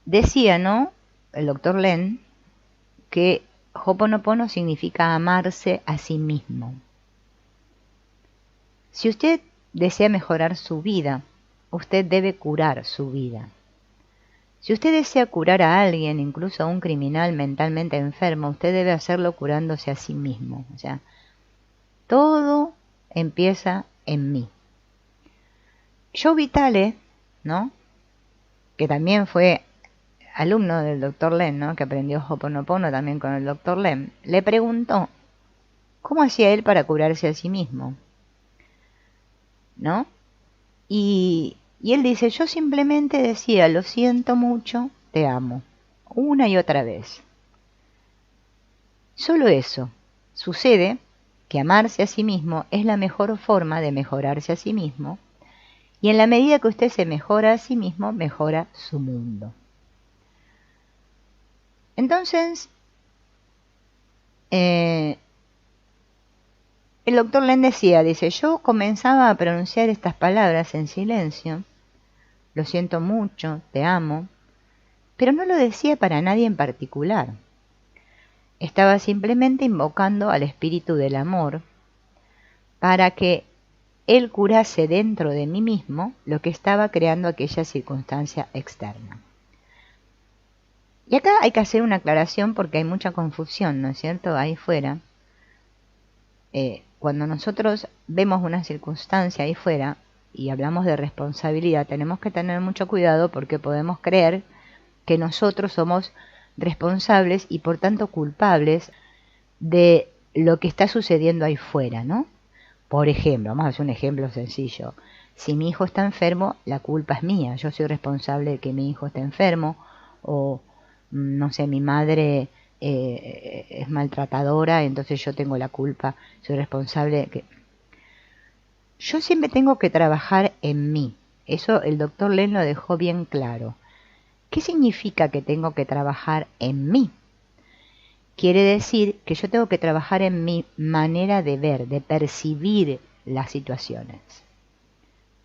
decía, ¿no? El doctor Len, que Ho'oponopono significa amarse a sí mismo. Si usted desea mejorar su vida, usted debe curar su vida. Si usted desea curar a alguien, incluso a un criminal mentalmente enfermo, usted debe hacerlo curándose a sí mismo. O sea, todo empieza en mí. Joe Vitale, ¿no? Que también fue alumno del doctor Len, ¿no? Que aprendió Ho'oponopono también con el doctor Len, le preguntó cómo hacía él para curarse a sí mismo, ¿no? Y él dice, yo simplemente decía, lo siento mucho, te amo, una y otra vez. Solo eso. Sucede que amarse a sí mismo es la mejor forma de mejorarse a sí mismo, y en la medida que usted se mejora a sí mismo, mejora su mundo. Entonces, el doctor Len decía, dice, yo comenzaba a pronunciar estas palabras en silencio, lo siento mucho, te amo, pero no lo decía para nadie en particular. Estaba simplemente invocando al espíritu del amor para que él curase dentro de mí mismo lo que estaba creando aquella circunstancia externa. Y acá hay que hacer una aclaración porque hay mucha confusión, ¿no es cierto? Ahí fuera. Cuando nosotros vemos una circunstancia ahí fuera y hablamos de responsabilidad, tenemos que tener mucho cuidado porque podemos creer que nosotros somos responsables y por tanto culpables de lo que está sucediendo ahí fuera, ¿no? Por ejemplo, vamos a hacer un ejemplo sencillo. Si mi hijo está enfermo, la culpa es mía. Yo soy responsable de que mi hijo esté enfermo. O, no sé, mi madre es maltratadora, entonces yo tengo la culpa. Soy responsable de que... Yo siempre tengo que trabajar en mí. Eso el doctor Len lo dejó bien claro. ¿Qué significa que tengo que trabajar en mí? Quiere decir que yo tengo que trabajar en mi manera de ver, de percibir las situaciones.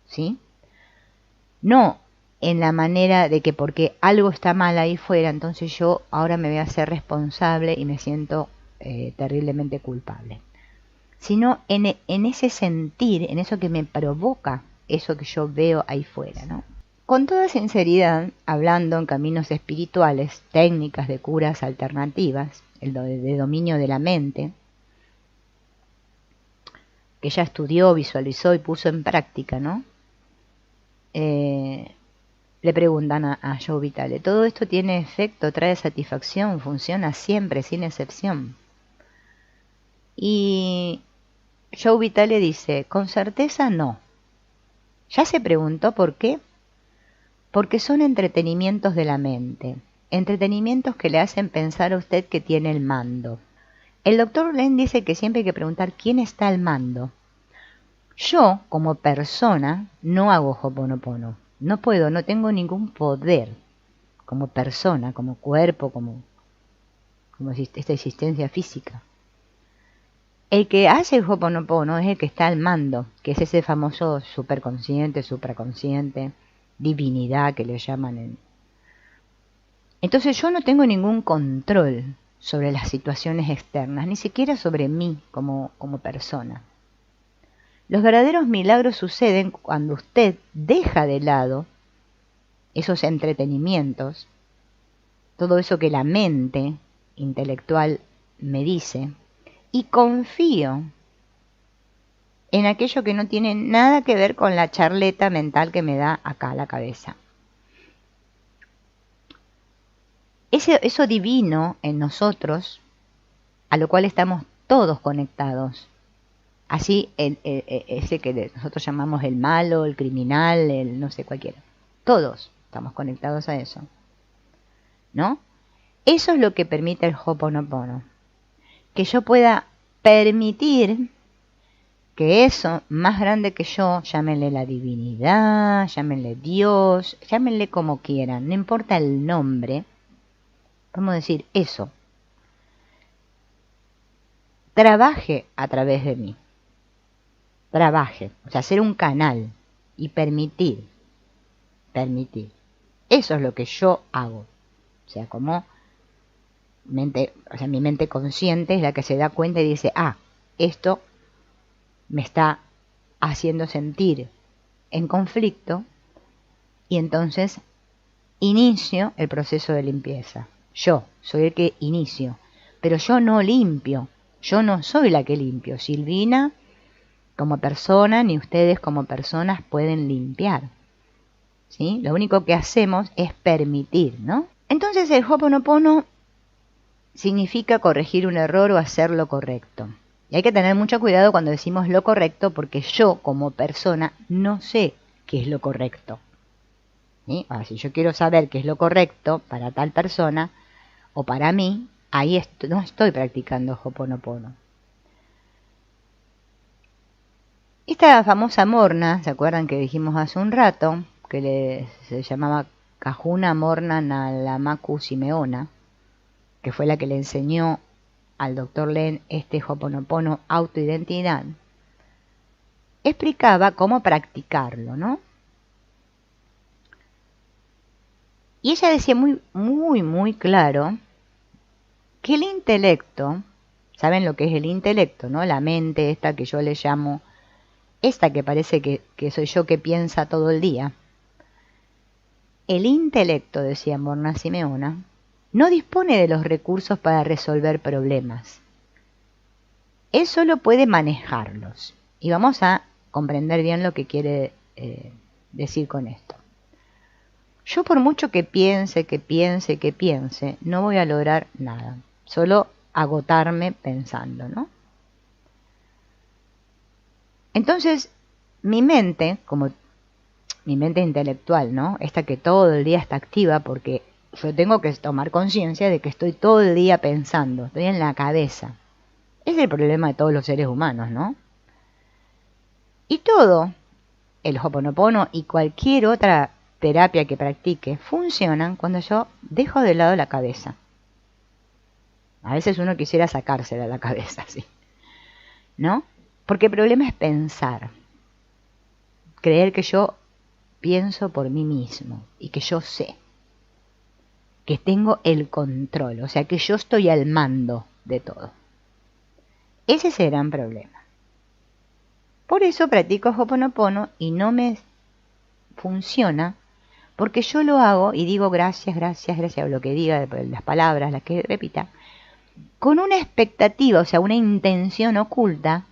¿Sí? No en la manera de que porque algo está mal ahí fuera, entonces yo ahora me voy a hacer responsable y me siento terriblemente culpable. Sino en ese sentir, en eso que me provoca eso que yo veo ahí fuera, ¿no? Con toda sinceridad, hablando en caminos espirituales, técnicas de curas alternativas, el de dominio de la mente, que ella estudió, visualizó y puso en práctica, ¿no? Le preguntan a Joe Vitale, ¿todo esto tiene efecto, trae satisfacción, funciona siempre, sin excepción? Y Joe Vitale dice, con certeza no. ¿Ya se preguntó por qué? Porque son entretenimientos de la mente, entretenimientos que le hacen pensar a usted que tiene el mando. El doctor Len dice que siempre hay que preguntar quién está al mando. Yo, como persona, no hago Ho'oponopono. No puedo, no tengo ningún poder como persona, como cuerpo, como esta existencia física. El que hace el Ho'oponopono es el que está al mando, que es ese famoso superconsciente, supraconsciente, divinidad que le llaman. Entonces yo no tengo ningún control sobre las situaciones externas, ni siquiera sobre mí como persona. Los verdaderos milagros suceden cuando usted deja de lado esos entretenimientos, todo eso que la mente intelectual me dice, y confío en aquello que no tiene nada que ver con la charleta mental que me da acá la cabeza. Eso divino en nosotros, a lo cual estamos todos conectados, así ese que nosotros llamamos el malo, el criminal, el no sé cualquiera, todos estamos conectados a eso, ¿no? Eso es lo que permite el Ho'oponopono, que yo pueda permitir que eso más grande que yo, llámenle la divinidad, llámenle Dios, llámenle como quieran, no importa el nombre, vamos a decir eso, trabaje a través de mí, trabaje, o sea, ser un canal y permitir, eso es lo que yo hago. sea, como mente, o sea, mi mente consciente es la que se da cuenta y dice, esto me está haciendo sentir en conflicto, y entonces inicio el proceso de limpieza. Yo soy el que inicio, pero yo no limpio, yo no soy la que limpio. Silvina como persona ni ustedes como personas pueden limpiar, ¿sí? Lo único que hacemos es permitir, ¿no? Entonces el Ho'oponopono significa corregir un error o hacer lo correcto. Y hay que tener mucho cuidado cuando decimos lo correcto, porque yo como persona no sé qué es lo correcto, ¿sí? Ahora, si yo quiero saber qué es lo correcto para tal persona o para mí, ahí no estoy practicando Ho'oponopono. Esta famosa morna, ¿se acuerdan que dijimos hace un rato? Que se llamaba Kahuna Morna Nalamaku Simeona, que fue la que le enseñó al Dr. Len este Ho'oponopono autoidentidad, explicaba cómo practicarlo, ¿no? Y ella decía muy claro que el intelecto, ¿saben lo que es el intelecto, no? La mente esta que yo le llamo, esta que parece que soy yo que piensa todo el día. El intelecto, decía Morna Simeona, no dispone de los recursos para resolver problemas. Él solo puede manejarlos. Y vamos a comprender bien lo que quiere decir con esto. Yo por mucho que piense, no voy a lograr nada. Solo agotarme pensando, ¿no? Entonces, mi mente, como mi mente intelectual, ¿no? Esta que todo el día está activa, porque yo tengo que tomar conciencia de que estoy todo el día pensando, estoy en la cabeza. Es el problema de todos los seres humanos, ¿no? Y todo, el Ho'oponopono y cualquier otra terapia que practique, funcionan cuando yo dejo de lado la cabeza. A veces uno quisiera sacársela de la cabeza, ¿sí? ¿No? Porque el problema es pensar. Creer que yo pienso por mí mismo y que yo sé. Que tengo el control, o sea, que yo estoy al mando de todo. Ese es el gran problema. Por eso practico Ho'oponopono y no me funciona, porque yo lo hago y digo gracias, o lo que diga, las palabras, las que repita, con una expectativa, o sea, una intención oculta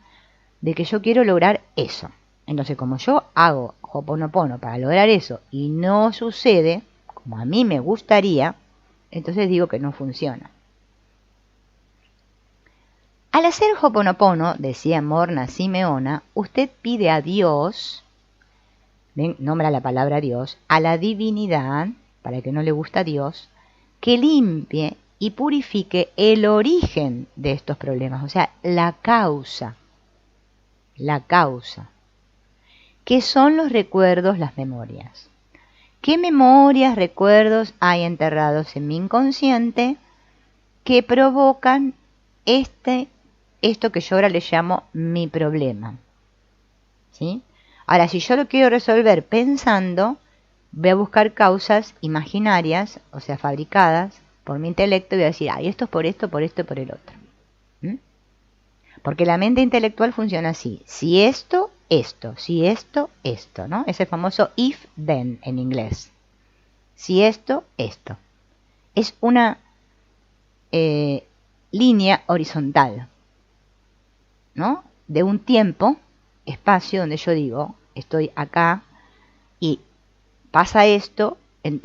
de que yo quiero lograr eso. Entonces, como yo hago Ho'oponopono para lograr eso y no sucede como a mí me gustaría, entonces digo que no funciona. Al hacer Ho'oponopono, decía Morna Simeona, usted pide a Dios, nombra la palabra Dios, a la divinidad, para el que no le gusta a Dios, que limpie y purifique el origen de estos problemas, o sea, la causa, que son los recuerdos, las memorias. ¿Qué memorias, recuerdos hay enterrados en mi inconsciente que provocan esto que yo ahora le llamo mi problema? ¿Sí? Ahora, si yo lo quiero resolver pensando, voy a buscar causas imaginarias, o sea, fabricadas por mi intelecto, y voy a decir, esto es por esto, por esto y por el otro. Porque la mente intelectual funciona así: si esto, esto, si esto, esto, ¿no? Ese famoso if then en inglés. Si esto, esto. Es una línea horizontal, ¿no? De un tiempo, espacio, donde yo digo, estoy acá y pasa esto,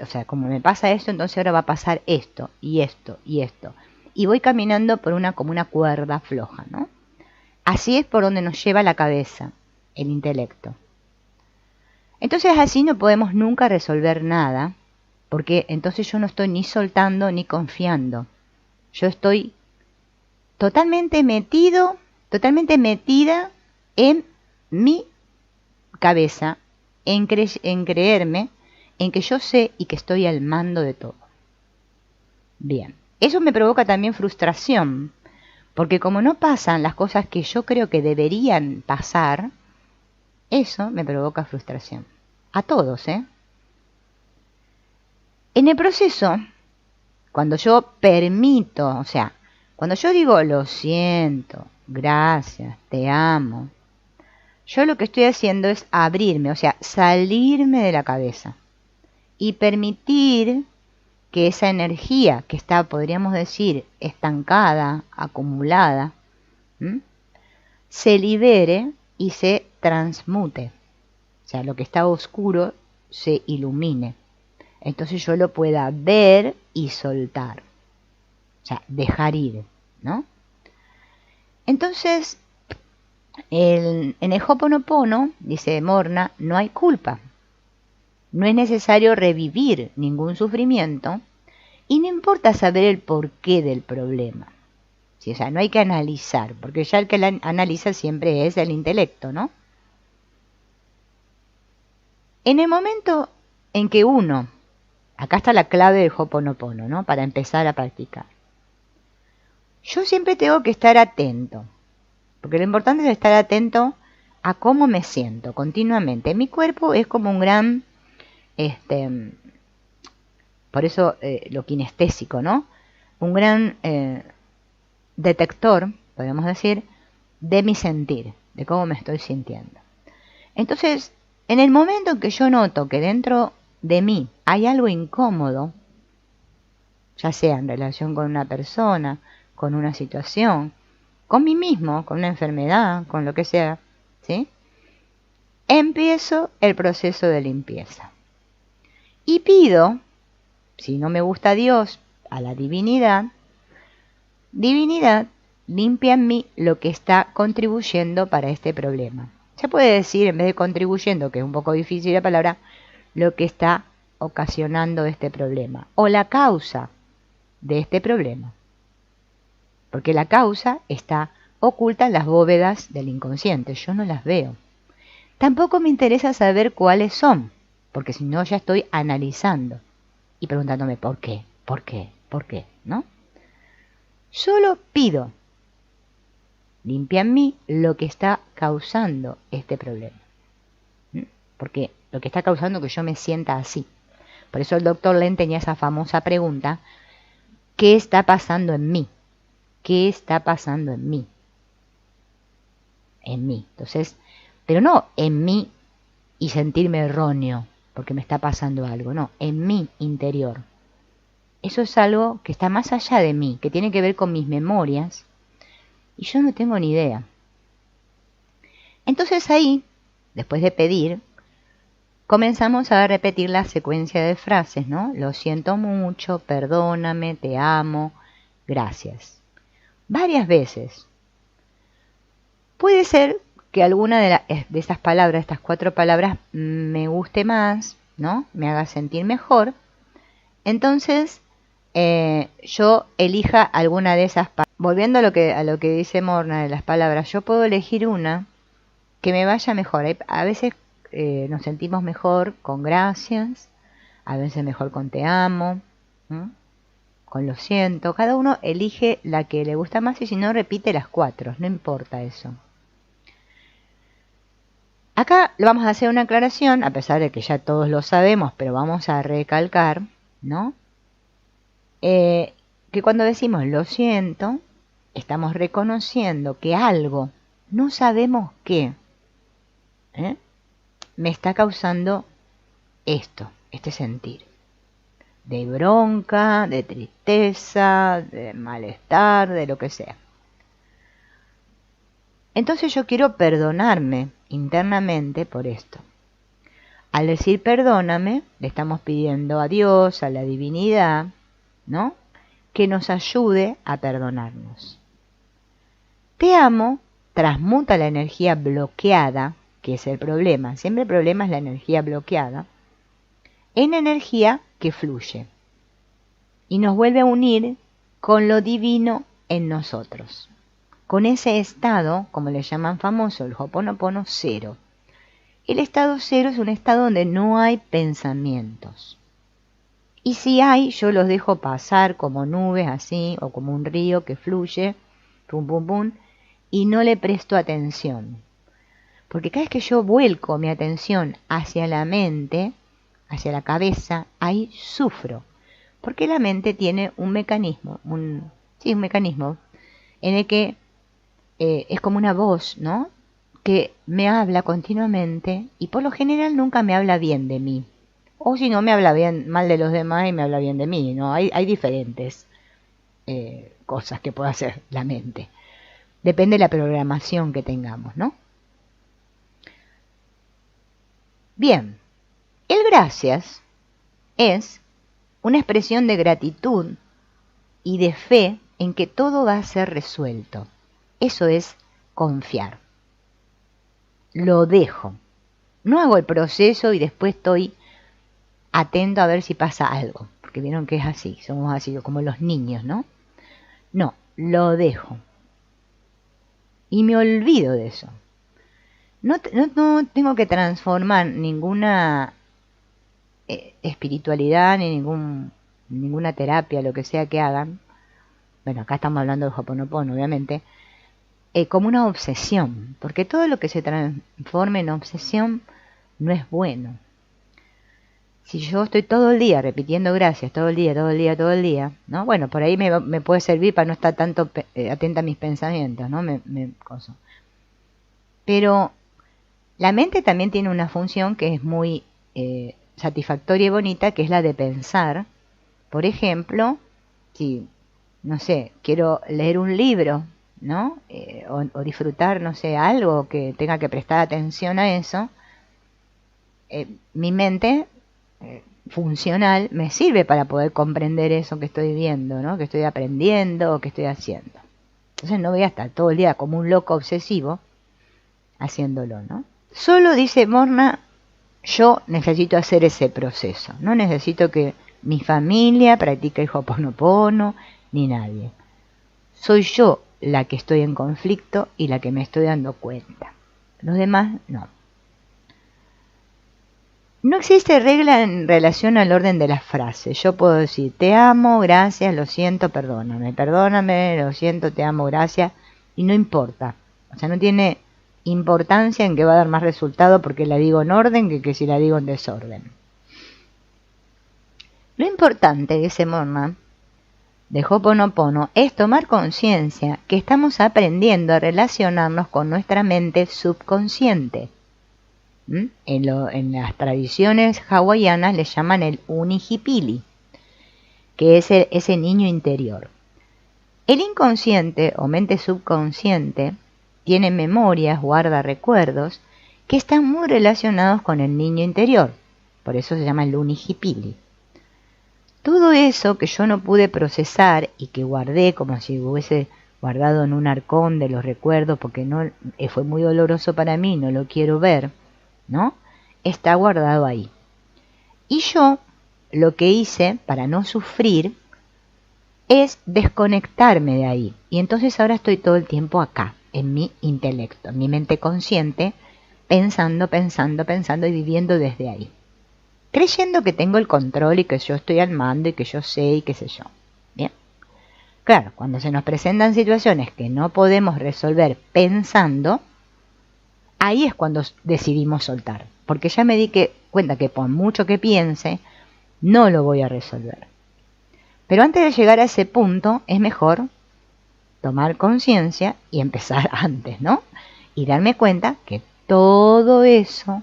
o sea, como me pasa esto, entonces ahora va a pasar esto, y esto, y esto. Y voy caminando por como una cuerda floja, ¿no? Así es por donde nos lleva la cabeza, el intelecto. Entonces así no podemos nunca resolver nada, porque entonces yo no estoy ni soltando ni confiando. Yo estoy totalmente metida en mi cabeza, en creerme, en que yo sé y que estoy al mando de todo. Bien, eso me provoca también frustración, porque como no pasan las cosas que yo creo que deberían pasar, eso me provoca frustración. A todos, ¿eh? En el proceso, Cuando yo permito, o sea, cuando yo digo lo siento, gracias, te amo, yo lo que estoy haciendo es abrirme, o sea, salirme de la cabeza y permitir que esa energía que está, podríamos decir, estancada, acumulada, se libere y se transmute. O sea, lo que está oscuro se ilumine. Entonces yo lo pueda ver y soltar. O sea, dejar ir, ¿no? Entonces, en el Ho'oponopono, dice Morna, no hay culpa. No es necesario revivir ningún sufrimiento y no importa saber el porqué del problema. Sí, o sea, no hay que analizar, porque ya el que analiza siempre es el intelecto, ¿no? En el momento en que uno, acá está la clave del Ho'oponopono, ¿no? Para empezar a practicar. Yo siempre tengo que estar atento, porque lo importante es estar atento a cómo me siento continuamente. Mi cuerpo es como un gran, por eso lo kinestésico, ¿no? Un gran detector, podemos decir, de mi sentir, de cómo me estoy sintiendo. Entonces, en el momento en que yo noto que dentro de mí hay algo incómodo, ya sea en relación con una persona, con una situación, con mí mismo, con una enfermedad, con lo que sea, ¿sí? Empiezo el proceso de limpieza. Y pido, si no me gusta Dios, a la divinidad, divinidad, limpia en mí lo que está contribuyendo para este problema. Se puede decir, en vez de contribuyendo, que es un poco difícil la palabra, lo que está ocasionando este problema, o la causa de este problema. Porque la causa está oculta en las bóvedas del inconsciente, yo no las veo. Tampoco me interesa saber cuáles son, porque si no ya estoy analizando y preguntándome por qué, ¿no? Solo pido, limpia en mí lo que está causando este problema. Porque lo que está causando que yo me sienta así. Por eso el doctor Len tenía esa famosa pregunta, ¿qué está pasando en mí? ¿Qué está pasando en mí? En mí. Entonces, pero no en mí y sentirme erróneo porque me está pasando algo, no, en mi interior. Eso es algo que está más allá de mí, que tiene que ver con mis memorias, y yo no tengo ni idea. Entonces ahí, después de pedir, comenzamos a repetir la secuencia de frases, ¿no? Lo siento mucho, perdóname, te amo, gracias. Varias veces. Puede ser que alguna de esas palabras, estas 4 palabras, me guste más, ¿no? Me haga sentir mejor. Entonces, yo elija alguna de esas palabras. Volviendo a lo que dice Morna de las palabras, yo puedo elegir una que me vaya mejor. A veces nos sentimos mejor con gracias, a veces mejor con te amo, con lo siento. Cada uno elige la que le gusta más y si no repite las 4, no importa eso. Acá le vamos a hacer una aclaración, a pesar de que ya todos lo sabemos, pero vamos a recalcar, ¿no? Que cuando decimos lo siento, estamos reconociendo que algo, no sabemos qué, me está causando este sentir. De bronca, de tristeza, de malestar, de lo que sea. Entonces yo quiero perdonarme internamente por esto. Al decir perdóname, le estamos pidiendo a Dios, a la divinidad, ¿no? Que nos ayude a perdonarnos. Te amo transmuta la energía bloqueada, que es el problema, siempre el problema es la energía bloqueada, en energía que fluye y nos vuelve a unir con lo divino en nosotros. Con ese estado, como le llaman famoso, el Ho'oponopono, cero. El estado cero es un estado donde no hay pensamientos. Y si hay, yo los dejo pasar como nubes así, o como un río que fluye, pum, pum, pum, y no le presto atención. Porque cada vez que yo vuelco mi atención hacia la mente, hacia la cabeza, ahí sufro. Porque la mente tiene un mecanismo, un mecanismo en el que es como una voz, ¿no? Que me habla continuamente y por lo general nunca me habla bien de mí. O si no, me habla bien mal de los demás y me habla bien de mí, ¿no? Hay diferentes cosas que puede hacer la mente. Depende de la programación que tengamos, ¿no? Bien, el gracias es una expresión de gratitud y de fe en que todo va a ser resuelto. Eso es confiar. Lo dejo. No hago el proceso y después estoy atento a ver si pasa algo. Porque vieron que es así, somos así como los niños, ¿no? No, lo dejo. Y me olvido de eso. No tengo que transformar ninguna espiritualidad ni ninguna terapia, lo que sea que hagan. Bueno, acá estamos hablando de Ho'oponopono, obviamente. Como una obsesión, porque todo lo que se transforme en obsesión no es bueno. Si yo estoy todo el día repitiendo gracias, todo el día, ¿no? Bueno, por ahí me puede servir para no estar tanto atenta a mis pensamientos, ¿no? Pero la mente también tiene una función que es muy satisfactoria y bonita, que es la de pensar. Por ejemplo, si, no sé, quiero leer un libro, ¿no? O disfrutar, no sé, algo que tenga que prestar atención a eso, mi mente funcional me sirve para poder comprender eso que estoy viendo, ¿no? Que estoy aprendiendo o que estoy haciendo. Entonces no voy a estar todo el día como un loco obsesivo haciéndolo, ¿no? Solo, dice Morna, yo necesito hacer ese proceso. No necesito que mi familia practique el Ho'oponopono, ni nadie. Soy yo la que estoy en conflicto y la que me estoy dando cuenta. Los demás no. No existe regla en relación al orden de las frases. Yo puedo decir, te amo, gracias, lo siento, perdóname, lo siento, te amo, gracias, y no importa. O sea, no tiene importancia en que va a dar más resultado porque la digo en orden que si la digo en desorden. Lo importante, dice Morna, de Ho'oponopono, es tomar conciencia que estamos aprendiendo a relacionarnos con nuestra mente subconsciente. En las tradiciones hawaianas le llaman el unihipili, que es ese niño interior. El inconsciente o mente subconsciente tiene memorias, guarda recuerdos que están muy relacionados con el niño interior, por eso se llama el unihipili. Todo eso que yo no pude procesar y que guardé como si hubiese guardado en un arcón de los recuerdos porque no fue muy doloroso para mí, no lo quiero ver, ¿no? Está guardado ahí. Y yo lo que hice para no sufrir es desconectarme de ahí. Y entonces ahora estoy todo el tiempo acá, en mi intelecto, en mi mente consciente, pensando y viviendo desde ahí. Creyendo que tengo el control y que yo estoy al mando y que yo sé y qué sé yo. Bien. Claro, cuando se nos presentan situaciones que no podemos resolver pensando, ahí es cuando decidimos soltar, porque ya me di cuenta que por mucho que piense, no lo voy a resolver. Pero antes de llegar a ese punto, es mejor tomar conciencia y empezar antes, ¿no? Y darme cuenta que todo eso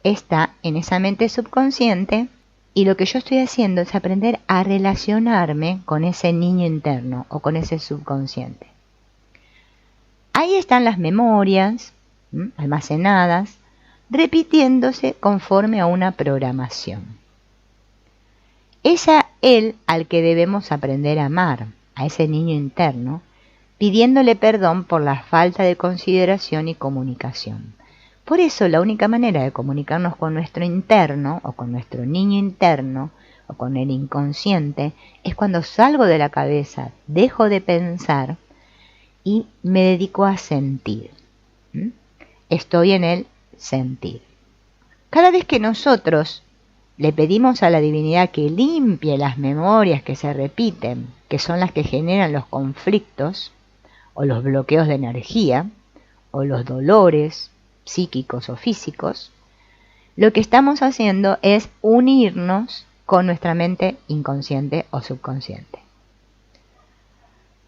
está en esa mente subconsciente y lo que yo estoy haciendo es aprender a relacionarme con ese niño interno o con ese subconsciente. Ahí están las memorias almacenadas, repitiéndose conforme a una programación. Es a él al que debemos aprender a amar, a ese niño interno, pidiéndole perdón por la falta de consideración y comunicación. Por eso la única manera de comunicarnos con nuestro interno, o con nuestro niño interno, o con el inconsciente, es cuando salgo de la cabeza, dejo de pensar y me dedico a sentir. Estoy en el sentir. Cada vez que nosotros le pedimos a la divinidad que limpie las memorias que se repiten, que son las que generan los conflictos, o los bloqueos de energía, o los dolores psíquicos o físicos, lo que estamos haciendo es unirnos con nuestra mente inconsciente o subconsciente.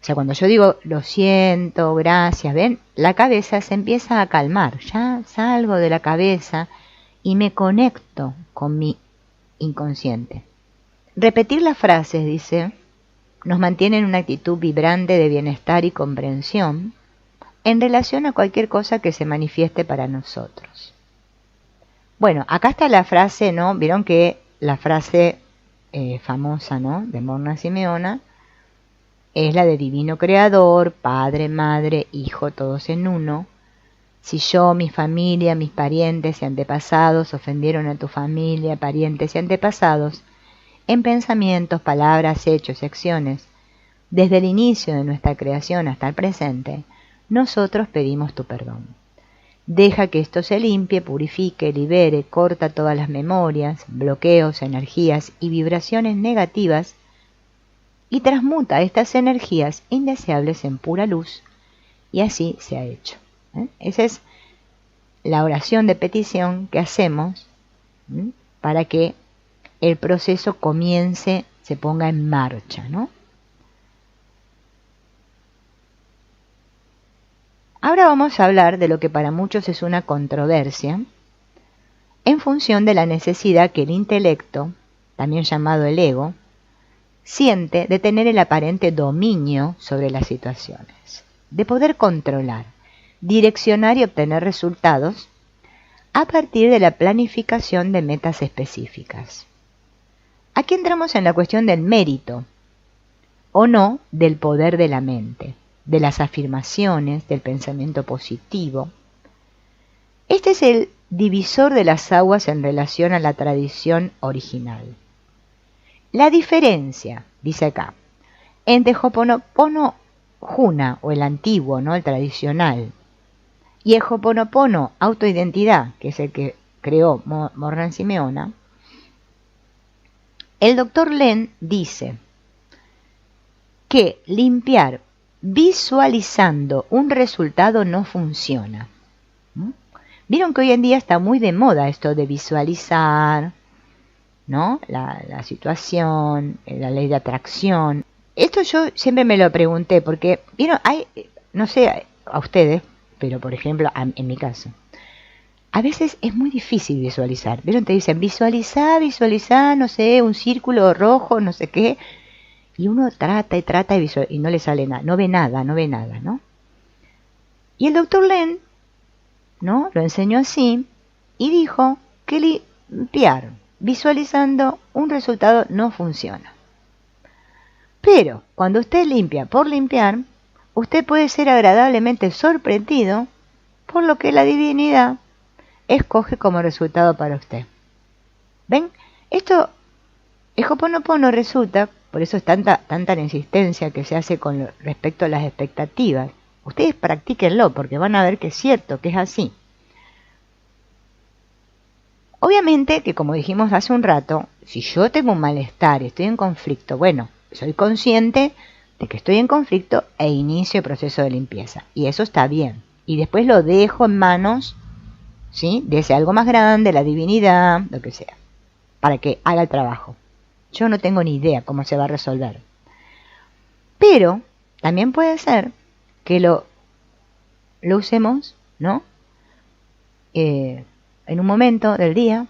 O sea, cuando yo digo lo siento, gracias, ven, la cabeza se empieza a calmar. Ya salgo de la cabeza y me conecto con mi inconsciente. Repetir las frases, dice, nos mantiene en una actitud vibrante de bienestar y comprensión en relación a cualquier cosa que se manifieste para nosotros. Bueno, acá está la frase, ¿no? Vieron que la frase famosa, ¿no?, de Morna Simeona es la de Divino Creador, Padre, Madre, Hijo, todos en uno. Si yo, mi familia, mis parientes y antepasados ofendieron a tu familia, parientes y antepasados, en pensamientos, palabras, hechos y acciones, desde el inicio de nuestra creación hasta el presente, nosotros pedimos tu perdón. Deja que esto se limpie, purifique, libere, corta todas las memorias, bloqueos, energías y vibraciones negativas y transmuta estas energías indeseables en pura luz, y así se ha hecho. Esa es la oración de petición que hacemos para que el proceso comience, se ponga en marcha, ¿no? Ahora vamos a hablar de lo que para muchos es una controversia en función de la necesidad que el intelecto, también llamado el ego, siente de tener el aparente dominio sobre las situaciones, de poder controlar, direccionar y obtener resultados a partir de la planificación de metas específicas. Aquí entramos en la cuestión del mérito o no del poder de la mente, de las afirmaciones, del pensamiento positivo. Este es el divisor de las aguas en relación a la tradición original. La diferencia, dice acá, entre Ho'oponopono Juna, o el antiguo, ¿no?, el tradicional, y el Ho'oponopono autoidentidad, que es el que creó Morna Simeona, el doctor Len dice que limpiar visualizando un resultado no funciona. Vieron que hoy en día está muy de moda esto de visualizar, ¿no?, la situación, la ley de atracción. Esto yo siempre me lo pregunté porque, vieron, hay, no sé a ustedes, pero por ejemplo en mi caso, a veces es muy difícil visualizar. Vieron, te dicen visualizar, no sé, un círculo rojo, no sé qué, y uno trata y no le sale nada, no ve nada, ¿no? Y el doctor Len, ¿no?, lo enseñó así y dijo que limpiar visualizando un resultado no funciona. Pero cuando usted limpia por limpiar, usted puede ser agradablemente sorprendido por lo que la divinidad escoge como resultado para usted. ¿Ven? Esto, el Ho'oponopono resulta, por eso es tanta la insistencia que se hace con respecto a las expectativas. Ustedes practíquenlo porque van a ver que es cierto, que es así. Obviamente que, como dijimos hace un rato, si yo tengo un malestar y estoy en conflicto, bueno, soy consciente de que estoy en conflicto e inicio el proceso de limpieza. Y eso está bien. Y después lo dejo en manos, ¿sí?, de ese algo más grande, la divinidad, lo que sea, para que haga el trabajo. Yo no tengo ni idea cómo se va a resolver. Pero también puede ser que lo usemos, ¿no?, en un momento del día,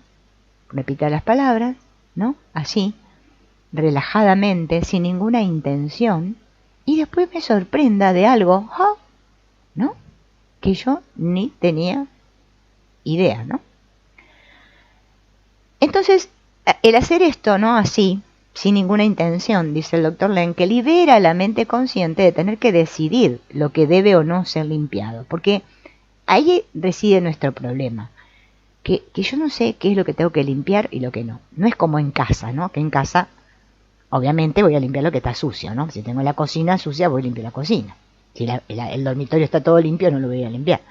repita las palabras, ¿no?, así, relajadamente, sin ninguna intención, y después me sorprenda de algo, ¿no?, que yo ni tenía idea, ¿no? Entonces, el hacer esto, ¿no?, así, sin ninguna intención, dice el doctor Len, que libera a la mente consciente de tener que decidir lo que debe o no ser limpiado, porque ahí reside nuestro problema, que yo no sé qué es lo que tengo que limpiar y lo que no. No es como en casa, ¿no?, que en casa obviamente voy a limpiar lo que está sucio, ¿no? Si tengo la cocina sucia, voy a limpiar la cocina. Si el dormitorio está todo limpio, no lo voy a limpiar.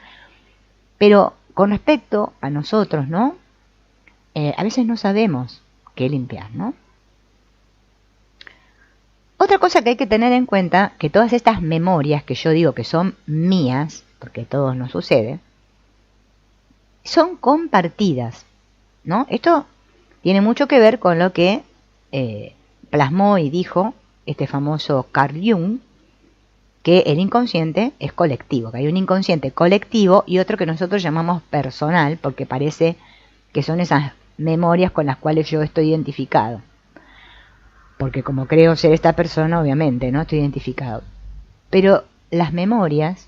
Pero con respecto a nosotros, ¿no?, a veces no sabemos qué limpiar, ¿no? Otra cosa que hay que tener en cuenta, que todas estas memorias que yo digo que son mías, porque a todos nos sucede, son compartidas, ¿no? Esto tiene mucho que ver con lo que plasmó y dijo este famoso Carl Jung, que el inconsciente es colectivo, que hay un inconsciente colectivo y otro que nosotros llamamos personal, porque parece que son esas memorias con las cuales yo estoy identificado. Porque como creo ser esta persona, obviamente, no estoy identificado. Pero las memorias,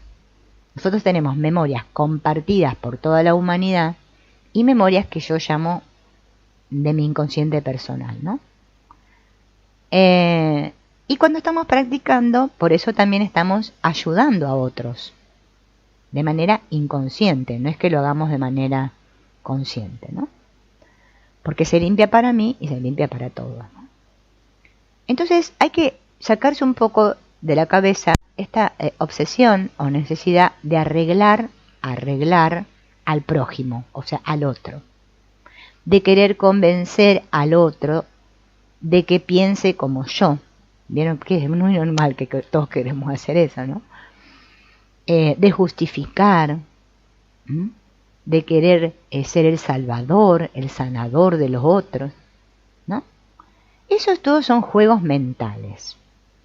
nosotros tenemos memorias compartidas por toda la humanidad y memorias que yo llamo de mi inconsciente personal, ¿no? Y cuando estamos practicando, por eso también estamos ayudando a otros de manera inconsciente, no es que lo hagamos de manera consciente, ¿no? Porque se limpia para mí y se limpia para todos, ¿no? Entonces hay que sacarse un poco de la cabeza esta obsesión o necesidad de arreglar al prójimo, o sea, al otro, de querer convencer al otro de que piense como yo. Vieron que es muy normal que todos queremos hacer eso, ¿no? De justificar, de querer ser el salvador, el sanador de los otros, ¿no? Esos todos son juegos mentales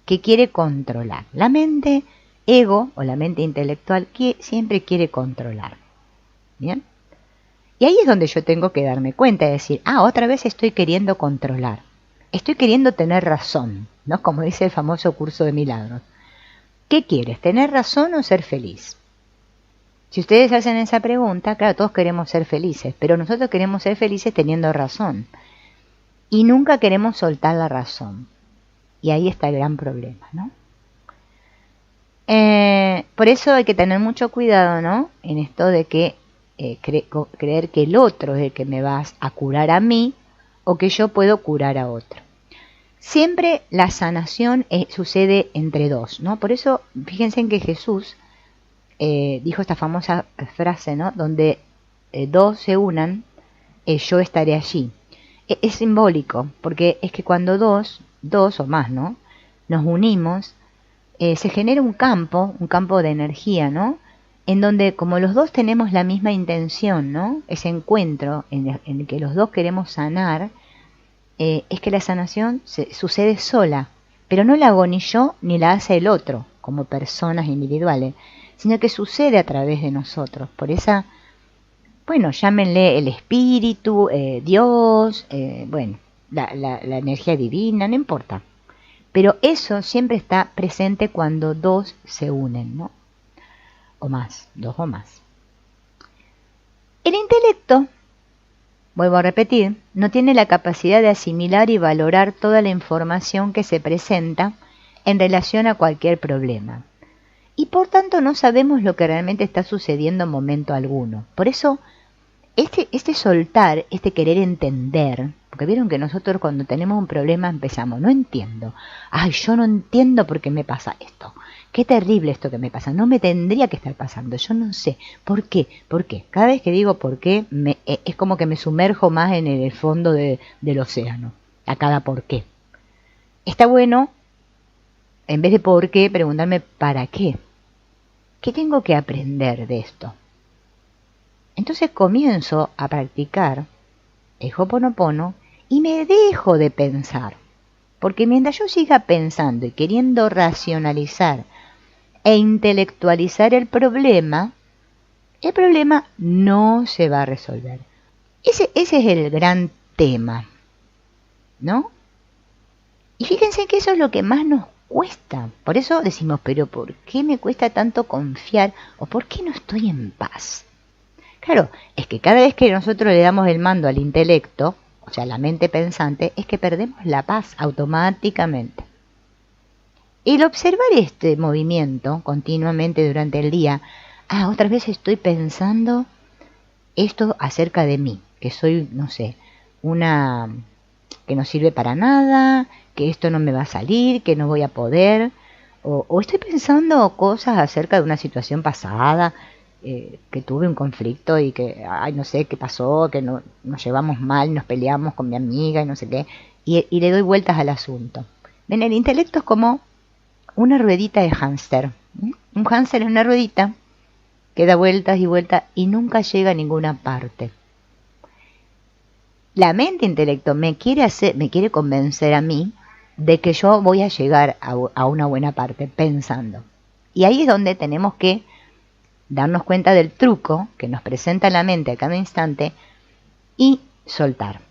que quiere controlar. La mente ego o la mente intelectual que siempre quiere controlar. ¿Bien? Y ahí es donde yo tengo que darme cuenta de decir, otra vez estoy queriendo controlar. Estoy queriendo tener razón, ¿no? Como dice el famoso curso de milagros. ¿Qué quieres? ¿Tener razón o ser feliz? Si ustedes hacen esa pregunta, claro, todos queremos ser felices, pero nosotros queremos ser felices teniendo razón. Y nunca queremos soltar la razón. Y ahí está el gran problema, ¿no? Por eso hay que tener mucho cuidado, ¿no? En esto de que creer que el otro es el que me va a curar a mí o que yo puedo curar a otro. Siempre la sanación sucede entre dos, ¿no? Por eso, fíjense en que Jesús dijo esta famosa frase, ¿no? Donde dos se unan, yo estaré allí. Es simbólico, porque es que cuando dos o más, ¿no? Nos unimos, se genera un campo de energía, ¿no? En donde como los dos tenemos la misma intención, ¿no? Ese encuentro en el que los dos queremos sanar, es que la sanación sucede sola, pero no la hago ni yo ni la hace el otro, como personas individuales, sino que sucede a través de nosotros. Por esa, bueno, llámenle el espíritu, Dios, bueno, la energía divina, no importa. Pero eso siempre está presente cuando dos se unen, ¿no? O más, dos o más. El intelecto, vuelvo a repetir, no tiene la capacidad de asimilar y valorar toda la información que se presenta en relación a cualquier problema. Y por tanto no sabemos lo que realmente está sucediendo en momento alguno. Por eso, este soltar, este querer entender, porque vieron que nosotros cuando tenemos un problema empezamos, no entiendo. Yo no entiendo por qué me pasa esto. Qué terrible esto que me pasa. No me tendría que estar pasando. Yo no sé. ¿Por qué? ¿Por qué? Cada vez que digo por qué, es como que me sumerjo más en el fondo del océano. A cada por qué. Está bueno, en vez de por qué, preguntarme para qué. ¿Qué tengo que aprender de esto? Entonces comienzo a practicar el Ho'oponopono y me dejo de pensar. Porque mientras yo siga pensando y queriendo racionalizar e intelectualizar el problema no se va a resolver. Ese es el gran tema, ¿no? Y fíjense que eso es lo que más nos cuesta. Por eso decimos, pero ¿por qué me cuesta tanto confiar? ¿O por qué no estoy en paz? Claro, es que cada vez que nosotros le damos el mando al intelecto, o sea, la mente pensante, es que perdemos la paz automáticamente. El observar este movimiento continuamente durante el día, otras veces estoy pensando esto acerca de mí, que soy, no sé, una que no sirve para nada, que esto no me va a salir, que no voy a poder, o estoy pensando cosas acerca de una situación pasada, que tuve un conflicto y que, no sé qué pasó, que nos llevamos mal, nos peleamos con mi amiga y no sé qué, y le doy vueltas al asunto. Ven, el intelecto es como una ruedita de hámster. Un hámster es una ruedita que da vueltas y vueltas y nunca llega a ninguna parte. la mente intelecto me quiere convencer a mí de que yo voy a llegar a una buena parte pensando. Y ahí es donde tenemos que darnos cuenta del truco que nos presenta la mente a cada instante y soltar.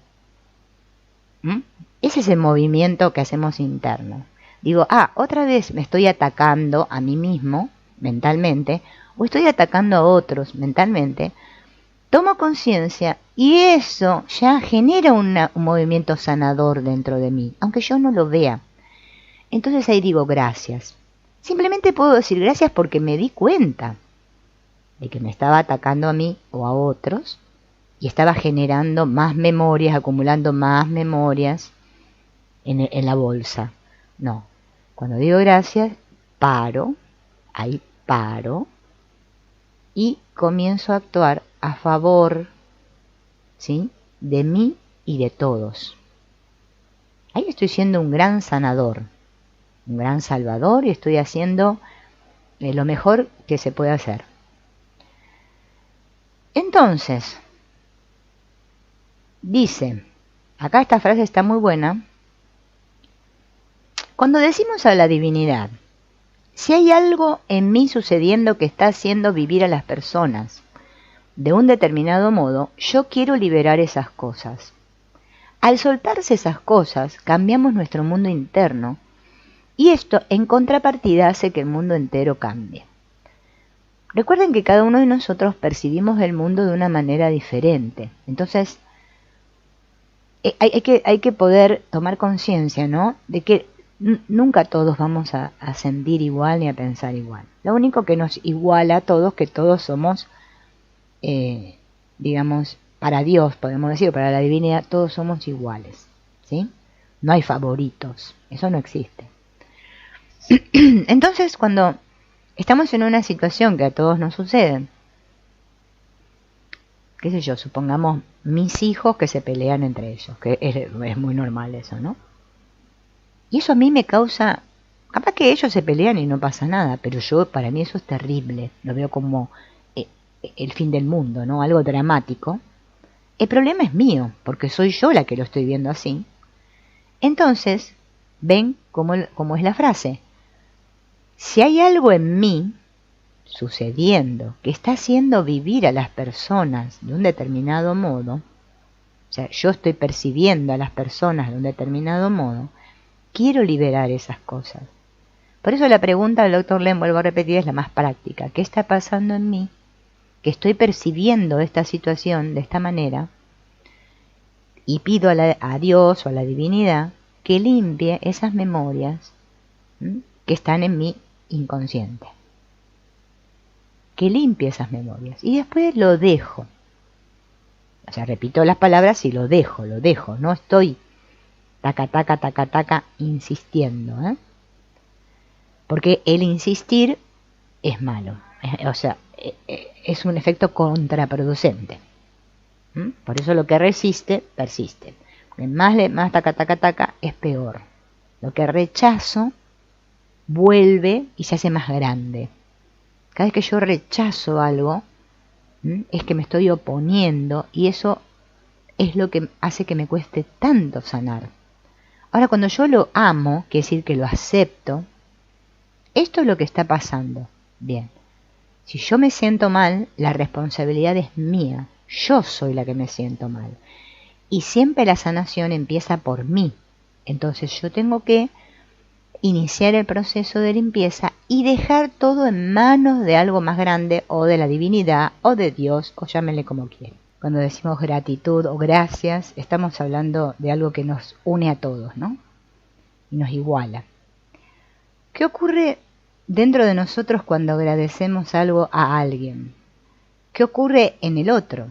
Ese es el movimiento que hacemos interno. Digo, otra vez me estoy atacando a mí mismo mentalmente, o estoy atacando a otros mentalmente. Tomo conciencia y eso ya genera un movimiento sanador dentro de mí, aunque yo no lo vea. Entonces ahí digo gracias. Simplemente puedo decir gracias porque me di cuenta de que me estaba atacando a mí o a otros y estaba generando más memorias, acumulando más memorias en la bolsa. No, cuando digo gracias, ahí paro y comienzo a actuar a favor, ¿sí?, de mí y de todos. Ahí estoy siendo un gran sanador, un gran salvador y estoy haciendo lo mejor que se puede hacer. Entonces, dice, acá esta frase está muy buena, cuando decimos a la divinidad, si hay algo en mí sucediendo que está haciendo vivir a las personas de un determinado modo, yo quiero liberar esas cosas. Al soltarse esas cosas, cambiamos nuestro mundo interno y esto en contrapartida hace que el mundo entero cambie. Recuerden que cada uno de nosotros percibimos el mundo de una manera diferente. Entonces, hay que poder tomar conciencia, ¿no?, de que nunca todos vamos a sentir igual ni a pensar igual. Lo único que nos iguala a todos, que todos somos, digamos, para Dios, podemos decir, para la divinidad, todos somos iguales, ¿sí? No hay favoritos, eso no existe. Entonces, cuando estamos en una situación que a todos nos sucede, qué sé yo, supongamos mis hijos que se pelean entre ellos, que es muy normal eso, ¿no? Y eso a mí me causa, capaz que ellos se pelean y no pasa nada, pero para mí eso es terrible, lo veo como el fin del mundo, ¿no?, algo dramático. El problema es mío, porque soy yo la que lo estoy viendo así. Entonces, ven cómo es la frase. Si hay algo en mí sucediendo que está haciendo vivir a las personas de un determinado modo, o sea, yo estoy percibiendo a las personas de un determinado modo, quiero liberar esas cosas. Por eso la pregunta del Dr. Len, vuelvo a repetir, es la más práctica. ¿Qué está pasando en mí? Que estoy percibiendo esta situación de esta manera y pido a Dios o a la divinidad que limpie esas memorias que están en mi inconsciente. Que limpie esas memorias. Y después lo dejo. O sea, repito las palabras y lo dejo. No estoy taca, insistiendo, porque el insistir es malo, o sea, es un efecto contraproducente. Por eso lo que resiste, persiste. Más taca, es peor. Lo que rechazo vuelve y se hace más grande. Cada vez que yo rechazo algo, es que me estoy oponiendo y eso es lo que hace que me cueste tanto sanar. Ahora, cuando yo lo amo, quiere decir que lo acepto, esto es lo que está pasando. Bien, si yo me siento mal, la responsabilidad es mía. Yo soy la que me siento mal. Y siempre la sanación empieza por mí. Entonces yo tengo que iniciar el proceso de limpieza y dejar todo en manos de algo más grande, o de la divinidad, o de Dios, o llámenle como quieran. Cuando decimos gratitud o gracias, estamos hablando de algo que nos une a todos, ¿no? Y nos iguala. ¿Qué ocurre dentro de nosotros cuando agradecemos algo a alguien? ¿Qué ocurre en el otro?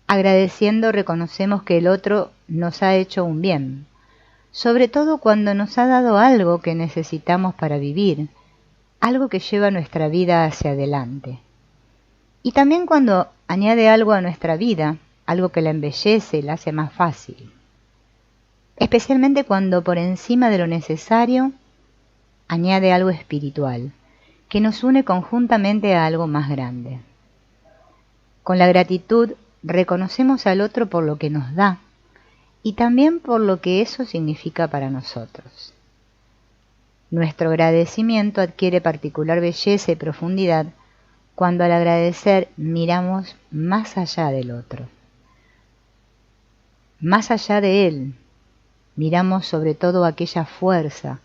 Agradeciendo reconocemos que el otro nos ha hecho un bien, sobre todo cuando nos ha dado algo que necesitamos para vivir, algo que lleva nuestra vida hacia adelante. Y también cuando añade algo a nuestra vida, algo que la embellece y la hace más fácil. Especialmente cuando por encima de lo necesario añade algo espiritual, que nos une conjuntamente a algo más grande. Con la gratitud reconocemos al otro por lo que nos da y también por lo que eso significa para nosotros. Nuestro agradecimiento adquiere particular belleza y profundidad cuando al agradecer miramos más allá del otro, más allá de él. Miramos sobre todo aquella fuerza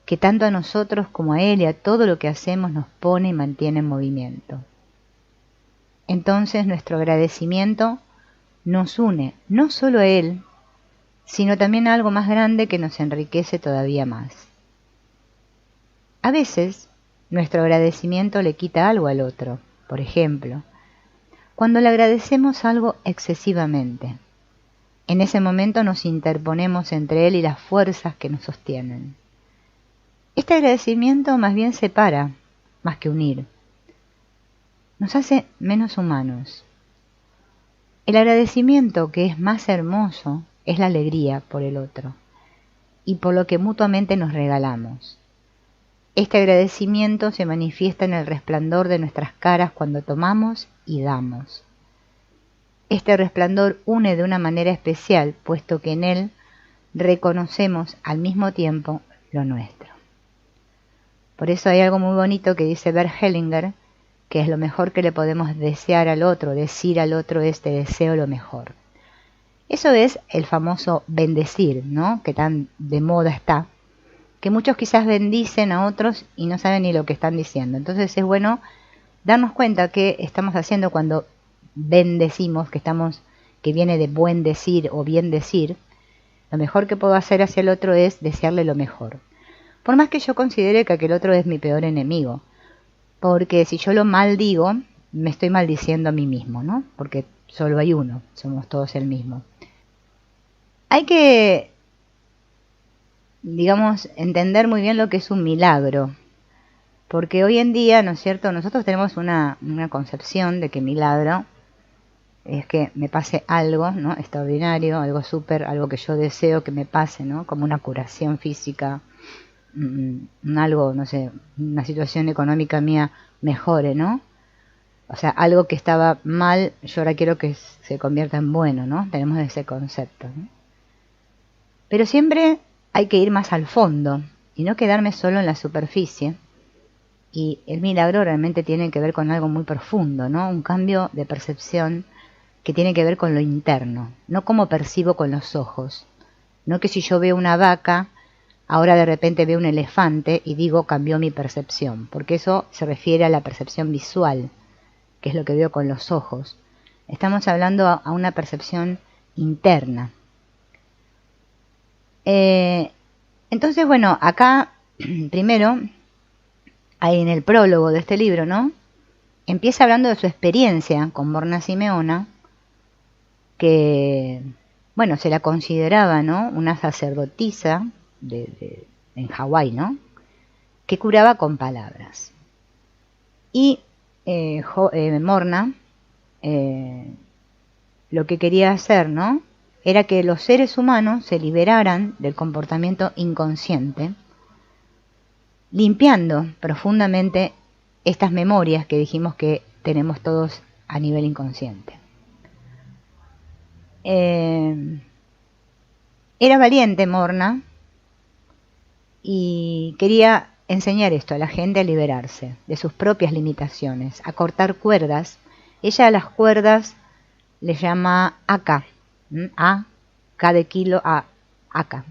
que tanto a nosotros como a él y a todo lo que hacemos nos pone y mantiene en movimiento. Entonces nuestro agradecimiento nos une no solo a él, sino también a algo más grande que nos enriquece todavía más. A veces nuestro agradecimiento le quita algo al otro. Por ejemplo, cuando le agradecemos algo excesivamente. En ese momento nos interponemos entre él y las fuerzas que nos sostienen. Este agradecimiento más bien separa, más que unir. Nos hace menos humanos. El agradecimiento que es más hermoso es la alegría por el otro y por lo que mutuamente nos regalamos. Este agradecimiento se manifiesta en el resplandor de nuestras caras cuando tomamos y damos. Este resplandor une de una manera especial, puesto que en él reconocemos al mismo tiempo lo nuestro. Por eso hay algo muy bonito que dice Bert Hellinger, que es lo mejor que le podemos desear al otro, decir al otro es te deseo lo mejor. Eso es el famoso bendecir, ¿no? Que tan de moda está, que muchos quizás bendicen a otros y no saben ni lo que están diciendo. Entonces es bueno darnos cuenta qué estamos haciendo cuando bendecimos, que viene de buen decir o bien decir. Lo mejor que puedo hacer hacia el otro es desearle lo mejor. Por más que yo considere que aquel otro es mi peor enemigo. Porque si yo lo maldigo, me estoy maldiciendo a mí mismo, ¿no? Porque solo hay uno, somos todos el mismo. Hay que, digamos, entender muy bien lo que es un milagro. Porque hoy en día, ¿no es cierto?, nosotros tenemos una concepción de que milagro es que me pase algo, ¿no?, extraordinario, algo súper, algo que yo deseo que me pase, ¿no?, como una curación física, algo, no sé, una situación económica mía mejore, ¿no? O sea, algo que estaba mal, yo ahora quiero que se convierta en bueno, ¿no? Tenemos ese concepto, ¿no? Pero siempre hay que ir más al fondo y no quedarme solo en la superficie. Y el milagro realmente tiene que ver con algo muy profundo, ¿no? Un cambio de percepción que tiene que ver con lo interno, no como percibo con los ojos. No que si yo veo una vaca, ahora de repente veo un elefante y digo cambió mi percepción, porque eso se refiere a la percepción visual, que es lo que veo con los ojos. Estamos hablando a una percepción interna. Entonces, bueno, acá primero, ahí en el prólogo de este libro, ¿no?, empieza hablando de su experiencia con Morna Simeona, que, bueno, se la consideraba, ¿no?, una sacerdotisa en Hawái, ¿no?, que curaba con palabras. Y Morna lo que quería hacer, ¿no?, era que los seres humanos se liberaran del comportamiento inconsciente, limpiando profundamente estas memorias que dijimos que tenemos todos a nivel inconsciente. Era valiente Morna y quería enseñar esto a la gente, a liberarse de sus propias limitaciones, a cortar cuerdas. Ella a las cuerdas le llama Aka, K de kilo, Aka,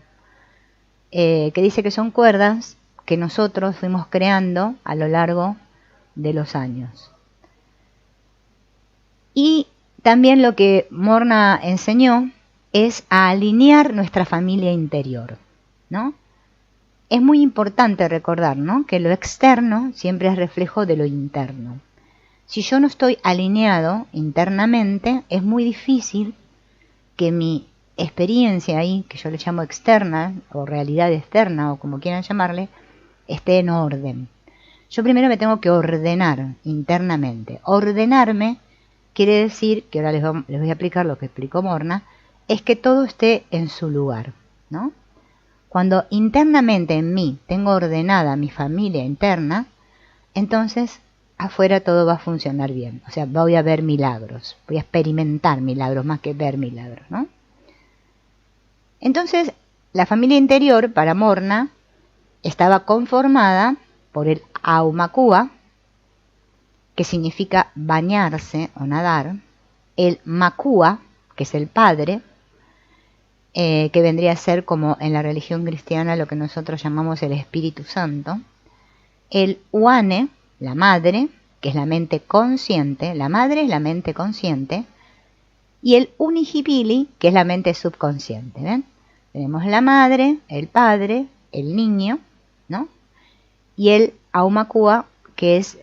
que dice que son cuerdas que nosotros fuimos creando a lo largo de los años. Y también lo que Morna enseñó es a alinear nuestra familia interior, ¿no? Es muy importante recordar, ¿no?, que lo externo siempre es reflejo de lo interno. Si yo no estoy alineado internamente, es muy difícil que mi experiencia ahí, que yo le llamo externa, o realidad externa, o como quieran llamarle, esté en orden. Yo primero me tengo que ordenar internamente. Ordenarme quiere decir, que ahora les voy a explicar lo que explicó Morna, es que todo esté en su lugar, ¿no? Cuando internamente en mí tengo ordenada mi familia interna, entonces afuera todo va a funcionar bien. O sea, voy a ver milagros, voy a experimentar milagros más que ver milagros, ¿no? Entonces, la familia interior para Morna estaba conformada por el Aumakua, que significa bañarse o nadar, el Makua, que es el padre, que vendría a ser como en la religión cristiana lo que nosotros llamamos el Espíritu Santo, el Uane, la madre, que es la mente consciente, la madre es la mente consciente, y el Unihipili, que es la mente subconsciente. ¿Ven? Tenemos la madre, el padre, el niño, ¿no? Y el Aumakua, que es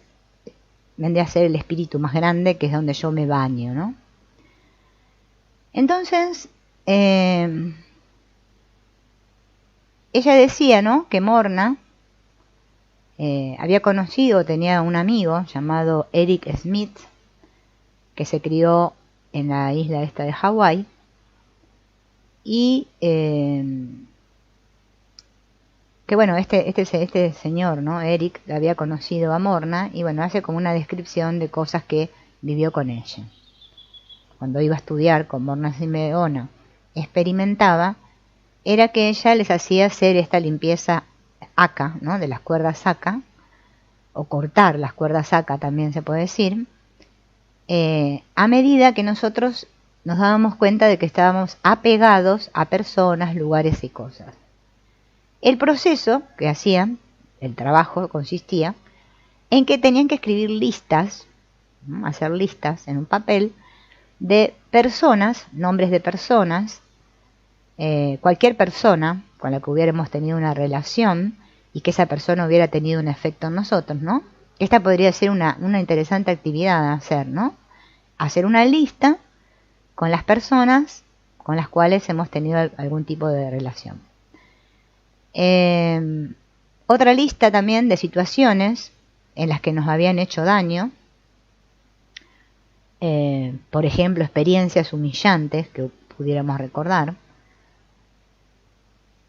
vendría a ser el espíritu más grande, que es donde yo me baño, ¿no? Entonces, ella decía, ¿no?, que Morna había conocido, tenía un amigo llamado Eric Smith, que se crió en la isla esta de Hawái, y que bueno, este señor, ¿no?, Eric, había conocido a Morna, y bueno, hace como una descripción de cosas que vivió con ella. Cuando iba a estudiar con Morna Simeona, experimentaba, era que ella les hacía hacer esta limpieza Aka, ¿no?, de las cuerdas Aka, o cortar las cuerdas Aka también se puede decir, a medida que nosotros nos dábamos cuenta de que estábamos apegados a personas, lugares y cosas. El proceso que hacían, el trabajo consistía en que tenían que escribir listas, ¿no?, hacer listas en un papel de personas, nombres de personas, cualquier persona con la que hubiéramos tenido una relación y que esa persona hubiera tenido un efecto en nosotros, ¿no? Esta podría ser una interesante actividad a hacer, ¿no? Hacer una lista con las personas con las cuales hemos tenido algún tipo de relación. Otra lista también de situaciones en las que nos habían hecho daño, por ejemplo, experiencias humillantes que pudiéramos recordar.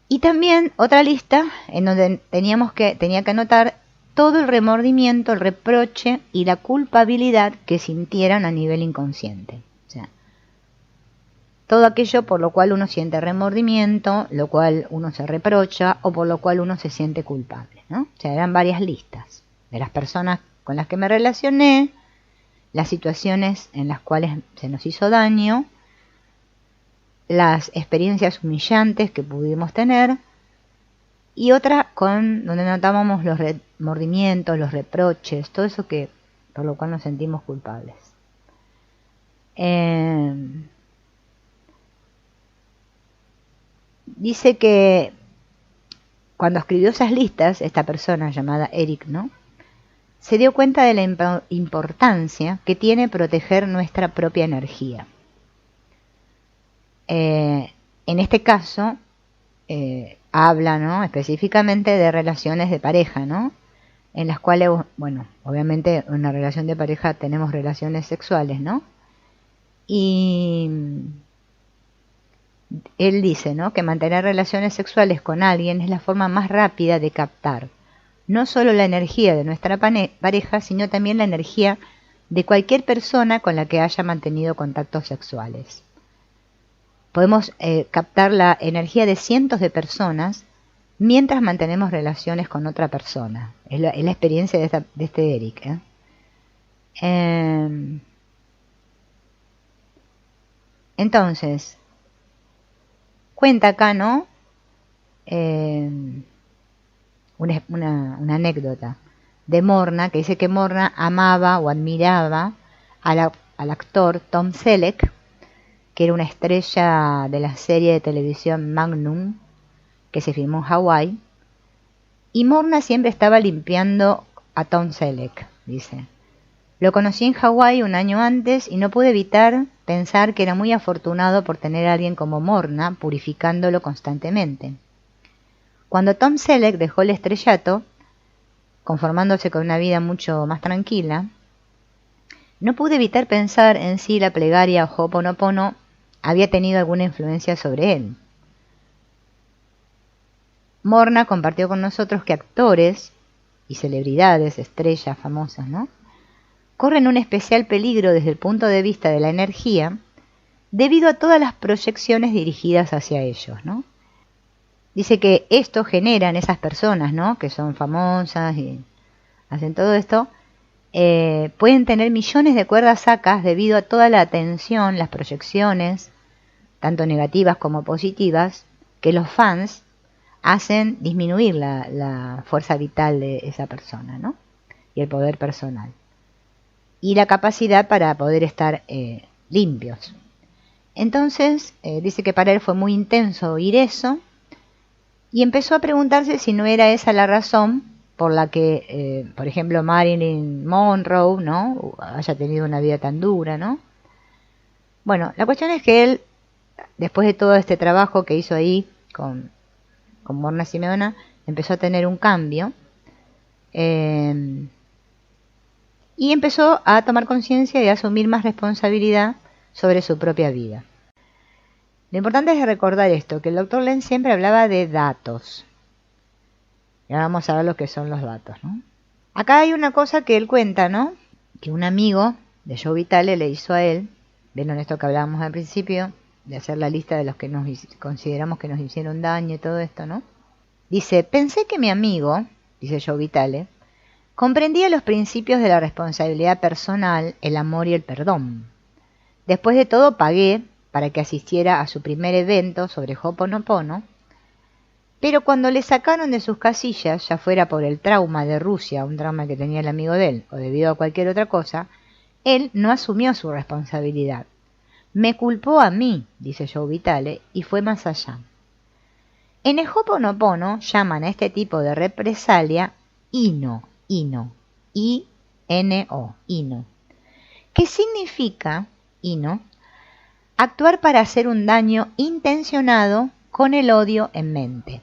Y también otra lista en donde tenía que anotar todo el remordimiento, el reproche y la culpabilidad que sintieran a nivel inconsciente. O sea, todo aquello por lo cual uno siente remordimiento, lo cual uno se reprocha o por lo cual uno se siente culpable, ¿no? O sea, eran varias listas de las personas con las que me relacioné, las situaciones en las cuales se nos hizo daño, las experiencias humillantes que pudimos tener y otra donde notábamos los remordimientos, los reproches, todo eso que por lo cual nos sentimos culpables. Dice que cuando escribió esas listas, esta persona llamada Eric, ¿no?, se dio cuenta de la importancia que tiene proteger nuestra propia energía. En este caso, habla, ¿no?, específicamente de relaciones de pareja, ¿no?, en las cuales, bueno, obviamente en una relación de pareja tenemos relaciones sexuales, ¿no? Y él dice, ¿no?, que mantener relaciones sexuales con alguien es la forma más rápida de captar no solo la energía de nuestra pareja, sino también la energía de cualquier persona con la que haya mantenido contactos sexuales. Podemos captar la energía de cientos de personas mientras mantenemos relaciones con otra persona. Es la experiencia de este Eric. Entonces, cuenta acá, ¿no?, una anécdota de Morna, que dice que Morna amaba o admiraba al actor Tom Selleck, que era una estrella de la serie de televisión Magnum, que se filmó en Hawái, y Morna siempre estaba limpiando a Tom Selleck, dice. Lo conocí en Hawái un año antes y no pude evitar pensar que era muy afortunado por tener a alguien como Morna purificándolo constantemente. Cuando Tom Selleck dejó el estrellato, conformándose con una vida mucho más tranquila, no pude evitar pensar en si la plegaria Ho'oponopono había tenido alguna influencia sobre él. Morna compartió con nosotros que actores y celebridades, estrellas famosas, ¿no?, corren un especial peligro desde el punto de vista de la energía debido a todas las proyecciones dirigidas hacia ellos, ¿no? Dice que esto genera en esas personas, ¿no?, que son famosas y hacen todo esto, pueden tener millones de cuerdas sacas debido a toda la atención, las proyecciones, tanto negativas como positivas, que los fans hacen disminuir la fuerza vital de esa persona, ¿no?, y el poder personal. Y la capacidad para poder estar limpios. Entonces, dice que para él fue muy intenso oír eso, y empezó a preguntarse si no era esa la razón por la que, por ejemplo, Marilyn Monroe, ¿no?, haya tenido una vida tan dura, ¿no? Bueno, la cuestión es que él, después de todo este trabajo que hizo ahí con Morna Simeona, empezó a tener un cambio y empezó a tomar conciencia y a asumir más responsabilidad sobre su propia vida. Lo importante es recordar esto, que el Dr. Lenz siempre hablaba de datos. Y ahora vamos a ver lo que son los datos, ¿no? Acá hay una cosa que él cuenta, ¿no?, que un amigo de Joe Vitale le hizo a él. ¿Vieron esto que hablábamos al principio? De hacer la lista de los que consideramos que nos hicieron daño y todo esto, ¿no? Dice, pensé que mi amigo, dice Joe Vitale, comprendía los principios de la responsabilidad personal, el amor y el perdón. Después de todo pagué para que asistiera a su primer evento sobre Ho'oponopono, pero cuando le sacaron de sus casillas, ya fuera por el trauma de Rusia, un trauma que tenía el amigo de él, o debido a cualquier otra cosa, él no asumió su responsabilidad. Me culpó a mí, dice Joe Vitale, y fue más allá. En el Ho'oponopono llaman a este tipo de represalia Ino, I-N-O, Ino, que significa, Ino, actuar para hacer un daño intencionado con el odio en mente.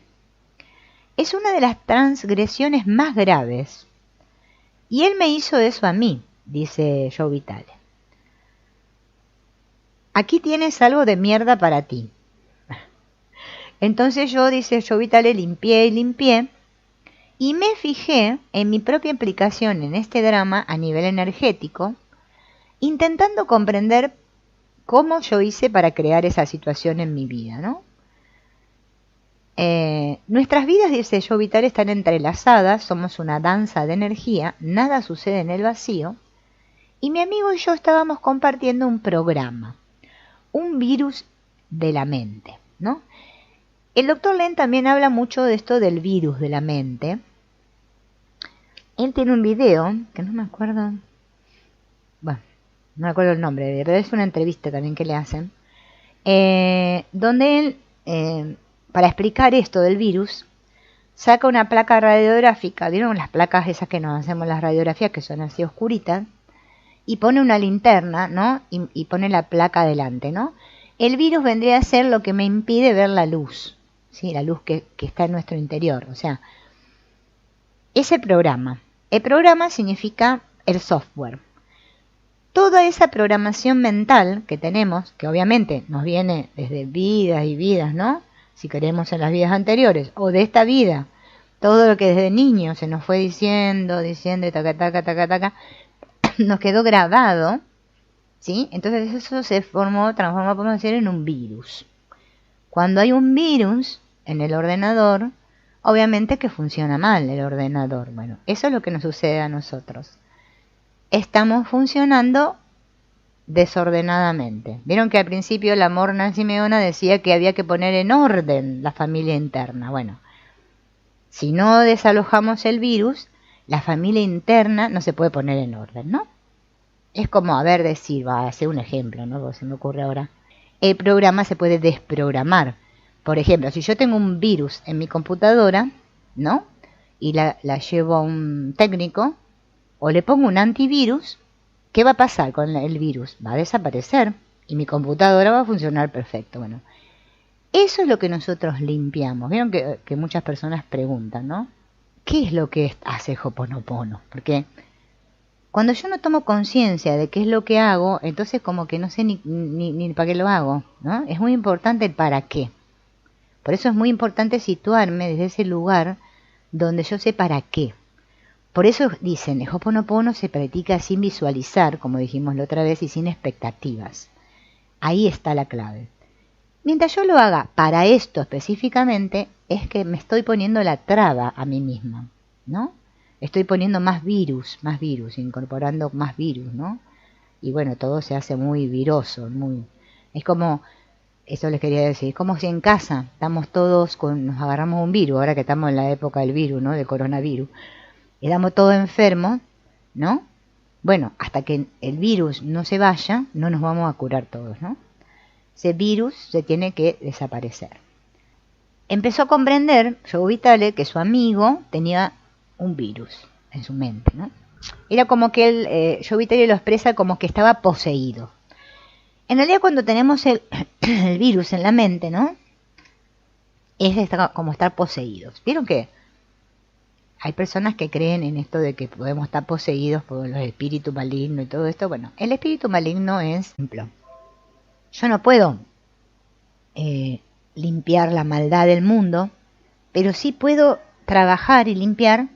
Es una de las transgresiones más graves. Y él me hizo eso a mí, dice Joe Vitale. Aquí tienes algo de mierda para ti. Entonces yo, dice Joe Vitale, limpié y me fijé en mi propia implicación en este drama a nivel energético, intentando comprender cómo yo hice para crear esa situación en mi vida, ¿no? Nuestras vidas, dice Joe Vitale, están entrelazadas, somos una danza de energía, nada sucede en el vacío, y mi amigo y yo estábamos compartiendo un programa, un virus de la mente, ¿no? El Dr. Lenz también habla mucho de esto del virus de la mente. Él tiene un video, que no me acuerdo, bueno, no me acuerdo el nombre, pero es una entrevista también que le hacen, donde él, para explicar esto del virus, saca una placa radiográfica, ¿vieron las placas esas que nos hacemos las radiografías, que son así oscuritas? Y pone una linterna, ¿no? Y pone la placa adelante, ¿no? El virus vendría a ser lo que me impide ver la luz, ¿sí? La luz que está en nuestro interior, o sea, es el programa. El programa significa el software. Toda esa programación mental que tenemos, que obviamente nos viene desde vidas y vidas, ¿no? Si queremos en las vidas anteriores, o de esta vida, todo lo que desde niño se nos fue diciendo, y taca, nos quedó grabado, ¿sí? Entonces eso se transformó, podemos decir, en un virus. Cuando hay un virus en el ordenador, obviamente que funciona mal el ordenador. Bueno, eso es lo que nos sucede a nosotros. Estamos funcionando desordenadamente. Vieron que al principio la Morna Simeona decía que había que poner en orden la familia interna. Bueno, si no desalojamos el virus, la familia interna no se puede poner en orden, ¿no? Es como, a ver, decir, va a hacer un ejemplo, ¿no? Porque se me ocurre ahora. El programa se puede desprogramar. Por ejemplo, si yo tengo un virus en mi computadora, ¿no? Y la llevo a un técnico, o le pongo un antivirus, ¿qué va a pasar con el virus? Va a desaparecer y mi computadora va a funcionar perfecto. Bueno, eso es lo que nosotros limpiamos. Vieron que muchas personas preguntan, ¿no? ¿Qué es lo que hace Ho'oponopono? Porque cuando yo no tomo conciencia de qué es lo que hago, entonces como que no sé ni para qué lo hago, ¿no? Es muy importante el para qué. Por eso es muy importante situarme desde ese lugar donde yo sé para qué. Por eso dicen, el Ho'oponopono se practica sin visualizar, como dijimos la otra vez, y sin expectativas. Ahí está la clave. Mientras yo lo haga para esto específicamente, es que me estoy poniendo la traba a mí misma, ¿no? Estoy poniendo más virus, incorporando más virus, ¿no? Y bueno, todo se hace muy viroso, es como, eso les quería decir, es como si en casa estamos todos nos agarramos un virus, ahora que estamos en la época del virus, ¿no? Del coronavirus, y estamos todos enfermos, ¿no? Bueno, hasta que el virus no se vaya, no nos vamos a curar todos, ¿no? Ese virus se tiene que desaparecer. Empezó a comprender Joe Vitale que su amigo tenía un virus en su mente, ¿no? Era como que él, Joe Vitale lo expresa como que estaba poseído. En realidad cuando tenemos el virus en la mente, ¿no? Es como estar poseídos. ¿Vieron que hay personas que creen en esto de que podemos estar poseídos por los espíritus malignos y todo esto? Bueno, el espíritu maligno es, por ejemplo, yo no puedo limpiar la maldad del mundo, pero sí puedo trabajar y limpiar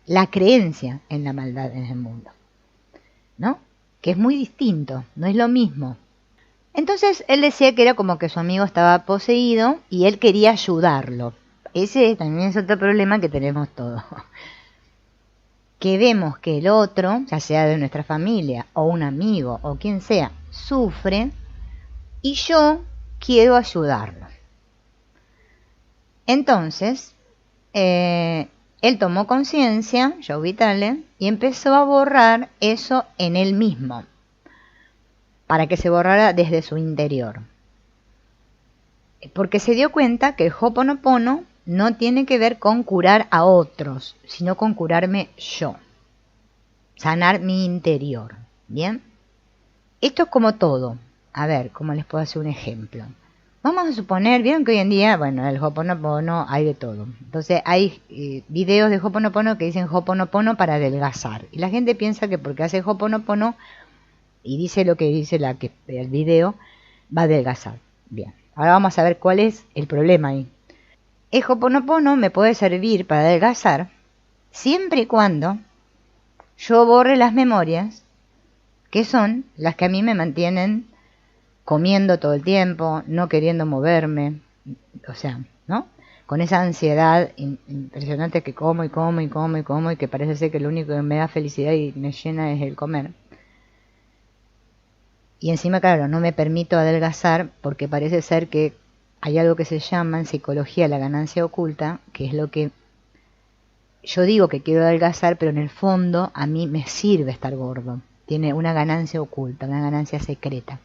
la creencia en la maldad en el mundo, ¿no? Que es muy distinto, no es lo mismo. Entonces él decía que era como que su amigo estaba poseído y él quería ayudarlo. Ese también es otro problema que tenemos todos. Que vemos que el otro, ya sea de nuestra familia o un amigo o quien sea, sufre y yo quiero ayudarlo. Entonces, él tomó conciencia, Joe Vitale, y empezó a borrar eso en él mismo, para que se borrara desde su interior. Porque se dio cuenta que el Ho'oponopono no tiene que ver con curar a otros, sino con curarme yo, sanar mi interior. ¿Bien? Esto es como todo. A ver, ¿cómo les puedo hacer un ejemplo? Vamos a suponer, vieron que hoy en día, bueno, el Ho'oponopono hay de todo. Entonces hay videos de Ho'oponopono que dicen Ho'oponopono para adelgazar. Y la gente piensa que porque hace Ho'oponopono y dice lo que dice el video, va a adelgazar. Bien, ahora vamos a ver cuál es el problema ahí. El Ho'oponopono me puede servir para adelgazar siempre y cuando yo borre las memorias que son las que a mí me mantienen comiendo todo el tiempo, no queriendo moverme, o sea, ¿no? Con esa ansiedad impresionante que como y como y como y como y que parece ser que lo único que me da felicidad y me llena es el comer. Y encima, claro, no me permito adelgazar porque parece ser que hay algo que se llama en psicología la ganancia oculta, que es lo que yo digo que quiero adelgazar, pero en el fondo a mí me sirve estar gordo. Tiene una ganancia oculta, una ganancia secreta.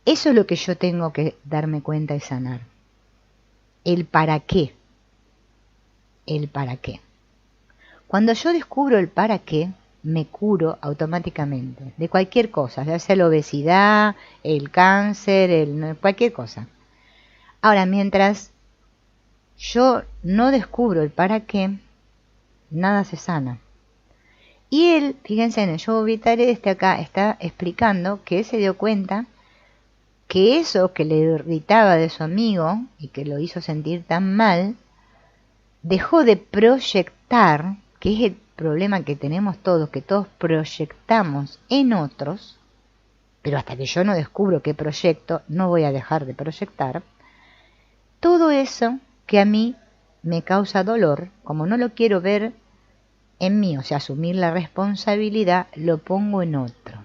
Eso es lo que yo tengo que darme cuenta y sanar. El para qué. El para qué. Cuando yo descubro el para qué, me curo automáticamente de cualquier cosa, ya sea la obesidad, el cáncer, cualquier cosa. Ahora, mientras yo no descubro el para qué, nada se sana. Y él, fíjense en el Joe Vitale, acá está explicando que él se dio cuenta que eso que le irritaba de su amigo y que lo hizo sentir tan mal, dejó de proyectar, que es el problema que tenemos todos, que todos proyectamos en otros, pero hasta que yo no descubro qué proyecto, no voy a dejar de proyectar, todo eso que a mí me causa dolor, como no lo quiero ver en mí, o sea, asumir la responsabilidad, lo pongo en otro.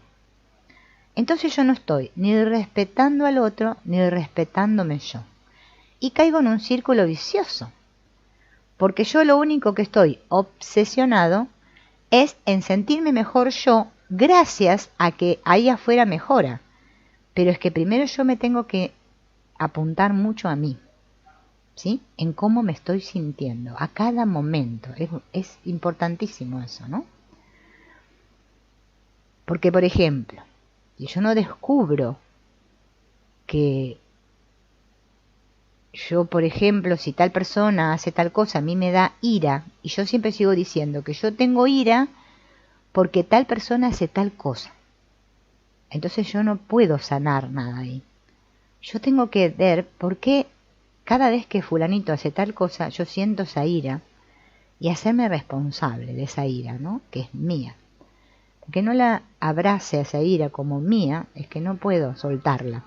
Entonces yo no estoy ni respetando al otro, ni respetándome yo. Y caigo en un círculo vicioso. Porque yo lo único que estoy obsesionado es en sentirme mejor yo, gracias a que ahí afuera mejora. Pero es que primero yo me tengo que apuntar mucho a mí, ¿sí? En cómo me estoy sintiendo, a cada momento. Es importantísimo eso, ¿no? Porque, por ejemplo, si yo no descubro que yo, por ejemplo, si tal persona hace tal cosa, a mí me da ira, y yo siempre sigo diciendo que yo tengo ira porque tal persona hace tal cosa. Entonces yo no puedo sanar nada ahí. Yo tengo que ver por qué cada vez que fulanito hace tal cosa, yo siento esa ira, y hacerme responsable de esa ira, ¿no? Que es mía. Que no la abrace a esa ira como mía, es que no puedo soltarla.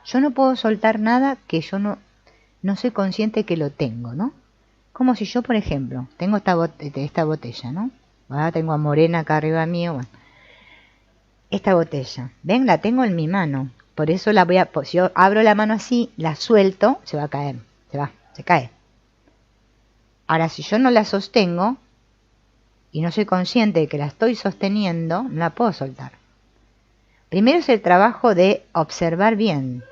Yo no puedo soltar nada que yo no soy consciente que lo tengo, ¿no? Como si yo, por ejemplo, tengo esta botella, ¿no? Ahora tengo a Morena acá arriba mío, bueno. Esta botella, ven, la tengo en mi mano. Por eso si yo abro la mano así, la suelto, se va a caer, se cae. Ahora, si yo no la sostengo, y no soy consciente de que la estoy sosteniendo, no la puedo soltar. Primero es el trabajo de observar bien.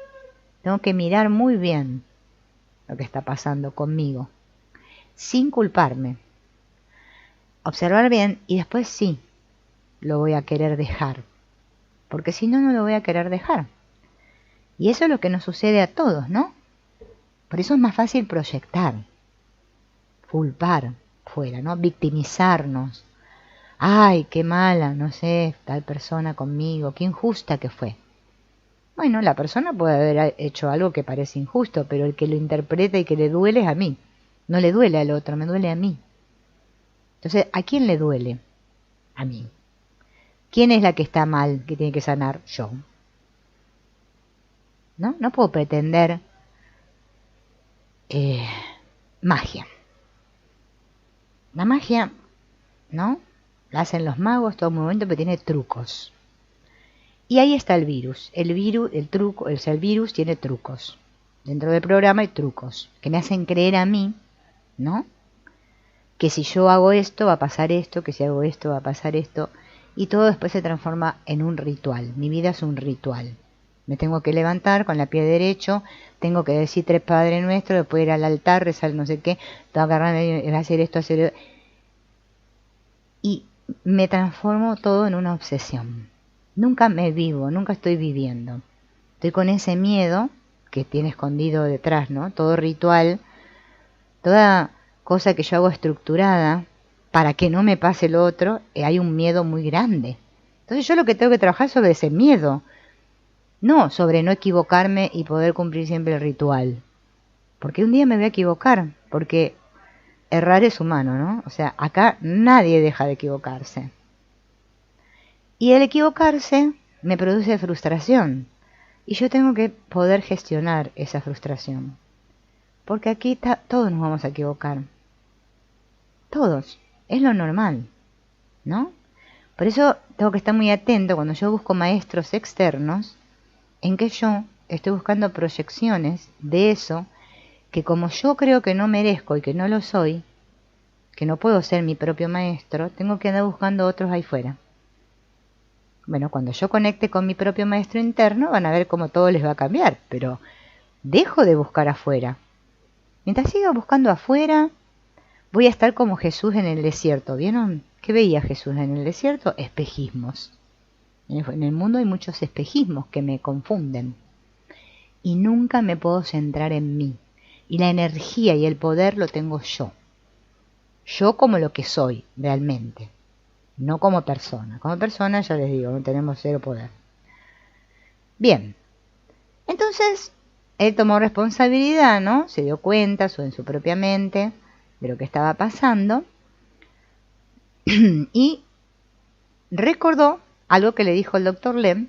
Tengo que mirar muy bien lo que está pasando conmigo, sin culparme. Observar bien y después sí, lo voy a querer dejar. Porque si no, no lo voy a querer dejar. Y eso es lo que nos sucede a todos, ¿no? Por eso es más fácil proyectar, culpar fuera, ¿no? Victimizarnos. Ay, qué mala, no sé, tal persona conmigo, qué injusta que fue. Bueno, la persona puede haber hecho algo que parece injusto, pero el que lo interpreta y que le duele es a mí. No le duele al otro, me duele a mí. Entonces, ¿a quién le duele? A mí. ¿Quién es la que está mal, que tiene que sanar? Yo. ¿No? No puedo pretender magia. La magia, ¿no? La hacen los magos todo momento, pero tiene trucos. Y ahí está el virus. El virus tiene trucos. Dentro del programa hay trucos que me hacen creer a mí, ¿no? Que si yo hago esto va a pasar esto, que si hago esto va a pasar esto. Y todo después se transforma en un ritual. Mi vida es un ritual. Me tengo que levantar con el pie derecho, tengo que decir 3 Padre Nuestro, después ir al altar, rezar no sé qué, tengo que agarrarme, hacer esto, hacer esto. Y me transformo todo en una obsesión. Nunca me vivo, nunca estoy viviendo. Estoy con ese miedo que tiene escondido detrás, ¿no? Todo ritual, toda cosa que yo hago estructurada para que no me pase lo otro, hay un miedo muy grande. Entonces yo lo que tengo que trabajar es sobre ese miedo, no sobre no equivocarme y poder cumplir siempre el ritual. Porque un día me voy a equivocar, porque errar es humano, ¿no? O sea, acá nadie deja de equivocarse. Y el equivocarse me produce frustración. Y yo tengo que poder gestionar esa frustración. Porque aquí todos nos vamos a equivocar. Todos. Es lo normal, ¿no? Por eso tengo que estar muy atento cuando yo busco maestros externos, en que yo estoy buscando proyecciones de eso, que como yo creo que no merezco y que no lo soy, que no puedo ser mi propio maestro, tengo que andar buscando otros ahí fuera. Bueno, cuando yo conecte con mi propio maestro interno, van a ver cómo todo les va a cambiar, pero dejo de buscar afuera. Mientras siga buscando afuera, voy a estar como Jesús en el desierto. ¿Vieron? ¿Qué veía Jesús en el desierto? Espejismos. En el mundo hay muchos espejismos que me confunden. Y nunca me puedo centrar en mí. Y la energía y el poder lo tengo yo. Yo como lo que soy, realmente. No como persona. Como persona, ya les digo, no tenemos 0 poder. Bien. Entonces, él tomó responsabilidad, ¿no? Se dio cuenta en su propia mente de lo que estaba pasando. Y recordó algo que le dijo el doctor Lem.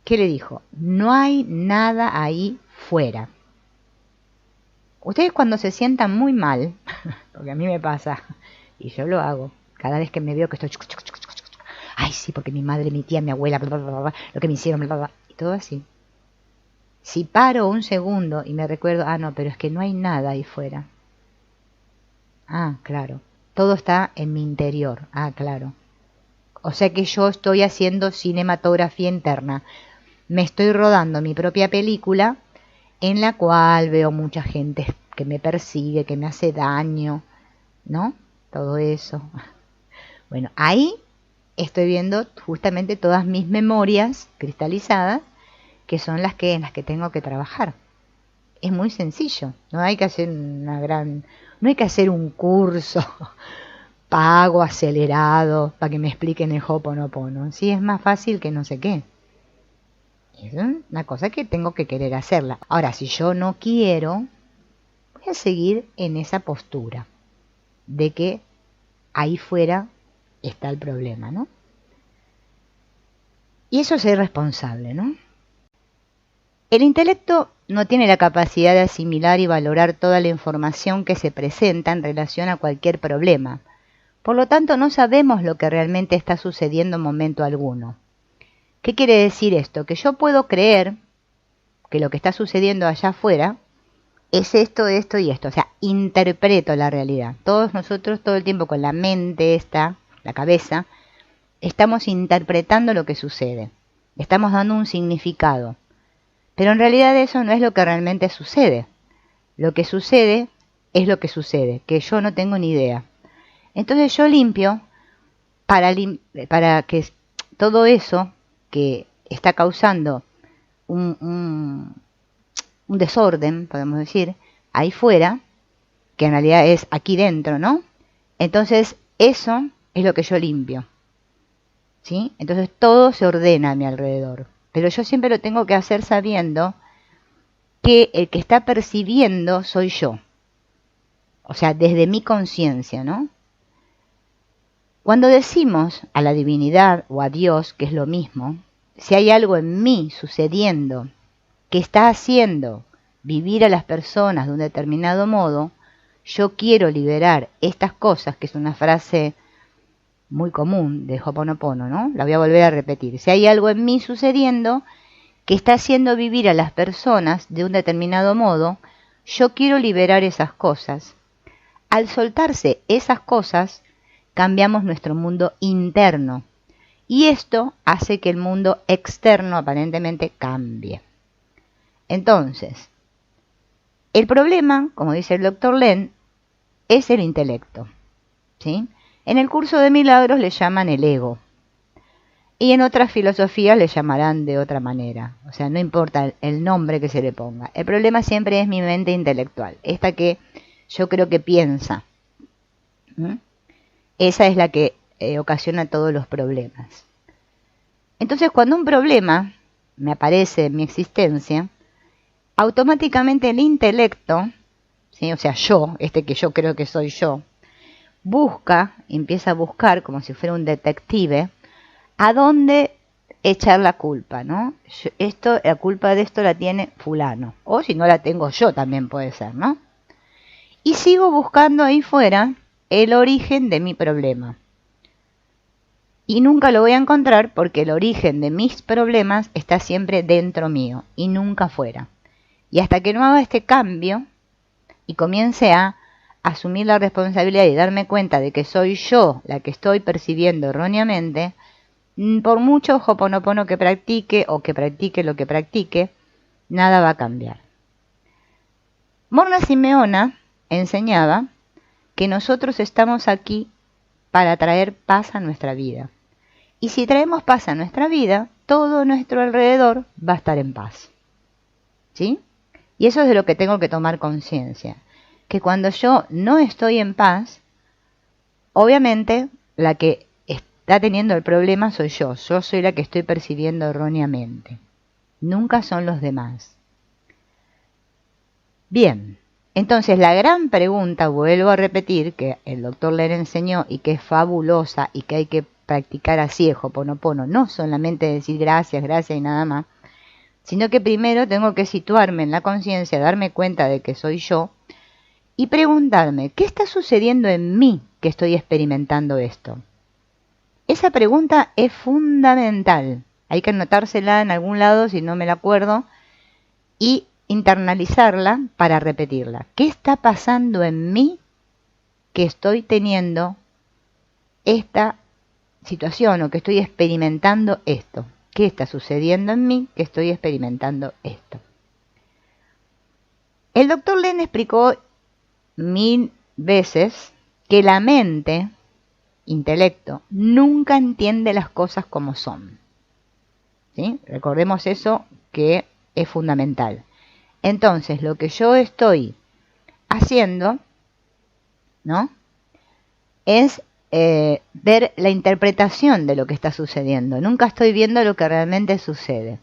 ¿Qué le dijo? No hay nada ahí fuera. Ustedes cuando se sientan muy mal, porque a mí me pasa, y yo lo hago, cada vez que me veo que estoy... Ay, sí, porque mi madre, mi tía, mi abuela, bla, bla, bla, bla, lo que me hicieron, bla, bla, bla, y todo así. Si paro un segundo y me recuerdo, no, pero es que no hay nada ahí fuera. Claro. Todo está en mi interior. Claro. O sea que yo estoy haciendo cinematografía interna. Me estoy rodando mi propia película en la cual veo mucha gente que me persigue, que me hace daño, ¿no? Todo eso. Bueno, ahí estoy viendo justamente todas mis memorias cristalizadas, que son en las que tengo que trabajar. Es muy sencillo, no hay que hacer no hay que hacer un curso pago acelerado para que me expliquen el Ho'oponopono. Sí, es más fácil que no sé qué. Es una cosa que tengo que querer hacerla. Ahora, si yo no quiero, voy a seguir en esa postura. de que ahí fuera está el problema, ¿no? Y eso es ser responsable, ¿no? El intelecto no tiene la capacidad de asimilar y valorar toda la información que se presenta en relación a cualquier problema. Por lo tanto, no sabemos lo que realmente está sucediendo en momento alguno. ¿Qué quiere decir esto? Que yo puedo creer que lo que está sucediendo allá afuera es esto, esto y esto. O sea, interpreto la realidad. Todos nosotros, todo el tiempo con la mente esta, la cabeza, estamos interpretando lo que sucede. Estamos dando un significado. Pero en realidad eso no es lo que realmente sucede. Lo que sucede es lo que sucede, que yo no tengo ni idea. Entonces yo limpio para que todo eso que está causando un desorden, podemos decir, ahí fuera, que en realidad es aquí dentro, ¿no? Entonces eso es lo que yo limpio, ¿sí? Entonces todo se ordena a mi alrededor. Pero yo siempre lo tengo que hacer sabiendo que el que está percibiendo soy yo. O sea, desde mi conciencia, ¿no? Cuando decimos a la divinidad o a Dios, que es lo mismo, si hay algo en mí sucediendo que está haciendo vivir a las personas de un determinado modo, yo quiero liberar estas cosas, que es una frase muy común de Ho'oponopono, ¿no? La voy a volver a repetir. Si hay algo en mí sucediendo que está haciendo vivir a las personas de un determinado modo, yo quiero liberar esas cosas. Al soltarse esas cosas, cambiamos nuestro mundo interno. Y esto hace que el mundo externo aparentemente cambie. Entonces, el problema, como dice el Dr. Len, es el intelecto, ¿sí? En el curso de milagros le llaman el ego. Y en otras filosofías le llamarán de otra manera. O sea, no importa el nombre que se le ponga. El problema siempre es mi mente intelectual. Esta que yo creo que piensa. Esa es la que ocasiona todos los problemas. Entonces, cuando un problema me aparece en mi existencia, automáticamente el intelecto, ¿sí? O sea, yo, que yo creo que soy yo, empieza a buscar, como si fuera un detective, a dónde echar la culpa, ¿no? La culpa de esto la tiene fulano, o si no la tengo yo también puede ser, ¿no? Y sigo buscando ahí fuera el origen de mi problema. Y nunca lo voy a encontrar porque el origen de mis problemas está siempre dentro mío y nunca fuera. Y hasta que no haga este cambio y comience a asumir la responsabilidad y darme cuenta de que soy yo la que estoy percibiendo erróneamente, por mucho Ho'oponopono que practique o que practique lo que practique, nada va a cambiar. Morna Simeona enseñaba que nosotros estamos aquí para traer paz a nuestra vida. Y si traemos paz a nuestra vida, todo nuestro alrededor va a estar en paz. ¿Sí? Y eso es de lo que tengo que tomar conciencia. Que cuando yo no estoy en paz, obviamente la que está teniendo el problema soy yo. Yo soy la que estoy percibiendo erróneamente. Nunca son los demás. Bien, entonces la gran pregunta, vuelvo a repetir, que el Dr. Len enseñó y que es fabulosa y que hay que practicar así, el Ho'oponopono, no solamente decir gracias, gracias y nada más, sino que primero tengo que situarme en la conciencia, darme cuenta de que soy yo y preguntarme, ¿qué está sucediendo en mí que estoy experimentando esto? Esa pregunta es fundamental. Hay que anotársela en algún lado si no me la acuerdo y internalizarla para repetirla. ¿Qué está pasando en mí que estoy teniendo esta situación o que estoy experimentando esto? ¿Qué está sucediendo en mí que estoy experimentando esto? El Dr. Len explicó 1000 veces que la mente, intelecto, nunca entiende las cosas como son. ¿Sí? Recordemos eso que es fundamental. Entonces, lo que yo estoy haciendo, ¿no?, es ver la interpretación de lo que está sucediendo. Nunca estoy viendo lo que realmente sucede.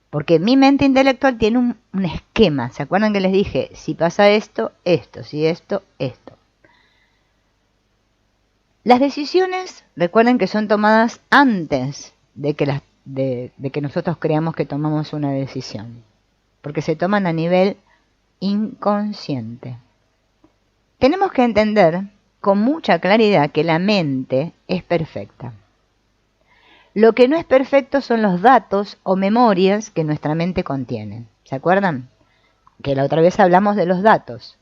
Porque mi mente intelectual tiene un esquema. ¿Se acuerdan que les dije? Si pasa esto, esto. Si esto, esto. Las decisiones, recuerden que son tomadas antes de que nosotros creamos que tomamos una decisión, porque se toman a nivel inconsciente. Tenemos que entender con mucha claridad que la mente es perfecta. Lo que no es perfecto son los datos o memorias que nuestra mente contiene. ¿Se acuerdan? Que la otra vez hablamos de los datos.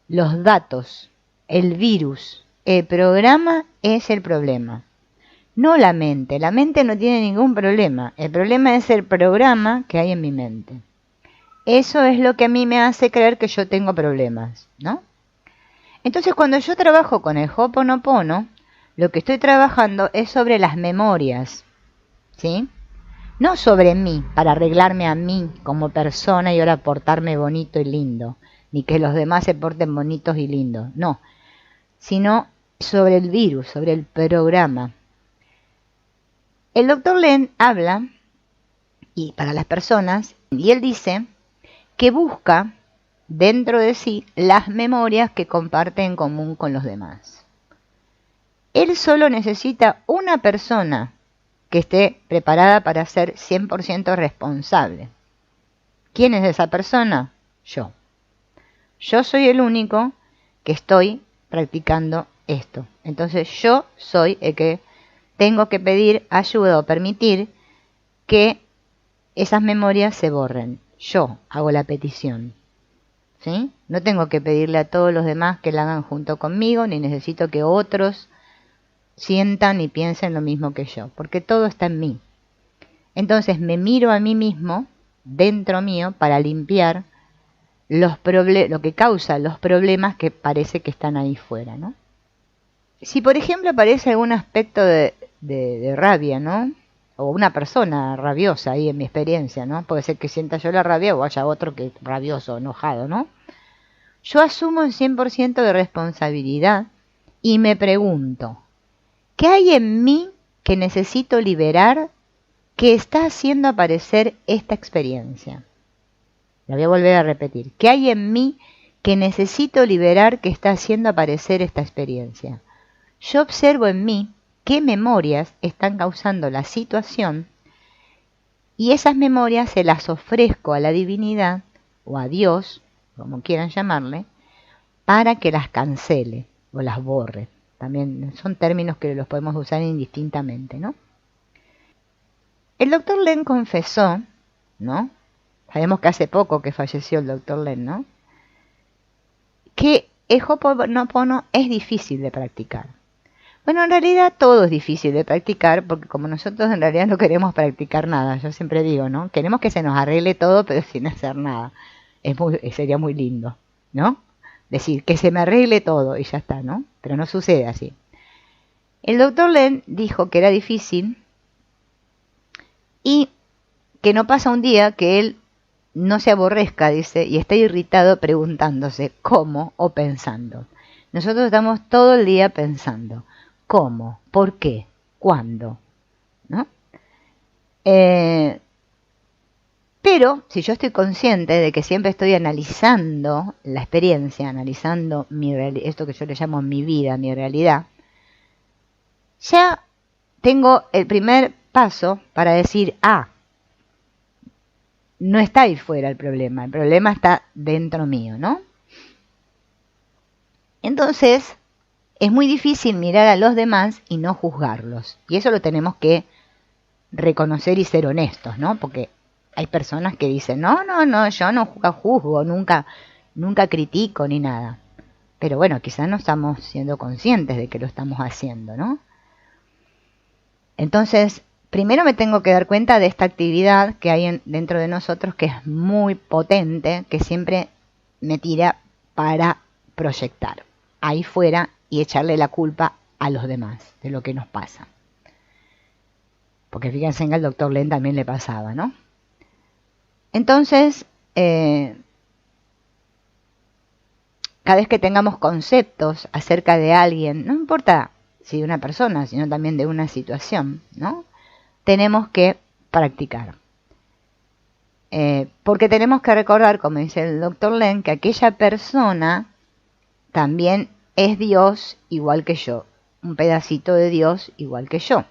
Los datos, el virus, el programa es el problema. No la mente. La mente no tiene ningún problema. El problema es el programa que hay en mi mente. Eso es lo que a mí me hace creer que yo tengo problemas, ¿no? Entonces, cuando yo trabajo con el Ho'oponopono, lo que estoy trabajando es sobre las memorias, ¿sí? No sobre mí, para arreglarme a mí como persona y ahora portarme bonito y lindo, ni que los demás se porten bonitos y lindos, no, sino sobre el virus, sobre el programa. El doctor Len habla, y para las personas, y él dice que busca dentro de sí las memorias que comparte en común con los demás. Él solo necesita una persona que esté preparada para ser 100% responsable. ¿Quién es esa persona? Yo. Yo soy el único que estoy practicando esto. Entonces yo soy el que tengo que pedir ayuda o permitir que esas memorias se borren. Yo hago la petición. ¿Sí? No tengo que pedirle a todos los demás que la hagan junto conmigo, ni necesito que otros sientan y piensen lo mismo que yo, porque todo está en mí. Entonces me miro a mí mismo, dentro mío, para limpiar lo que causa los problemas que parece que están ahí fuera, ¿no? Si por ejemplo aparece algún aspecto de rabia, ¿no? O una persona rabiosa ahí en mi experiencia, ¿no? Puede ser que sienta yo la rabia o haya otro que es rabioso, enojado, ¿no? Yo asumo el 100% de responsabilidad y me pregunto, ¿qué hay en mí que necesito liberar que está haciendo aparecer esta experiencia? La voy a volver a repetir. ¿Qué hay en mí que necesito liberar que está haciendo aparecer esta experiencia? Yo observo en mí qué memorias están causando la situación y esas memorias se las ofrezco a la divinidad o a Dios, como quieran llamarle, para que las cancele o las borre. También son términos que los podemos usar indistintamente, ¿no? El doctor Len confesó, ¿no? Sabemos que hace poco que falleció el doctor Len, ¿no? Que el Ho'oponopono es difícil de practicar. Bueno, en realidad todo es difícil de practicar porque como nosotros en realidad no queremos practicar nada, yo siempre digo, ¿no? Queremos que se nos arregle todo pero sin hacer nada. Sería muy lindo, ¿no? Decir, que se me arregle todo y ya está, ¿no? Pero no sucede así. El doctor Len dijo que era difícil y que no pasa un día que él no se aborrezca, dice, y está irritado preguntándose cómo o pensando. Nosotros estamos todo el día pensando. ¿Cómo? ¿Por qué? ¿Cuándo? ¿No? Pero si yo estoy consciente de que siempre estoy analizando la experiencia, analizando esto que yo le llamo mi vida, mi realidad, ya tengo el primer paso para decir, no está ahí fuera el problema está dentro mío, ¿no? Entonces, es muy difícil mirar a los demás y no juzgarlos. Y eso lo tenemos que reconocer y ser honestos, ¿no? Porque hay personas que dicen, no, yo no juzgo, nunca critico ni nada. Pero bueno, quizás no estamos siendo conscientes de que lo estamos haciendo, ¿no? Entonces, primero me tengo que dar cuenta de esta actividad que hay dentro de nosotros que es muy potente, que siempre me tira para proyectar ahí fuera y echarle la culpa a los demás de lo que nos pasa. Porque fíjense que al doctor Len también le pasaba, ¿no? Entonces, cada vez que tengamos conceptos acerca de alguien, no importa si de una persona, sino también de una situación, ¿no? Tenemos que practicar. Porque tenemos que recordar, como dice el doctor Len, que aquella persona también es Dios igual que yo. un pedacito de Dios igual que yo,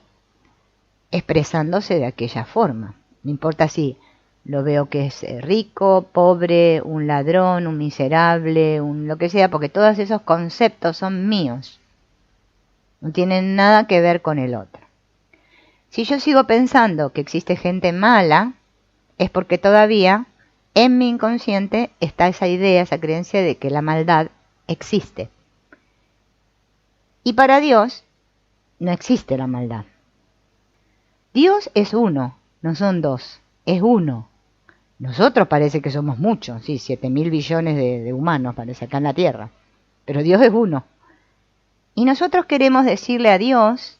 expresándose de aquella forma. No importa si lo veo que es rico, pobre, un ladrón, un miserable, lo que sea, porque todos esos conceptos son míos. No tienen nada que ver con el otro. Si yo sigo pensando que existe gente mala, es porque todavía en mi inconsciente está esa idea, esa creencia de que la maldad existe. Y para Dios no existe la maldad. Dios es uno, no son dos, es uno. Nosotros parece que somos muchos, sí, 7.000 billones de humanos parece acá en la Tierra, pero Dios es uno. Y nosotros queremos decirle a Dios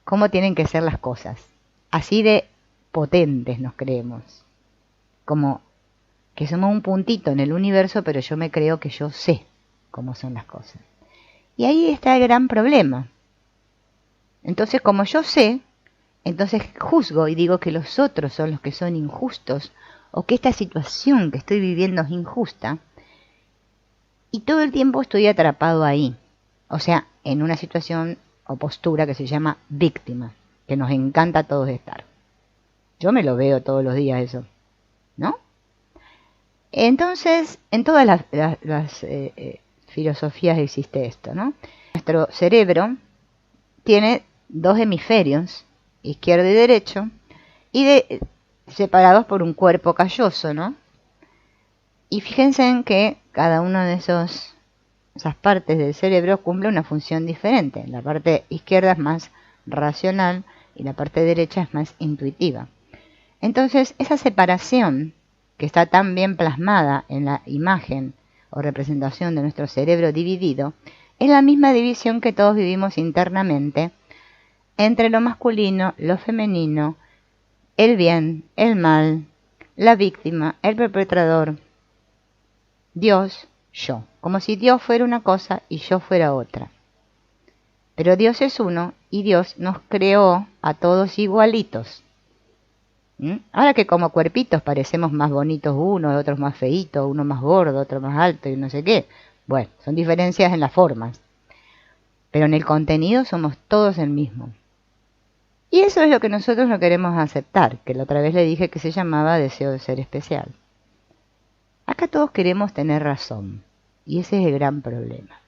cómo tienen que ser las cosas. Así de potentes nos creemos. Como que somos un puntito en el universo, pero yo me creo que yo sé cómo son las cosas. Y ahí está el gran problema. Entonces, como yo sé, entonces juzgo y digo que los otros son los que son injustos, o que esta situación que estoy viviendo es injusta, y todo el tiempo estoy atrapado ahí. O sea, en una situación o postura que se llama víctima, que nos encanta a todos estar. Yo me lo veo todos los días eso, ¿no? Entonces, en todas las filosofías existe esto, ¿no? Nuestro cerebro tiene dos hemisferios, izquierdo y derecho, y separados por un cuerpo calloso, ¿no? Y fíjense en que cada una de esas partes del cerebro cumple una función diferente. La parte izquierda es más racional y la parte derecha es más intuitiva. Entonces, esa separación que está tan bien plasmada en la imagen o representación de nuestro cerebro dividido, es la misma división que todos vivimos internamente entre lo masculino, lo femenino, el bien, el mal, la víctima, el perpetrador, Dios, yo. Como si Dios fuera una cosa y yo fuera otra. Pero Dios es uno y Dios nos creó a todos igualitos. Ahora que como cuerpitos parecemos más bonitos unos, otros más feitos, uno más gordo, otro más alto y no sé qué. Bueno, son diferencias en las formas. Pero en el contenido somos todos el mismo. Y eso es lo que nosotros no queremos aceptar, que la otra vez le dije que se llamaba deseo de ser especial. Acá todos queremos tener razón, y ese es el gran problema.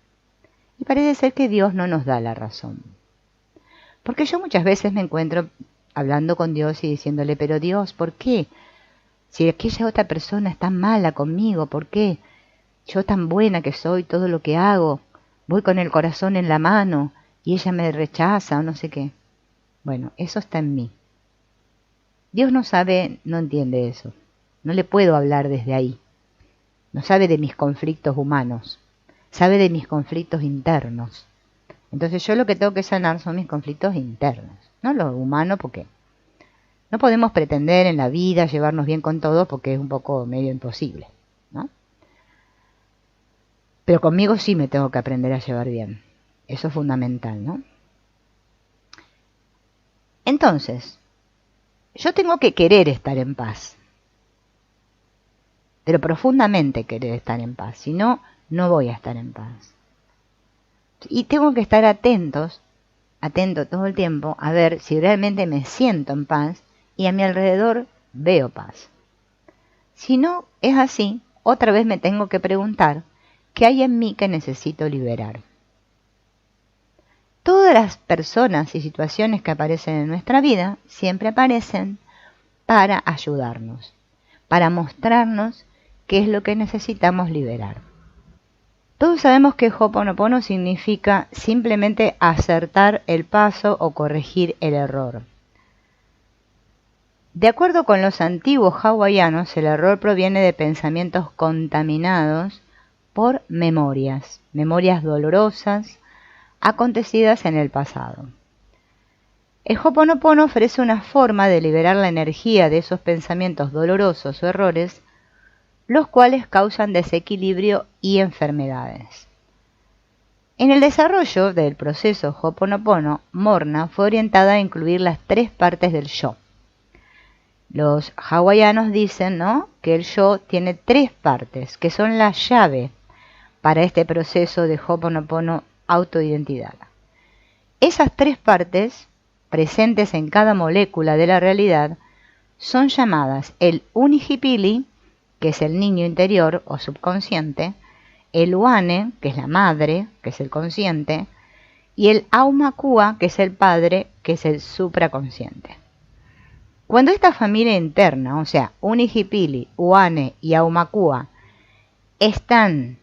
Y parece ser que Dios no nos da la razón. Porque yo muchas veces me encuentro hablando con Dios y diciéndole, pero Dios, ¿por qué? Si aquella otra persona está mala conmigo, ¿por qué? Yo tan buena que soy, todo lo que hago, voy con el corazón en la mano y ella me rechaza o no sé qué. Bueno, eso está en mí. Dios no sabe, no entiende eso. No le puedo hablar desde ahí. No sabe de mis conflictos humanos. Sabe de mis conflictos internos. Entonces yo lo que tengo que sanar son mis conflictos internos. No lo humano, porque no podemos pretender en la vida llevarnos bien con todos porque es un poco medio imposible, ¿no? Pero conmigo sí me tengo que aprender a llevar bien. Eso es fundamental, ¿no? Entonces, yo tengo que querer estar en paz. Pero profundamente querer estar en paz. Si no, no voy a estar en paz. Y tengo que estar atento todo el tiempo a ver si realmente me siento en paz y a mi alrededor veo paz. Si no es así, otra vez me tengo que preguntar qué hay en mí que necesito liberar. Todas las personas y situaciones que aparecen en nuestra vida siempre aparecen para ayudarnos, para mostrarnos qué es lo que necesitamos liberar. Todos sabemos que Ho'oponopono significa simplemente acertar el paso o corregir el error. De acuerdo con los antiguos hawaianos, el error proviene de pensamientos contaminados por memorias dolorosas acontecidas en el pasado. El Ho'oponopono ofrece una forma de liberar la energía de esos pensamientos dolorosos o errores, los cuales causan desequilibrio y enfermedades. En el desarrollo del proceso Ho'oponopono, Morna fue orientada a incluir las tres partes del yo. Los hawaianos dicen, ¿no?, que el yo tiene tres partes, que son la llave para este proceso de Ho'oponopono autoidentidad. Esas tres partes, presentes en cada molécula de la realidad, son llamadas el Unihipili, que es el niño interior o subconsciente, el Uane, que es la madre, que es el consciente, y el Aumakua, que es el padre, que es el supraconsciente. Cuando esta familia interna, o sea, Unihipili, Uane y Aumakua, están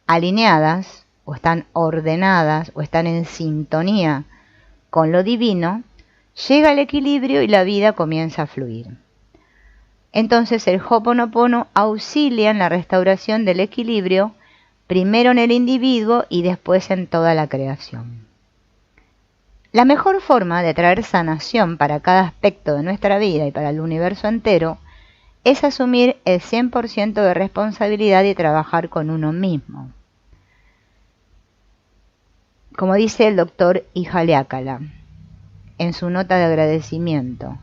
alineadas, o están ordenadas, o están en sintonía con lo divino, llega el equilibrio y la vida comienza a fluir. Entonces el Ho'oponopono auxilia en la restauración del equilibrio, primero en el individuo y después en toda la creación. La mejor forma de traer sanación para cada aspecto de nuestra vida y para el universo entero es asumir el 100% de responsabilidad y trabajar con uno mismo. Como dice el doctor Ihaliakala en su nota de agradecimiento,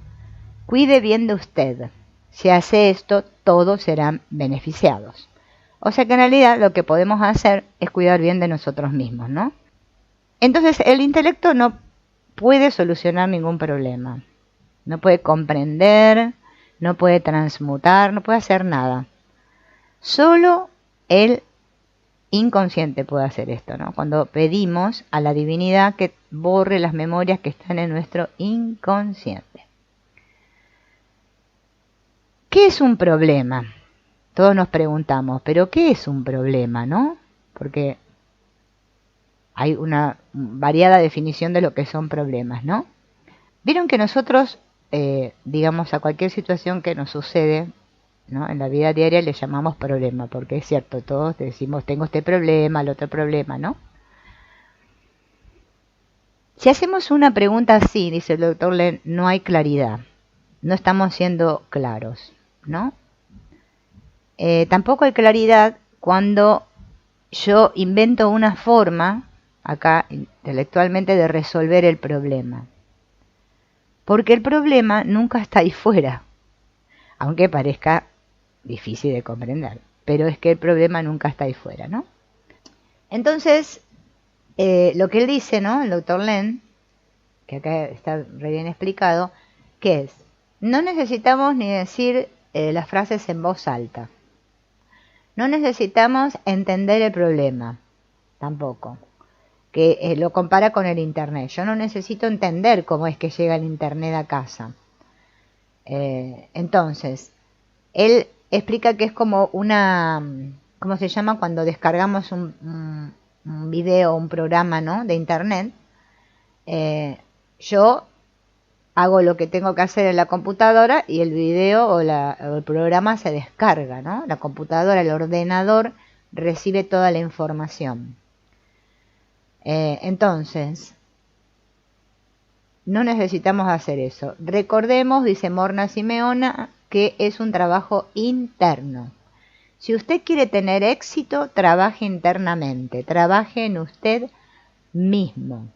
cuide bien de usted. Si hace esto, todos serán beneficiados. O sea que en realidad lo que podemos hacer es cuidar bien de nosotros mismos, ¿no? Entonces el intelecto no puede solucionar ningún problema. No puede comprender, no puede transmutar, no puede hacer nada. Solo el inconsciente puede hacer esto, ¿no? Cuando pedimos a la divinidad que borre las memorias que están en nuestro inconsciente. ¿Qué es un problema? Todos nos preguntamos, ¿pero qué es un problema, no? Porque hay una variada definición de lo que son problemas, ¿no? Vieron que nosotros, digamos, a cualquier situación que nos sucede, ¿no?, en la vida diaria le llamamos problema, porque es cierto, todos decimos, tengo este problema, el otro problema, ¿no? Si hacemos una pregunta así, dice el doctor Len, no hay claridad, no estamos siendo claros, ¿no? Tampoco hay claridad cuando yo invento una forma, acá intelectualmente, de resolver el problema. Porque el problema nunca está ahí fuera, aunque parezca difícil de comprender, pero es que el problema nunca está ahí fuera, ¿no? Entonces, lo que él dice, ¿no?, el doctor Len, que acá está re bien explicado, que es, no necesitamos ni decir las frases en voz alta. No necesitamos entender el problema, tampoco, que lo compara con el internet. Yo no necesito entender cómo es que llega el internet a casa. Entonces, él explica que es como una, ¿cómo se llama? Cuando descargamos un video o un programa, ¿no?, de internet. Yo hago lo que tengo que hacer en la computadora y el video o el programa se descarga, ¿no? La computadora, el ordenador recibe toda la información. Entonces, no necesitamos hacer eso. Recordemos, dice Morna Simeona, que es un trabajo interno. Si usted quiere tener éxito, trabaje internamente, trabaje en usted mismo.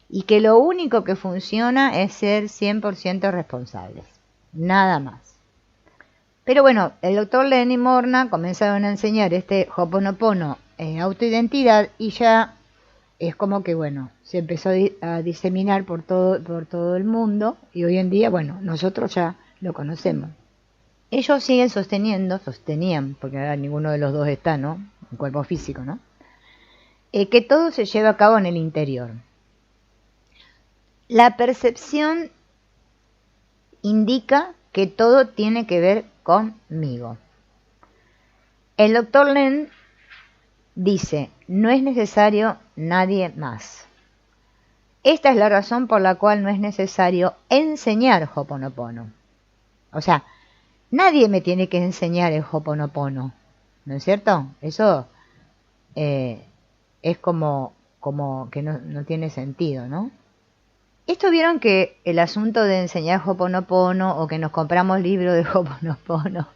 Y que lo único que funciona es ser 100% responsables, nada más. Pero bueno, el doctor Len y Morna comenzaron a enseñar este Ho'oponopono autoidentidad y ya es como que, bueno, se empezó a diseminar por todo el mundo y hoy en día, bueno, nosotros ya lo conocemos. Ellos siguen sostenían, porque ahora ninguno de los dos está, ¿no?, en cuerpo físico, ¿no?, que todo se lleva a cabo en el interior. La percepción indica que todo tiene que ver conmigo. El doctor Len dice, no es necesario nadie más. Esta es la razón por la cual no es necesario enseñar Ho'oponopono. O sea, nadie me tiene que enseñar el Ho'oponopono, ¿no es cierto? Eso es como que no tiene sentido, ¿no? Esto vieron que el asunto de enseñar Ho'oponopono o que nos compramos libros de Ho'oponopono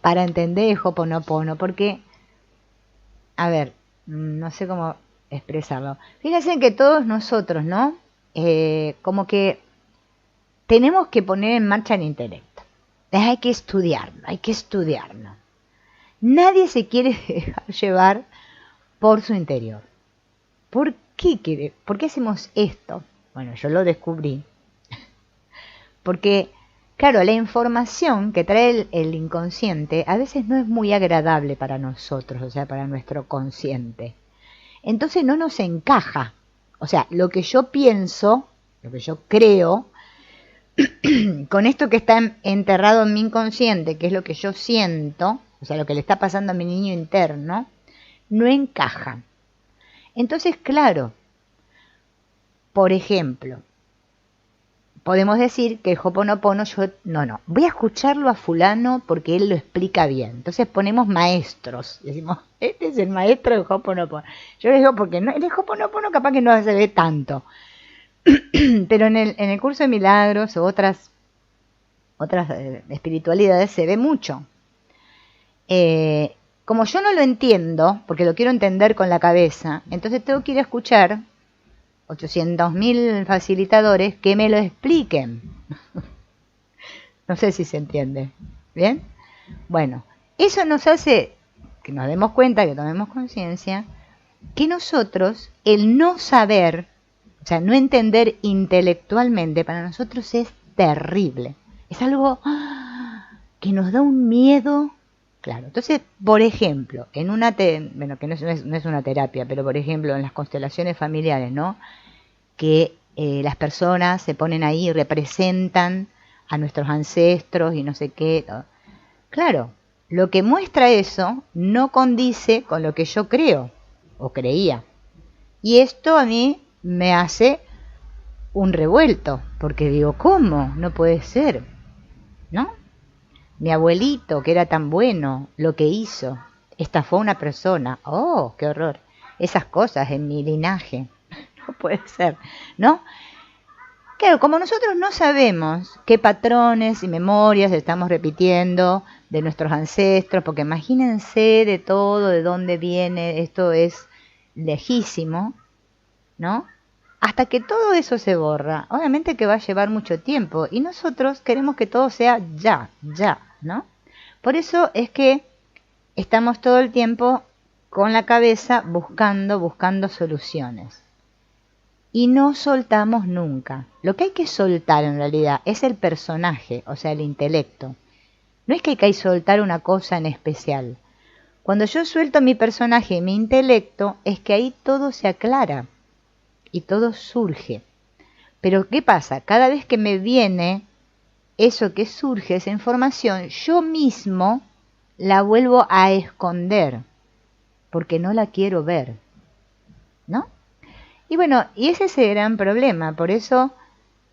para entender el Ho'oponopono, porque, a ver, no sé cómo expresarlo. Fíjense que todos nosotros, ¿no?, como que tenemos que poner en marcha el intelecto. Hay que estudiarlo. Nadie se quiere dejar llevar por su interior. ¿Por qué hacemos esto? Bueno, yo lo descubrí. Porque, claro, la información que trae el inconsciente a veces no es muy agradable para nosotros, o sea, para nuestro consciente. Entonces no nos encaja. O sea, lo que yo pienso, lo que yo creo, con esto que está enterrado en mi inconsciente, que es lo que yo siento, o sea, lo que le está pasando a mi niño interno, no encaja. Entonces, claro, por ejemplo, podemos decir que el Ho'oponopono, no, voy a escucharlo a fulano porque él lo explica bien. Entonces ponemos maestros, decimos, este es el maestro del Ho'oponopono. Yo les digo, porque no, el Ho'oponopono capaz que no se ve tanto, pero en el curso de milagros o otras espiritualidades se ve mucho. Como yo no lo entiendo, porque lo quiero entender con la cabeza, entonces tengo que ir a escuchar 800.000 facilitadores que me lo expliquen. No sé si se entiende. ¿Bien? Bueno, eso nos hace que nos demos cuenta, que tomemos conciencia, que nosotros, el no saber, o sea, no entender intelectualmente, para nosotros es terrible. Es algo que nos da un miedo. Claro, entonces, por ejemplo, en una, bueno, que no es una terapia, pero por ejemplo, en las constelaciones familiares, ¿no? Que las personas se ponen ahí y representan a nuestros ancestros y no sé qué. Claro, lo que muestra eso no condice con lo que yo creo o creía. Y esto a mí me hace un revuelto, porque digo, ¿cómo? No puede ser, ¿no? Mi abuelito, que era tan bueno, lo que hizo, estafó a una persona. ¡Oh, qué horror! Esas cosas en mi linaje. No puede ser, ¿no? Claro, como nosotros no sabemos qué patrones y memorias estamos repitiendo de nuestros ancestros, porque imagínense de todo, de dónde viene, esto es lejísimo, ¿no? Hasta que todo eso se borra, obviamente que va a llevar mucho tiempo, y nosotros queremos que todo sea ya, ¿no? Por eso es que estamos todo el tiempo con la cabeza buscando soluciones. Y no soltamos nunca. Lo que hay que soltar en realidad es el personaje, o sea, el intelecto. No es que hay que soltar una cosa en especial. Cuando yo suelto mi personaje y mi intelecto, es que ahí todo se aclara y todo surge. Pero ¿qué pasa? Cada vez que me viene eso que surge, esa información, yo mismo la vuelvo a esconder, porque no la quiero ver, ¿no? Y bueno, y ese es el gran problema, por eso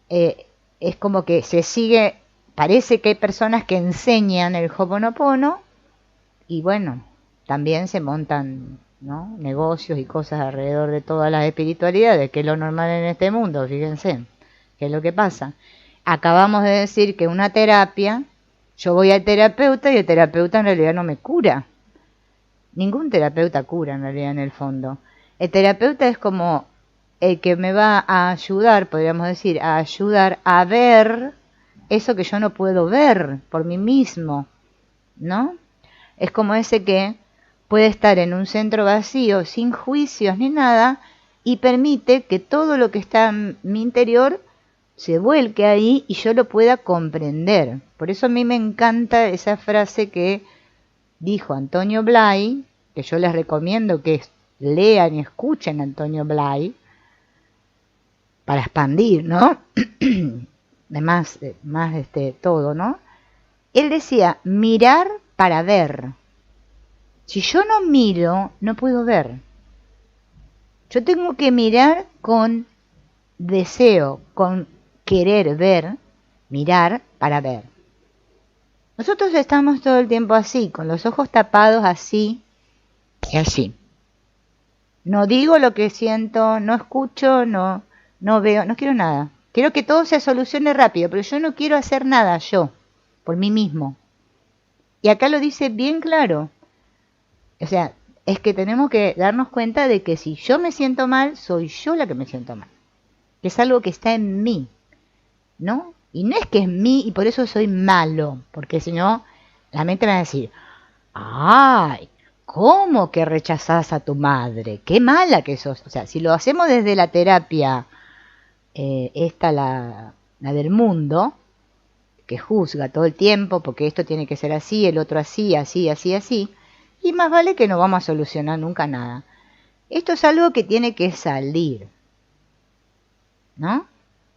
es como que se sigue, parece que hay personas que enseñan el Ho'oponopono y bueno, también se montan, ¿no?, negocios y cosas alrededor de todas las espiritualidades, que es lo normal en este mundo, fíjense, qué es lo que pasa. Acabamos de decir que una terapia, yo voy al terapeuta y el terapeuta en realidad no me cura. Ningún terapeuta cura en realidad en el fondo. El terapeuta es como el que me va a ayudar, podríamos decir, a ayudar a ver eso que yo no puedo ver por mí mismo, ¿no? Es como ese que puede estar en un centro vacío, sin juicios ni nada, y permite que todo lo que está en mi interior se vuelque ahí y yo lo pueda comprender. Por eso a mí me encanta esa frase que dijo Antonio Blay, que yo les recomiendo que lean y escuchen a Antonio Blay, para expandir, ¿no? Además, más todo, ¿no? Él decía, mirar para ver. Si yo no miro, no puedo ver. Yo tengo que mirar con deseo, con querer ver, mirar para ver. Nosotros estamos todo el tiempo así, con los ojos tapados así y así. No digo lo que siento, no escucho, no veo, no quiero nada. Quiero que todo se solucione rápido, pero yo no quiero hacer nada yo, por mí mismo. Y acá lo dice bien claro. O sea, es que tenemos que darnos cuenta de que si yo me siento mal, soy yo la que me siento mal. Que es algo que está en mí, ¿no? Y no es que es mí y por eso soy malo, porque si no, la mente me va a decir, ¡ay! ¿Cómo que rechazás a tu madre? ¡Qué mala que sos! O sea, si lo hacemos desde la terapia, la del mundo, que juzga todo el tiempo, porque esto tiene que ser así, el otro así, así, así, así, y más vale que no vamos a solucionar nunca nada. Esto es algo que tiene que salir, ¿no?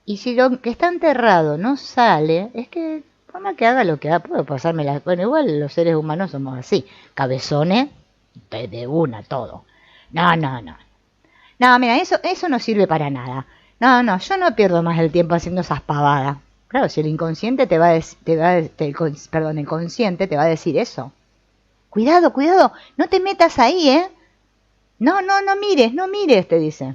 Y si lo que está enterrado no sale, es que, por más que haga lo que haga, puedo pasarme las... Bueno, igual los seres humanos somos así, cabezones, de una, todo. No, no, no. No, mira, eso no sirve para nada. No, no, yo no pierdo más el tiempo haciendo esas pavadas. Claro, si el inconsciente el consciente te va a decir eso. Cuidado, cuidado, no te metas ahí, ¿eh? No, no, no mires, te dice.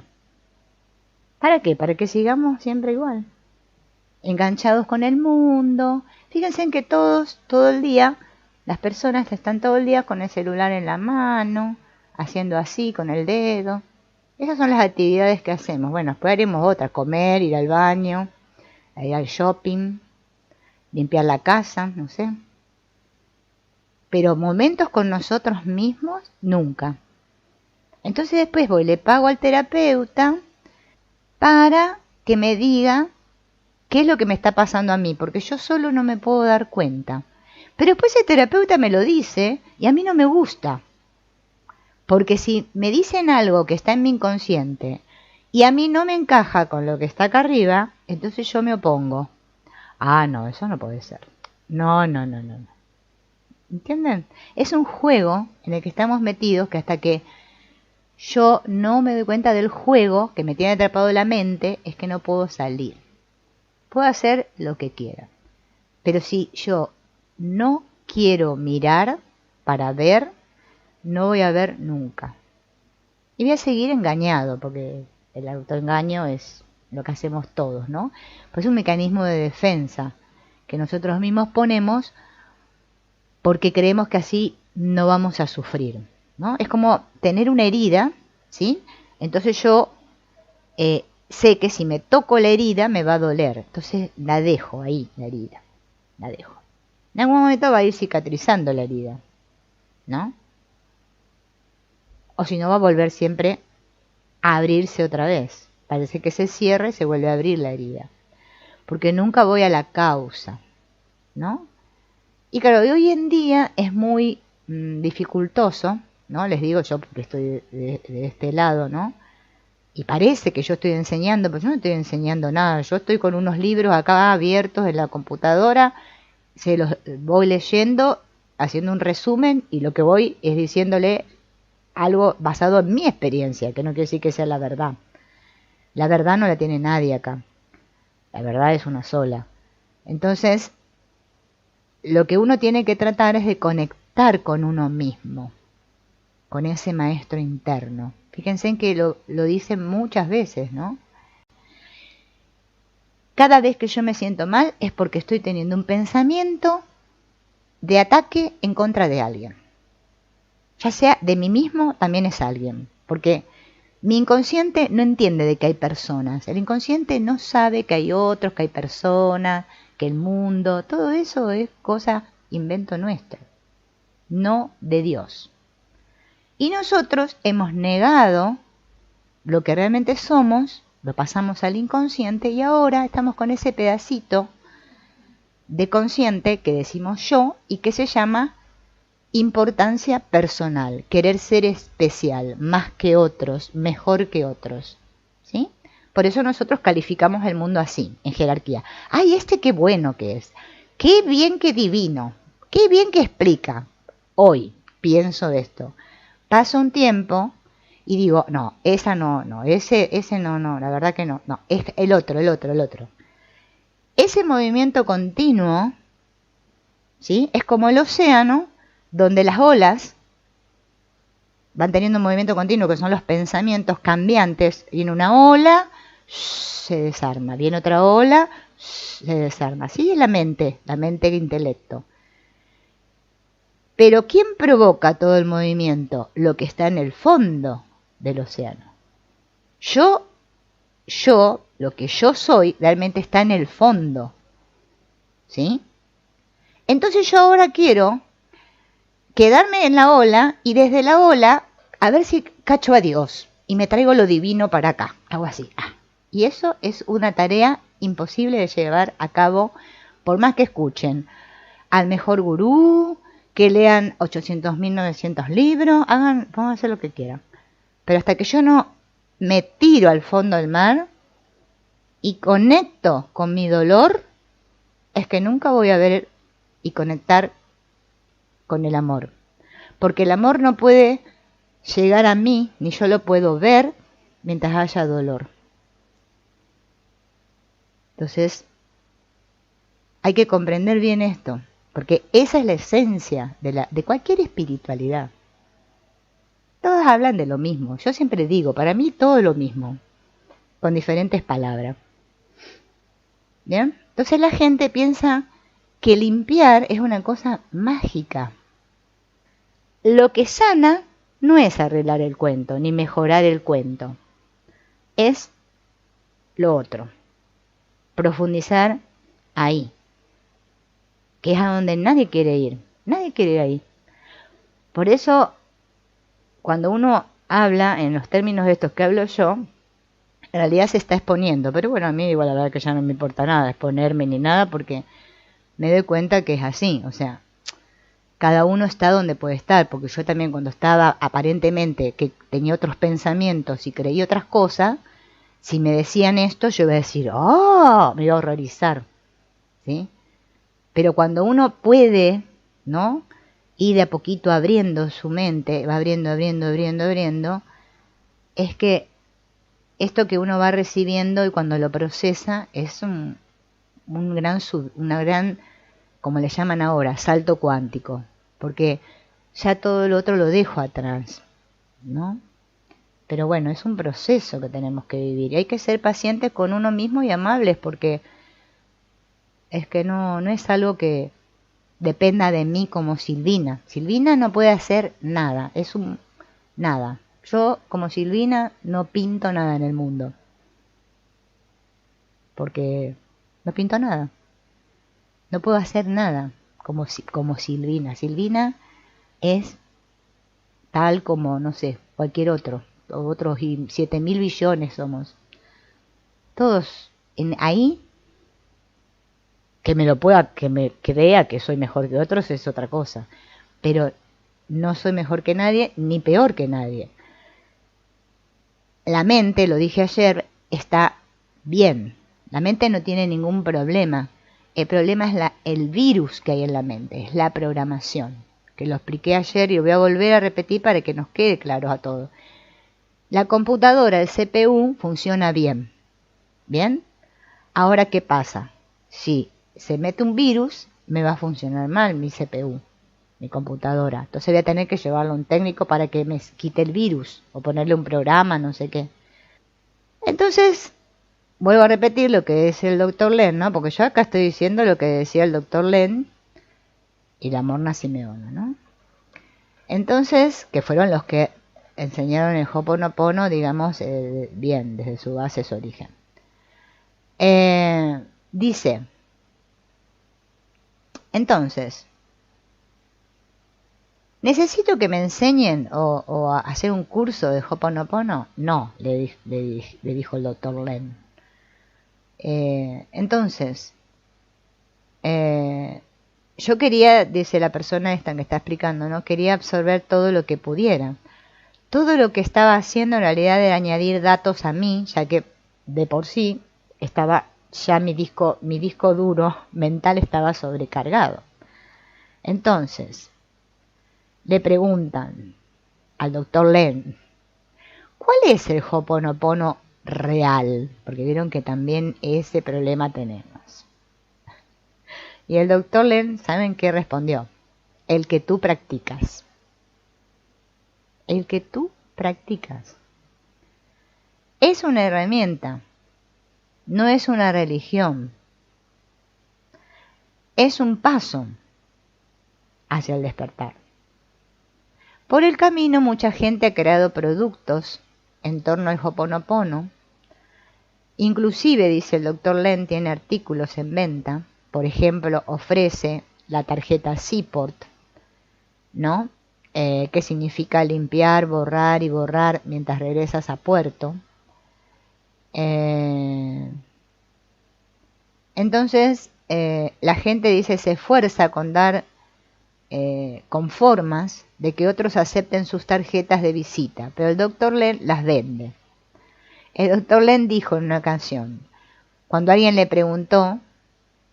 ¿Para qué? Para que sigamos siempre igual. Enganchados con el mundo. Fíjense en que todos, todo el día, las personas están todo el día con el celular en la mano, haciendo así con el dedo. Esas son las actividades que hacemos. Bueno, después haremos otras, comer, ir al baño, ir al shopping, limpiar la casa, no sé. Pero momentos con nosotros mismos, nunca. Entonces después voy, le pago al terapeuta para que me diga qué es lo que me está pasando a mí, porque yo solo no me puedo dar cuenta. Pero después el terapeuta me lo dice y a mí no me gusta. Porque si me dicen algo que está en mi inconsciente y a mí no me encaja con lo que está acá arriba, entonces yo me opongo. Ah, no, eso no puede ser. No, no, no, no. ¿Entienden? Es un juego en el que estamos metidos que hasta que yo no me doy cuenta del juego que me tiene atrapado la mente, es que no puedo salir. Puedo hacer lo que quiera. Pero si yo no quiero mirar para ver, no voy a ver nunca. Y voy a seguir engañado, porque el autoengaño es lo que hacemos todos, ¿no? Pues es un mecanismo de defensa que nosotros mismos ponemos porque creemos que así no vamos a sufrir, ¿no? Es como tener una herida, ¿sí? Entonces yo sé que si me toco la herida me va a doler, entonces la dejo ahí, la herida, la dejo. En algún momento va a ir cicatrizando la herida, ¿no? O si no va a volver siempre a abrirse otra vez. Parece que se cierra y se vuelve a abrir la herida. Porque nunca voy a la causa, ¿no? Y claro, hoy en día es muy dificultoso, ¿no? Les digo yo porque estoy de este lado, ¿no? Y parece que yo estoy enseñando, pero yo no estoy enseñando nada. Yo estoy con unos libros acá abiertos en la computadora, se los voy leyendo, haciendo un resumen y lo que voy es diciéndole algo basado en mi experiencia, que no quiere decir que sea la verdad. La verdad no la tiene nadie acá. La verdad es una sola. Entonces, lo que uno tiene que tratar es de conectar con uno mismo, con ese maestro interno. Fíjense en que lo dicen muchas veces, ¿no? Cada vez que yo me siento mal es porque estoy teniendo un pensamiento de ataque en contra de alguien. Ya sea de mí mismo, también es alguien. Porque mi inconsciente no entiende de que hay personas. El inconsciente no sabe que hay otros, que hay personas, que el mundo. Todo eso es cosa, invento nuestro, no de Dios. Y nosotros hemos negado lo que realmente somos, lo pasamos al inconsciente y ahora estamos con ese pedacito de consciente que decimos yo y que se llama importancia personal, querer ser especial, más que otros, mejor que otros, ¿sí? Por eso nosotros calificamos el mundo así, en jerarquía. ¡Ay, este qué bueno que es! ¡Qué bien que divino! ¡Qué bien que explica! Hoy pienso de esto. Pasa un tiempo y digo, no, esa no, ese no, la verdad que no, es el otro. Ese movimiento continuo, ¿sí? Es como el océano, donde las olas van teniendo un movimiento continuo, que son los pensamientos cambiantes. Viene una ola, se desarma. Viene otra ola, se desarma. Así es la mente e intelecto. Pero ¿quién provoca todo el movimiento? Lo que está en el fondo del océano. Yo, lo que yo soy, realmente está en el fondo. ¿Sí? Entonces yo ahora quiero quedarme en la ola y desde la ola a ver si cacho a Dios y me traigo lo divino para acá. Hago así. Y eso es una tarea imposible de llevar a cabo por más que escuchen al mejor gurú, que lean 800.900 libros, pueden hacer lo que quieran. Pero hasta que yo no me tiro al fondo del mar y conecto con mi dolor, es que nunca voy a ver y conectar con el amor. Porque el amor no puede llegar a mí, ni yo lo puedo ver mientras haya dolor. Entonces, hay que comprender bien esto, porque esa es la esencia de cualquier espiritualidad. Todos hablan de lo mismo. Yo siempre digo, para mí todo lo mismo, con diferentes palabras. ¿Bien? Entonces la gente piensa que limpiar es una cosa mágica. Lo que sana no es arreglar el cuento, ni mejorar el cuento. Es lo otro. Profundizar ahí. Que es a donde nadie quiere ir. Nadie quiere ir ahí. Por eso, cuando uno habla en los términos estos que hablo yo, en realidad se está exponiendo. Pero bueno, a mí igual la verdad que ya no me importa nada exponerme ni nada, porque me doy cuenta que es así. O sea, cada uno está donde puede estar, porque yo también cuando estaba aparentemente que tenía otros pensamientos y creí otras cosas, si me decían esto yo iba a decir, ¡oh! Me iba a horrorizar, ¿sí? Pero cuando uno puede, ¿no? Ir de a poquito abriendo su mente, va abriendo, es que esto que uno va recibiendo y cuando lo procesa es una gran, como le llaman ahora, salto cuántico, porque ya todo lo otro lo dejo atrás, ¿no? Pero bueno, es un proceso que tenemos que vivir y hay que ser pacientes con uno mismo y amables, porque es que no es algo que dependa de mí como Silvina. Silvina no puede hacer nada, nada. Yo como Silvina no pinto nada en el mundo, porque no pinto nada. No puedo hacer nada como Silvina. Silvina es tal como, no sé, cualquier otro. Otros 7.000 billones somos. Todos ahí, que me crea que soy mejor que otros es otra cosa. Pero no soy mejor que nadie, ni peor que nadie. La mente, lo dije ayer, está bien. La mente no tiene ningún problema. El problema es el virus que hay en la mente, es la programación, que lo expliqué ayer y lo voy a volver a repetir para que nos quede claro a todos. La computadora, el CPU, funciona bien. ¿Bien? Ahora, ¿qué pasa? Si se mete un virus, me va a funcionar mal mi CPU, mi computadora. Entonces voy a tener que llevarlo a un técnico para que me quite el virus o ponerle un programa, no sé qué. Entonces, vuelvo a repetir lo que es el Dr. Len, ¿no? Porque yo acá estoy diciendo lo que decía el Dr. Len y la Morna Simeona, ¿no? Entonces, que fueron los que enseñaron el Ho'oponopono, digamos, bien, desde su base, su origen. Dice, entonces, ¿necesito que me enseñen o a hacer un curso de Ho'oponopono? No, le dijo el Dr. Len. Entonces, yo quería, dice la persona esta que está explicando, ¿no? Quería absorber todo lo que pudiera. Todo lo que estaba haciendo en realidad era añadir datos a mí, ya que de por sí estaba ya mi disco duro mental estaba sobrecargado. Entonces, le preguntan al Dr. Len, ¿cuál es el Ho'oponopono real? Porque vieron que también ese problema tenemos. Y el Dr. Len, ¿saben qué respondió? El que tú practicas. El que tú practicas. Es una herramienta, no es una religión. Es un paso hacia el despertar. Por el camino mucha gente ha creado productos en torno al Ho'oponopono. Inclusive, dice el Dr. Len, tiene artículos en venta. Por ejemplo, ofrece la tarjeta Seaport, ¿no? ¿Qué significa limpiar, borrar y borrar mientras regresas a puerto? Entonces, la gente dice, se esfuerza con dar, con formas de que otros acepten sus tarjetas de visita, pero el Dr. Len las vende. El Dr. Len dijo en una canción, cuando alguien le preguntó,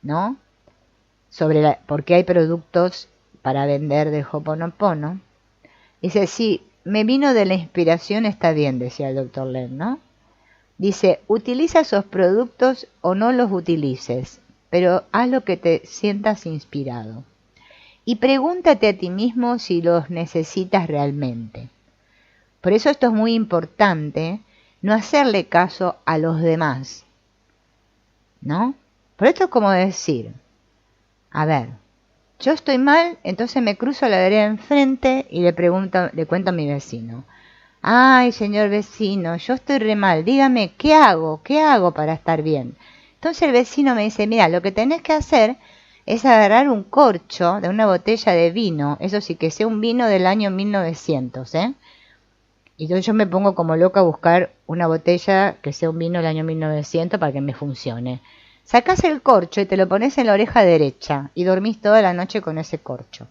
¿no?, sobre por qué hay productos para vender de Ho'oponopono, dice, sí, me vino de la inspiración, está bien, decía el Dr. Len, ¿no? Dice, utiliza esos productos o no los utilices, pero haz lo que te sientas inspirado. Y pregúntate a ti mismo si los necesitas realmente. Por eso esto es muy importante, no hacerle caso a los demás, ¿no? Por esto es como decir, a ver, yo estoy mal, entonces me cruzo a la vereda enfrente y le cuento a mi vecino. Ay, señor vecino, yo estoy re mal, dígame, ¿qué hago? ¿Qué hago para estar bien? Entonces el vecino me dice, mira, lo que tenés que hacer es agarrar un corcho de una botella de vino, eso sí, que sea un vino del año 1900, ¿eh? Y entonces yo me pongo como loca a buscar una botella que sea un vino del año 1900 para que me funcione. Sacás el corcho y te lo pones en la oreja derecha y dormís toda la noche con ese corcho.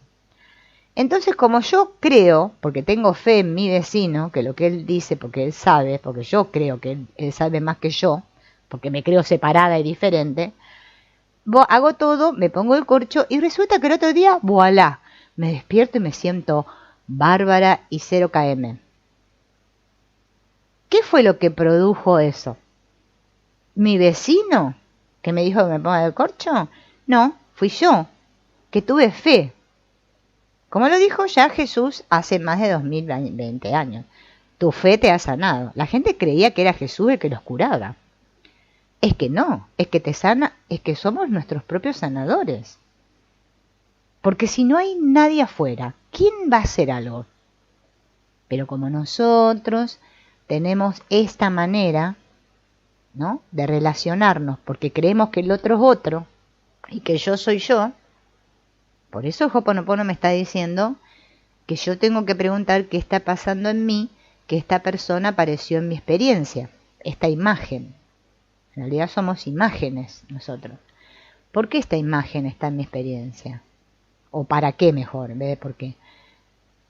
Entonces, como yo creo, porque tengo fe en mi vecino, que lo que él dice, porque él sabe, porque yo creo que él sabe más que yo, porque me creo separada y diferente, hago todo, me pongo el corcho y resulta que el otro día, voilà, me despierto y me siento bárbara y 0 km. ¿Qué fue lo que produjo eso? ¿Mi vecino, que me dijo que me ponga el corcho? No, fui yo, que tuve fe. Como lo dijo ya Jesús hace más de 2020 años. Tu fe te ha sanado. La gente creía que era Jesús el que los curaba. Es que no, es que te sana, es que somos nuestros propios sanadores. Porque si no hay nadie afuera, ¿quién va a hacer algo? Pero como nosotros tenemos esta manera, ¿no?, de relacionarnos, porque creemos que el otro es otro y que yo soy yo, por eso el Ho'oponopono me está diciendo que yo tengo que preguntar qué está pasando en mí, que esta persona apareció en mi experiencia, esta imagen. En realidad somos imágenes nosotros. ¿Por qué esta imagen está en mi experiencia? ¿O para qué mejor, en vez de por qué?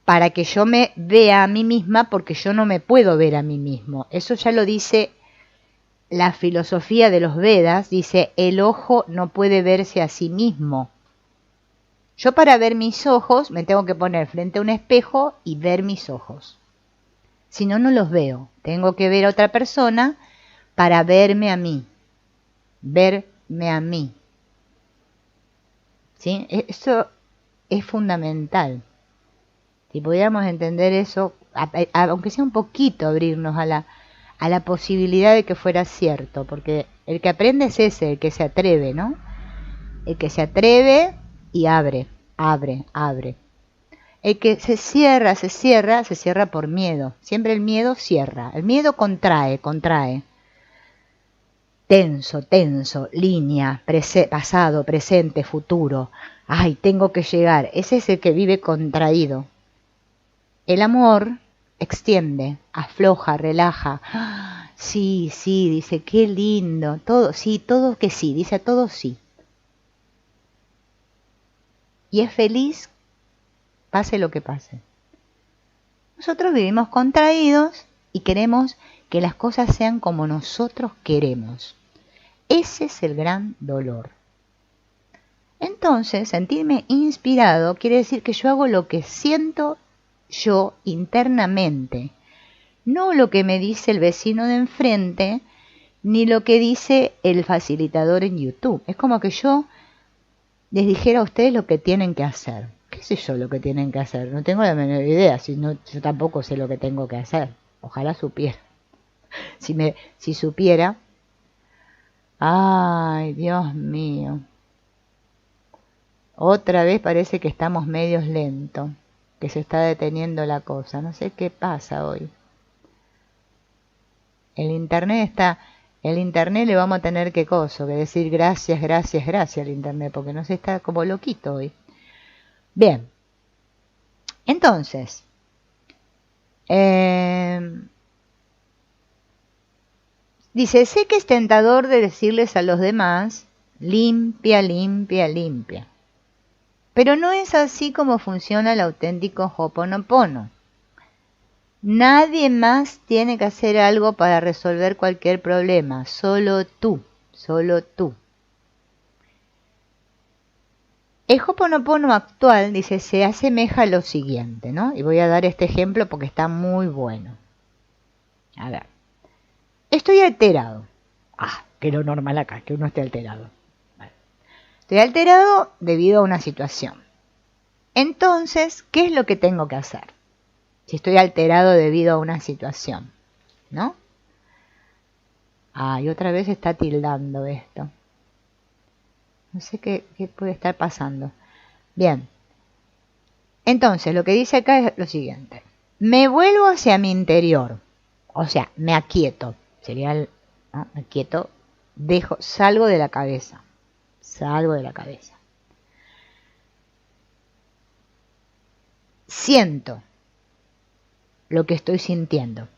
Para que yo me vea a mí misma, porque yo no me puedo ver a mí mismo. Eso ya lo dice la filosofía de los Vedas, dice, el ojo no puede verse a sí mismo. Yo para ver mis ojos me tengo que poner frente a un espejo y ver mis ojos. Si no, no los veo. Tengo que ver a otra persona para verme a mí. Verme a mí. ¿Sí? Eso es fundamental. Si pudiéramos entender eso, aunque sea un poquito abrirnos a la posibilidad de que fuera cierto, porque el que aprende es ese, el que se atreve, ¿no? El que se atreve y abre. El que se cierra por miedo. Siempre el miedo cierra. El miedo contrae. Tenso, línea, pasado, presente, futuro. Ay, tengo que llegar. Ese es el que vive contraído. El amor extiende, afloja, relaja. Sí, dice, qué lindo. Todo, sí, todo que sí, dice a todo sí. Y es feliz, pase lo que pase. Nosotros vivimos contraídos y queremos que las cosas sean como nosotros queremos. Ese es el gran dolor. Entonces, sentirme inspirado quiere decir que yo hago lo que siento yo internamente, no lo que me dice el vecino de enfrente, ni lo que dice el facilitador en YouTube. Es como que yo les dijera a ustedes lo que tienen que hacer. ¿Qué sé yo lo que tienen que hacer? No tengo la menor idea, yo tampoco sé lo que tengo que hacer. Ojalá supiera. Si supiera, ay, Dios mío. Otra vez parece que estamos medios lentos, que se está deteniendo la cosa. No sé qué pasa hoy. El internet le vamos a tener que decir gracias al internet, porque no se está como loquito hoy. Bien, Entonces, dice, sé que es tentador de decirles a los demás, limpia, limpia, limpia. Pero no es así como funciona el auténtico Ho'oponopono. Nadie más tiene que hacer algo para resolver cualquier problema, solo tú, solo tú. El Ho'oponopono actual, dice, se asemeja a lo siguiente, ¿no? Y voy a dar este ejemplo porque está muy bueno. A ver. Estoy alterado. Que es lo normal acá, que uno esté alterado. Vale. Estoy alterado debido a una situación. Entonces, ¿qué es lo que tengo que hacer? Si estoy alterado debido a una situación, ¿no? Y otra vez está tildando esto. No sé qué puede estar pasando. Bien. Entonces, lo que dice acá es lo siguiente. Me vuelvo hacia mi interior. O sea, me aquieto. Sería ¿no? Me aquieto. Salgo de la cabeza. Salgo de la cabeza. Siento lo que estoy sintiendo.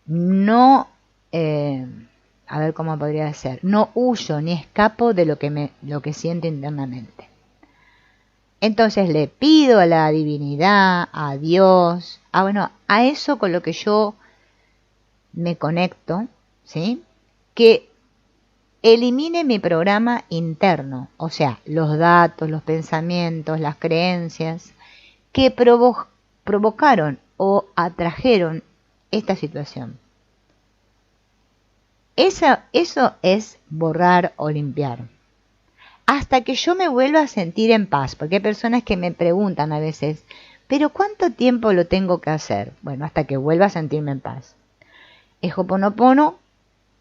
No, a ver cómo podría ser. No huyo ni escapo de lo que siento internamente. Entonces le pido a la divinidad, a Dios, a eso con lo que yo me conecto, ¿sí? Que elimine mi programa interno, o sea, los datos, los pensamientos, las creencias que provocaron o atrajeron esta situación. Eso es borrar o limpiar. Hasta que yo me vuelva a sentir en paz, porque hay personas que me preguntan a veces, ¿pero cuánto tiempo lo tengo que hacer? Bueno, hasta que vuelva a sentirme en paz. El Ho'oponopono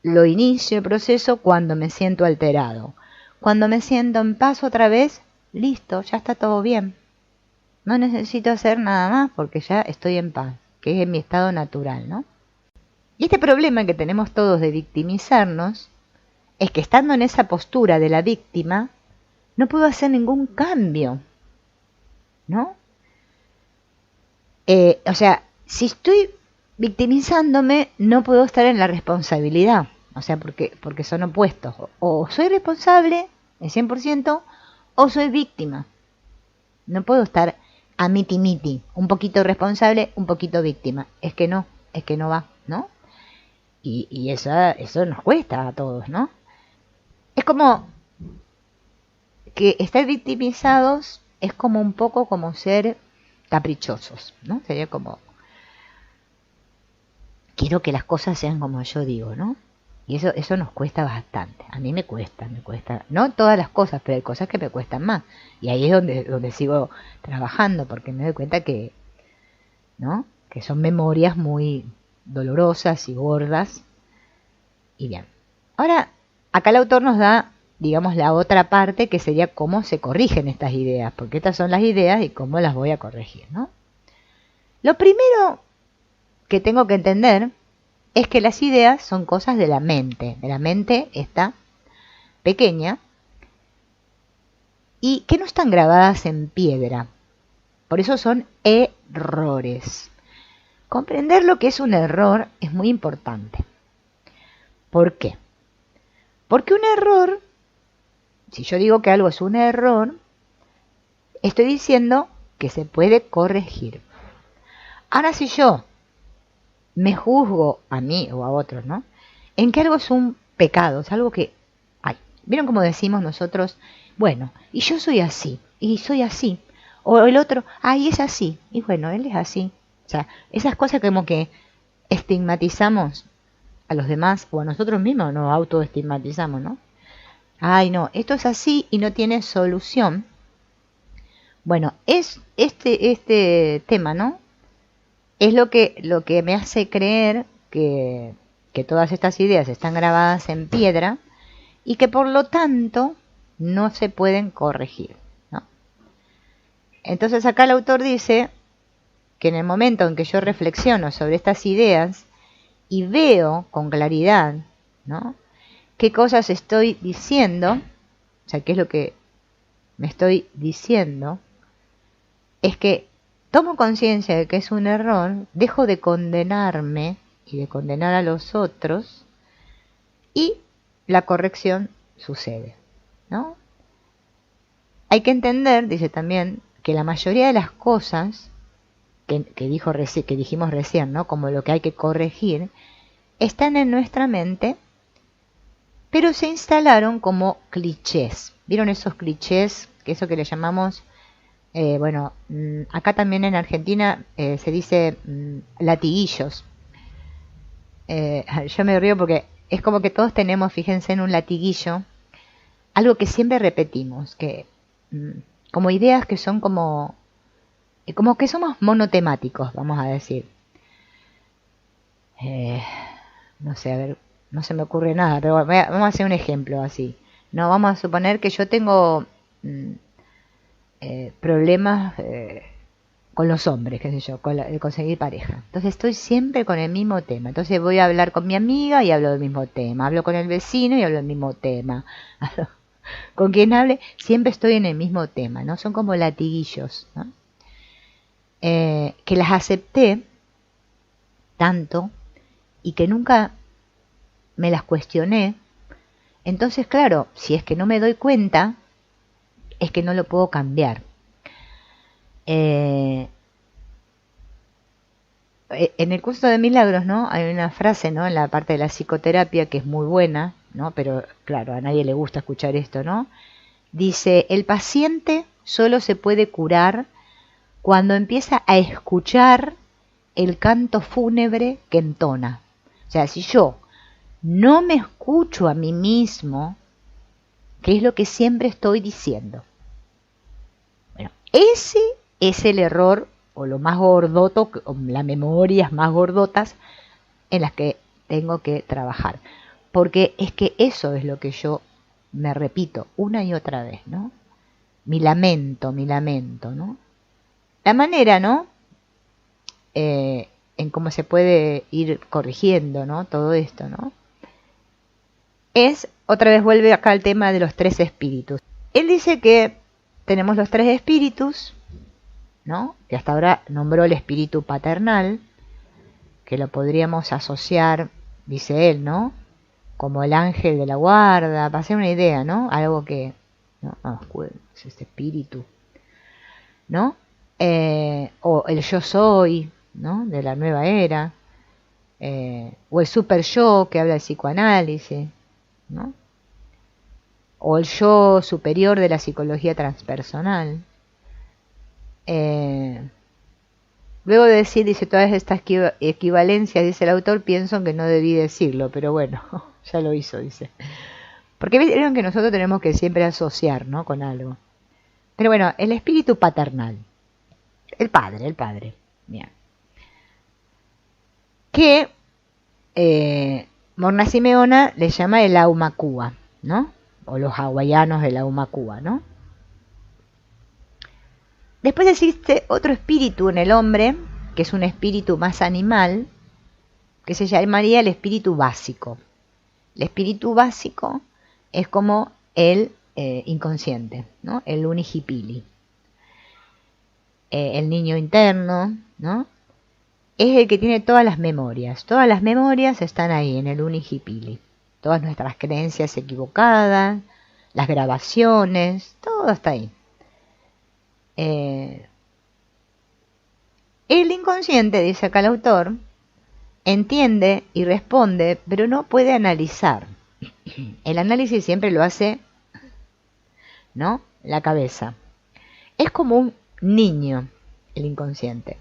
lo inicio el proceso cuando me siento alterado. Cuando me siento en paz otra vez, listo, ya está todo bien. No necesito hacer nada más porque ya estoy en paz, que es mi estado natural, ¿no? Y este problema que tenemos todos de victimizarnos es que estando en esa postura de la víctima, no puedo hacer ningún cambio, ¿no? O sea, si estoy victimizándome, no puedo estar en la responsabilidad, o sea, porque son opuestos. O soy responsable, el 100%, o soy víctima. No puedo estar a miti-miti, un poquito responsable, un poquito víctima. Es que no va, ¿no? Y eso nos cuesta a todos, ¿no? Es como que estar victimizados es como un poco como ser caprichosos, ¿no? Sería como, quiero que las cosas sean como yo digo, ¿no? Y eso nos cuesta bastante. A mí me cuesta. No todas las cosas, pero hay cosas que me cuestan más. Y ahí es donde sigo trabajando, porque me doy cuenta que, ¿no? Que son memorias muy dolorosas y gordas. Y bien. Ahora, acá el autor nos da, digamos, la otra parte, que sería cómo se corrigen estas ideas, porque estas son las ideas y cómo las voy a corregir, ¿no? Lo primero que tengo que entender es que las ideas son cosas de la mente esta pequeña, y que no están grabadas en piedra. Por eso son errores. Comprender lo que es un error es muy importante. ¿Por qué? Porque un error, si yo digo que algo es un error, estoy diciendo que se puede corregir. Ahora, si yo me juzgo a mí o a otros, ¿no? En que algo es un pecado, es algo que hay. ¿Vieron cómo decimos nosotros? Bueno, y yo soy así, y soy así. O el otro, y es así, y bueno, él es así. O sea, esas cosas como que estigmatizamos a los demás o a nosotros mismos, nos autoestigmatizamos, ¿no? No, esto es así y no tiene solución. Bueno, es este tema, ¿no? Es lo que me hace creer que todas estas ideas están grabadas en piedra y que por lo tanto no se pueden corregir, ¿no? Entonces acá el autor dice que en el momento en que yo reflexiono sobre estas ideas y veo con claridad, ¿no?, qué cosas estoy diciendo, o sea, qué es lo que me estoy diciendo, es que tomo conciencia de que es un error, dejo de condenarme y de condenar a los otros y la corrección sucede, ¿no? Hay que entender, dice también, que la mayoría de las cosas que dijimos recién, ¿no? Como lo que hay que corregir, están en nuestra mente, pero se instalaron como clichés. ¿Vieron esos clichés? Que eso que le llamamos, acá también en Argentina se dice latiguillos. Yo me río porque es como que todos tenemos, fíjense, en un latiguillo, algo que siempre repetimos, que como ideas que son como que somos monotemáticos, vamos a decir. No sé, a ver, no se me ocurre nada, pero vamos a hacer un ejemplo así. No, vamos a suponer que yo tengo problemas con los hombres, qué sé yo, de conseguir pareja. Entonces estoy siempre con el mismo tema. Entonces voy a hablar con mi amiga y hablo del mismo tema. Hablo con el vecino y hablo del mismo tema. Con quien hable, siempre estoy en el mismo tema, ¿no? Son como latiguillos, ¿no? Que las acepté tanto y que nunca me las cuestioné. Entonces, claro, si es que no me doy cuenta, es que no lo puedo cambiar. En el curso de milagros, ¿no? Hay una frase, ¿no? En la parte de la psicoterapia que es muy buena, ¿no? Pero claro, a nadie le gusta escuchar esto, ¿no? Dice, el paciente solo se puede curar cuando empieza a escuchar el canto fúnebre que entona. O sea, si yo no me escucho a mí mismo, que es lo que siempre estoy diciendo. Bueno, ese es el error o lo más gordoto, o las memorias más gordotas en las que tengo que trabajar. Porque es que eso es lo que yo me repito una y otra vez, ¿no? Mi lamento, ¿no? La manera, ¿no? En cómo se puede ir corrigiendo, ¿no? Todo esto, ¿no? Otra vez vuelve acá al tema de los tres espíritus. Él dice que tenemos los tres espíritus, ¿no? Que hasta ahora nombró el espíritu paternal, que lo podríamos asociar, dice él, ¿no? Como el ángel de la guarda, para hacer una idea, ¿no? Algo que, no, es este espíritu, ¿no? O el yo soy, ¿no? De la nueva era, o el super yo que habla de psicoanálisis, ¿no? O el yo superior de la psicología transpersonal. Luego de decir, dice, todas estas equivalencias, dice el autor, pienso que no debí decirlo, pero bueno, ya lo hizo, dice. Porque vieron que nosotros tenemos que siempre asociar, ¿no? Con algo. Pero bueno, el espíritu paternal. El padre. Bien. Que Morna Simeona le llama el Aumakua, ¿no? O los hawaianos del Aumakua, ¿no? Después existe otro espíritu en el hombre, que es un espíritu más animal, que se llamaría el espíritu básico. El espíritu básico es como el inconsciente, ¿no? El unihipili. El niño interno, ¿no? Es el que tiene todas las memorias. Todas las memorias están ahí en el unihipili. Todas nuestras creencias equivocadas, las grabaciones, todo está ahí. El inconsciente, dice acá el autor, entiende y responde, pero no puede analizar. El análisis siempre lo hace, ¿no? La cabeza. Es como un niño, el inconsciente.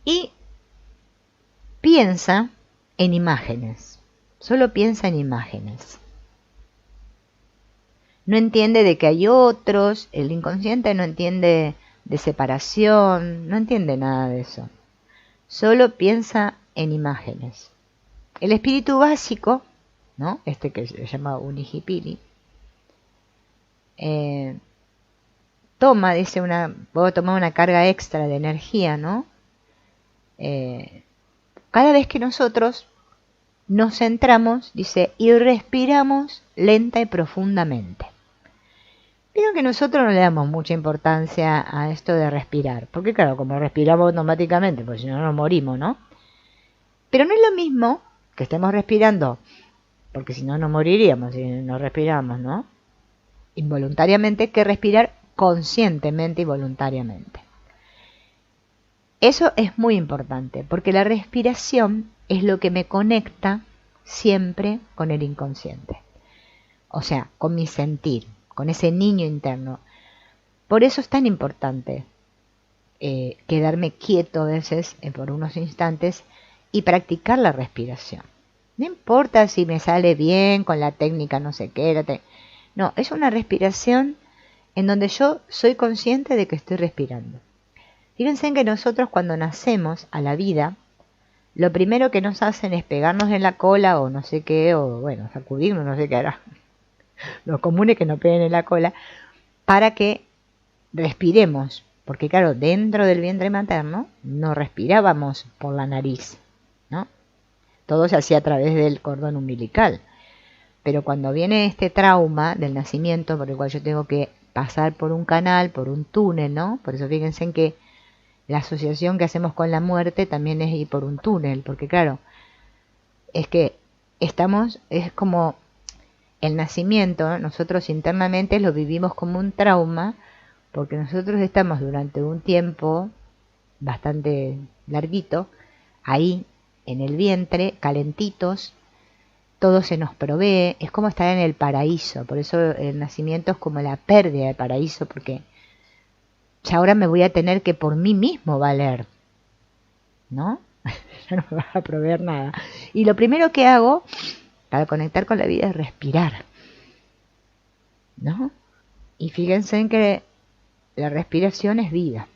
Y piensa en imágenes. Solo piensa en imágenes. No entiende de que hay otros, el inconsciente no entiende de separación, no entiende nada de eso. Solo piensa en imágenes. El espíritu básico, ¿no? Este que se llama unihipili, puedo tomar una carga extra de energía, ¿no? Cada vez que nosotros nos centramos, dice, y respiramos lenta y profundamente. Vieron que nosotros no le damos mucha importancia a esto de respirar, porque claro, como respiramos automáticamente, pues si no nos morimos, ¿no? Pero no es lo mismo que estemos respirando, porque si no nos moriríamos si no respiramos, ¿no? Involuntariamente, que respirar conscientemente y voluntariamente. Eso es muy importante, porque la respiración es lo que me conecta siempre con el inconsciente. O sea, con mi sentir, con ese niño interno. Por eso es tan importante quedarme quieto a veces por unos instantes y practicar la respiración. No importa si me sale bien con la técnica no sé qué. No, es una respiración en donde yo soy consciente de que estoy respirando. Fíjense en que nosotros cuando nacemos a la vida, lo primero que nos hacen es pegarnos en la cola o no sé qué, o bueno, sacudirnos, no sé qué hará. Lo común es que nos peguen en la cola para que respiremos. Porque claro, dentro del vientre materno no respirábamos por la nariz, ¿no? Todo se hacía a través del cordón umbilical. Pero cuando viene este trauma del nacimiento, por el cual yo tengo que pasar por un canal, por un túnel, ¿no? Por eso fíjense en que la asociación que hacemos con la muerte también es ir por un túnel, porque claro, es que es como el nacimiento, nosotros internamente lo vivimos como un trauma, porque nosotros estamos durante un tiempo bastante larguito, ahí en el vientre, calentitos, todo se nos provee, es como estar en el paraíso, por eso el nacimiento es como la pérdida del paraíso, porque ya ahora me voy a tener que por mí mismo valer, ¿no? Ya no me vas a proveer nada. Y lo primero que hago para conectar con la vida es respirar, ¿no? Y fíjense en que la respiración es vida.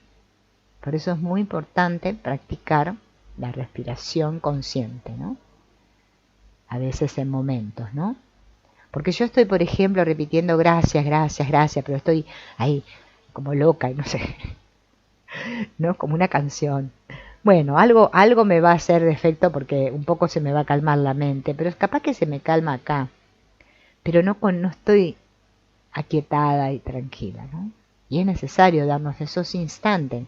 Por eso es muy importante practicar la respiración consciente, ¿no? A veces en momentos, ¿no? Porque yo estoy, por ejemplo, repitiendo gracias, gracias, gracias, pero estoy ahí como loca y no sé, ¿no? Como una canción. Bueno, algo me va a hacer de efecto porque un poco se me va a calmar la mente, pero es capaz que se me calma acá. Pero no estoy aquietada y tranquila, ¿no? Y es necesario darnos esos instantes,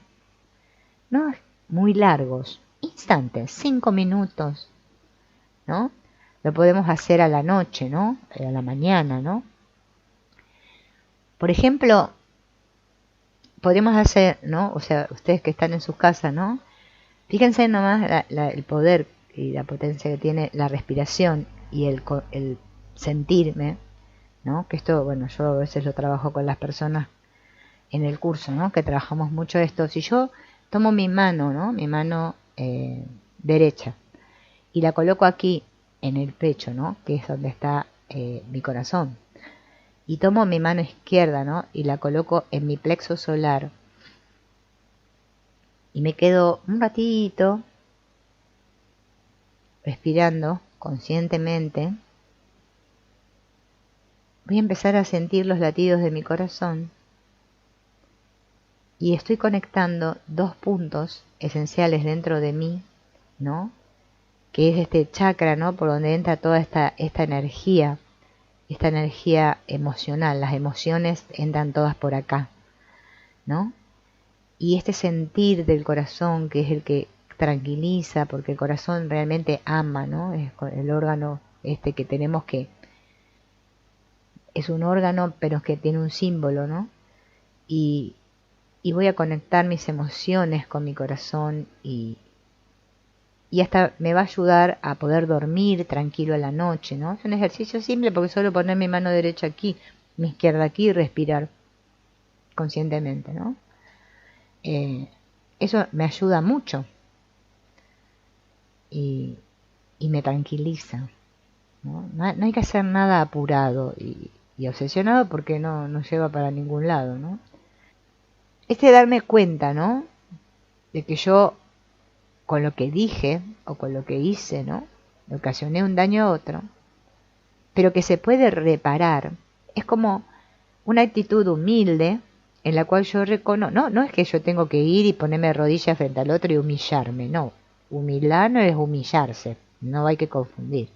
no muy largos, instantes, 5 minutos, ¿no? Lo podemos hacer a la noche, ¿no? A la mañana, ¿no? Por ejemplo, podemos hacer, ¿no? O sea, ustedes que están en sus casas, ¿no? Fíjense nomás el poder y la potencia que tiene la respiración y el sentirme, ¿no? Que esto, bueno, yo a veces lo trabajo con las personas en el curso, ¿no? Que trabajamos mucho esto. Si yo tomo mi mano, ¿no? Mi mano derecha y la coloco aquí en el pecho, ¿no? Que es donde está mi corazón. Y tomo mi mano izquierda, ¿no? Y la coloco en mi plexo solar. Y me quedo un ratito respirando conscientemente. Voy a empezar a sentir los latidos de mi corazón. Y estoy conectando dos puntos esenciales dentro de mí, ¿no? Que es este chakra, ¿no? Por donde entra toda esta energía emocional. Las emociones entran todas por acá, ¿no? Y este sentir del corazón, que es el que tranquiliza, porque el corazón realmente ama, ¿no? Es el órgano que tenemos que es un órgano, pero que tiene un símbolo, ¿no? Y voy a conectar mis emociones con mi corazón y hasta me va a ayudar a poder dormir tranquilo a la noche, ¿no? Es un ejercicio simple porque solo poner mi mano derecha aquí, mi izquierda aquí y respirar conscientemente, ¿no? Eso me ayuda mucho y me tranquiliza, ¿no? No hay que hacer nada apurado y obsesionado porque no lleva para ningún lado, ¿no? Darme cuenta, ¿no? De que yo con lo que dije o con lo que hice, ¿no? Le ocasioné un daño a otro, pero que se puede reparar. Es como una actitud humilde en la cual yo reconozco, no es que yo tengo que ir y ponerme de rodillas frente al otro y humillarme, no. Humildad no es humillarse, no hay que confundir.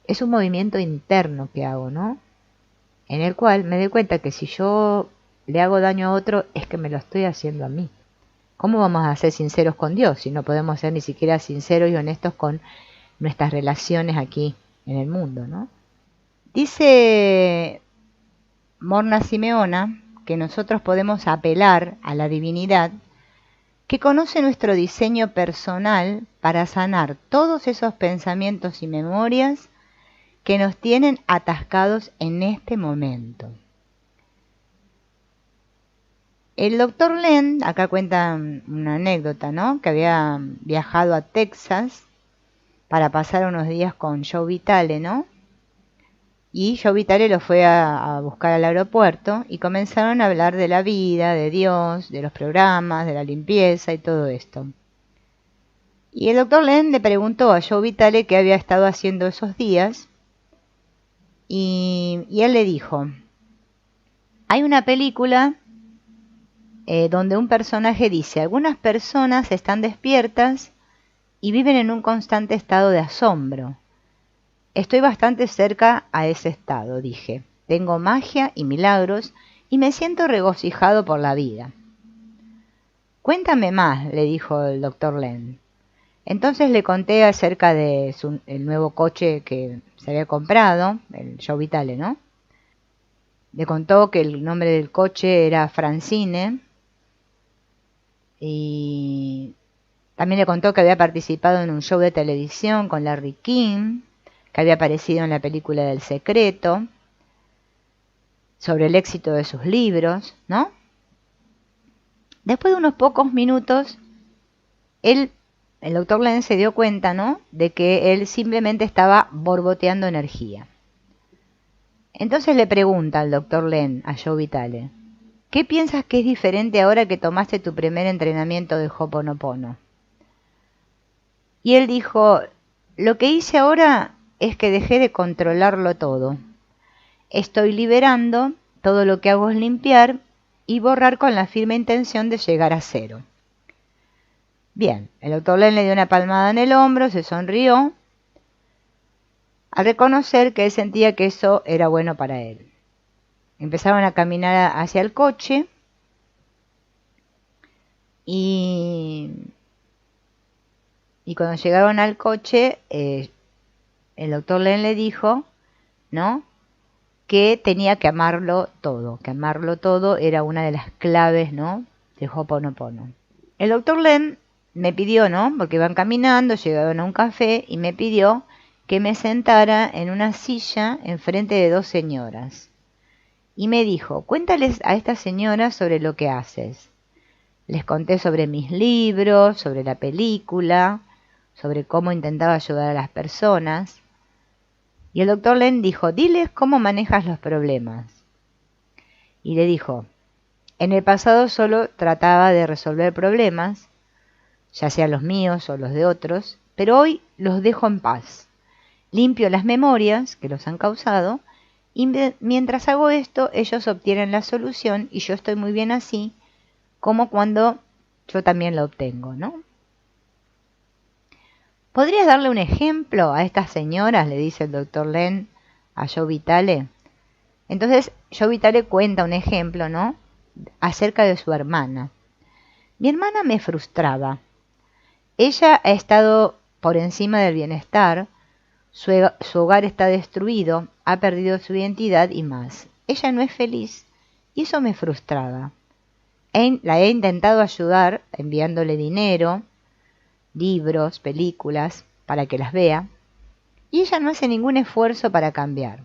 Es un movimiento interno que hago, ¿no? en el cual me doy cuenta que si yo le hago daño a otro es que me lo estoy haciendo a mí. ¿Cómo vamos a ser sinceros con Dios si no podemos ser ni siquiera sinceros y honestos con nuestras relaciones aquí en el mundo, ¿no? Dice Morna Simeona que nosotros podemos apelar a la divinidad que conoce nuestro diseño personal para sanar todos esos pensamientos y memorias que nos tienen atascados en este momento. El doctor Len, acá cuenta una anécdota, ¿no? Que había viajado a Texas para pasar unos días con Joe Vitale, ¿no? Y Joe Vitale lo fue a buscar al aeropuerto y comenzaron a hablar de la vida, de Dios, de los programas, de la limpieza y todo esto. Y el doctor Len le preguntó a Joe Vitale qué había estado haciendo esos días y él le dijo, hay una película donde un personaje dice, algunas personas están despiertas y viven en un constante estado de asombro. Estoy bastante cerca a ese estado, dije. Tengo magia y milagros y me siento regocijado por la vida. Cuéntame más, le dijo el doctor Len. Entonces le conté acerca de el nuevo coche que se había comprado, el Joe Vitale, ¿no? Le contó que el nombre del coche era Francine y también le contó que había participado en un show de televisión con Larry King, que había aparecido en la película del Secreto, sobre el éxito de sus libros, ¿no? Después de unos pocos minutos, el doctor Len se dio cuenta, ¿no?, de que él simplemente estaba borboteando energía. Entonces le pregunta al doctor Len a Joe Vitale, ¿qué piensas que es diferente ahora que tomaste tu primer entrenamiento de Ho'oponopono? Y él dijo, lo que hice ahora es que dejé de controlarlo todo. Estoy liberando, todo lo que hago es limpiar y borrar con la firme intención de llegar a cero. Bien, el doctor Len le dio una palmada en el hombro, se sonrió, al reconocer que él sentía que eso era bueno para él. Empezaron a caminar hacia el coche y cuando llegaron al coche, el doctor Len le dijo, ¿no?, que tenía que amarlo todo era una de las claves, ¿no?, de Ho'oponopono. El doctor Len me pidió, ¿no?, porque iban caminando, llegaron a un café y me pidió que me sentara en una silla enfrente de dos señoras. Y me dijo, cuéntales a estas señoras sobre lo que haces. Les conté sobre mis libros, sobre la película, sobre cómo intentaba ayudar a las personas. Y el doctor Len dijo, diles cómo manejas los problemas. Y le dijo, en el pasado solo trataba de resolver problemas, ya sean los míos o los de otros, pero hoy los dejo en paz. Limpio las memorias que los han causado y mientras hago esto ellos obtienen la solución y yo estoy muy bien así, como cuando yo también la obtengo, ¿no? ¿Podrías darle un ejemplo a estas señoras?, le dice el doctor Len a Joe Vitale. Entonces Joe Vitale cuenta un ejemplo, ¿no?, acerca de su hermana. Mi hermana me frustraba. Ella ha estado por encima del bienestar, su hogar está destruido, ha perdido su identidad y más. Ella no es feliz y eso me frustraba. La he intentado ayudar enviándole dinero, libros, películas, para que las vea, y ella no hace ningún esfuerzo para cambiar.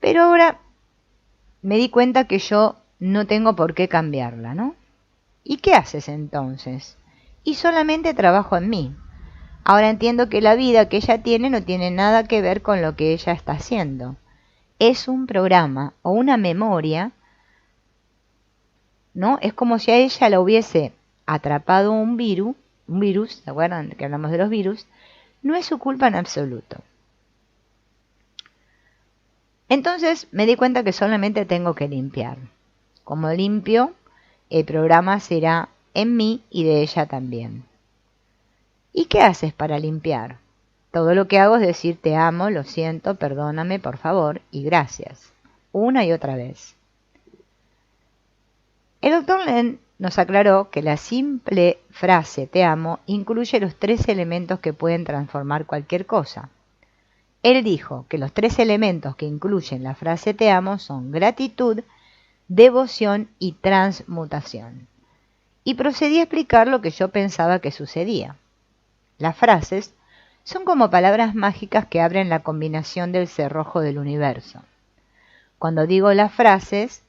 Pero ahora me di cuenta que yo no tengo por qué cambiarla, ¿no? ¿Y qué haces entonces? Y solamente trabajo en mí. Ahora entiendo que la vida que ella tiene no tiene nada que ver con lo que ella está haciendo. Es un programa o una memoria, ¿no? Es como si a ella la hubiese atrapado un virus, ¿se acuerdan que hablamos de los virus? No es su culpa en absoluto. Entonces me di cuenta que solamente tengo que limpiar. Como limpio, el programa será en mí y de ella también. ¿Y qué haces para limpiar? Todo lo que hago es decir te amo, lo siento, perdóname, por favor y gracias. una y otra vez. El doctor Len nos aclaró que la simple frase te amo incluye los 3 elementos que pueden transformar cualquier cosa. Él dijo que los 3 elementos que incluyen la frase te amo son gratitud, devoción y transmutación. Y procedí a explicar lo que yo pensaba que sucedía. Las frases son como palabras mágicas que abren la combinación del cerrojo del universo. Cuando digo las frases,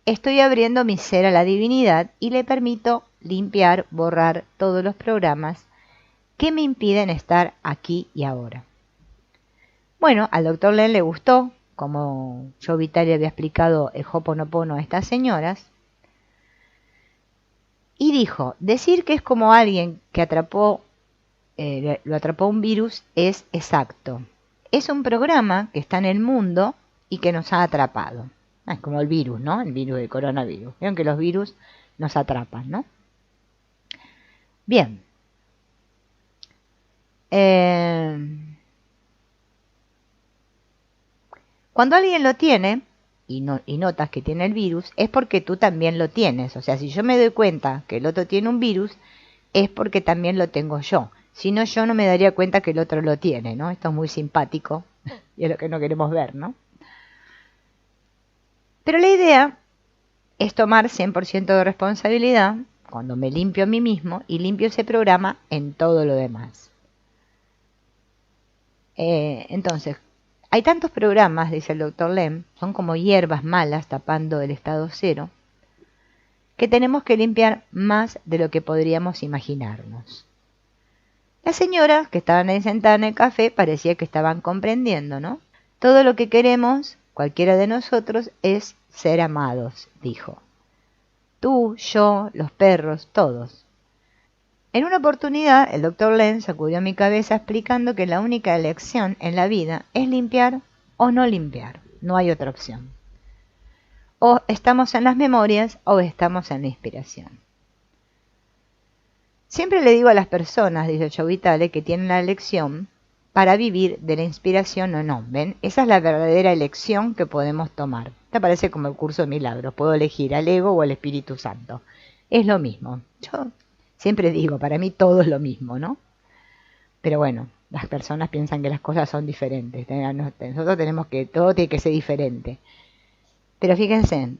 estoy abriendo mi ser a la divinidad y le permito limpiar, borrar todos los programas que me impiden estar aquí y ahora. Bueno, al doctor Len le gustó, como Joe Vitale había explicado el Ho'oponopono a estas señoras, y dijo, decir que es como alguien que lo atrapó un virus es exacto. Es un programa que está en el mundo y que nos ha atrapado. Es como el virus, ¿no? El virus del coronavirus. Vieron que los virus nos atrapan, ¿no? Bien. Cuando alguien lo tiene y notas que tiene el virus, es porque tú también lo tienes. O sea, si yo me doy cuenta que el otro tiene un virus, es porque también lo tengo yo. Si no, yo no me daría cuenta que el otro lo tiene, ¿no? Esto es muy simpático y es lo que no queremos ver, ¿no? Pero la idea es tomar 100% de responsabilidad cuando me limpio a mí mismo y limpio ese programa en todo lo demás. Entonces, hay tantos programas, dice el doctor Len, son como hierbas malas tapando el estado cero, que tenemos que limpiar más de lo que podríamos imaginarnos. Las señoras que estaban ahí sentadas en el café parecía que estaban comprendiendo, ¿no? Todo lo que queremos, cualquiera de nosotros, es ser amados, dijo. Tú, yo, los perros, todos. En una oportunidad, el doctor Len sacudió mi cabeza explicando que la única elección en la vida es limpiar o no limpiar. No hay otra opción. O estamos en las memorias o estamos en la inspiración. Siempre le digo a las personas, dice Joe Vitale, que tienen la elección para vivir de la inspiración o no. ¿Ven? Esa es la verdadera elección que podemos tomar. Te parece como el curso de milagros. Puedo elegir al ego o al Espíritu Santo. Es lo mismo. Yo siempre digo, para mí todo es lo mismo, ¿no? Pero bueno, las personas piensan que las cosas son diferentes. Nosotros tenemos que, todo tiene que ser diferente. Pero fíjense,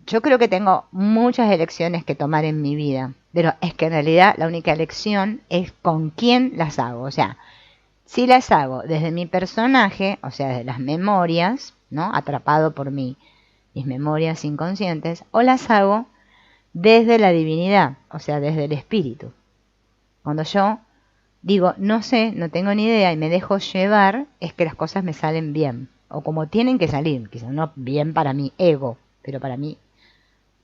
yo creo que tengo muchas elecciones que tomar en mi vida. Pero es que en realidad la única elección es con quién las hago. O sea, si las hago desde mi personaje, o sea, desde las memorias, ¿no? Atrapado por mis memorias inconscientes, o las hago desde la divinidad, o sea, desde el espíritu. Cuando yo digo, no sé, no tengo ni idea y me dejo llevar, es que las cosas me salen bien, o como tienen que salir, quizás no bien para mi ego, pero para mí,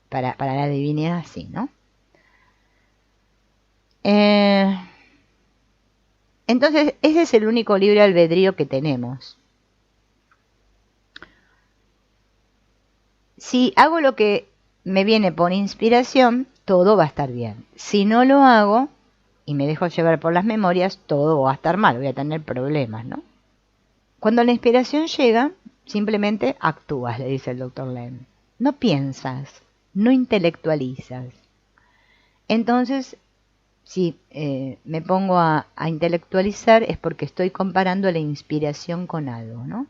para la divinidad sí, ¿no? Entonces, ese es el único libre albedrío que tenemos. Si hago lo que me viene por inspiración, todo va a estar bien. Si no lo hago y me dejo llevar por las memorias, todo va a estar mal, voy a tener problemas, ¿no? Cuando la inspiración llega, simplemente actúas, le dice el doctor Len. No piensas, no intelectualizas. Entonces, si me pongo a intelectualizar es porque estoy comparando la inspiración con algo, ¿no?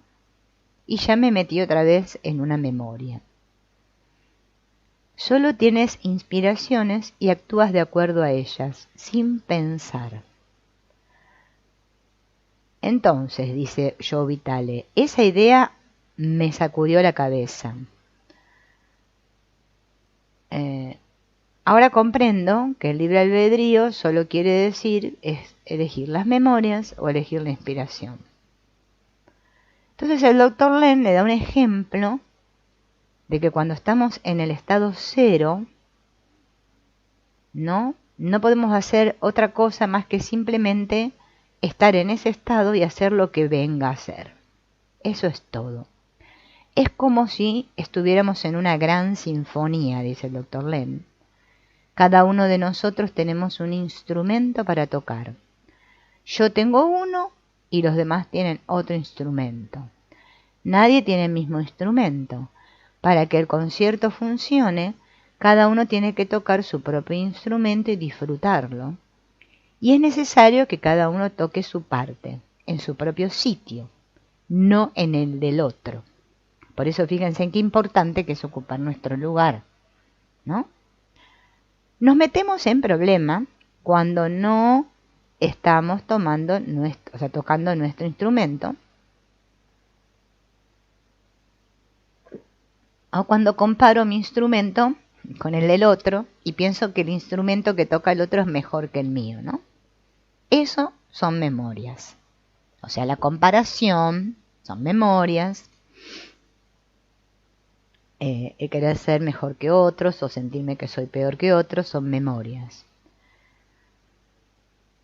Y ya me metí otra vez en una memoria. Solo tienes inspiraciones y actúas de acuerdo a ellas, sin pensar. Entonces, dice Joe Vitale, esa idea me sacudió la cabeza. Ahora comprendo que el libre albedrío solo quiere decir es elegir las memorias o elegir la inspiración. Entonces el doctor Len le da un ejemplo de que cuando estamos en el estado cero, no podemos hacer otra cosa más que simplemente estar en ese estado y hacer lo que venga a hacer. Eso es todo. Es como si estuviéramos en una gran sinfonía, dice el doctor Len. Cada uno de nosotros tenemos un instrumento para tocar. Yo tengo uno y los demás tienen otro instrumento. Nadie tiene el mismo instrumento, para que el concierto funcione, cada uno tiene que tocar su propio instrumento y disfrutarlo. Y es necesario que cada uno toque su parte, en su propio sitio, no en el del otro. Por eso fíjense en qué importante que es ocupar nuestro lugar, ¿no? Nos metemos en problema cuando no estamos tocando nuestro instrumento, o cuando comparo mi instrumento con el del otro y pienso que el instrumento que toca el otro es mejor que el mío, ¿no? Eso son memorias. O sea, la comparación son memorias. Querer ser mejor que otros o sentirme que soy peor que otros son memorias.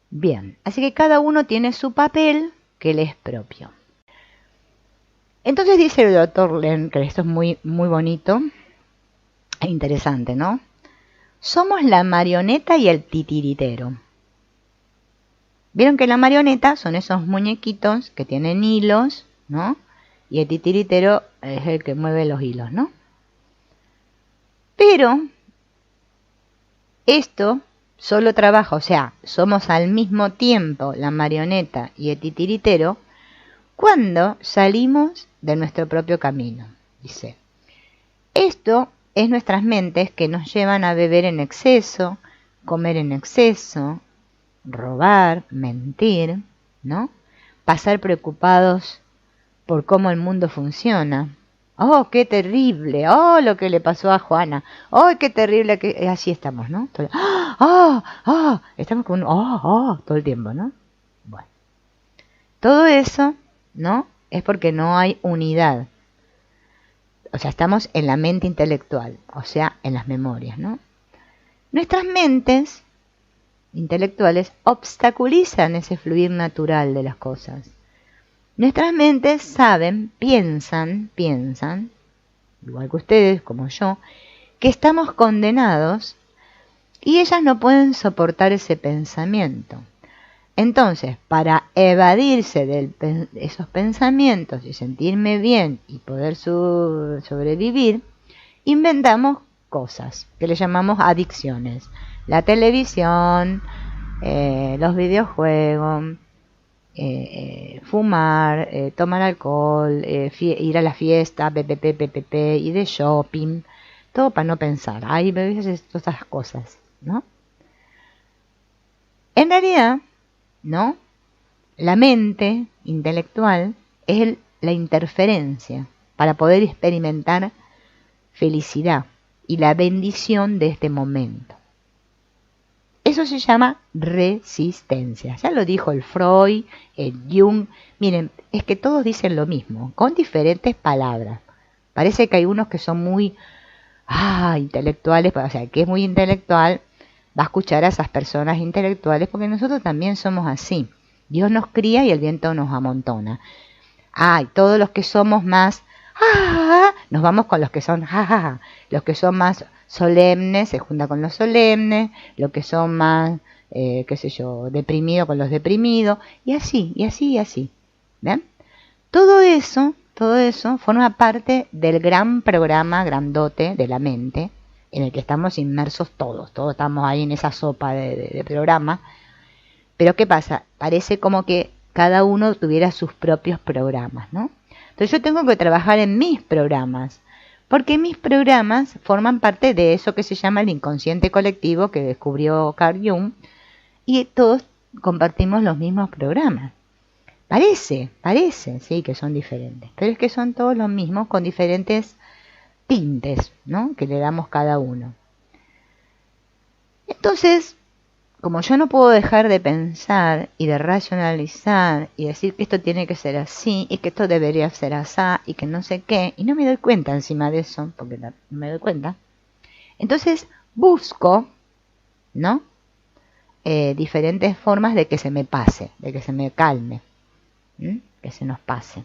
Bien, así que cada uno tiene su papel que le es propio. Entonces dice el doctor Len, que esto es muy, muy bonito e interesante, ¿no? Somos la marioneta y el titiritero. Vieron que la marioneta son esos muñequitos que tienen hilos, ¿no? Y el titiritero es el que mueve los hilos, ¿no? Pero esto solo trabaja, o sea, somos al mismo tiempo la marioneta y el titiritero cuando salimos de nuestro propio camino, dice. Esto es nuestras mentes que nos llevan a beber en exceso, comer en exceso, robar, mentir, ¿no? Pasar preocupados por cómo el mundo funciona. ¡Oh, qué terrible! ¡Oh, lo que le pasó a Juana! ¡Oh, qué terrible! Que así estamos, ¿no? ¡Oh, oh! Estamos con un todo el tiempo, ¿no? Bueno. Todo eso, ¿no? Es porque no hay unidad. O sea, estamos en la mente intelectual, o sea, en las memorias, ¿no? Nuestras mentes intelectuales obstaculizan ese fluir natural de las cosas. Nuestras mentes saben, piensan, igual que ustedes, como yo, que estamos condenados y ellas no pueden soportar ese pensamiento. Entonces, para evadirse de esos pensamientos y sentirme bien y poder sobrevivir, inventamos cosas que le llamamos adicciones. La televisión, los videojuegos, fumar, tomar alcohol, ir a la fiesta, PPP, y de shopping, todo para no pensar. Hay veces todas esas cosas, ¿no? En realidad, ¿no? La mente intelectual es la interferencia para poder experimentar felicidad y la bendición de este momento. Eso se llama resistencia. Ya lo dijo el Freud, el Jung. Miren, es que todos dicen lo mismo, con diferentes palabras. Parece que hay unos que son muy intelectuales, o sea, que es muy intelectual, va a escuchar a esas personas intelectuales, porque nosotros también somos así. Dios nos cría y el viento nos amontona. Y todos los que somos más, nos vamos con los que son, los que son más solemnes se junta con los solemnes, los que son más, deprimidos con los deprimidos, y así. ¿Ven? Todo eso forma parte del gran programa grandote de la mente, en el que estamos inmersos todos estamos ahí en esa sopa de programa. Pero ¿qué pasa? Parece como que cada uno tuviera sus propios programas, ¿no? Entonces yo tengo que trabajar en mis programas, porque mis programas forman parte de eso que se llama el inconsciente colectivo que descubrió Carl Jung, y todos compartimos los mismos programas. Parece, sí, que son diferentes, pero es que son todos los mismos con diferentes tintes, ¿no? Que le damos cada uno. Entonces, como yo no puedo dejar de pensar y de racionalizar y decir que esto tiene que ser así y que esto debería ser así y que no sé qué, y no me doy cuenta encima de eso, porque no me doy cuenta, entonces busco, ¿no? Diferentes formas de que se me pase, de que se me calme, que se nos pase.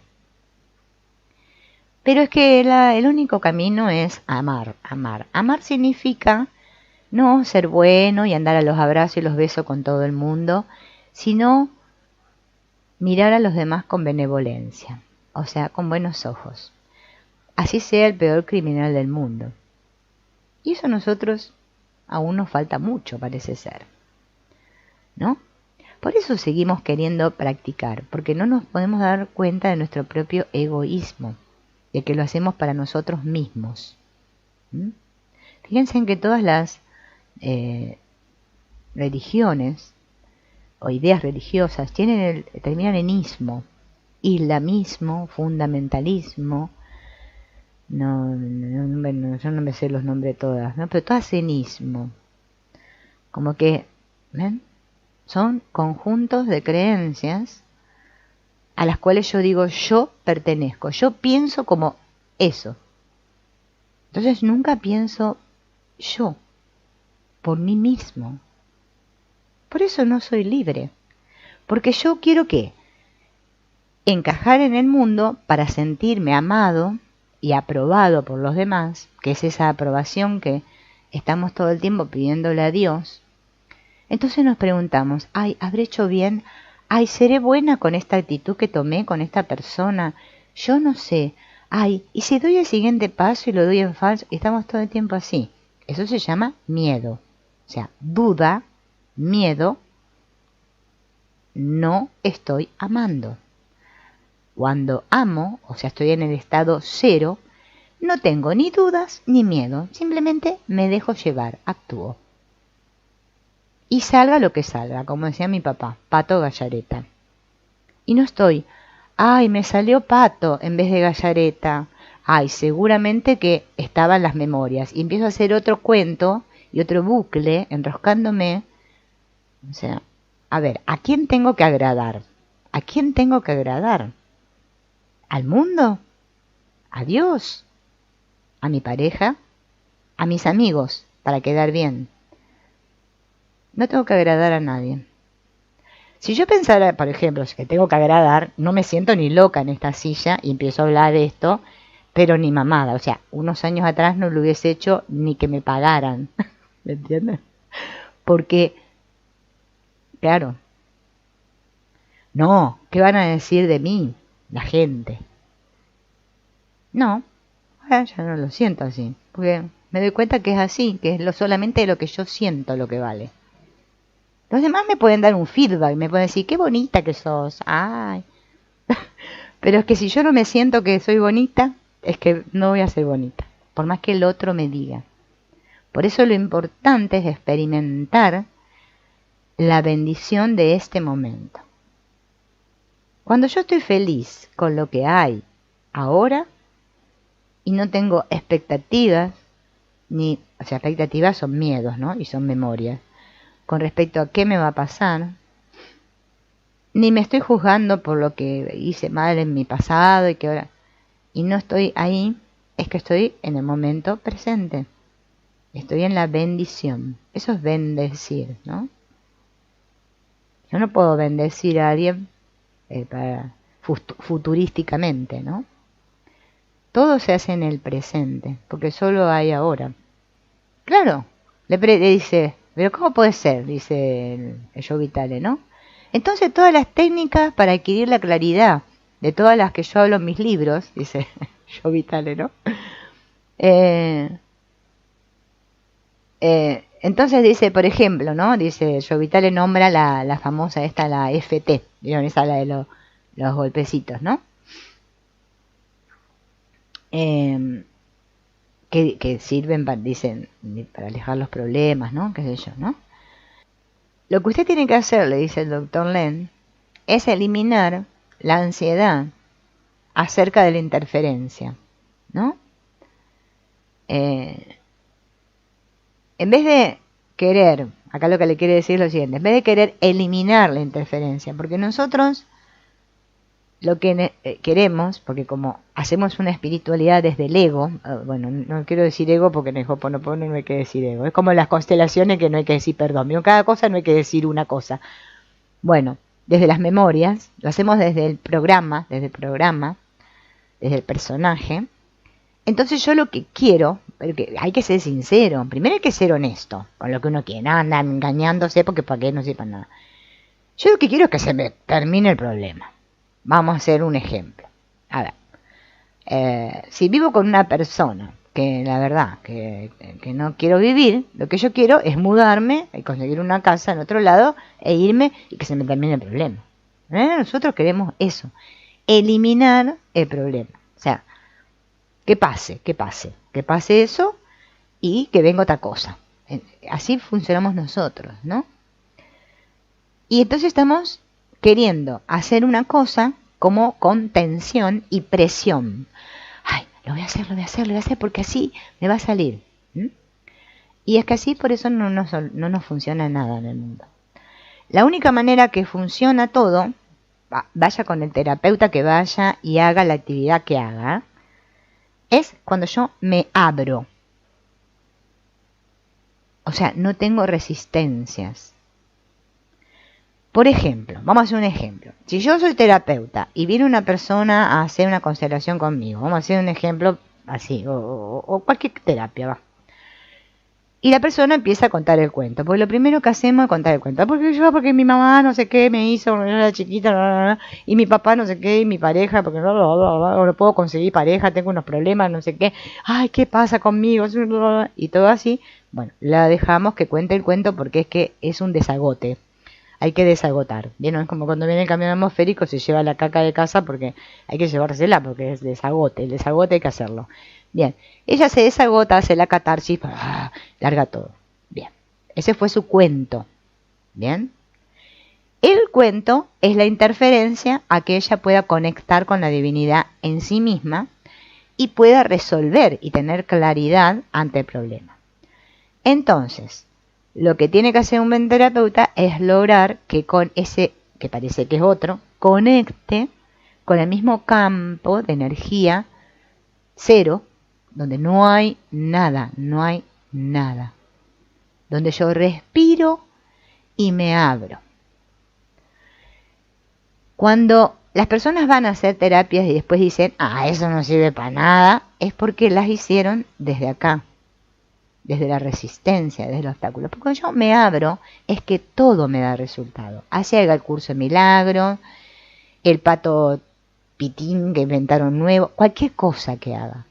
Pero es que el único camino es amar. Amar significa no ser bueno y andar a los abrazos y los besos con todo el mundo, sino mirar a los demás con benevolencia, o sea, con buenos ojos. así sea el peor criminal del mundo. Y eso a nosotros aún nos falta mucho, parece ser, ¿no? Por eso seguimos queriendo practicar, porque no nos podemos dar cuenta de nuestro propio egoísmo, de que lo hacemos para nosotros mismos. Fíjense en que todas las religiones o ideas religiosas terminan en ismo, islamismo, fundamentalismo, yo no me sé los nombres de todas, ¿no? Pero todas en ismo, como que, ¿ven? Son conjuntos de creencias a las cuales yo digo yo pertenezco, yo pienso como eso. Entonces nunca pienso yo, por mí mismo. Por eso no soy libre, porque yo quiero ¿qué? Encajar en el mundo para sentirme amado y aprobado por los demás, que es esa aprobación que estamos todo el tiempo pidiéndole a Dios. Entonces nos preguntamos, ay, ¿habré hecho bien? Ay, ¿seré buena con esta actitud que tomé con esta persona? Yo no sé. Ay, ¿y si doy el siguiente paso y lo doy en falso? Y estamos todo el tiempo así. Eso se llama miedo. O sea, duda, miedo, no estoy amando. Cuando amo, o sea, estoy en el estado cero, no tengo ni dudas ni miedo. Simplemente me dejo llevar, actúo. Y salga lo que salga, como decía mi papá, pato gallareta. Y no estoy, ay, me salió pato en vez de gallareta. Ay, seguramente que estaban las memorias. Y empiezo a hacer otro cuento y otro bucle, enroscándome. O sea, a ver, ¿a quién tengo que agradar? ¿A quién tengo que agradar? ¿Al mundo? ¿A Dios? ¿A mi pareja? ¿A mis amigos? Para quedar bien. No tengo que agradar a nadie. Si yo pensara, por ejemplo, que tengo que agradar, no me siento ni loca en esta silla y empiezo a hablar de esto, pero ni mamada. O sea, unos años atrás no lo hubiese hecho ni que me pagaran. ¿Me entiendes? Porque, claro, no, ¿qué van a decir de mí la gente? No, ya no lo siento así, porque me doy cuenta que es así, que es solamente lo que yo siento lo que vale. Los demás me pueden dar un feedback, me pueden decir, qué bonita que sos, ay. Pero es que si yo no me siento que soy bonita, es que no voy a ser bonita, por más que el otro me diga. Por eso lo importante es experimentar la bendición de este momento. Cuando yo estoy feliz con lo que hay ahora y no tengo expectativas, o sea, expectativas son miedos, ¿no? Y son memorias. Con respecto a qué me va a pasar, ni me estoy juzgando por lo que hice mal en mi pasado y que ahora, y no estoy ahí, es que estoy en el momento presente, estoy en la bendición. Eso es bendecir, ¿no? Yo no puedo bendecir a alguien futurísticamente, ¿no? Todo se hace en el presente, porque solo hay ahora. Claro, le dice, pero ¿cómo puede ser? Dice el Yo Vitale, ¿no? Entonces todas las técnicas para adquirir la claridad de todas las que yo hablo en mis libros, dice Yo Vitale, ¿no? Entonces dice, por ejemplo, ¿no? Dice Yo Vitale nombra la famosa esta, la FT, ¿vieron? Esa la de los golpecitos, ¿no? Que sirven dicen, para alejar los problemas, ¿no? Qué sé yo, ¿no? Lo que usted tiene que hacer, le dice el doctor Len, es eliminar la ansiedad acerca de la interferencia, ¿no? En vez de querer, acá lo que le quiere decir es lo siguiente, en vez de querer eliminar la interferencia, porque nosotros lo que queremos, porque como hacemos una espiritualidad desde el ego, bueno, no quiero decir ego porque en el Ho'oponopono no hay que decir ego, es como las constelaciones que no hay que decir perdón, pero cada cosa no hay que decir una cosa. Bueno, desde las memorias, lo hacemos desde el programa, desde el personaje. Entonces yo lo que quiero, porque hay que ser sincero, primero hay que ser honesto con lo que uno quiere, no andan engañándose porque para qué no sepan nada. Yo lo que quiero es que se me termine el problema. Vamos a hacer un ejemplo. A ver, Si vivo con una persona que la verdad que no quiero vivir, lo que yo quiero es mudarme y conseguir una casa en otro lado e irme y que se me termine el problema. Nosotros queremos eso, eliminar el problema. O sea, que pase eso y que venga otra cosa. Así funcionamos nosotros, ¿no? Y entonces estamos queriendo hacer una cosa como con tensión y presión. Ay, lo voy a hacer porque así me va a salir. Y es que así por eso no nos funciona nada en el mundo. La única manera que funciona todo, vaya con el terapeuta que vaya y haga la actividad que haga, es cuando yo me abro. O sea, no tengo resistencias. Por ejemplo, vamos a hacer un ejemplo. Si yo soy terapeuta y viene una persona a hacer una constelación conmigo, vamos a hacer un ejemplo así, o cualquier terapia, va. Y la persona empieza a contar el cuento, porque lo primero que hacemos es contar el cuento. Porque mi mamá no sé qué me hizo cuando yo era chiquita, y mi papá no sé qué, y mi pareja, porque no puedo conseguir pareja, tengo unos problemas, no sé qué. Ay, ¿qué pasa conmigo? Y todo así. Bueno, la dejamos que cuente el cuento porque es que es un desagote. Hay que desagotar. Bien, no es como cuando viene el camión atmosférico, se lleva la caca de casa porque hay que llevársela, porque es desagote. El desagote hay que hacerlo. Bien, ella se desagota, hace la catarsis, larga todo. Bien, ese fue su cuento. Bien, el cuento es la interferencia a que ella pueda conectar con la divinidad en sí misma y pueda resolver y tener claridad ante el problema. Entonces, lo que tiene que hacer un buen terapeuta es lograr que con ese, que parece que es otro, conecte con el mismo campo de energía cero, donde no hay nada, donde yo respiro y me abro. Cuando las personas van a hacer terapias y después dicen, eso no sirve para nada, es porque las hicieron desde acá, desde la resistencia, desde el obstáculo. Porque cuando yo me abro, es que todo me da resultado. Así haga el curso de milagro, el pato pitín que inventaron nuevo, cualquier cosa que haga,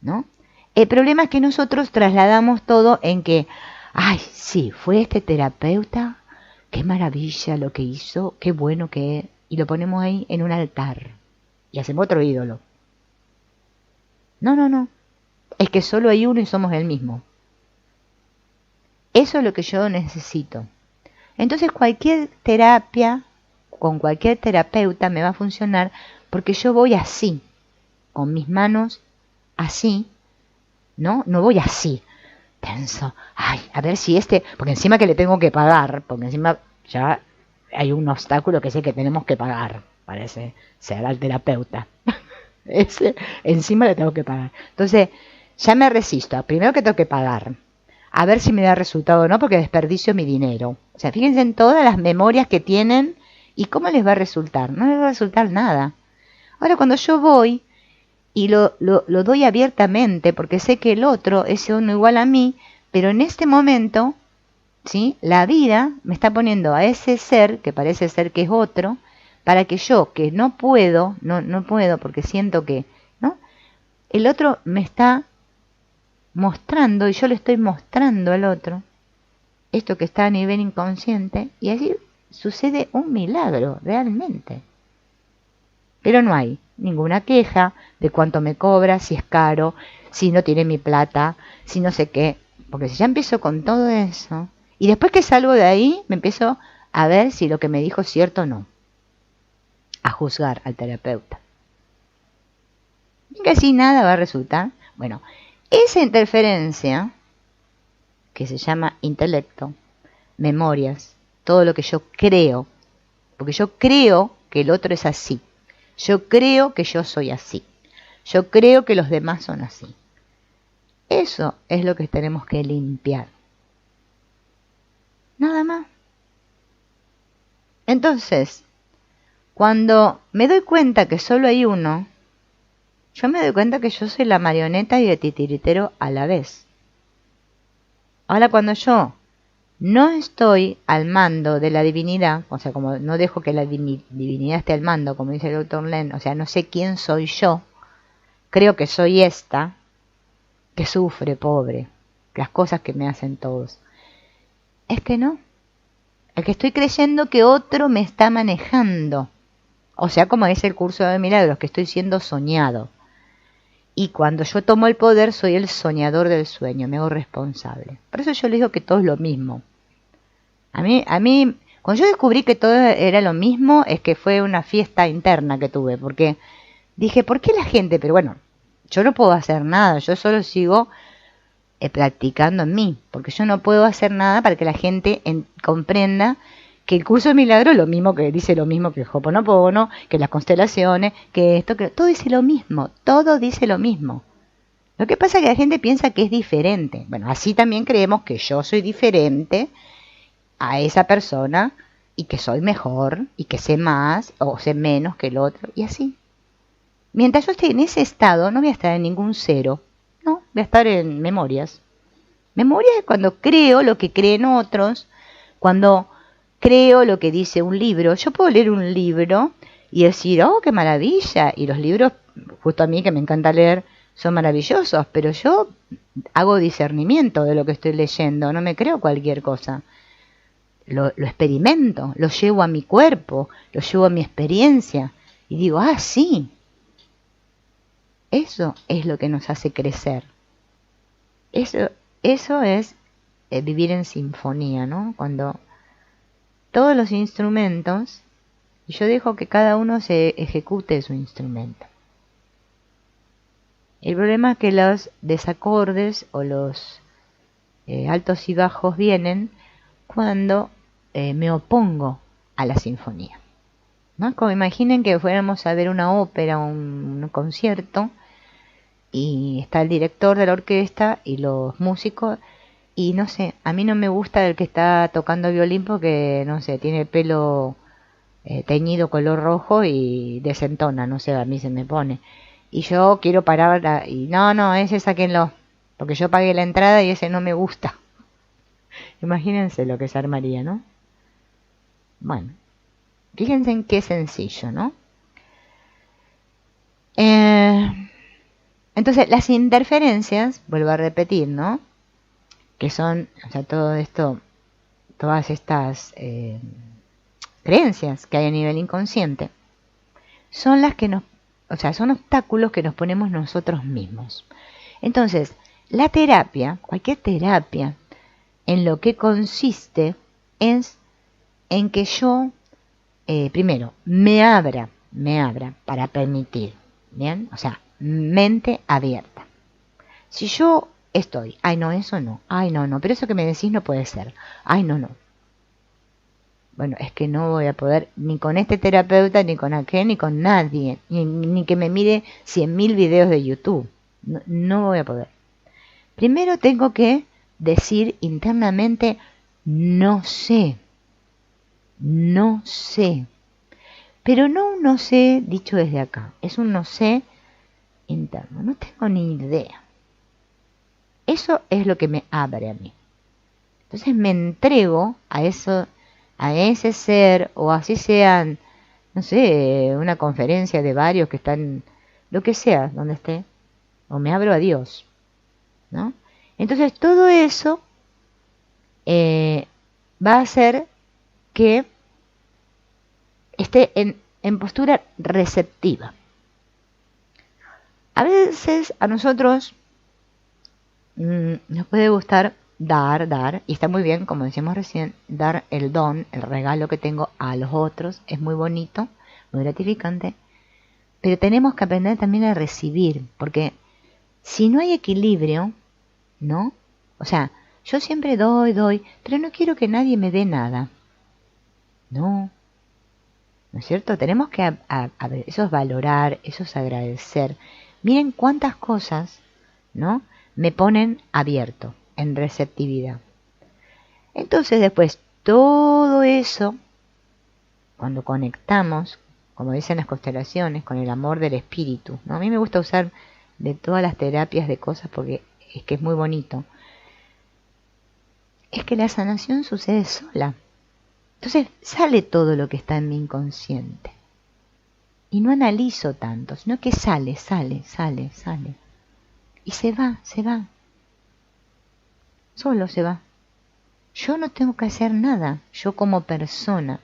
¿no? El problema es que nosotros trasladamos todo en que, sí, fue este terapeuta, qué maravilla lo que hizo, qué bueno que es, y lo ponemos ahí en un altar y hacemos otro ídolo. No, es que solo hay uno y somos el mismo. Eso es lo que yo necesito. Entonces cualquier terapia, con cualquier terapeuta me va a funcionar porque yo voy así, con mis manos así, ¿no? No voy así, tenso, a ver si porque encima que le tengo que pagar, porque encima ya hay un obstáculo que sé que tenemos que pagar, parece ser al terapeuta. Encima le tengo que pagar. Entonces, ya me resisto. Primero que tengo que pagar. A ver si me da resultado o no, porque desperdicio mi dinero. O sea, fíjense en todas las memorias que tienen y cómo les va a resultar. No les va a resultar nada. Ahora, cuando yo voy y lo doy abiertamente, porque sé que el otro es uno igual a mí, pero en este momento, ¿sí?, la vida me está poniendo a ese ser, que parece ser que es otro, para que yo, que no puedo porque siento que, ¿no?, el otro me está mostrando y yo le estoy mostrando al otro esto que está a nivel inconsciente, y así sucede un milagro realmente. Pero no hay ninguna queja de cuánto me cobra, si es caro, si no tiene mi plata, si no sé qué, porque si ya empiezo con todo eso y después que salgo de ahí me empiezo a ver si lo que me dijo es cierto o no, a juzgar al terapeuta. Y que así nada va a resultar. Bueno, esa interferencia, que se llama intelecto, memorias, todo lo que yo creo, porque yo creo que el otro es así, yo creo que yo soy así, yo creo que los demás son así. Eso es lo que tenemos que limpiar. Nada más. Entonces, cuando me doy cuenta que solo hay uno, yo me doy cuenta que yo soy la marioneta y el titiritero a la vez. Ahora, cuando yo no estoy al mando de la divinidad, o sea, como no dejo que la divinidad esté al mando, como dice el Dr. Len, o sea, no sé quién soy yo, creo que soy esta, que sufre, pobre, las cosas que me hacen todos. Es que no. Es que estoy creyendo que otro me está manejando. O sea, como es el curso de milagros, que estoy siendo soñado. Y cuando yo tomo el poder, soy el soñador del sueño, me hago responsable. Por eso yo les digo que todo es lo mismo. A mí, cuando yo descubrí que todo era lo mismo, es que fue una fiesta interna que tuve, porque dije, ¿por qué la gente? Pero bueno, yo no puedo hacer nada, yo solo sigo practicando en mí, porque yo no puedo hacer nada para que la gente comprenda que el curso de milagro es lo mismo, que dice lo mismo que el Ho'oponopono, que las constelaciones, que esto, que todo dice lo mismo, todo dice lo mismo. Lo que pasa es que la gente piensa que es diferente. Bueno, así también creemos que yo soy diferente a esa persona y que soy mejor y que sé más o sé menos que el otro y así. Mientras yo esté en ese estado no voy a estar en ningún cero, no, voy a estar en memorias. Memorias es cuando creo lo que creen otros, cuando creo lo que dice un libro. Yo puedo leer un libro y decir, oh, qué maravilla. Y los libros, justo a mí que me encanta leer, son maravillosos, pero yo hago discernimiento de lo que estoy leyendo, no me creo cualquier cosa. Lo experimento, lo llevo a mi cuerpo, lo llevo a mi experiencia y digo, ah, sí. Eso es lo que nos hace crecer. Eso es vivir en sinfonía, ¿no? Cuando todos los instrumentos, y yo dejo que cada uno se ejecute su instrumento. El problema es que los desacordes o los altos y bajos vienen cuando me opongo a la sinfonía, ¿no? Como imaginen que fuéramos a ver una ópera, un concierto, y está el director de la orquesta y los músicos, y no sé, a mí no me gusta el que está tocando violín porque, no sé, tiene el pelo teñido color rojo y desentona, no sé, a mí se me pone. Y yo quiero parar y no, ese sáquenlo, porque yo pagué la entrada y ese no me gusta. Imagínense lo que se armaría, ¿no? Bueno, fíjense en qué sencillo, ¿no? Entonces, las interferencias, vuelvo a repetir, ¿no? Que son, o sea, todo esto, todas estas creencias que hay a nivel inconsciente, son las que nos, o sea, son obstáculos que nos ponemos nosotros mismos. Entonces, la terapia, cualquier terapia, en lo que consiste es en que yo, primero, me abra para permitir, ¿bien? O sea, mente abierta. Si yo estoy, ay no, eso no, ay no, pero eso que me decís no puede ser, ay no. Bueno, es que no voy a poder ni con este terapeuta, ni con aquel, ni con nadie, ni que me mire 100.000 videos de YouTube. No voy a poder. Primero tengo que decir internamente, no sé. Pero no un no sé dicho desde acá, es un no sé interno, no tengo ni idea. Eso es lo que me abre a mí. Entonces me entrego a eso, a ese ser, o así sean, no sé, una conferencia de varios que están, lo que sea, donde esté, o me abro a Dios, ¿no? Entonces todo eso va a hacer que esté en postura receptiva. A veces a nosotros nos puede gustar dar, y está muy bien, como decíamos recién, dar el don, el regalo que tengo a los otros, es muy bonito, muy gratificante, pero tenemos que aprender también a recibir, porque si no hay equilibrio, ¿no? O sea, yo siempre doy, pero no quiero que nadie me dé nada. ¿No es cierto? Tenemos que eso es valorar, eso es agradecer. Miren cuántas cosas, ¿no? Me ponen abierto, en receptividad. Entonces después, todo eso, cuando conectamos, como dicen las constelaciones, con el amor del espíritu, ¿no? A mí me gusta usar de todas las terapias de cosas porque es que es muy bonito. Es que la sanación sucede sola. Entonces sale todo lo que está en mi inconsciente. y no analizo tanto, sino que sale. Y se va. Solo se va. Yo no tengo que hacer nada, yo como persona,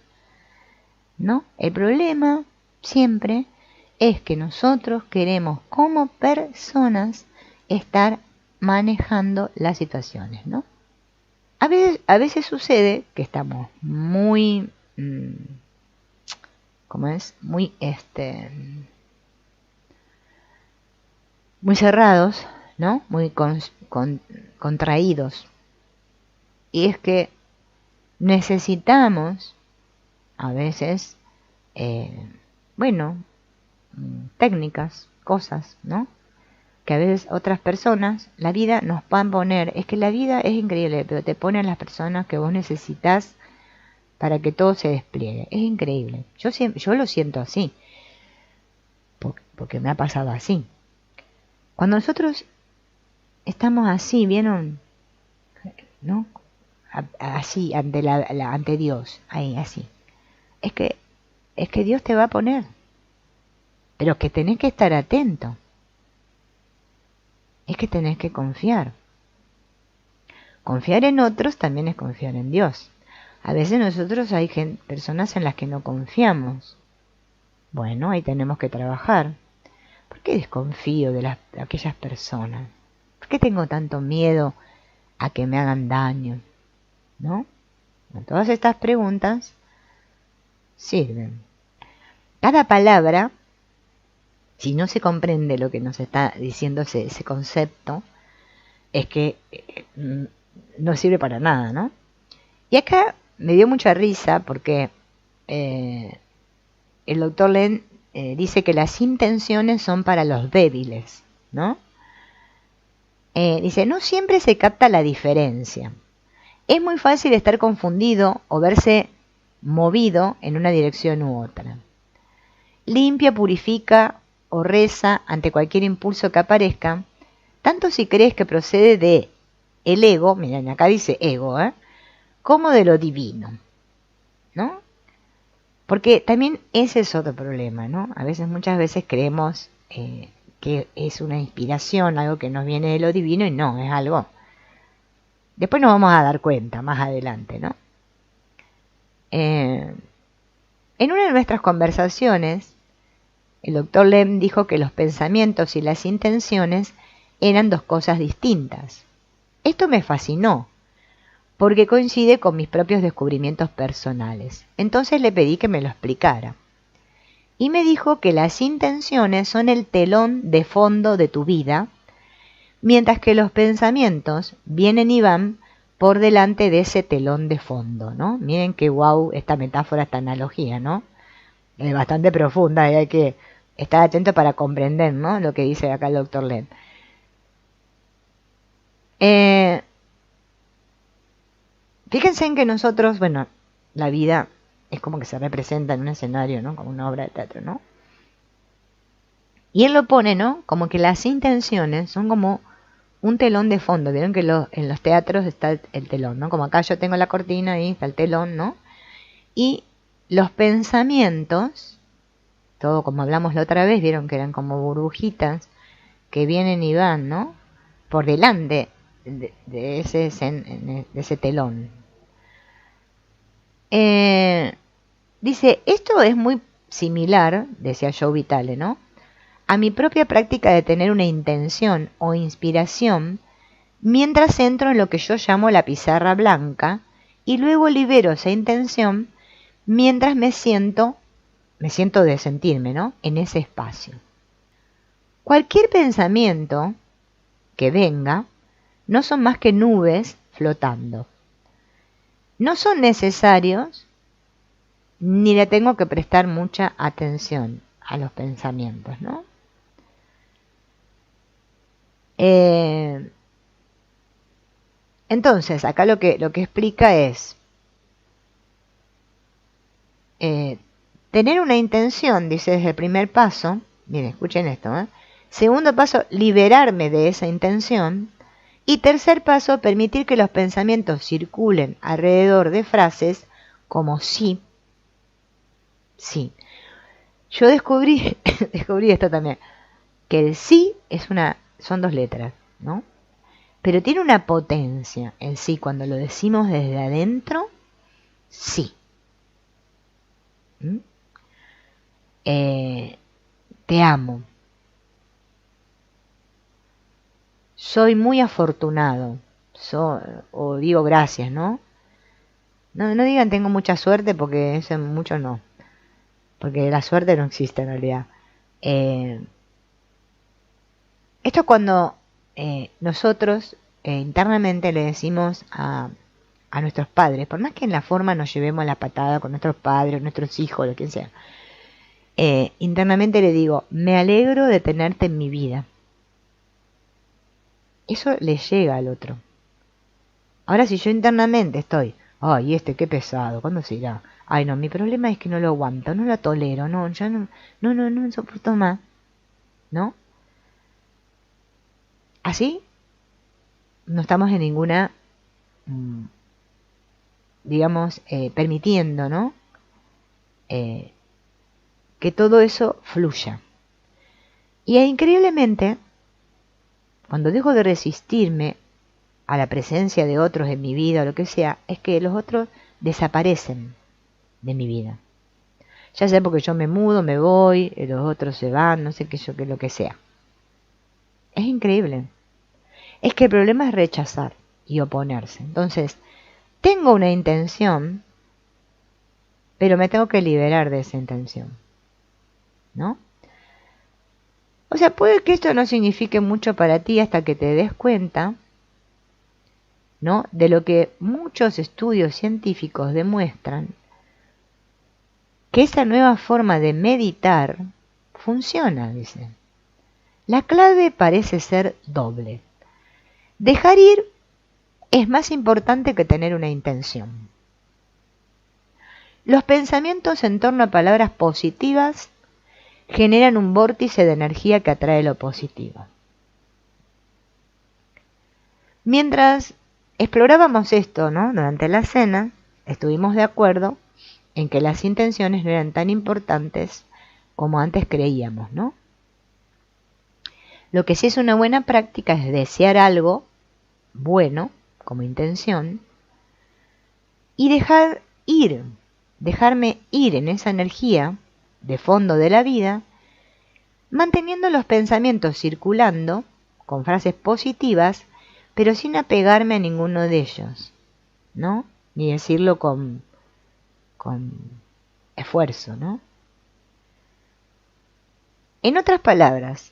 ¿no? El problema siempre es que nosotros queremos como personas estar manejando las situaciones, ¿no? A veces sucede que estamos muy, muy cerrados, ¿no? Muy contraídos. Y es que necesitamos a veces, técnicas, cosas, ¿no? Que a veces otras personas, la vida nos va a poner, es que la vida es increíble, pero te pone a las personas que vos necesitas para que todo se despliegue. Es increíble. Yo lo siento así, porque me ha pasado así. Cuando nosotros estamos así, ¿vieron? ¿No? Así, ante Dios, ahí, así. Es que Dios te va a poner, pero que tenés que estar atento. Es que tenés que confiar. Confiar en otros también es confiar en Dios. A veces nosotros hay personas en las que no confiamos. Bueno, ahí tenemos que trabajar. ¿Por qué desconfío de aquellas personas? ¿Por qué tengo tanto miedo a que me hagan daño? ¿No? Todas estas preguntas sirven. Cada palabra, si no se comprende lo que nos está diciendo ese concepto, es que no sirve para nada, ¿no? Y acá me dio mucha risa porque el doctor Len dice que las intenciones son para los débiles, ¿no? Dice, no siempre se capta la diferencia. Es muy fácil estar confundido o verse movido en una dirección u otra. Limpia, purifica o reza ante cualquier impulso que aparezca, tanto si crees que procede de el ego, miren, acá dice ego, como de lo divino, ¿no? Porque también ese es otro problema, ¿no? Muchas veces creemos que es una inspiración, algo que nos viene de lo divino, y no, es algo. Después nos vamos a dar cuenta más adelante, ¿no? En una de nuestras conversaciones, el doctor Lem dijo que los pensamientos y las intenciones eran dos cosas distintas. Esto me fascinó, porque coincide con mis propios descubrimientos personales. Entonces le pedí que me lo explicara. Y me dijo que las intenciones son el telón de fondo de tu vida, mientras que los pensamientos vienen y van por delante de ese telón de fondo, ¿no? Miren qué guau esta metáfora, esta analogía, ¿no? Es bastante profunda y hay que estar atento para comprender, ¿no? Lo que dice acá el doctor Len. Fíjense en que nosotros, la vida es como que se representa en un escenario, ¿no? Como una obra de teatro, ¿no? Y él lo pone, ¿no? Como que las intenciones son como un telón de fondo. Vieron que en los teatros está el telón, ¿no? Como acá yo tengo la cortina y está el telón, ¿no? Y los pensamientos, todo como hablamos la otra vez, vieron que eran como burbujitas que vienen y van, ¿no? Por delante de ese telón. Dice, esto es muy similar, decía Joe Vitale, ¿no? A mi propia práctica de tener una intención o inspiración mientras entro en lo que yo llamo la pizarra blanca y luego libero esa intención mientras me siento de sentirme, ¿no? En ese espacio. Cualquier pensamiento que venga no son más que nubes flotando. No son necesarios ni le tengo que prestar mucha atención a los pensamientos, ¿no? Entonces, acá lo que explica es tener una intención, dice desde el primer paso, miren, escuchen esto, segundo paso, liberarme de esa intención, y tercer paso, permitir que los pensamientos circulen alrededor de frases como sí, sí. Yo descubrí, descubrí esto también, que el sí son 2 letras, ¿no? Pero tiene una potencia el sí cuando lo decimos desde adentro, sí. ¿Mm? Te amo. Soy muy afortunado. O digo gracias, ¿no? No digan tengo mucha suerte porque eso mucho no. Porque la suerte no existe en realidad. Esto es cuando nosotros internamente le decimos a nuestros padres, por más que en la forma nos llevemos la patada con nuestros padres, nuestros hijos, lo que sea, internamente le digo, me alegro de tenerte en mi vida. Eso le llega al otro. Ahora si yo internamente estoy, ay, qué pesado, ¿cuándo se irá? Ay, no, mi problema es que no lo aguanto, no lo tolero, no, ya no soporto más, ¿no? Así no estamos en ninguna, digamos, permitiendo, ¿no? Que todo eso fluya. Y increíblemente, cuando dejo de resistirme a la presencia de otros en mi vida o lo que sea, es que los otros desaparecen de mi vida. Ya sea porque yo me mudo, me voy, los otros se van, no sé qué yo, qué lo que sea. Es increíble. Es que el problema es rechazar y oponerse. Entonces, tengo una intención, pero me tengo que liberar de esa intención, ¿no? O sea, puede que esto no signifique mucho para ti hasta que te des cuenta, ¿no? De lo que muchos estudios científicos demuestran, que esa nueva forma de meditar funciona, dicen. La clave parece ser doble. Dejar ir es más importante que tener una intención. Los pensamientos en torno a palabras positivas generan un vórtice de energía que atrae lo positivo. Mientras explorábamos esto, ¿no? Durante la cena, estuvimos de acuerdo en que las intenciones no eran tan importantes como antes creíamos, ¿no? Lo que sí es una buena práctica es desear algo bueno como intención y dejarme ir en esa energía de fondo de la vida, manteniendo los pensamientos circulando con frases positivas, pero sin apegarme a ninguno de ellos, ¿no? Ni decirlo con esfuerzo, ¿no? En otras palabras,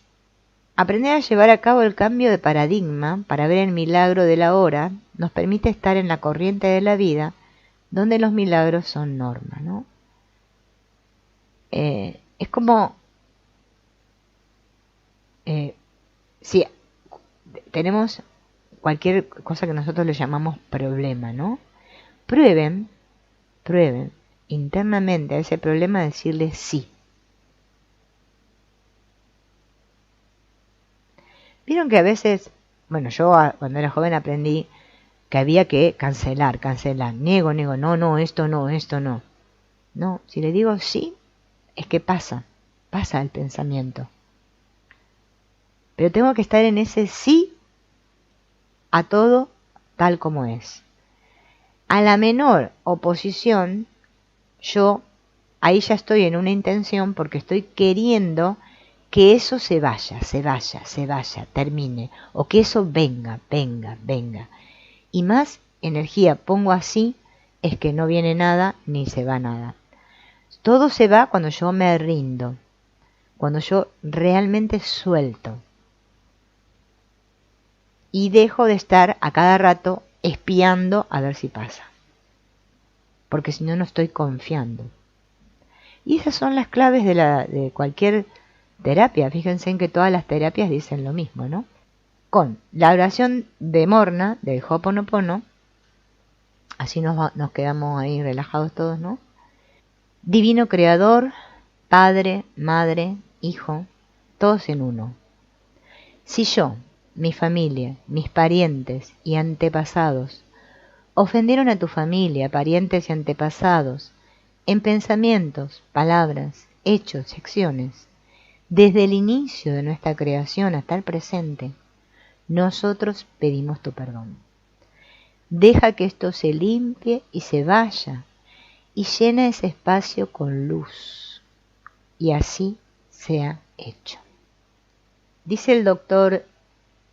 aprender a llevar a cabo el cambio de paradigma para ver el milagro de la hora nos permite estar en la corriente de la vida donde los milagros son norma, ¿no? Es como si tenemos cualquier cosa que nosotros le llamamos problema, ¿no? Prueben internamente a ese problema decirle sí. Vieron que a veces, bueno, yo cuando era joven aprendí que había que cancelar, niego, no, esto no. No, si le digo sí, es que pasa el pensamiento. Pero tengo que estar en ese sí a todo tal como es. A la menor oposición, yo ahí ya estoy en una intención porque estoy queriendo que eso se vaya, termine, o que eso venga. Y más energía pongo así, es que no viene nada ni se va nada. Todo se va cuando yo me rindo, cuando yo realmente suelto. Y dejo de estar a cada rato espiando a ver si pasa. Porque si no, no estoy confiando. Y esas son las claves de cualquier terapia. Fíjense en que todas las terapias dicen lo mismo, ¿no? Con la oración de Morna, del Ho'oponopono, así nos quedamos ahí relajados todos, ¿no? Divino Creador, Padre, Madre, Hijo, todos en uno. Si yo, mi familia, mis parientes y antepasados ofendieron a tu familia, parientes y antepasados, en pensamientos, palabras hechos, acciones, desde el inicio de nuestra creación hasta el presente, nosotros pedimos tu perdón. Deja que esto se limpie y se vaya y llena ese espacio con luz. Y así sea hecho. Dice el doctor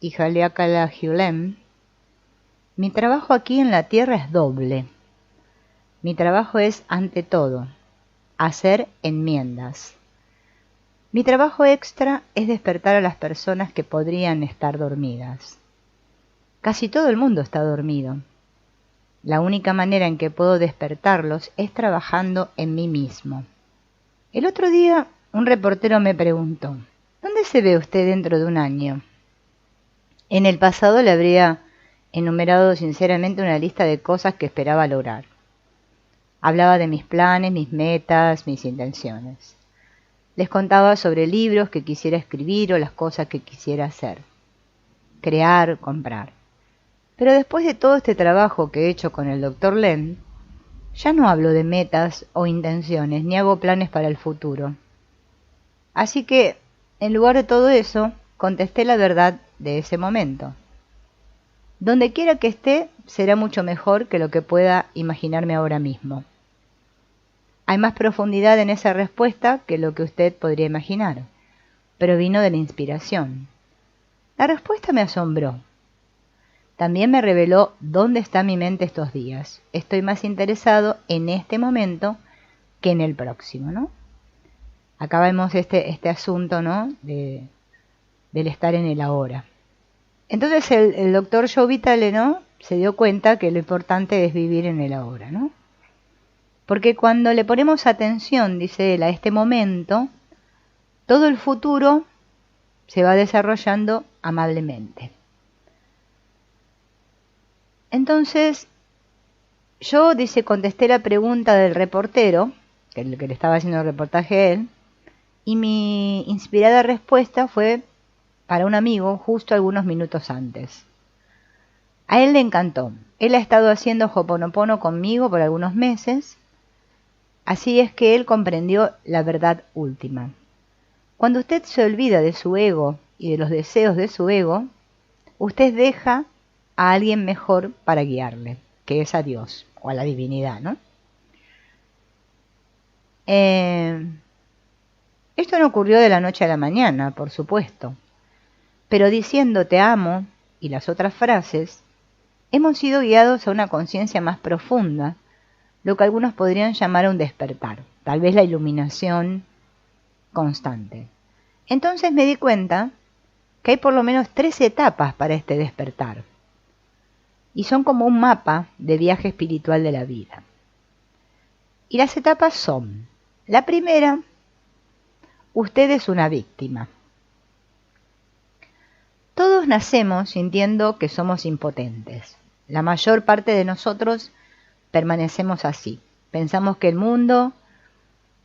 Ihaliakala Hyulem, mi trabajo aquí en la tierra es doble. Mi trabajo es, ante todo, hacer enmiendas. Mi trabajo extra es despertar a las personas que podrían estar dormidas. Casi todo el mundo está dormido. La única manera en que puedo despertarlos es trabajando en mí mismo. El otro día un reportero me preguntó, ¿dónde se ve usted dentro de un año? En el pasado le habría enumerado sinceramente una lista de cosas que esperaba lograr. Hablaba de mis planes, mis metas, mis intenciones. Les contaba sobre libros que quisiera escribir o las cosas que quisiera hacer. Crear, comprar. Pero después de todo este trabajo que he hecho con el Dr. Len, ya no hablo de metas o intenciones, ni hago planes para el futuro. Así que, en lugar de todo eso, contesté la verdad de ese momento. Donde quiera que esté, será mucho mejor que lo que pueda imaginarme ahora mismo. Hay más profundidad en esa respuesta que lo que usted podría imaginar, pero vino de la inspiración. La respuesta me asombró. También me reveló dónde está mi mente estos días. Estoy más interesado en este momento que en el próximo, ¿no? Acá vemos este asunto, ¿no? Del estar en el ahora. Entonces el doctor Joe Vitale, ¿no? Se dio cuenta que lo importante es vivir en el ahora, ¿no? Porque cuando le ponemos atención, dice él, a este momento, todo el futuro se va desarrollando amablemente. Entonces, yo, dice, contesté la pregunta del reportero, que le estaba haciendo el reportaje a él, y mi inspirada respuesta fue para un amigo justo algunos minutos antes. A él le encantó. Él ha estado haciendo Ho'oponopono conmigo por algunos meses, así es que él comprendió la verdad última. Cuando usted se olvida de su ego y de los deseos de su ego, usted deja a alguien mejor para guiarle, que es a Dios o a la divinidad, ¿no? Esto no ocurrió de la noche a la mañana, por supuesto, pero diciendo te amo y las otras frases, hemos sido guiados a una conciencia más profunda, lo que algunos podrían llamar un despertar, tal vez la iluminación constante. Entonces me di cuenta que hay por lo menos 3 etapas para este despertar, y son como un mapa de viaje espiritual de la vida. Y las etapas son, la primera, usted es una víctima. Todos nacemos sintiendo que somos impotentes. La mayor parte de nosotros permanecemos así. Pensamos que el mundo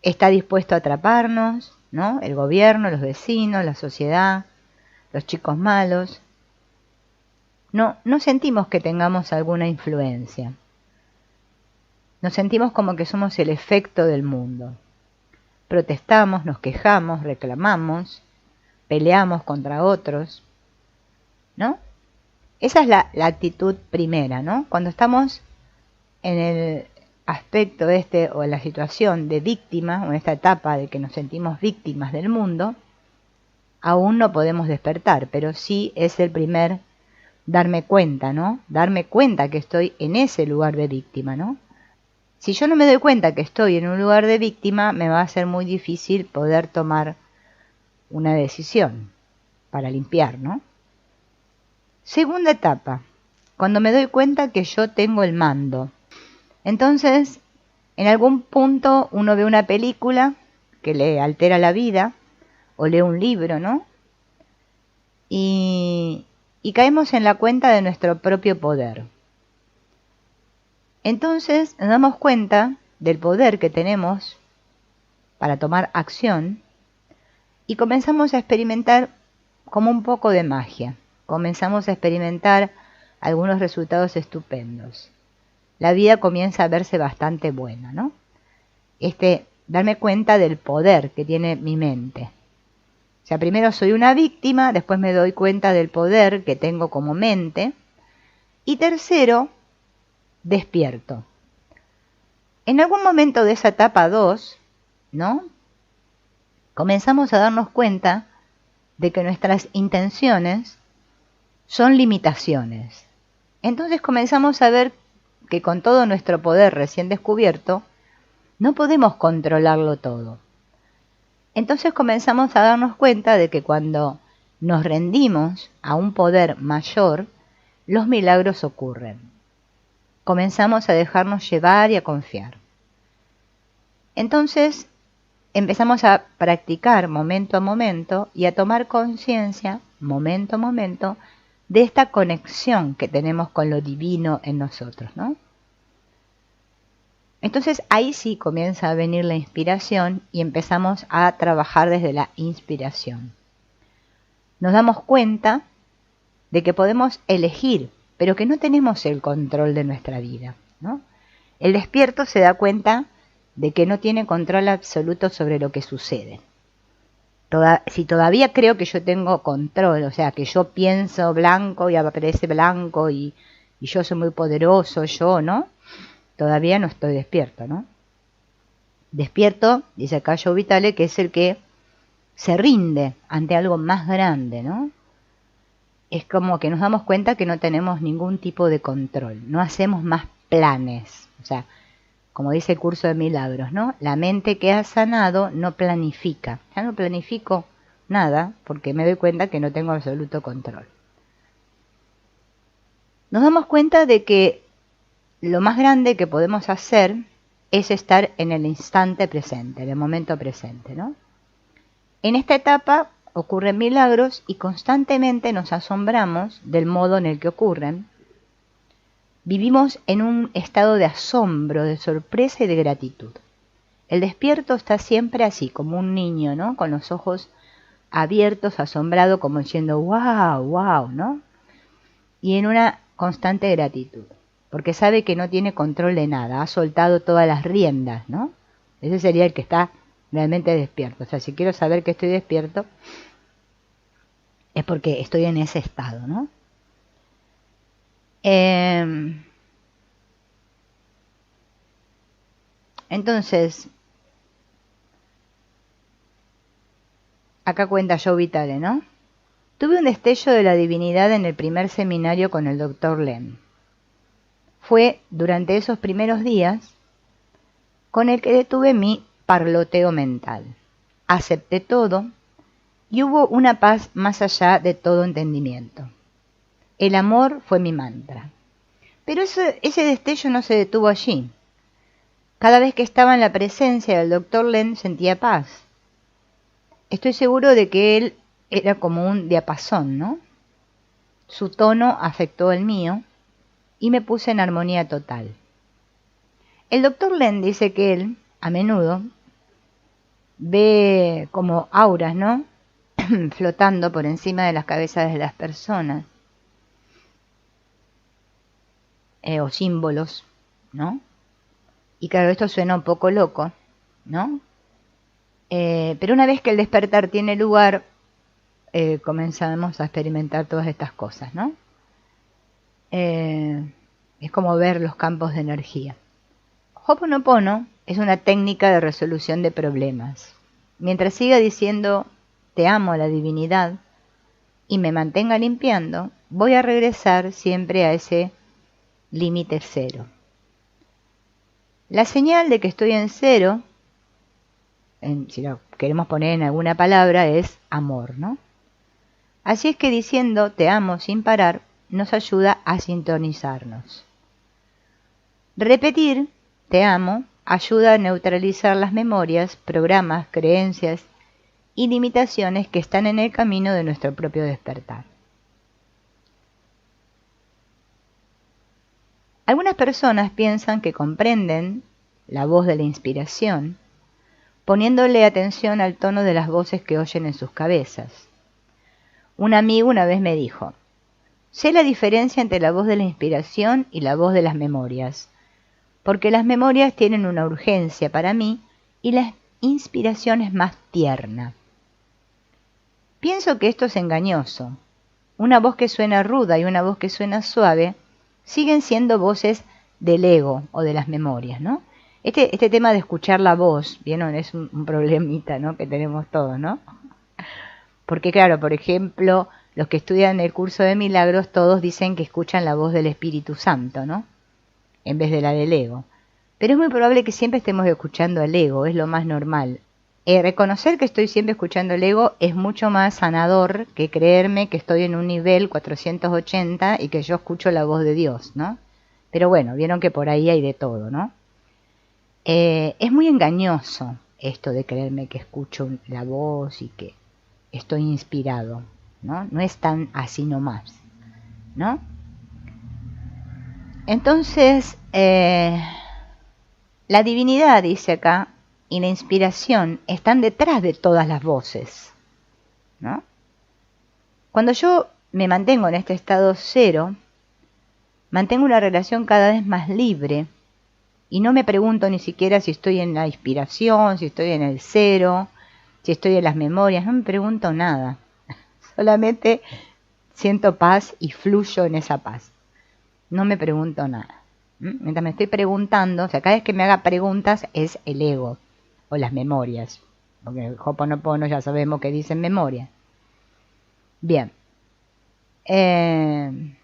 está dispuesto a atraparnos, ¿no? El gobierno, los vecinos, la sociedad, los chicos malos. No sentimos que tengamos alguna influencia. Nos sentimos como que somos el efecto del mundo. Protestamos, nos quejamos, reclamamos, peleamos contra otros, ¿no? Esa es la actitud primera, ¿no? Cuando estamos en el aspecto o en la situación de víctima, o en esta etapa de que nos sentimos víctimas del mundo, aún no podemos despertar, pero sí es el primer darme cuenta, ¿no? Darme cuenta que estoy en ese lugar de víctima, ¿no? Si yo no me doy cuenta que estoy en un lugar de víctima, me va a ser muy difícil poder tomar una decisión para limpiar, ¿no? Segunda etapa, cuando me doy cuenta que yo tengo el mando. Entonces, en algún punto uno ve una película que le altera la vida, o lee un libro, ¿no? Y caemos en la cuenta de nuestro propio poder. Entonces nos damos cuenta del poder que tenemos para tomar acción y comenzamos a experimentar como un poco de magia. Comenzamos a experimentar algunos resultados estupendos. La vida comienza a verse bastante buena, ¿no? Este darme cuenta del poder que tiene mi mente. O sea, primero soy una víctima, después me doy cuenta del poder que tengo como mente. Y tercero, despierto. En algún momento de esa etapa 2, ¿no? Comenzamos a darnos cuenta de que nuestras intenciones son limitaciones. Entonces comenzamos a ver que con todo nuestro poder recién descubierto, no podemos controlarlo todo. Entonces comenzamos a darnos cuenta de que cuando nos rendimos a un poder mayor, los milagros ocurren. Comenzamos a dejarnos llevar y a confiar. Entonces empezamos a practicar momento a momento y a tomar conciencia, momento a momento, de esta conexión que tenemos con lo divino en nosotros, ¿no? Entonces ahí sí comienza a venir la inspiración y empezamos a trabajar desde la inspiración. Nos damos cuenta de que podemos elegir, pero que no tenemos el control de nuestra vida, ¿no? El despierto se da cuenta de que no tiene control absoluto sobre lo que sucede. Si todavía creo que yo tengo control, o sea, que yo pienso blanco y aparece blanco y yo soy muy poderoso, ¿no? Todavía no estoy despierto, ¿no? Despierto, dice acá Joe Vitale, que es el que se rinde ante algo más grande, ¿no? Es como que nos damos cuenta que no tenemos ningún tipo de control, no hacemos más planes, o sea, como dice el curso de milagros, ¿no? La mente que ha sanado no planifica. Ya no planifico nada porque me doy cuenta que no tengo absoluto control. Nos damos cuenta de que lo más grande que podemos hacer es estar en el instante presente, en el momento presente, ¿no? En esta etapa ocurren milagros y constantemente nos asombramos del modo en el que ocurren. Vivimos en un estado de asombro, de sorpresa y de gratitud. El despierto está siempre así, como un niño, ¿no? Con los ojos abiertos, asombrado, como diciendo, wow, wow, ¿no? Y en una constante gratitud, porque sabe que no tiene control de nada, ha soltado todas las riendas, ¿no? Ese sería el que está realmente despierto. O sea, si quiero saber que estoy despierto, es porque estoy en ese estado, ¿no? Entonces, acá cuenta Joe Vitale, ¿no? Tuve un destello de la divinidad en el primer seminario con el Dr. Len. Fue durante esos primeros días con el que detuve mi parloteo mental. Acepté todo y hubo una paz más allá de todo entendimiento. El amor fue mi mantra. Pero ese destello no se detuvo allí. Cada vez que estaba en la presencia del Dr. Len sentía paz. Estoy seguro de que él era como un diapasón, ¿no? Su tono afectó el mío y me puse en armonía total. El Dr. Len dice que él, a menudo, ve como auras, ¿no? Flotando por encima de las cabezas de las personas. O símbolos, ¿no? Y claro, esto suena un poco loco, ¿no? Pero una vez que el despertar tiene lugar, comenzamos a experimentar todas estas cosas, ¿no? Es como ver los campos de energía. Ho'oponopono es una técnica de resolución de problemas. Mientras siga diciendo te amo a la divinidad y me mantenga limpiando, voy a regresar siempre a ese límite cero. La señal de que estoy en cero, si lo queremos poner en alguna palabra, es amor, ¿no? Así es que diciendo te amo sin parar nos ayuda a sintonizarnos. Repetir te amo ayuda a neutralizar las memorias, programas, creencias y limitaciones que están en el camino de nuestro propio despertar. Algunas personas piensan que comprenden la voz de la inspiración poniéndole atención al tono de las voces que oyen en sus cabezas. Un amigo una vez me dijo, sé la diferencia entre la voz de la inspiración y la voz de las memorias, porque las memorias tienen una urgencia para mí y la inspiración es más tierna. Pienso que esto es engañoso. Una voz que suena ruda y una voz que suena suave siguen siendo voces del ego o de las memorias, ¿no? Este tema de escuchar la voz, ¿vieron? Es un problemita, ¿no? Que tenemos todos, ¿no? Porque claro, por ejemplo, los que estudian el curso de milagros, todos dicen que escuchan la voz del Espíritu Santo, ¿no? En vez de la del ego. Pero es muy probable que siempre estemos escuchando al ego, es lo más normal. Reconocer que estoy siempre escuchando el ego es mucho más sanador que creerme que estoy en un nivel 480 y que yo escucho la voz de Dios, ¿no? Pero bueno, vieron que por ahí hay de todo, ¿no? Es muy engañoso esto de creerme que escucho la voz y que estoy inspirado, ¿no? No es tan así nomás, ¿no? Entonces, la divinidad, dice acá, y la inspiración están detrás de todas las voces, ¿no? Cuando yo me mantengo en este estado cero, mantengo una relación cada vez más libre y no me pregunto ni siquiera si estoy en la inspiración, si estoy en el cero, si estoy en las memorias, no me pregunto nada. Solamente siento paz y fluyo en esa paz. No me pregunto nada. Mientras me estoy preguntando, o sea, cada vez que me haga preguntas es el ego o las memorias. Porque el Ho'oponopono ya sabemos que dicen memoria. Bien. El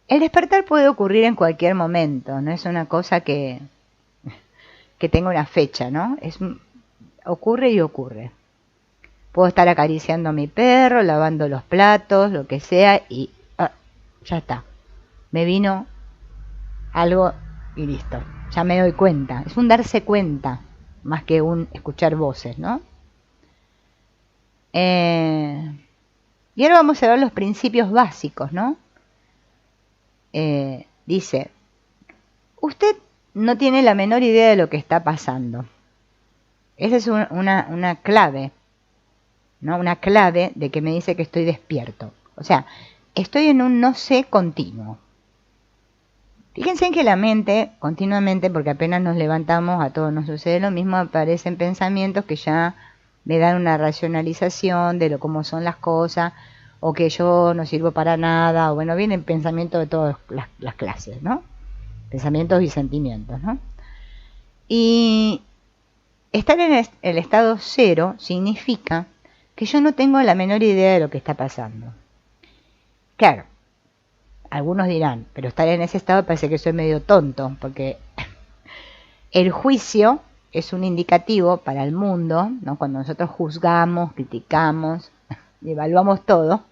despertar puede ocurrir en cualquier momento, no es una cosa que tenga una fecha, ¿no? Ocurre y ocurre. Puedo estar acariciando a mi perro, lavando los platos, lo que sea, y ya está. Me vino algo y listo. Ya me doy cuenta. Es un darse cuenta, más que un escuchar voces, ¿no? Y ahora vamos a ver los principios básicos, ¿no? Dice, usted no tiene la menor idea de lo que está pasando. Esa es una clave, ¿no? Una clave de que me dice que estoy despierto. O sea, estoy en un no sé continuo. Fíjense en que la mente, continuamente, porque apenas nos levantamos, a todos nos sucede lo mismo, aparecen pensamientos que ya me dan una racionalización de cómo son las cosas, o que yo no sirvo para nada, o bueno, vienen pensamientos de todas las clases, ¿no? Pensamientos y sentimientos, ¿no? Y estar en el estado cero significa que yo no tengo la menor idea de lo que está pasando. Claro, algunos dirán, pero estar en ese estado parece que soy medio tonto, porque el juicio es un indicativo para el mundo, ¿no? Cuando nosotros juzgamos, criticamos, evaluamos todo,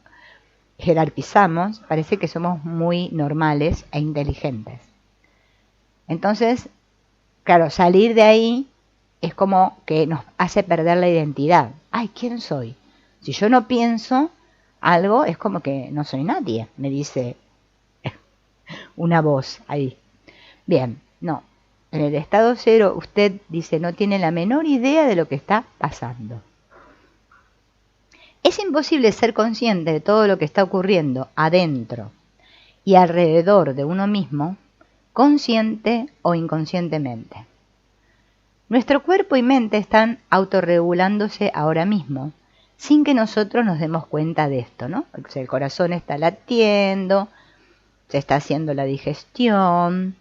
jerarquizamos, parece que somos muy normales e inteligentes. Entonces, claro, salir de ahí es como que nos hace perder la identidad. Ay, ¿quién soy? Si yo no pienso algo, es como que no soy nadie, me dice una voz ahí. Bien, no. En el estado cero usted dice no tiene la menor idea de lo que está pasando. Es imposible ser consciente de todo lo que está ocurriendo adentro y alrededor de uno mismo, consciente o inconscientemente. Nuestro cuerpo y mente están autorregulándose ahora mismo, sin que nosotros nos demos cuenta de esto, ¿no? O sea, el corazón está latiendo, se está haciendo la digestión,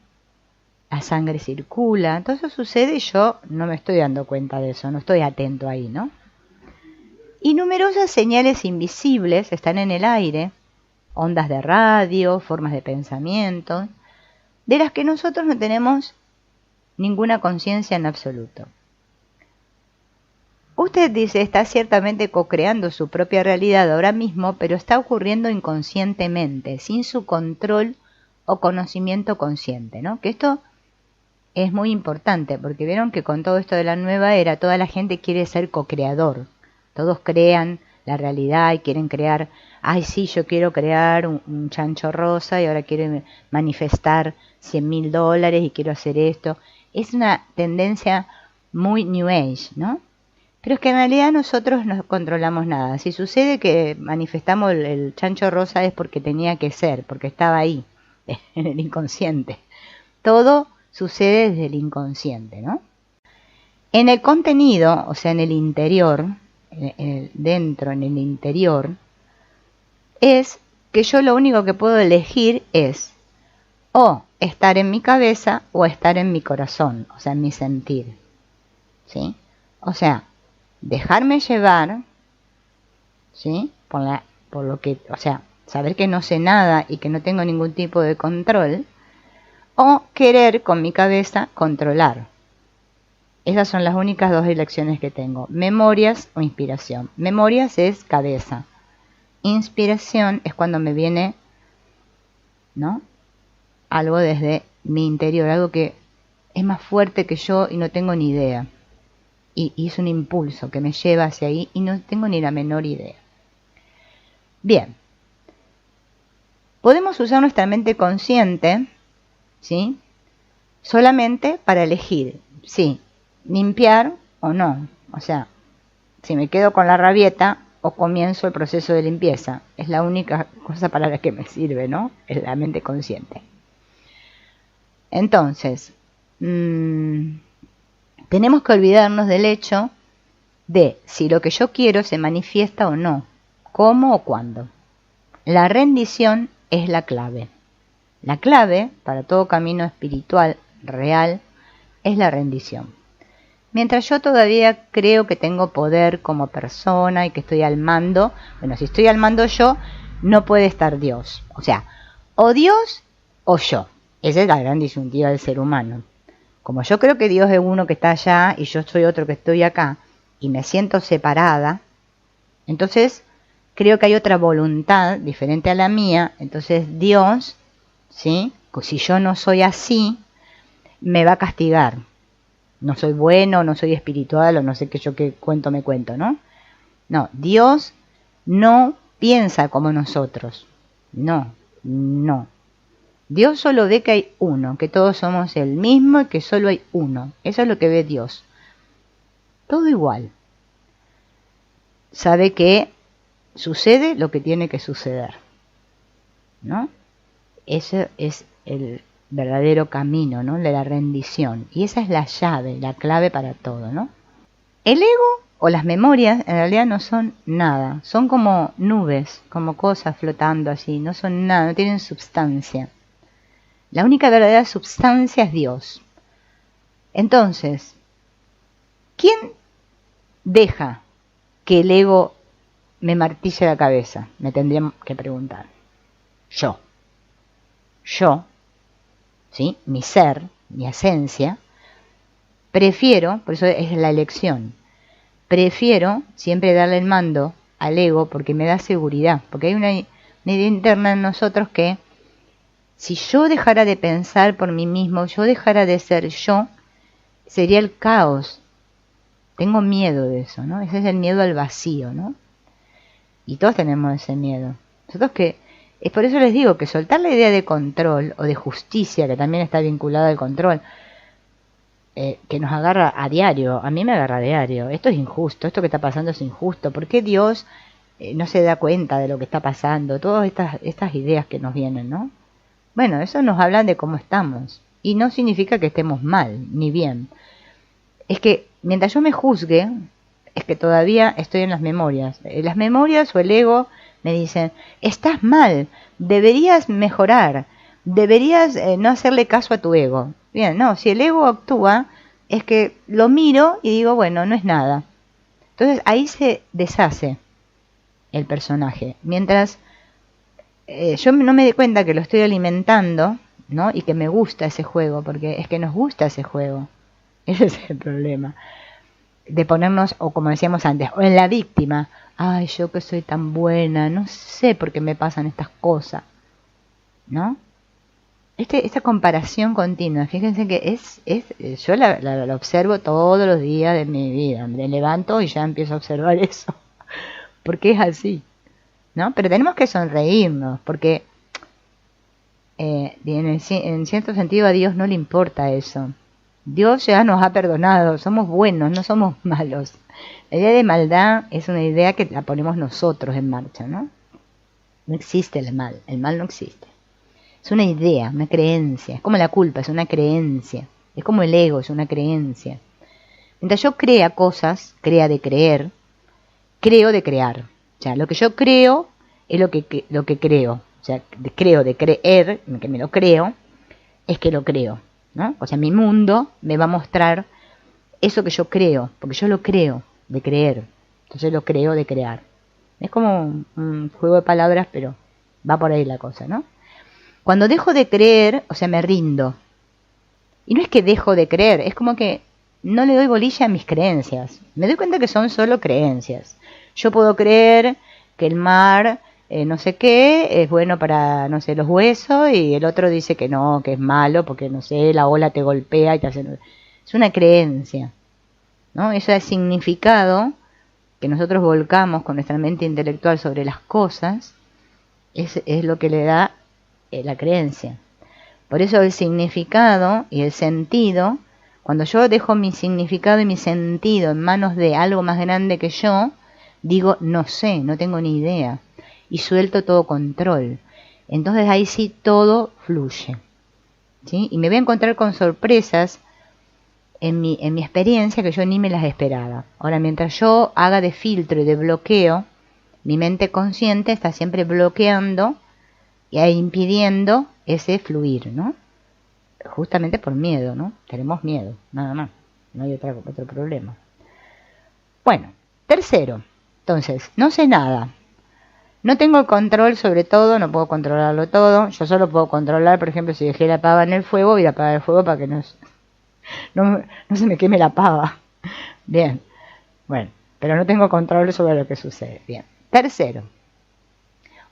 la sangre circula, todo eso sucede y yo no me estoy dando cuenta de eso, no estoy atento ahí, ¿no? Y numerosas señales invisibles están en el aire, ondas de radio, formas de pensamiento, de las que nosotros no tenemos ninguna conciencia en absoluto. Usted dice, está ciertamente co-creando su propia realidad ahora mismo, pero está ocurriendo inconscientemente, sin su control o conocimiento consciente, ¿no? Que esto es muy importante, porque vieron que con todo esto de la nueva era, toda la gente quiere ser co-creador. Todos crean la realidad y quieren crear, ay sí, yo quiero crear un chancho rosa y ahora quiero manifestar $100.000 y quiero hacer esto. Es una tendencia muy New Age, ¿no? Pero es que en realidad nosotros no controlamos nada. Si sucede que manifestamos el chancho rosa es porque tenía que ser, porque estaba ahí, en el inconsciente. Todo sucede desde el inconsciente, ¿no? En el contenido, o sea, en el interior, dentro, en el interior, es que yo lo único que puedo elegir es o estar en mi cabeza o estar en mi corazón, o sea, en mi sentir, ¿sí? O sea, dejarme llevar, ¿sí? Por lo que, o sea, saber que no sé nada y que no tengo ningún tipo de control, o querer con mi cabeza controlar. Esas son las únicas dos elecciones que tengo, memorias o inspiración. Memorias es cabeza, inspiración es cuando me viene, ¿no?, algo desde mi interior, algo que es más fuerte que yo y no tengo ni idea. Y es un impulso que me lleva hacia ahí y no tengo ni la menor idea. Bien, podemos usar nuestra mente consciente, ¿sí?, solamente para elegir, sí, limpiar o no. O sea, si me quedo con la rabieta o comienzo el proceso de limpieza. Es la única cosa para la que me sirve, ¿no? Es la mente consciente. Entonces, tenemos que olvidarnos del hecho de si lo que yo quiero se manifiesta o no, cómo o cuándo. La rendición es la clave. La clave para todo camino espiritual real es la rendición. Mientras yo todavía creo que tengo poder como persona y que estoy al mando, bueno, si estoy al mando yo, no puede estar Dios. O sea, o Dios o yo. Esa es la gran disyuntiva del ser humano. Como yo creo que Dios es uno que está allá y yo soy otro que estoy acá y me siento separada, entonces creo que hay otra voluntad diferente a la mía. Entonces Dios, ¿sí?, si yo no soy así, me va a castigar. No soy bueno, no soy espiritual o no sé qué cuento me cuento, ¿no? No, Dios no piensa como nosotros. No. Dios solo ve que hay uno, que todos somos el mismo y que solo hay uno. Eso es lo que ve Dios. Todo igual. Sabe que sucede lo que tiene que suceder, ¿no? Ese es el verdadero camino, ¿no?, de la rendición. Y esa es la llave, la clave para todo, ¿no? El ego o las memorias en realidad no son nada. Son como nubes, como cosas flotando así. No son nada, no tienen substancia. La única verdadera substancia es Dios. Entonces, ¿quién deja que el ego me martille la cabeza? Me tendría que preguntar. Yo, ¿sí?, mi ser, mi esencia, prefiero, por eso es la elección, prefiero siempre darle el mando al ego porque me da seguridad, porque hay una idea interna en nosotros que si yo dejara de pensar por mí mismo, yo dejara de ser yo, sería el caos. Tengo miedo de eso, ¿no? Ese es el miedo al vacío, ¿no? Y todos tenemos ese miedo. Nosotros que es por eso les digo que soltar la idea de control o de justicia, que también está vinculada al control, que nos agarra a diario, a mí me agarra a diario. Esto es injusto, esto que está pasando es injusto. ¿Por qué Dios no se da cuenta de lo que está pasando? Todas estas ideas que nos vienen, ¿no? Bueno, eso nos hablan de cómo estamos. Y no significa que estemos mal, ni bien. Es que mientras yo me juzgue, es que todavía estoy en las memorias. Las memorias o el ego me dicen, estás mal, deberías mejorar, deberías no hacerle caso a tu ego. Bien, no, si el ego actúa, es que lo miro y digo, bueno, no es nada. Entonces ahí se deshace el personaje. Mientras yo no me doy cuenta que lo estoy alimentando, ¿no?, y que me gusta ese juego, porque es que nos gusta ese juego. Ese es el problema. De ponernos, o como decíamos antes, o en la víctima. Ay, yo que soy tan buena, no sé por qué me pasan estas cosas, ¿no? Esta comparación continua, fíjense que yo la observo todos los días de mi vida. Me levanto y ya empiezo a observar eso, porque es así, ¿no? Pero tenemos que sonreírnos, porque en cierto sentido a Dios no le importa eso. Dios ya nos ha perdonado, somos buenos, no somos malos. La idea de maldad es una idea que la ponemos nosotros en marcha, ¿no? No existe el mal no existe. Es una idea, una creencia. Es como la culpa, es una creencia. Es como el ego, es una creencia. Mientras yo crea cosas, crea de creer, creo de crear. O sea, lo que yo creo es lo que creo. O sea, creo de creer, que me lo creo, es que lo creo, ¿no? O sea, mi mundo me va a mostrar eso que yo creo, porque yo lo creo de creer. Entonces lo creo de crear. Es como un juego de palabras, pero va por ahí la cosa, ¿no? Cuando dejo de creer, o sea, me rindo. Y no es que dejo de creer, es como que no le doy bolilla a mis creencias. Me doy cuenta que son solo creencias. Yo puedo creer que el mar, no sé qué, es bueno para, no sé, los huesos, y el otro dice que no, que es malo, porque, no sé, la ola te golpea y te hace... Es una creencia, ¿no? Eso es significado que nosotros volcamos con nuestra mente intelectual sobre las cosas, es lo que le da la creencia. Por eso el significado y el sentido, cuando yo dejo mi significado y mi sentido en manos de algo más grande que yo, digo, no sé, no tengo ni idea, y suelto todo control. Entonces ahí sí todo fluye, ¿sí? Y me voy a encontrar con sorpresas en mi experiencia que yo ni me las esperaba. Ahora, mientras yo haga de filtro y de bloqueo, mi mente consciente está siempre bloqueando y ahí impidiendo ese fluir, ¿no? Justamente por miedo, ¿no? Tenemos miedo, nada más. No hay otro problema. Bueno, tercero. Entonces, no sé nada. No tengo el control sobre todo, no puedo controlarlo todo. Yo solo puedo controlar, por ejemplo, si dejé la pava en el fuego, voy a apagar el fuego para que no se me queme la pava. Bien. Bueno, pero no tengo control sobre lo que sucede. Bien. Tercero.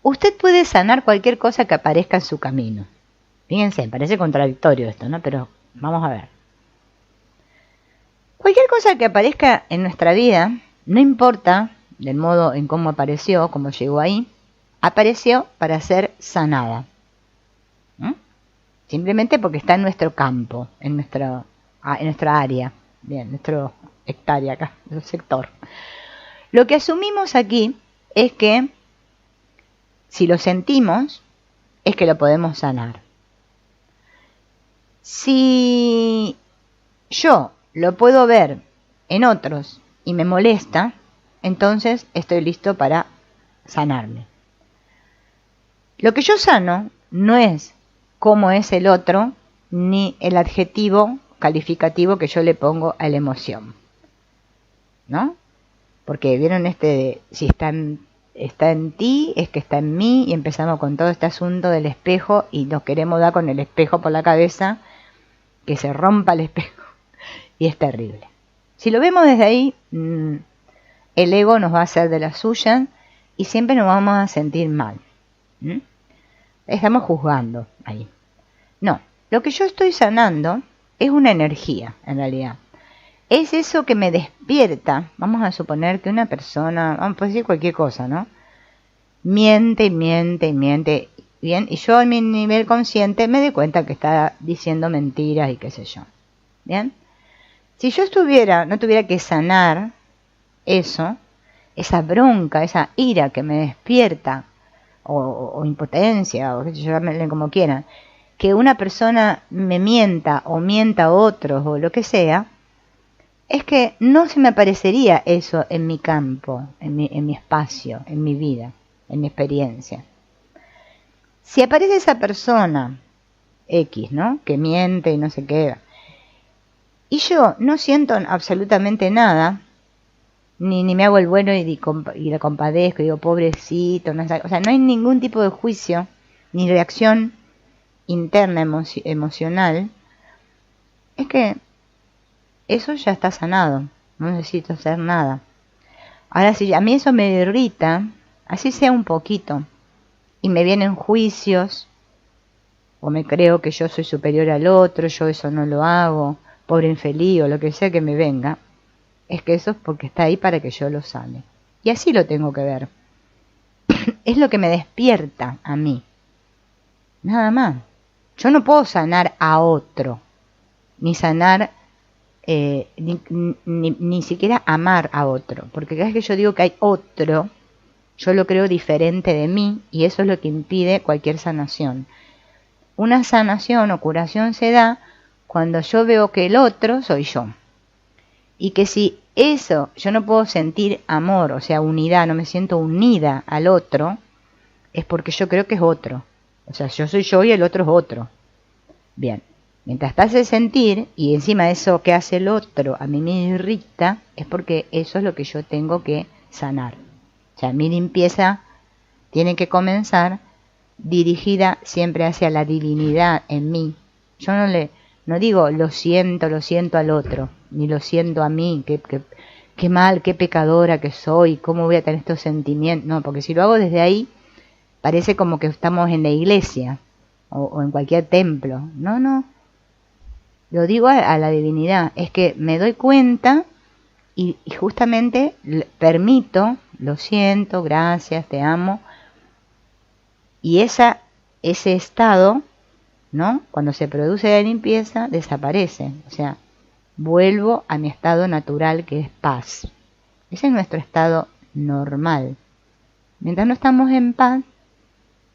Usted puede sanar cualquier cosa que aparezca en su camino. Fíjense, parece contradictorio esto, ¿no? Pero vamos a ver. Cualquier cosa que aparezca en nuestra vida, no importa del modo en cómo apareció, cómo llegó ahí, apareció para ser sanada. ¿Mm? Simplemente porque está en nuestro campo, en nuestra área, bien, nuestro hectárea acá, nuestro sector. Lo que asumimos aquí es que si lo sentimos, es que lo podemos sanar. Si yo lo puedo ver en otros y me molesta, entonces estoy listo para sanarme. Lo que yo sano no es cómo es el otro, ni el adjetivo calificativo que yo le pongo a la emoción, ¿no? Porque vieron si está en ti, es que está en mí, y empezamos con todo este asunto del espejo y nos queremos dar con el espejo por la cabeza, que se rompa el espejo, y es terrible. Si lo vemos desde ahí, el ego nos va a hacer de la suya y siempre nos vamos a sentir mal. Estamos juzgando ahí. No, lo que yo estoy sanando es una energía, en realidad. Es eso que me despierta. Vamos a suponer que una persona, vamos a decir cualquier cosa, ¿no? Miente y miente y miente. Bien, y yo en mi nivel consciente me doy cuenta que está diciendo mentiras y qué sé yo. Bien. Si yo no tuviera que sanar eso, esa bronca, esa ira que me despierta, o impotencia, o qué sé yo, llámenle como quieran, que una persona me mienta o mienta a otros o lo que sea, es que no se me aparecería eso en mi campo, en mi espacio, en mi vida, en mi experiencia. Si aparece esa persona X, ¿no? Que miente y no sé qué, y yo no siento absolutamente nada, ni me hago el bueno y la compadezco, y digo, pobrecito, no, o sea, no hay ningún tipo de juicio, ni reacción interna emocional, es que eso ya está sanado, no necesito hacer nada. Ahora, si a mí eso me irrita, así sea un poquito, y me vienen juicios, o me creo que yo soy superior al otro, yo eso no lo hago, pobre infeliz, o lo que sea que me venga, es que eso es porque está ahí para que yo lo sane. Y así lo tengo que ver. Es lo que me despierta a mí. Nada más. Yo no puedo sanar a otro, ni sanar, ni siquiera amar a otro. Porque cada vez que yo digo que hay otro, yo lo creo diferente de mí, y eso es lo que impide cualquier sanación. una sanación o curación se da cuando yo veo que el otro soy yo. Y que si eso, yo no puedo sentir amor, o sea, unidad, no me siento unida al otro, es porque yo creo que es otro. O sea, yo soy yo y el otro es otro. Bien, mientras te hace sentir, y encima eso que hace el otro a mí me irrita, es porque eso es lo que yo tengo que sanar. O sea, mi limpieza tiene que comenzar dirigida siempre hacia la divinidad en mí. Yo no digo lo siento al otro, ni lo siento a mí, qué mal, qué pecadora que soy, cómo voy a tener estos sentimientos. No, porque si lo hago desde ahí, parece como que estamos en la iglesia o en cualquier templo. No, lo digo a la divinidad, es que me doy cuenta y justamente permito, lo siento, gracias, te amo, y ese estado, ¿no? Cuando se produce la limpieza, desaparece. O sea, vuelvo a mi estado natural, que es paz. Ese es nuestro estado normal. Mientras no estamos en paz,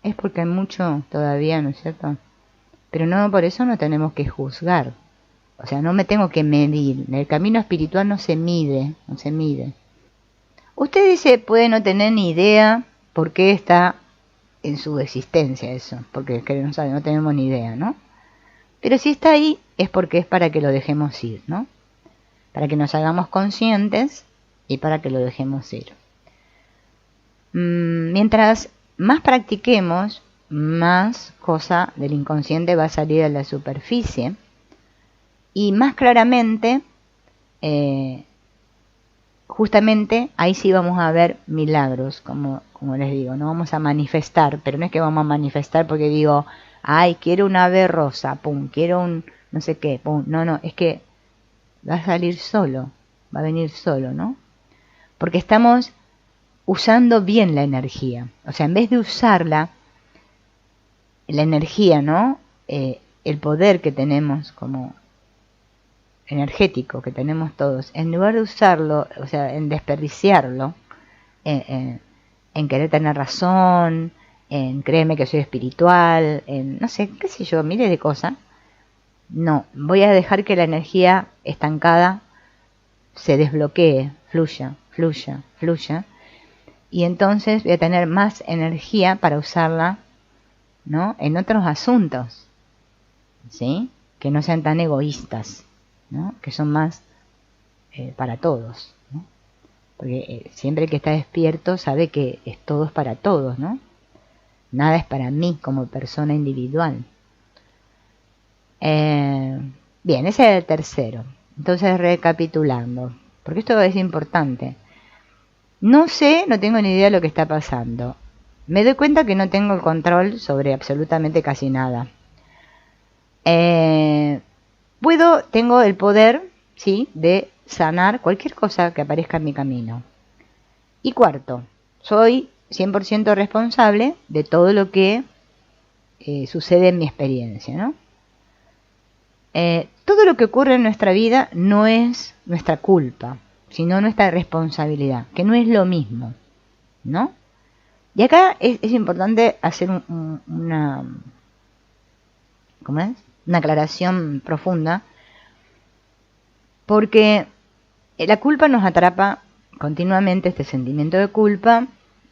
es porque hay mucho todavía, ¿no es cierto? Pero no, por eso no tenemos que juzgar. O sea, no me tengo que medir. El camino espiritual no se mide, no se mide. Usted dice, puede no tener ni idea por qué está en su existencia eso, porque es que no sabe, no tenemos ni idea, ¿no? Pero si está ahí es porque es para que lo dejemos ir, ¿no? Para que nos hagamos conscientes y para que lo dejemos ir. Mientras más practiquemos, más cosa del inconsciente va a salir a la superficie y más claramente, justamente ahí sí vamos a ver milagros, como les digo, no vamos a manifestar, pero no es que vamos a manifestar porque digo, ay, quiero un ave rosa, pum, quiero un no sé qué, pum, no, es que va a salir solo, va a venir solo, ¿no? Porque estamos usando bien la energía, o sea, en vez de usarla, la energía, ¿no? El poder que tenemos como energético que tenemos todos, en lugar de usarlo, o sea, en desperdiciarlo, en querer tener razón, en creerme que soy espiritual, en no sé, qué sé yo, miles de cosas, no, voy a dejar que la energía estancada se desbloquee, fluya, y entonces voy a tener más energía para usarla, ¿no? En otros asuntos, ¿sí? Que no sean tan egoístas, ¿no? Que son más para todos, ¿no? Porque siempre que está despierto sabe que todo es para todos, ¿no? Nada es para mí como persona individual. Bien, ese es el tercero. Entonces, recapitulando, porque esto es importante. No sé, no tengo ni idea de lo que está pasando. Me doy cuenta que no tengo el control sobre absolutamente casi nada. Tengo el poder, ¿sí?, de sanar cualquier cosa que aparezca en mi camino. Y cuarto, soy 100% responsable de todo lo que sucede en mi experiencia, ¿no? Todo lo que ocurre en nuestra vida no es nuestra culpa, sino nuestra responsabilidad, que no es lo mismo, ¿no? Y acá es importante hacer una aclaración profunda, porque la culpa nos atrapa continuamente, este sentimiento de culpa,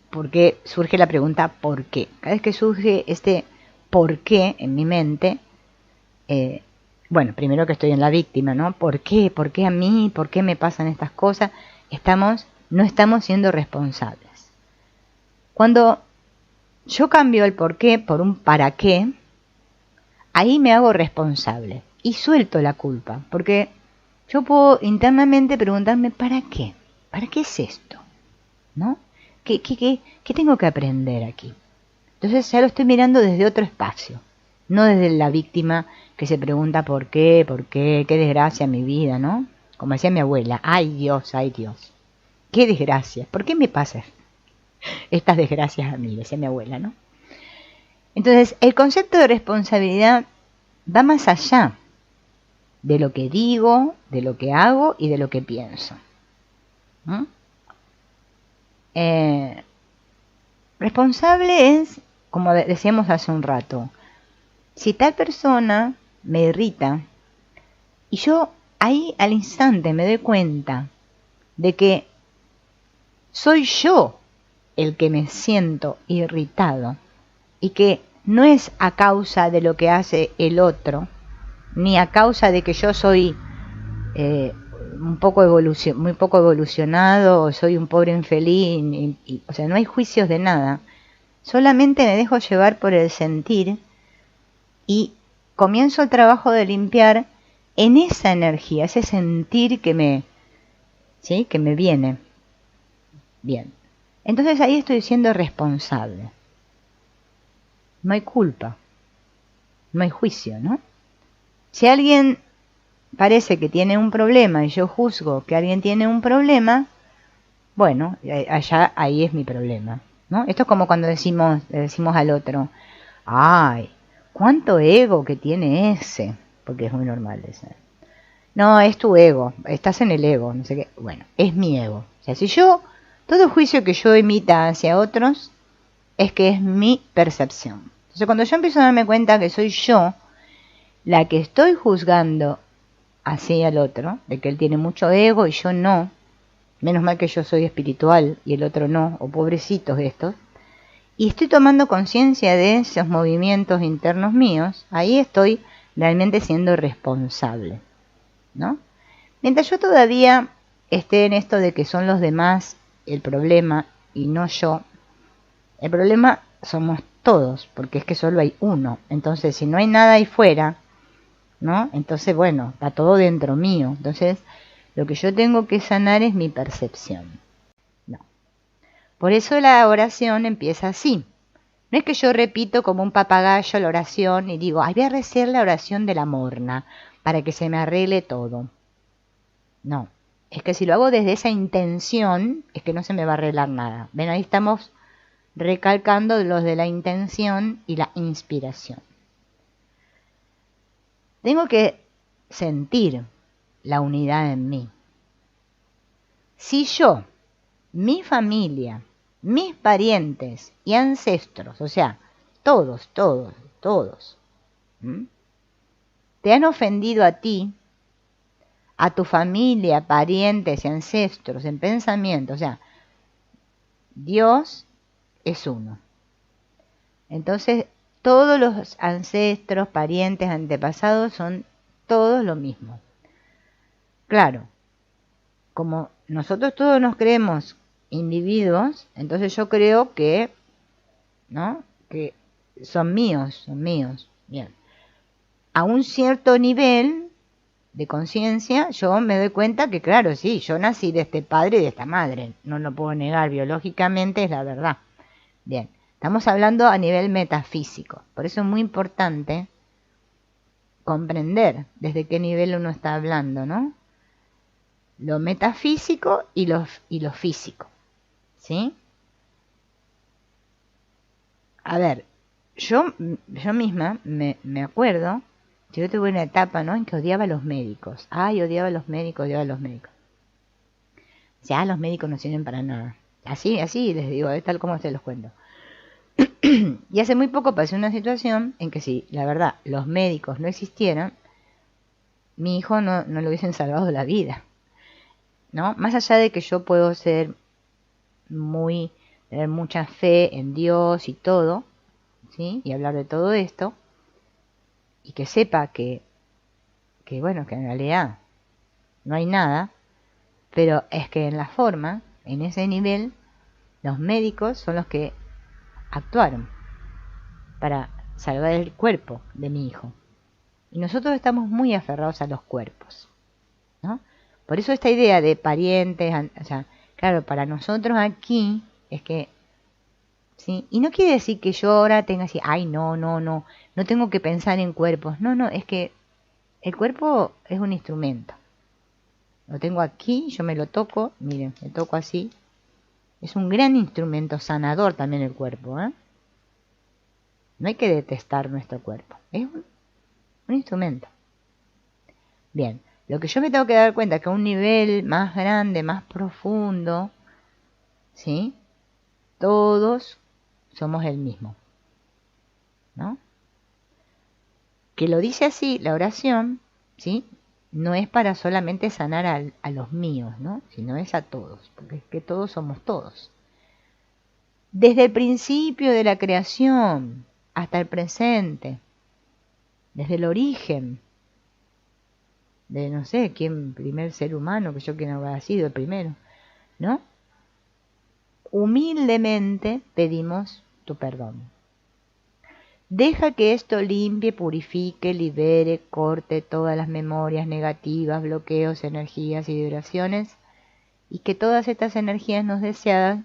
porque surge la pregunta ¿por qué? Cada vez que surge este ¿por qué? En mi mente, bueno, primero que estoy en la víctima, ¿no? ¿Por qué? ¿Por qué a mí? ¿Por qué me pasan estas cosas? No estamos siendo responsables. Cuando yo cambio el por qué por un para qué, ahí me hago responsable y suelto la culpa, porque yo puedo internamente preguntarme ¿para qué? ¿Para qué es esto? ¿No? ¿Qué tengo que aprender aquí? Entonces ya lo estoy mirando desde otro espacio, no desde la víctima que se pregunta ¿por qué? ¿Qué desgracia mi vida? ¿No? Como decía mi abuela, ¡ay Dios! ¡Qué desgracia! ¿Por qué me pasan estas desgracias a mí? Decía mi abuela, ¿no? Entonces, el concepto de responsabilidad va más allá de lo que digo, de lo que hago y de lo que pienso. ¿Mm? Responsable es, como decíamos hace un rato, Si tal persona me irrita y yo ahí al instante me doy cuenta de que soy yo el que me siento irritado y que no es a causa de lo que hace el otro, ni a causa de que yo soy eh, muy poco evolucionado, o soy un pobre infeliz, o sea, no hay juicios de nada. Solamente me dejo llevar por el sentir y comienzo el trabajo de limpiar en esa energía, ese sentir ¿sí? que me viene. Bien. Entonces ahí estoy siendo responsable. No hay culpa, no hay juicio, ¿no? Si alguien parece que tiene un problema y yo juzgo que alguien tiene un problema, bueno, allá ahí es mi problema, ¿no? Esto es como cuando le decimos al otro, ay, cuánto ego que tiene ese, porque es muy normal ese. No, es tu ego, estás en el ego, no sé qué. Bueno, es mi ego. O sea, si yo, todo juicio que yo emita hacia otros, es que es mi percepción. Entonces, cuando yo empiezo a darme cuenta que soy yo la que estoy juzgando hacia el otro, de que él tiene mucho ego y yo no, menos mal que yo soy espiritual y el otro no, o pobrecitos estos, y estoy tomando conciencia de esos movimientos internos míos, ahí estoy realmente siendo responsable, ¿no? Mientras yo todavía esté en esto de que son los demás el problema y no yo, el problema somos todos, porque es que solo hay uno. Entonces, si no hay nada ahí fuera, ¿no? Entonces, bueno, está todo dentro mío. Entonces, lo que yo tengo que sanar es mi percepción. No. Por eso la oración empieza así. No es que yo repito como un papagayo la oración y digo, ay, voy a rezar la oración de la morna para que se me arregle todo. No. Es que si lo hago desde esa intención, es que no se me va a arreglar nada. Ven, ahí estamos recalcando los de la intención y la inspiración. Tengo que sentir la unidad en mí. Si yo, mi familia, mis parientes y ancestros, o sea, todos, te han ofendido a ti, a tu familia, parientes y ancestros en pensamiento, o sea, Dios es uno. Entonces, todos los ancestros, parientes, antepasados son todos lo mismo. Claro, como nosotros todos nos creemos individuos, entonces yo creo que, ¿no? Que son míos, Bien. A un cierto nivel de conciencia, yo me doy cuenta que, claro, sí, yo nací de este padre y de esta madre, no lo puedo negar, biológicamente es la verdad. Bien, estamos hablando a nivel metafísico, por eso es muy importante comprender desde qué nivel uno está hablando, ¿no? Lo metafísico y lo físico, ¿sí? A ver, yo misma me acuerdo, yo tuve una etapa, ¿no?, en que odiaba a los médicos. Ay, odiaba a los médicos. Ya, los médicos no sirven para nada. Así les digo, es tal como se los cuento. Y hace muy poco pasé una situación en que si, la verdad, los médicos no existieran, mi hijo no le hubiesen salvado la vida, ¿no? Más allá de que yo puedo ser tener mucha fe en Dios y todo, ¿sí? Y hablar de todo esto, y que sepa bueno, que en realidad no hay nada, pero es que en la forma, en ese nivel, los médicos son los que actuaron para salvar el cuerpo de mi hijo. Y nosotros estamos muy aferrados a los cuerpos, ¿no? Por eso esta idea de parientes, o sea, claro, para nosotros aquí es que, ¿sí? Y no quiere decir que yo ahora tenga así, ay, no tengo que pensar en cuerpos. No, es que el cuerpo es un instrumento. Lo tengo aquí, yo me lo toco, miren, me toco así. Es un gran instrumento sanador también el cuerpo, ¿eh? No hay que detestar nuestro cuerpo. Es un instrumento. Bien, lo que yo me tengo que dar cuenta es que a un nivel más grande, más profundo, ¿sí? Todos somos el mismo, ¿no? que lo dice así, la oración, ¿sí? No es para solamente sanar a los míos, ¿no? Sino es a todos, porque es que todos somos todos. Desde el principio de la creación hasta el presente, desde el origen de no sé quién, primer ser humano, que yo quién habrá sido el primero, ¿no? Humildemente pedimos tu perdón. Deja que esto limpie, purifique, libere, corte todas las memorias negativas, bloqueos, energías y vibraciones, y que todas estas energías no deseadas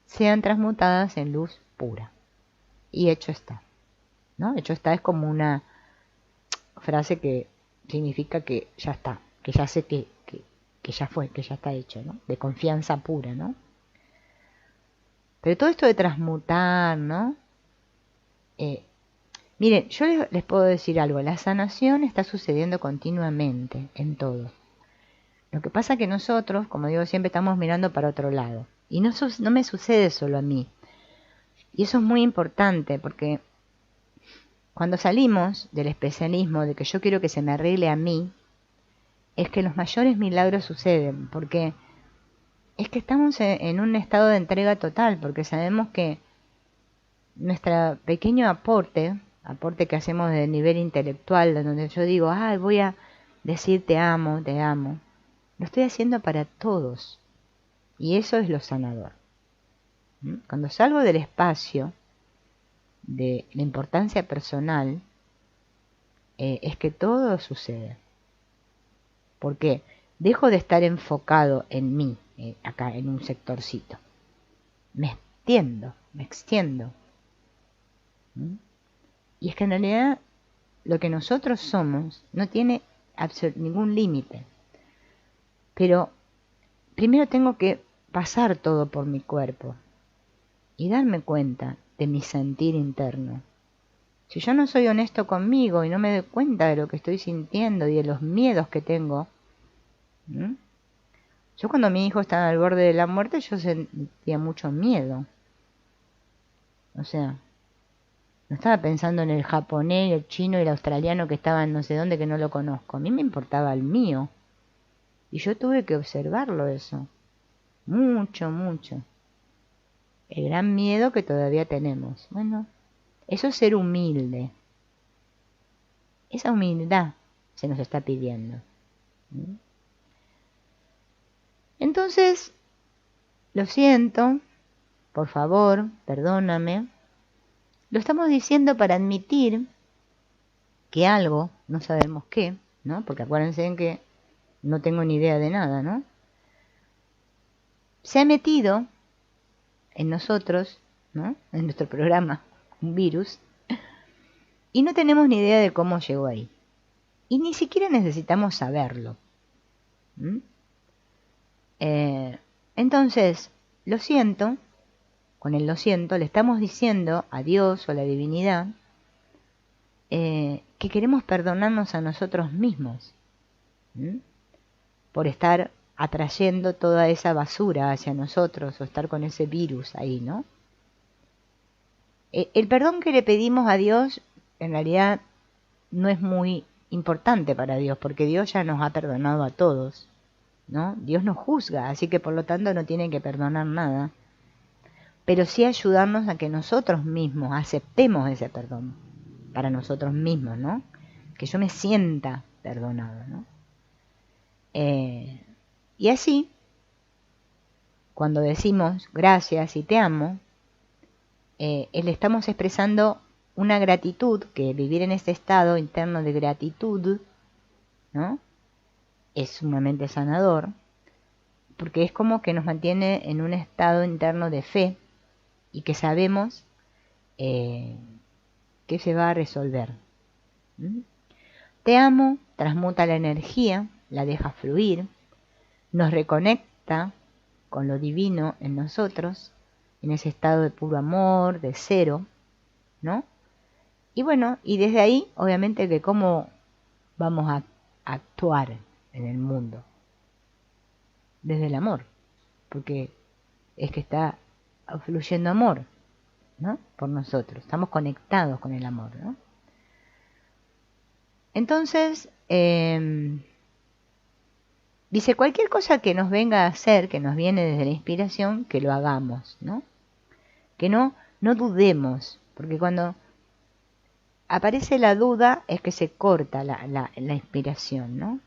sean transmutadas en luz pura. Y hecho está, ¿no? Hecho está es como una frase que significa que ya está, que ya sé que ya fue, que ya está hecho, ¿no? De confianza pura, ¿no? Pero todo esto de transmutar, ¿no? Miren, yo les puedo decir algo, la sanación está sucediendo continuamente en todo. Lo que pasa es que nosotros, como digo siempre, estamos mirando para otro lado. Y no me sucede solo a mí. Y eso es muy importante porque cuando salimos del especialismo de que yo quiero que se me arregle a mí, es que los mayores milagros suceden. Porque es que estamos en un estado de entrega total, porque sabemos que nuestro pequeño aporte que hacemos de nivel intelectual, donde yo digo, ay, voy a decir te amo, lo estoy haciendo para todos. Y eso es lo sanador. Cuando salgo del espacio de la importancia personal, es que todo sucede. Porque dejo de estar enfocado en mí, acá en un sectorcito. Me extiendo. Y es que en realidad lo que nosotros somos no tiene ningún límite. Pero primero tengo que pasar todo por mi cuerpo y darme cuenta de mi sentir interno. Si yo no soy honesto conmigo y no me doy cuenta de lo que estoy sintiendo y de los miedos que tengo, yo cuando mi hijo estaba al borde de la muerte yo sentía mucho miedo. O sea, no estaba pensando en el japonés, el chino y el australiano que estaban no sé dónde que no lo conozco. A mí me importaba el mío. Y yo tuve que observarlo eso. Mucho. El gran miedo que todavía tenemos. Bueno, eso es ser humilde. Esa humildad se nos está pidiendo. Entonces, lo siento, por favor, perdóname. Lo estamos diciendo para admitir que algo, no sabemos qué, ¿no? Porque acuérdense en que no tengo ni idea de nada, ¿no? Se ha metido en nosotros, ¿no? En nuestro programa, un virus, y no tenemos ni idea de cómo llegó ahí. Y ni siquiera necesitamos saberlo. Entonces, lo siento, con el lo siento, le estamos diciendo a Dios o a la divinidad que queremos perdonarnos a nosotros mismos por estar atrayendo toda esa basura hacia nosotros o estar con ese virus ahí, ¿no? El perdón que le pedimos a Dios en realidad no es muy importante para Dios, porque Dios ya nos ha perdonado a todos, ¿no? Dios no juzga, así que por lo tanto no tiene que perdonar nada, pero sí ayudarnos a que nosotros mismos aceptemos ese perdón para nosotros mismos, ¿no? Que yo me sienta perdonado, ¿no? Y así, cuando decimos gracias y te amo, le estamos expresando una gratitud, que vivir en este estado interno de gratitud, ¿no? Es sumamente sanador, porque es como que nos mantiene en un estado interno de fe y que sabemos que se va a resolver. Te amo transmuta la energía, la deja fluir, nos reconecta con lo divino en nosotros, en ese estado de puro amor, de cero, ¿no? Y bueno, y desde ahí, obviamente que cómo vamos a actuar en el mundo. Desde el amor, porque es que está fluyendo amor, ¿no? Por nosotros, estamos conectados con el amor, ¿no? Entonces, dice, cualquier cosa que nos venga a hacer, que nos viene desde la inspiración, que lo hagamos, ¿no? Que no dudemos, porque cuando aparece la duda es que se corta la inspiración, ¿no?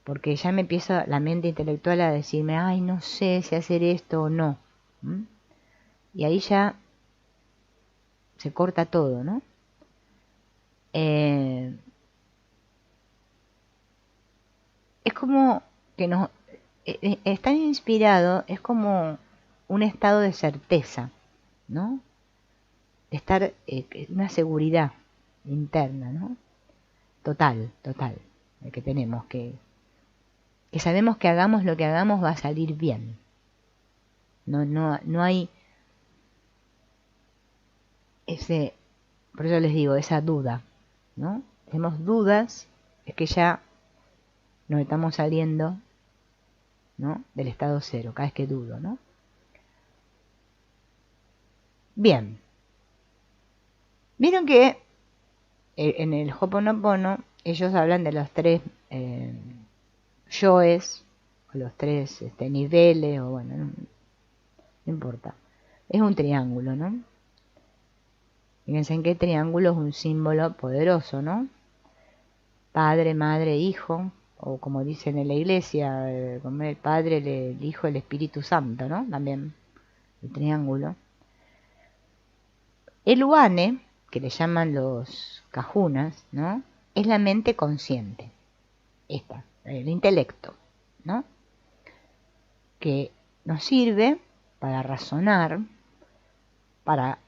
Porque ya me empieza la mente intelectual a decirme, ay, no sé si hacer esto o no. ¿Mm? Y ahí ya se corta todo, ¿no? Es como que nos estar inspirado es como un estado de certeza, ¿no? De estar una seguridad interna, ¿no? Total, de que tenemos que sabemos que hagamos lo que hagamos va a salir bien. No hay ese, por eso les digo, esa duda, ¿no? Tenemos dudas, es que ya nos estamos saliendo, ¿no? Del estado cero, cada vez que dudo, ¿no? Bien. Vieron que en el Ho'oponopono ellos hablan de los tres yoes, o los tres niveles, o bueno, no importa. Es un triángulo, ¿no? Fíjense en qué triángulo es un símbolo poderoso, ¿no? Padre, madre, hijo, o como dicen en la iglesia, como el Padre, el Hijo, el Espíritu Santo, ¿no? También el triángulo. El Uane, que le llaman los Kahunas, ¿no? Es la mente consciente, el intelecto, ¿no? Que nos sirve para razonar, para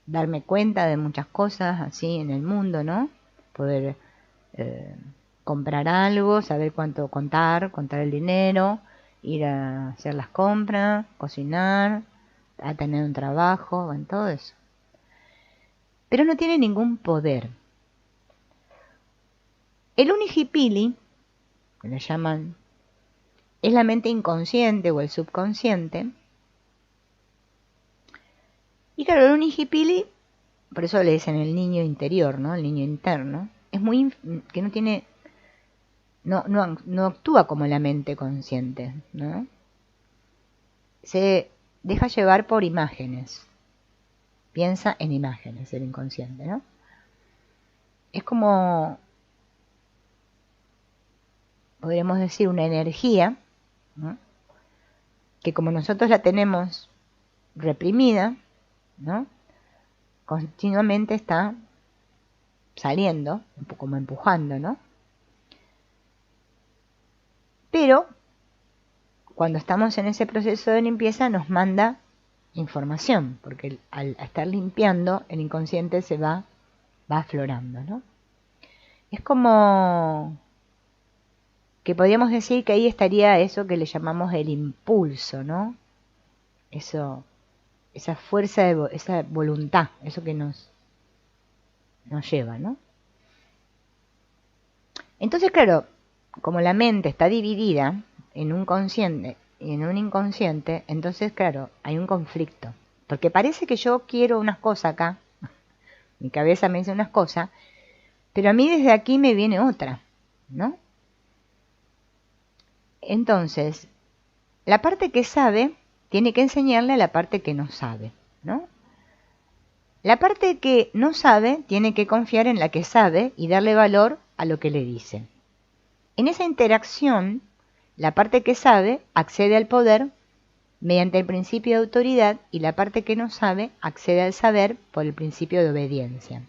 darme cuenta de muchas cosas así en el mundo, ¿no? Poder comprar algo, saber cuánto contar el dinero, ir a hacer las compras, cocinar, a tener un trabajo, en todo eso. Pero no tiene ningún poder. El Unihipili, que le llaman, es la mente inconsciente o el subconsciente. Y claro, el Unihipili, por eso le dicen el niño interior, ¿no? El niño interno, es muy que no tiene, no actúa como la mente consciente, ¿no? Se deja llevar por imágenes, piensa en imágenes, el inconsciente, ¿no? Es como, podríamos decir, una energía, ¿no? Que como nosotros la tenemos reprimida, ¿no? Continuamente está saliendo, como empujando, ¿no? Pero cuando estamos en ese proceso de limpieza nos manda información, porque al estar limpiando el inconsciente se va aflorando, ¿no? Es como que podríamos decir que ahí estaría eso que le llamamos el impulso, ¿no? Eso, esa fuerza, esa voluntad, eso que nos lleva, ¿no? Entonces, claro, como la mente está dividida en un consciente y en un inconsciente, entonces, claro, hay un conflicto. Porque parece que yo quiero unas cosas acá, mi cabeza me dice unas cosas, pero a mí desde aquí me viene otra, ¿no? Entonces, la parte que sabe tiene que enseñarle a la parte que no sabe, ¿no? La parte que no sabe tiene que confiar en la que sabe y darle valor a lo que le dice. En esa interacción, la parte que sabe accede al poder mediante el principio de autoridad y la parte que no sabe accede al saber por el principio de obediencia,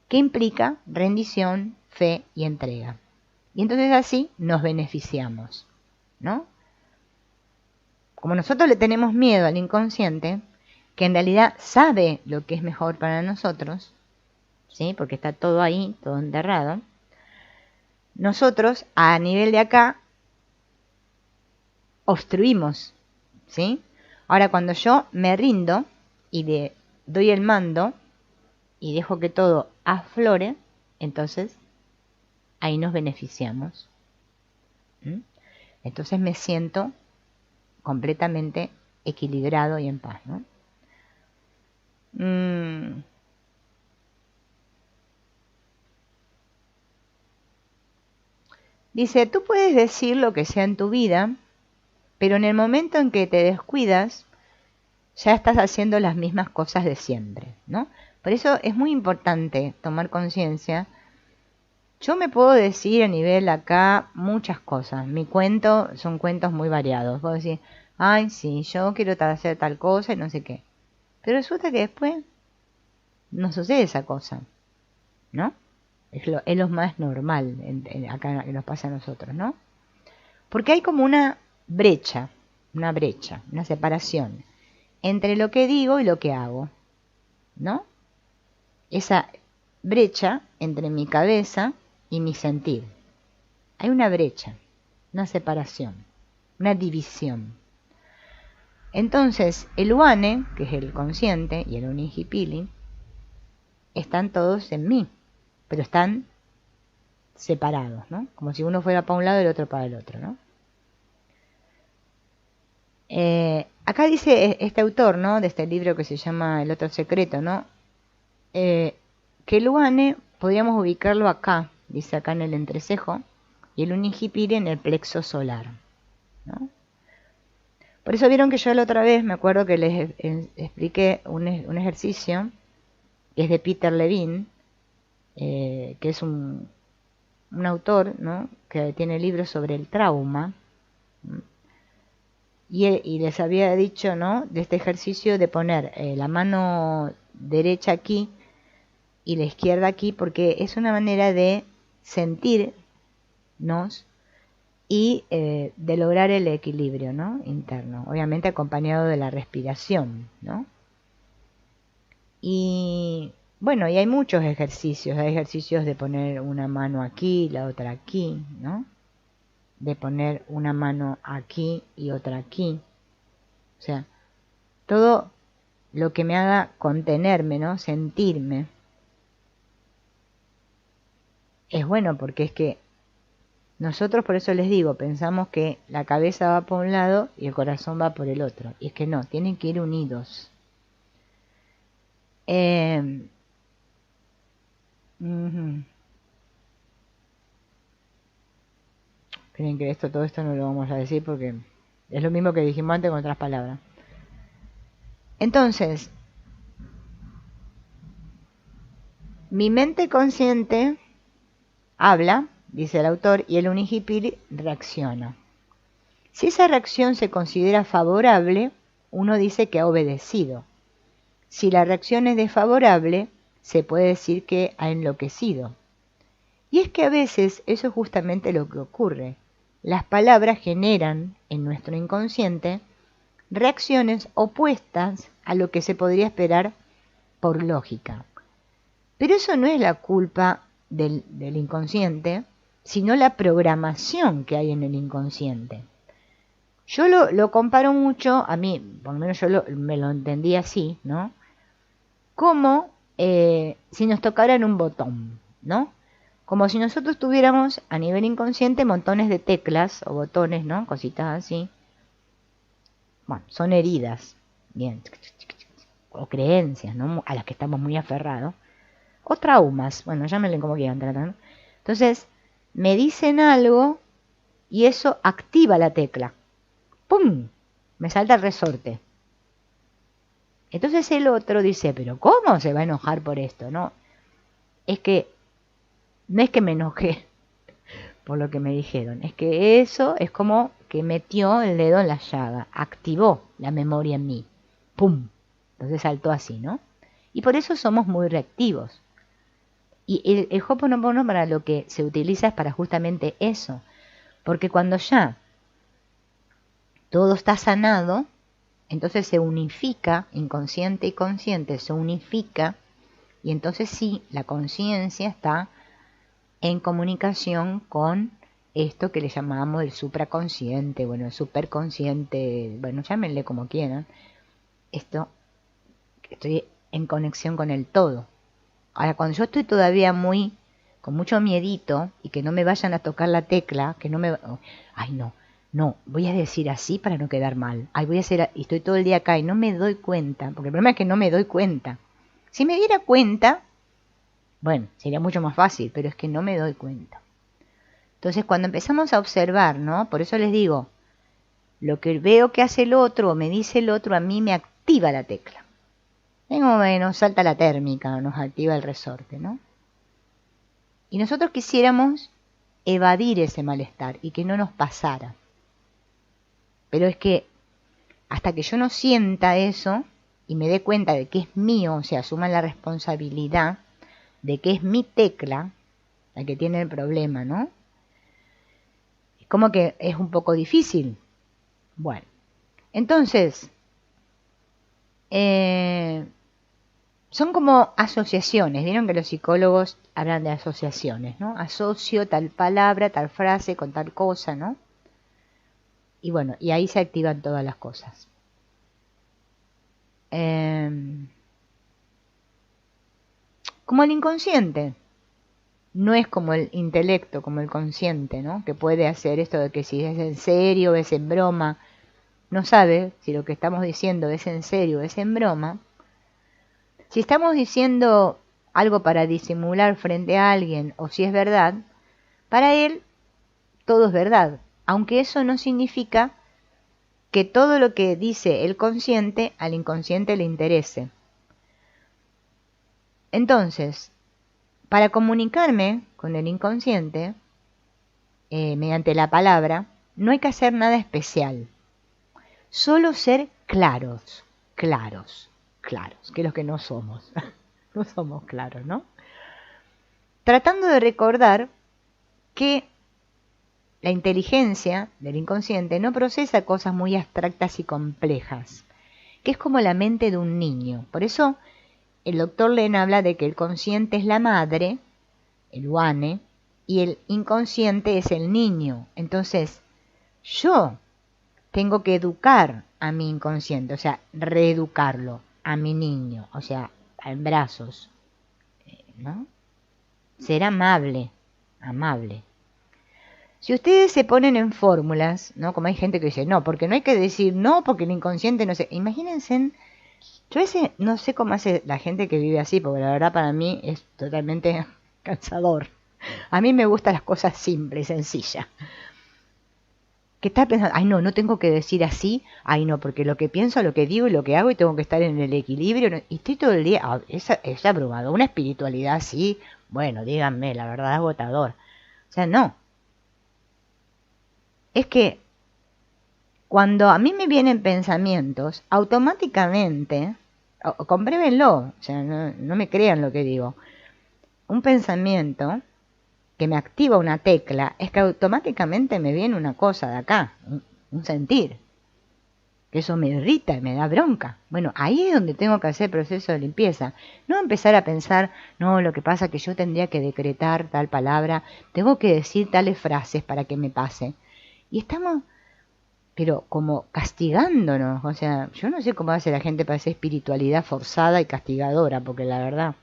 que implica rendición, fe y entrega. Y entonces así nos beneficiamos, ¿no? Como nosotros le tenemos miedo al inconsciente, que en realidad sabe lo que es mejor para nosotros, ¿sí? Porque está todo ahí, todo enterrado, nosotros a nivel de acá obstruimos, ¿sí? Ahora cuando yo me rindo y le doy el mando y dejo que todo aflore, entonces ahí nos beneficiamos. ¿Mm? Entonces me siento completamente equilibrado y en paz, ¿no? Dice, tú puedes decir lo que sea en tu vida, pero en el momento en que te descuidas, ya estás haciendo las mismas cosas de siempre, ¿no? Por eso es muy importante tomar conciencia. Yo me puedo decir a nivel acá muchas cosas. Mi cuento son cuentos muy variados. Puedo decir, ay, sí, yo quiero hacer tal cosa y no sé qué. Pero resulta que después no sucede esa cosa, ¿no? Es lo más normal acá que nos pasa a nosotros, ¿no? Porque hay como una brecha, una separación entre lo que digo y lo que hago, ¿no? Esa brecha entre mi cabeza y mi sentir. Hay una brecha, una separación, una división. Entonces, el Uane, que es el consciente, y el Unihipili, están todos en mí, pero están separados, ¿no? Como si uno fuera para un lado y el otro para el otro, ¿no? Acá dice este autor, ¿no? De este libro que se llama El otro secreto, ¿no? Que el Uane podríamos ubicarlo acá, dice acá en el entrecejo, y el Unihipili en el plexo solar, ¿no? Por eso vieron que yo la otra vez, me acuerdo que les expliqué un ejercicio que es de Peter Levine, que es un autor, ¿no? Que tiene libros sobre el trauma, y les había dicho, ¿no? De este ejercicio de poner la mano derecha aquí y la izquierda aquí, porque es una manera de sentirnos y de lograr el equilibrio, ¿no? Interno, obviamente acompañado de la respiración, ¿no? Y bueno, y hay muchos ejercicios. Hay ejercicios de poner una mano aquí, la otra aquí, ¿no? De poner una mano aquí y otra aquí. O sea, todo lo que me haga contenerme, ¿no? Sentirme. Es bueno porque es que nosotros, por eso les digo, pensamos que la cabeza va por un lado y el corazón va por el otro. Y es que no, tienen que ir unidos. Esperen que todo esto no lo vamos a decir porque es lo mismo que dijimos antes con otras palabras. Entonces, mi mente consciente habla, dice el autor, y el Unihipili reacciona. Si esa reacción se considera favorable, uno dice que ha obedecido. Si la reacción es desfavorable, se puede decir que ha enloquecido. Y es que a veces eso es justamente lo que ocurre. Las palabras generan en nuestro inconsciente reacciones opuestas a lo que se podría esperar por lógica. Pero eso no es la culpa del inconsciente, sino la programación que hay en el inconsciente. Yo lo comparo mucho, a mí, por lo menos me lo entendí así, ¿no? Como si nos tocaran un botón, ¿no? Como si nosotros tuviéramos a nivel inconsciente montones de teclas o botones, ¿no? Cositas así. Bueno, son heridas, bien, o creencias, ¿no? A las que estamos muy aferrados. O traumas, bueno, llámenle como quieran tratar. Entonces, me dicen algo y eso activa la tecla. ¡Pum! Me salta el resorte. Entonces el otro dice, pero ¿cómo se va a enojar por esto? No es que me enojé por lo que me dijeron, es que eso es como que metió el dedo en la llaga, activó la memoria en mí. ¡Pum! Entonces saltó así, ¿no? Y por eso somos muy reactivos. Y el Ho'oponopono para lo que se utiliza es para justamente eso. Porque cuando ya todo está sanado, entonces se unifica, inconsciente y consciente, se unifica, y entonces sí, la conciencia está en comunicación con esto que le llamamos el supraconsciente, bueno, el superconsciente, bueno, llámenle como quieran. Esto, estoy en conexión con el todo. Ahora, cuando yo estoy todavía con mucho miedito y que no me vayan a tocar la tecla, que no me... Ay, no, voy a decir así para no quedar mal. Ay, voy a hacer... Y estoy todo el día acá y no me doy cuenta, porque el problema es que no me doy cuenta. Si me diera cuenta, bueno, sería mucho más fácil, pero es que no me doy cuenta. Entonces, cuando empezamos a observar, ¿no? Por eso les digo, lo que veo que hace el otro o me dice el otro, a mí me activa la tecla. Nos salta la térmica, nos activa el resorte, ¿no? Y nosotros quisiéramos evadir ese malestar y que no nos pasara. Pero es que hasta que yo no sienta eso y me dé cuenta de que es mío, o sea, asuma la responsabilidad de que es mi tecla la que tiene el problema, ¿no? Es como que es un poco difícil. Bueno, entonces, son como asociaciones. Vieron que los psicólogos hablan de asociaciones, ¿no? Asocio tal palabra, tal frase con tal cosa, ¿no? Y bueno, y ahí se activan todas las cosas. Como el inconsciente. No es como el intelecto, como el consciente, ¿no? Que puede hacer esto de que si es en serio, es en broma. No sabe si lo que estamos diciendo es en serio, es en broma. Si estamos diciendo algo para disimular frente a alguien o si es verdad, para él todo es verdad. Aunque eso no significa que todo lo que dice el consciente al inconsciente le interese. Entonces, para comunicarme con el inconsciente, mediante la palabra, no hay que hacer nada especial. Solo ser claros, que es lo que no somos. No somos claros, ¿no? Tratando de recordar que la inteligencia del inconsciente no procesa cosas muy abstractas y complejas, que es como la mente de un niño. Por eso el doctor Len habla de que el consciente es la madre, el Wane, y el inconsciente es el niño. Entonces, yo tengo que educar a mi inconsciente, o sea, reeducarlo a mi niño, o sea, en brazos, ¿no? Ser amable. Si ustedes se ponen en fórmulas, ¿no? Como hay gente que dice, no, porque no hay que decir no, porque el inconsciente no sé. Imagínense, yo no sé cómo hace la gente que vive así, porque la verdad para mí es totalmente cansador. A mí me gustan las cosas simples, sencillas. Que está pensando, ay no, no tengo que decir así, ay no, porque lo que pienso, lo que digo y lo que hago y tengo que estar en el equilibrio, y estoy todo el día, es abrumador, una espiritualidad así, bueno, díganme, la verdad es agotador. O sea, no. Es que cuando a mí me vienen pensamientos, automáticamente, comprébenlo, o sea, no me crean lo que digo, un pensamiento que me activa una tecla, es que automáticamente me viene una cosa de acá, un sentir, que eso me irrita y me da bronca. Bueno, ahí es donde tengo que hacer proceso de limpieza. No empezar a pensar, no, lo que pasa es que yo tendría que decretar tal palabra, tengo que decir tales frases para que me pase. Y estamos, pero como castigándonos, o sea, yo no sé cómo hace la gente para hacer espiritualidad forzada y castigadora, porque la verdad,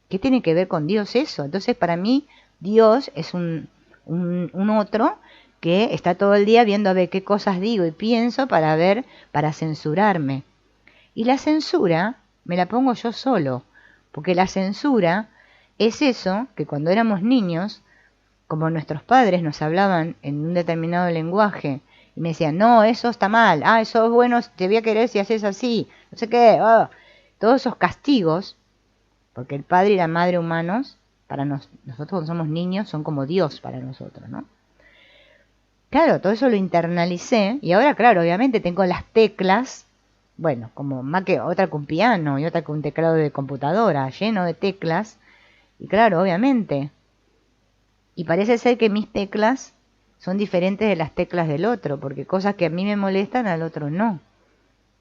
¿qué tiene que ver con Dios eso? Entonces para mí Dios es un otro que está todo el día viendo a ver qué cosas digo y pienso para censurarme. Y la censura me la pongo yo solo, porque la censura es eso que cuando éramos niños, como nuestros padres nos hablaban en un determinado lenguaje, y me decían, no, eso está mal, eso es bueno, te voy a querer si haces así, no sé qué, todos esos castigos, porque el padre y la madre humanos, para nosotros cuando somos niños, son como Dios para nosotros, ¿no? Claro, todo eso lo internalicé, y ahora, claro, obviamente tengo las teclas, bueno, como más que otra que un piano y otra que un teclado de computadora, lleno de teclas, y claro, obviamente. Y parece ser que mis teclas son diferentes de las teclas del otro, porque cosas que a mí me molestan al otro no.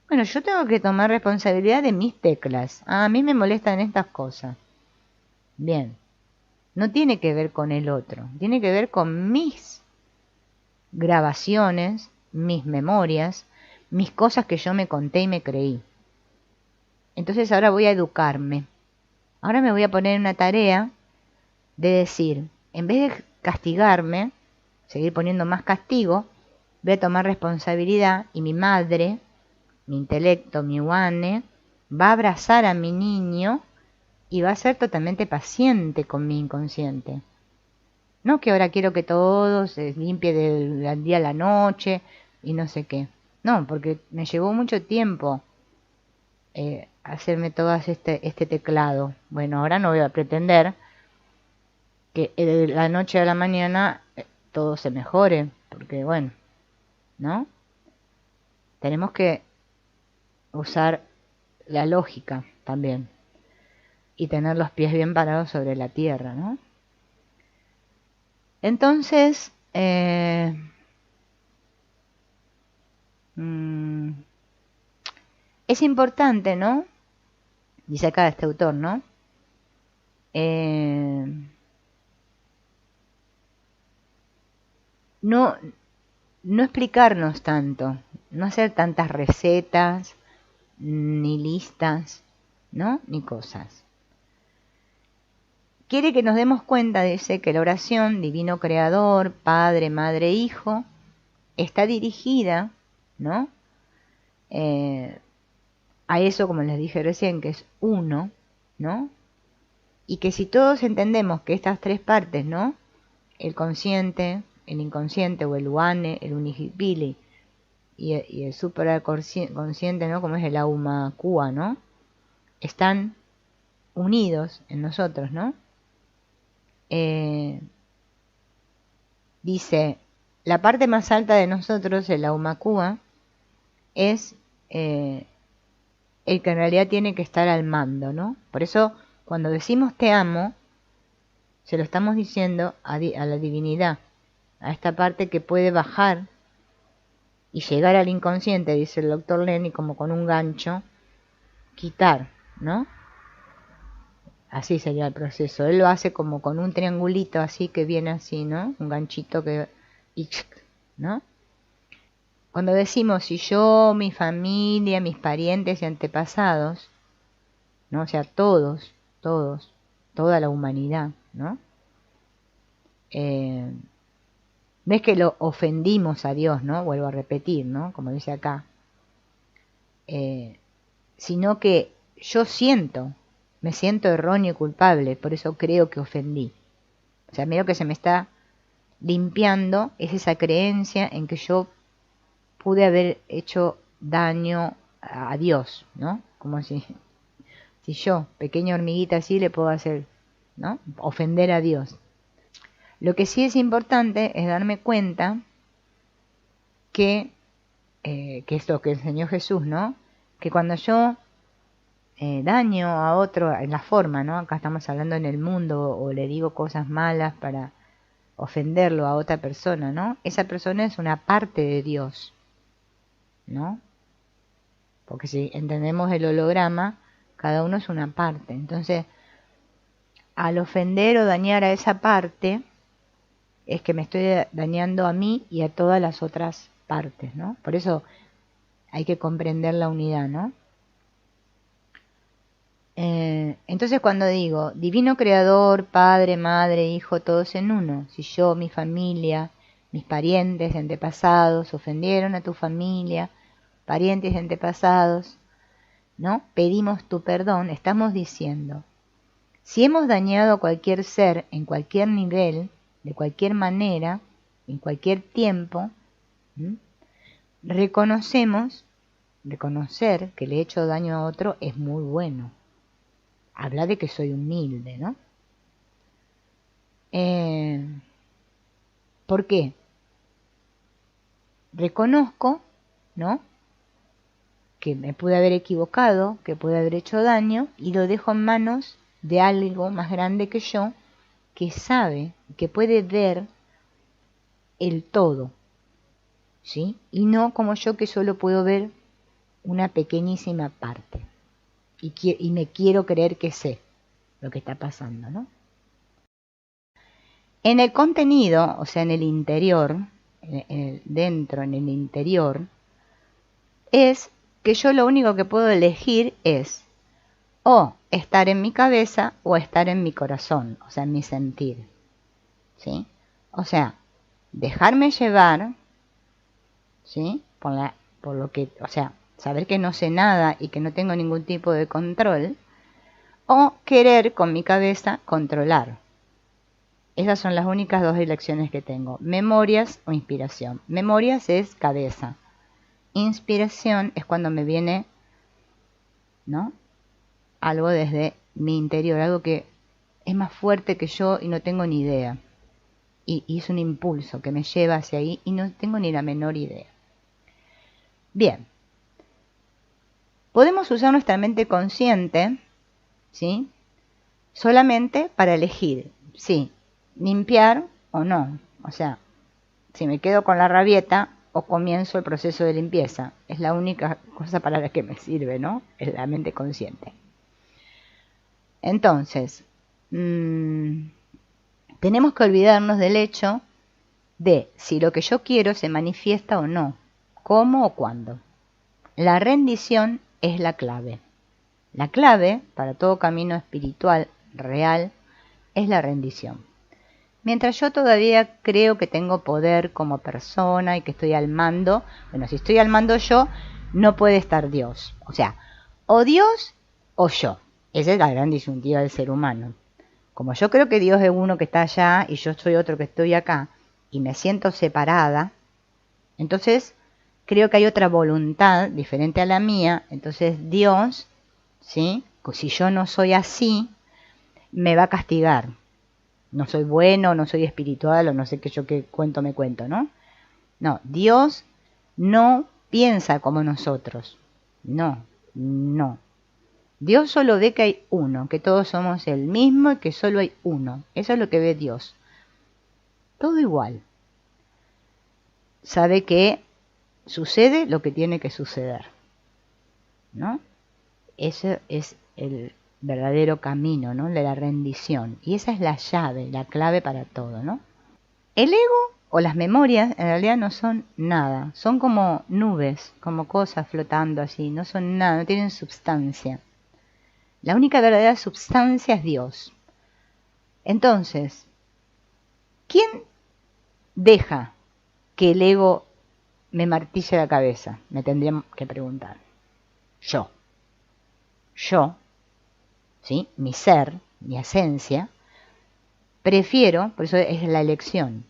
Bueno, yo tengo que tomar responsabilidad de mis teclas. A mí me molestan estas cosas. Bien. No tiene que ver con el otro, tiene que ver con mis grabaciones, mis memorias, mis cosas que yo me conté y me creí. Entonces ahora voy a educarme. Ahora me voy a poner en una tarea de decir, en vez de castigarme, seguir poniendo más castigo, voy a tomar responsabilidad y mi madre, mi intelecto, mi Wane, va a abrazar a mi niño y va a ser totalmente paciente con mi inconsciente. No que ahora quiero que todo se limpie del día a la noche y no sé qué. No, porque me llevó mucho tiempo hacerme todo este teclado. Bueno, ahora no voy a pretender que de la noche a la mañana todo se mejore, porque bueno, ¿no? Tenemos que usar la lógica también y tener los pies bien parados sobre la tierra, ¿no? Entonces, es importante, ¿no? Dice acá este autor, ¿no? Eh, no, no explicarnos tanto, no hacer tantas recetas, ni listas, ¿no? Ni cosas. Quiere que nos demos cuenta, dice, que la oración, divino creador, padre, madre, hijo, está dirigida, ¿no? A eso, como les dije recién, que es uno, ¿no? Y que si todos entendemos que estas tres partes, ¿no? El consciente, el inconsciente o el uane, el unihipili y el superconsciente, ¿no? Como es el aumakua, ¿no? Están unidos en nosotros, ¿no? Dice, la parte más alta de nosotros, el aumakua, es el que en realidad tiene que estar al mando, ¿no? Por eso, cuando decimos te amo, se lo estamos diciendo a la divinidad, a esta parte que puede bajar y llegar al inconsciente, dice el doctor Lenny, como con un gancho, quitar, ¿no? Así sería el proceso. Él lo hace como con un triangulito así que viene así, ¿no? Un ganchito que... ¿no? Cuando decimos si yo, mi familia, mis parientes y antepasados, ¿no? O sea, todos, toda la humanidad, ¿no? No es que lo ofendimos a Dios, ¿no? Vuelvo a repetir, ¿no? Como dice acá. Sino que yo me siento erróneo y culpable, por eso creo que ofendí. O sea, medio que se me está limpiando es esa creencia en que yo pude haber hecho daño a Dios, ¿no? Como si yo, pequeña hormiguita así, le puedo hacer, ¿no? Ofender a Dios. Lo que sí es importante es darme cuenta que es lo que enseñó Jesús, ¿no? Que cuando yo daño a otro en la forma, ¿no? Acá estamos hablando en el mundo o le digo cosas malas para ofenderlo a otra persona, ¿no? Esa persona es una parte de Dios, ¿no? Porque si entendemos el holograma, cada uno es una parte. Entonces, al ofender o dañar a esa parte, es que me estoy dañando a mí y a todas las otras partes, ¿no? Por eso hay que comprender la unidad, ¿no? Entonces cuando digo divino creador, padre, madre, hijo, todos en uno, si yo, mi familia, mis parientes, antepasados, ofendieron a tu familia, parientes, antepasados, ¿no? Pedimos tu perdón, estamos diciendo, si hemos dañado a cualquier ser en cualquier nivel, de cualquier manera, en cualquier tiempo, reconocer que le he hecho daño a otro es muy bueno. Habla de que soy humilde, ¿no? ¿Por qué? Reconozco, ¿no? Que me pude haber equivocado, que pude haber hecho daño y lo dejo en manos de algo más grande que yo, que sabe, que puede ver el todo, ¿sí? Y no como yo que solo puedo ver una pequeñísima parte y me quiero creer que sé lo que está pasando, ¿no? En el contenido, o sea, en el interior, dentro, en el interior, es que yo lo único que puedo elegir es o estar en mi cabeza o estar en mi corazón, o sea, en mi sentir, ¿sí? O sea, dejarme llevar, ¿sí? Por lo que, o sea, saber que no sé nada y que no tengo ningún tipo de control, o querer con mi cabeza controlar. Esas son las únicas dos elecciones que tengo. Memorias o inspiración. Memorias es cabeza. Inspiración es cuando me viene, ¿no?, algo desde mi interior, algo que es más fuerte que yo y no tengo ni idea. Y es un impulso que me lleva hacia ahí y no tengo ni la menor idea. Bien. Podemos usar nuestra mente consciente, ¿sí?, solamente para elegir, sí, limpiar o no. O sea, si me quedo con la rabieta o comienzo el proceso de limpieza. Es la única cosa para la que me sirve, ¿no? Es la mente consciente. Entonces, tenemos que olvidarnos del hecho de si lo que yo quiero se manifiesta o no, cómo o cuándo. La rendición es la clave. La clave para todo camino espiritual real es la rendición. Mientras yo todavía creo que tengo poder como persona y que estoy al mando, bueno, si estoy al mando yo, no puede estar Dios. O sea, o Dios o yo. Esa es la gran disyuntiva del ser humano. Como yo creo que Dios es uno que está allá y yo soy otro que estoy acá y me siento separada, entonces creo que hay otra voluntad diferente a la mía. Entonces Dios, ¿sí?, si yo no soy así, me va a castigar. No soy bueno, no soy espiritual o no sé qué cuento me cuento, ¿no? No, Dios no piensa como nosotros. No. Dios solo ve que hay uno, que todos somos el mismo y que solo hay uno. Eso es lo que ve Dios. Todo igual. Sabe que sucede lo que tiene que suceder, ¿no? Ese es el verdadero camino, ¿no?, de la rendición. Y esa es la llave, la clave para todo, ¿no? El ego o las memorias en realidad no son nada. Son como nubes, como cosas flotando así. No son nada, no tienen substancia. La única verdadera substancia es Dios. Entonces, ¿quién deja que el ego me martille la cabeza? Me tendría que preguntar. Yo, ¿sí?, mi ser, mi esencia, prefiero, por eso es la elección,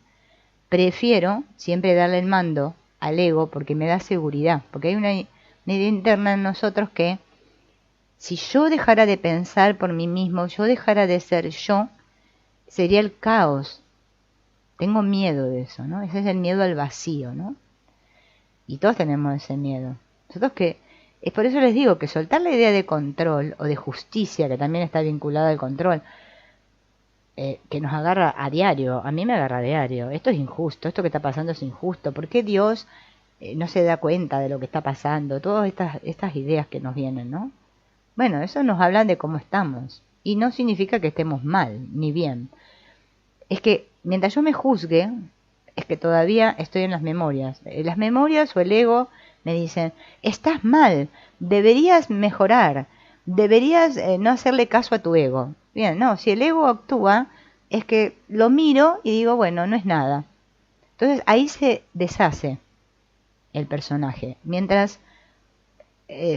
prefiero siempre darle el mando al ego porque me da seguridad, porque hay una idea interna en nosotros que si yo dejara de pensar por mí mismo, yo dejara de ser yo, sería el caos. Tengo miedo de eso, ¿no? Ese es el miedo al vacío, ¿no? Y todos tenemos ese miedo. Nosotros es por eso les digo que soltar la idea de control o de justicia, que también está vinculada al control, que nos agarra a diario, a mí me agarra a diario. Esto es injusto, esto que está pasando es injusto. ¿Por qué Dios no se da cuenta de lo que está pasando? Todas estas ideas que nos vienen, ¿no? Bueno, eso nos hablan de cómo estamos. Y no significa que estemos mal, ni bien. Es que mientras yo me juzgue, es que todavía estoy en las memorias. Las memorias o el ego me dicen, estás mal, deberías mejorar, deberías no hacerle caso a tu ego. Bien, no, si el ego actúa, es que lo miro y digo, bueno, no es nada. Entonces ahí se deshace el personaje. Mientras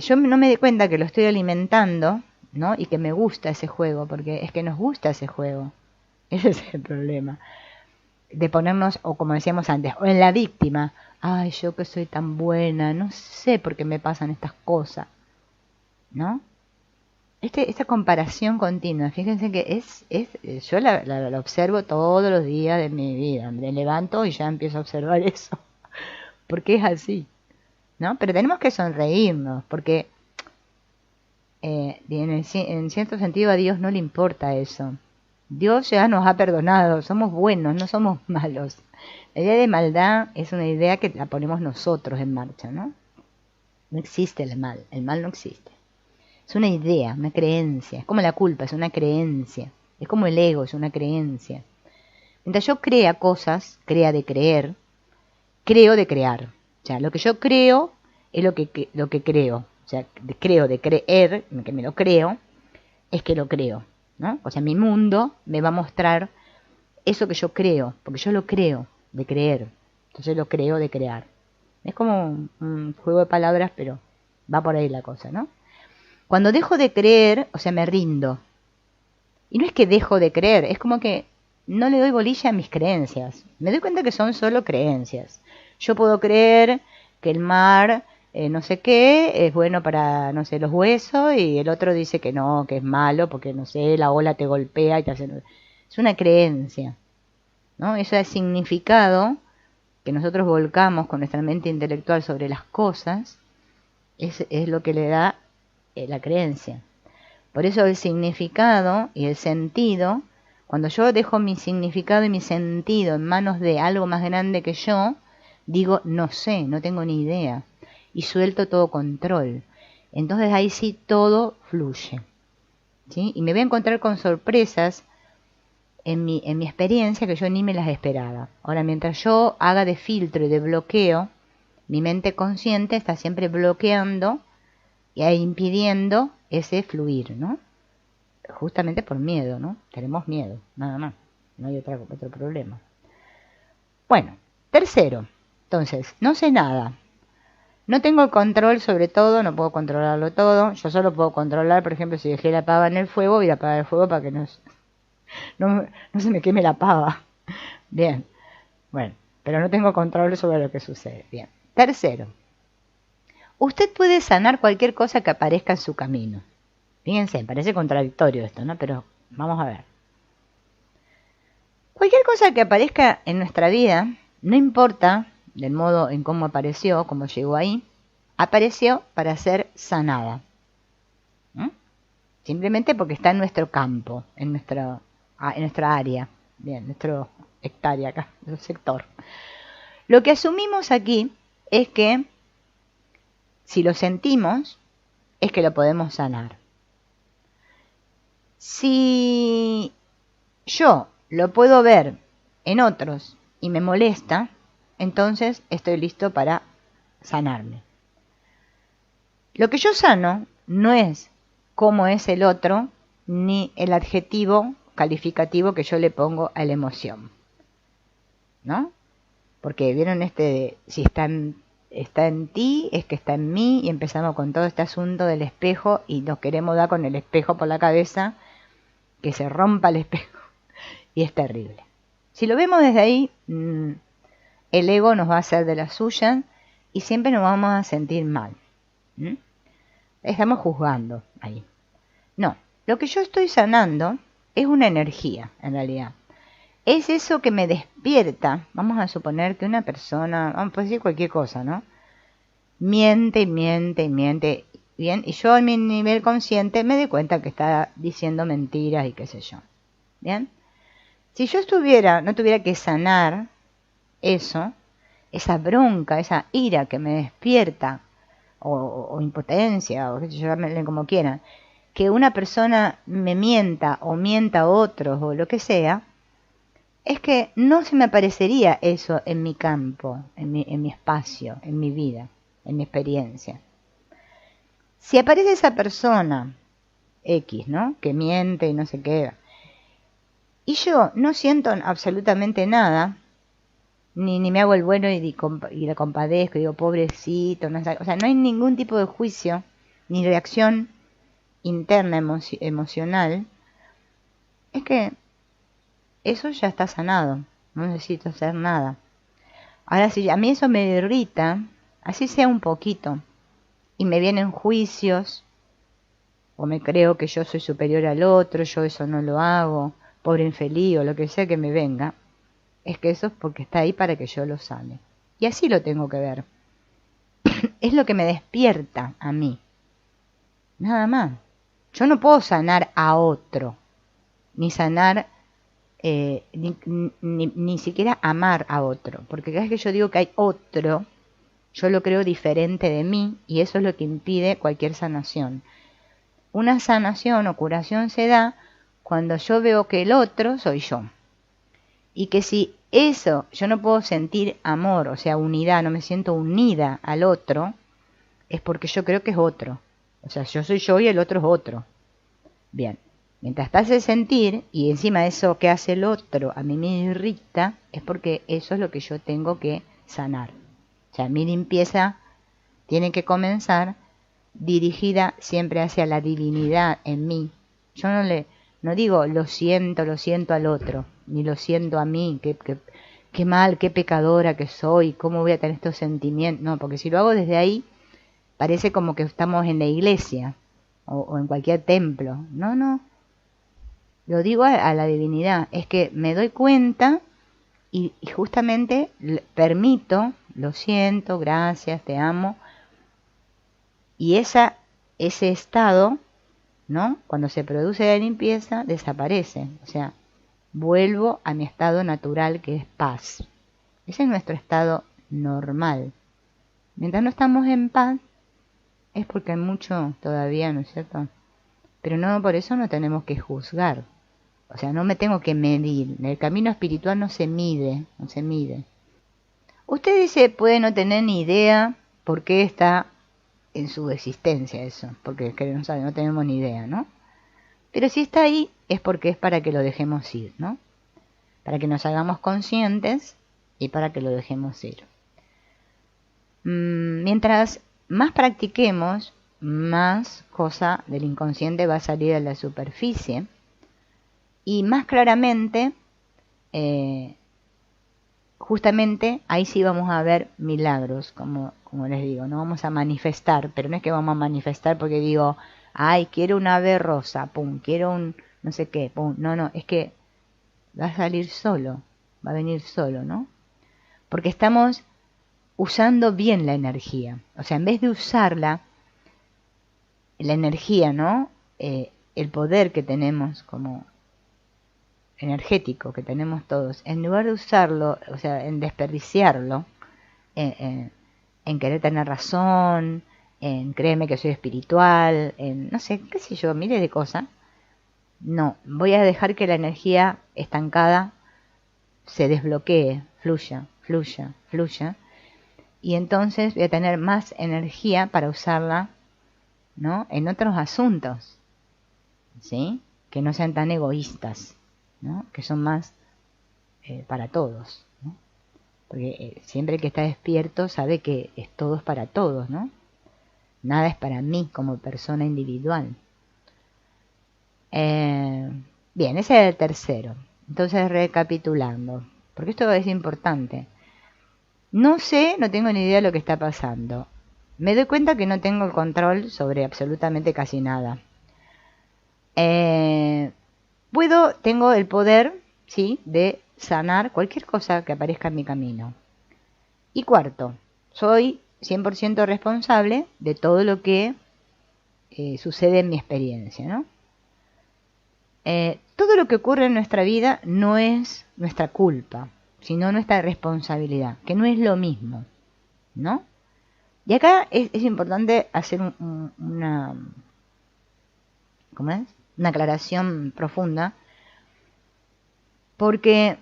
yo no me doy cuenta que lo estoy alimentando, ¿no?, y que me gusta ese juego, porque es que nos gusta ese juego. Ese es el problema. De ponernos, o como decíamos antes, o en la víctima. Ay, yo que soy tan buena, no sé por qué me pasan estas cosas, ¿no? Esta comparación continua, fíjense que yo la observo todos los días de mi vida. Me levanto y ya empiezo a observar eso, porque es así, ¿no? Pero tenemos que sonreírnos, porque en cierto sentido a Dios no le importa eso. Dios ya nos ha perdonado, somos buenos, no somos malos. La idea de maldad es una idea que la ponemos nosotros en marcha, ¿no? No existe el mal no existe. Es una idea, una creencia, es como la culpa, es una creencia. Es como el ego, es una creencia. Mientras yo crea cosas, crea de creer, creo de crear. O sea, lo que yo creo es lo que creo. O sea, creo de creer, que me lo creo, es que lo creo, ¿no? O sea, mi mundo me va a mostrar eso que yo creo, porque yo lo creo de creer. Entonces lo creo de crear. Es como un juego de palabras, pero va por ahí la cosa, ¿no? Cuando dejo de creer, o sea, me rindo. Y no es que dejo de creer, es como que no le doy bolilla a mis creencias. Me doy cuenta que son solo creencias. Yo puedo creer que el mar, no sé qué, es bueno para, no sé, los huesos, y el otro dice que no, que es malo, porque, no sé, la ola te golpea y te hace... Es una creencia, ¿no? Eso es significado que nosotros volcamos con nuestra mente intelectual sobre las cosas, es lo que le da la creencia. Por eso el significado y el sentido, cuando yo dejo mi significado y mi sentido en manos de algo más grande que yo, digo, no sé, no tengo ni idea, y suelto todo control. Entonces ahí sí todo fluye, ¿sí? Y me voy a encontrar con sorpresas en mi experiencia que yo ni me las esperaba. Ahora, mientras yo haga de filtro y de bloqueo, mi mente consciente está siempre bloqueando e impidiendo ese fluir, ¿no? Justamente por miedo, ¿no? Tenemos miedo, nada más. No hay otro problema. Bueno, tercero. Entonces, no sé nada. No tengo el control sobre todo, no puedo controlarlo todo. Yo solo puedo controlar, por ejemplo, si dejé la pava en el fuego, voy a apagar el fuego para que no se me queme la pava. Bien, bueno, pero no tengo control sobre lo que sucede. Bien. Tercero, usted puede sanar cualquier cosa que aparezca en su camino. Fíjense, parece contradictorio esto, ¿no? Pero vamos a ver. Cualquier cosa que aparezca en nuestra vida, no importa del modo en cómo apareció, cómo llegó ahí, apareció para ser sanada. Simplemente porque está en nuestro campo, en nuestra área, bien, nuestro hectárea acá, nuestro sector. Lo que asumimos aquí es que si lo sentimos, es que lo podemos sanar. Si yo lo puedo ver en otros y me molesta, entonces estoy listo para sanarme. Lo que yo sano no es cómo es el otro, ni el adjetivo calificativo que yo le pongo a la emoción, ¿no? Porque vieron si está en ti, es que está en mí, y empezamos con todo este asunto del espejo y nos queremos dar con el espejo por la cabeza, que se rompa el espejo, y es terrible. Si lo vemos desde ahí, el ego nos va a hacer de la suya y siempre nos vamos a sentir mal. Estamos juzgando ahí. No, lo que yo estoy sanando es una energía, en realidad. Es eso que me despierta. Vamos a suponer que una persona, vamos a decir cualquier cosa, ¿no? Miente y miente y miente. Bien, y yo en mi nivel consciente me doy cuenta que está diciendo mentiras y qué sé yo. Bien. Si yo no tuviera que sanar eso, esa bronca, esa ira que me despierta, o impotencia, o qué sé yo, llamarle como quieran, que una persona me mienta o mienta a otros o lo que sea, es que no se me aparecería eso en mi campo, en mi espacio, en mi vida, en mi experiencia. Si aparece esa persona X, ¿no? Que miente y no sé qué, y yo no siento absolutamente nada, ni me hago el bueno y la compadezco, digo, pobrecito, no, o sea, no hay ningún tipo de juicio, ni reacción interna emocional, es que eso ya está sanado, no necesito hacer nada. Ahora, si a mí eso me irrita, así sea un poquito, y me vienen juicios, o me creo que yo soy superior al otro, yo eso no lo hago, pobre infeliz, o lo que sea que me venga, es que eso es porque está ahí para que yo lo sane. Y así lo tengo que ver. Es lo que me despierta a mí. Nada más. Yo no puedo sanar a otro, ni sanar, ni siquiera amar a otro. Porque cada vez que yo digo que hay otro, yo lo creo diferente de mí, y eso es lo que impide cualquier sanación. Una sanación o curación se da cuando yo veo que el otro soy yo. Y que si eso, yo no puedo sentir amor, o sea, unidad, no me siento unida al otro, es porque yo creo que es otro. O sea, yo soy yo y el otro es otro. Bien, mientras te hace sentir, y encima eso que hace el otro a mí me irrita, es porque eso es lo que yo tengo que sanar. O sea, mi limpieza tiene que comenzar dirigida siempre hacia la divinidad en mí. Yo no digo lo siento al otro. ni lo siento a mí, qué mal, qué pecadora que soy, cómo voy a tener estos sentimientos. No, porque si lo hago desde ahí, parece como que estamos en la iglesia o en cualquier templo. No, no, lo digo a la divinidad, es que me doy cuenta y justamente permito, lo siento, gracias, te amo, y ese estado, ¿no? Cuando se produce la limpieza, desaparece, o sea, vuelvo a mi estado natural que es paz. Ese es nuestro estado normal. Mientras no estamos en paz, es porque hay mucho todavía, ¿no es cierto? Pero no, por eso no tenemos que juzgar. O sea, no me tengo que medir. En el camino espiritual no se mide, no se mide. Usted dice, puede no tener ni idea por qué está en su existencia eso, porque es que no sabe, no tenemos ni idea, ¿no? Pero si está ahí es porque es para que lo dejemos ir, ¿no? Para que nos hagamos conscientes y para que lo dejemos ir. Mientras más practiquemos, más cosa del inconsciente va a salir a la superficie y más claramente, justamente ahí sí vamos a ver milagros, como les digo, no vamos a manifestar, pero no es que vamos a manifestar porque digo, ay, quiero un ave rosa, pum, quiero un no sé qué, pum, no, es que va a salir solo, va a venir solo, ¿no? Porque estamos usando bien la energía, o sea, en vez de usarla, la energía, ¿no? El poder que tenemos como energético que tenemos todos, en lugar de usarlo, o sea, en desperdiciarlo, en querer tener razón, en créeme que soy espiritual, en no sé, qué sé yo, miles de cosas, no, voy a dejar que la energía estancada se desbloquee, fluya, fluya, fluya, y entonces voy a tener más energía para usarla, ¿no? En otros asuntos, ¿sí? Que no sean tan egoístas, ¿no? Que son más para todos, ¿no? Porque siempre que está despierto sabe que todo es para todos, ¿no? Nada es para mí como persona individual. Bien, ese es el tercero. Entonces, recapitulando, porque esto es importante. No sé, no tengo ni idea de lo que está pasando. Me doy cuenta que no tengo el control sobre absolutamente casi nada. Tengo el poder, ¿sí?, de sanar cualquier cosa que aparezca en mi camino. Y cuarto, soy 100% responsable de todo lo que sucede en mi experiencia, ¿no? Todo lo que ocurre en nuestra vida no es nuestra culpa, sino nuestra responsabilidad, que no es lo mismo, ¿no? Y acá es importante hacer una aclaración profunda, porque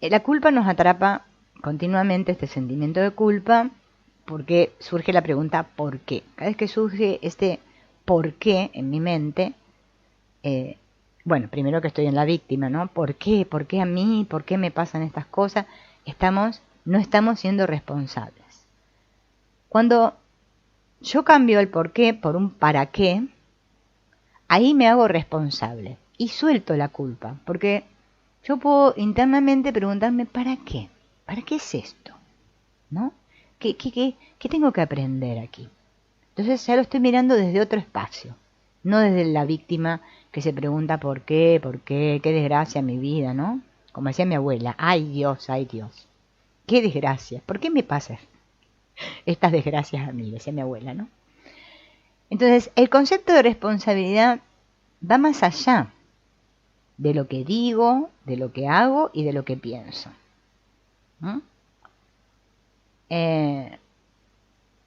la culpa nos atrapa continuamente, este sentimiento de culpa, porque surge la pregunta ¿por qué? Cada vez que surge este ¿por qué? En mi mente, bueno, primero que estoy en la víctima, ¿no? ¿Por qué? ¿Por qué a mí? ¿Por qué me pasan estas cosas? No estamos siendo responsables. Cuando yo cambio el por qué por un para qué, ahí me hago responsable y suelto la culpa, porque yo puedo internamente preguntarme ¿para qué? ¿Para qué es esto? ¿No? ¿Qué tengo que aprender aquí? Entonces ya lo estoy mirando desde otro espacio, no desde la víctima que se pregunta ¿por qué? ¿Qué desgracia mi vida? ¿No? Como decía mi abuela, ¡ay Dios, ay Dios! ¡Qué desgracia! ¿Por qué me pasan estas desgracias a mí? Decía mi abuela, ¿no? Entonces, el concepto de responsabilidad va más allá de lo que digo, de lo que hago y de lo que pienso. ¿Mm?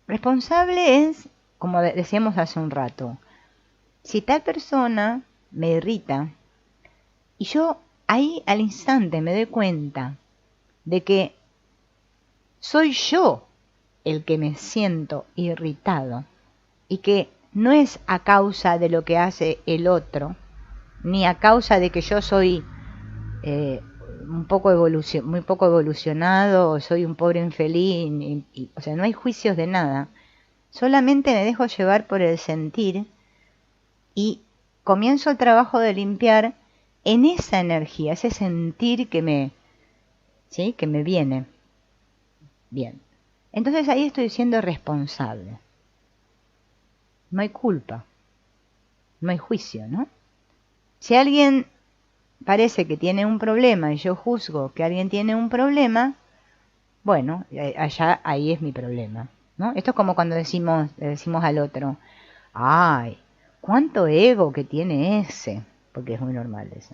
Responsable es, como decíamos hace un rato, si tal persona me irrita y yo ahí al instante me doy cuenta de que soy yo el que me siento irritado y que no es a causa de lo que hace el otro, ni a causa de que yo soy muy poco evolucionado o soy un pobre infeliz, o sea, no hay juicios de nada, solamente me dejo llevar por el sentir y comienzo el trabajo de limpiar en esa energía, ese sentir que me, ¿sí?, que me viene. Bien. Entonces ahí estoy siendo responsable. No hay culpa. No hay juicio, ¿no? Si alguien parece que tiene un problema y yo juzgo que alguien tiene un problema, bueno, allá ahí es mi problema, ¿no? Esto es como cuando le decimos al otro, ay, cuánto ego que tiene ese, porque es muy normal eso.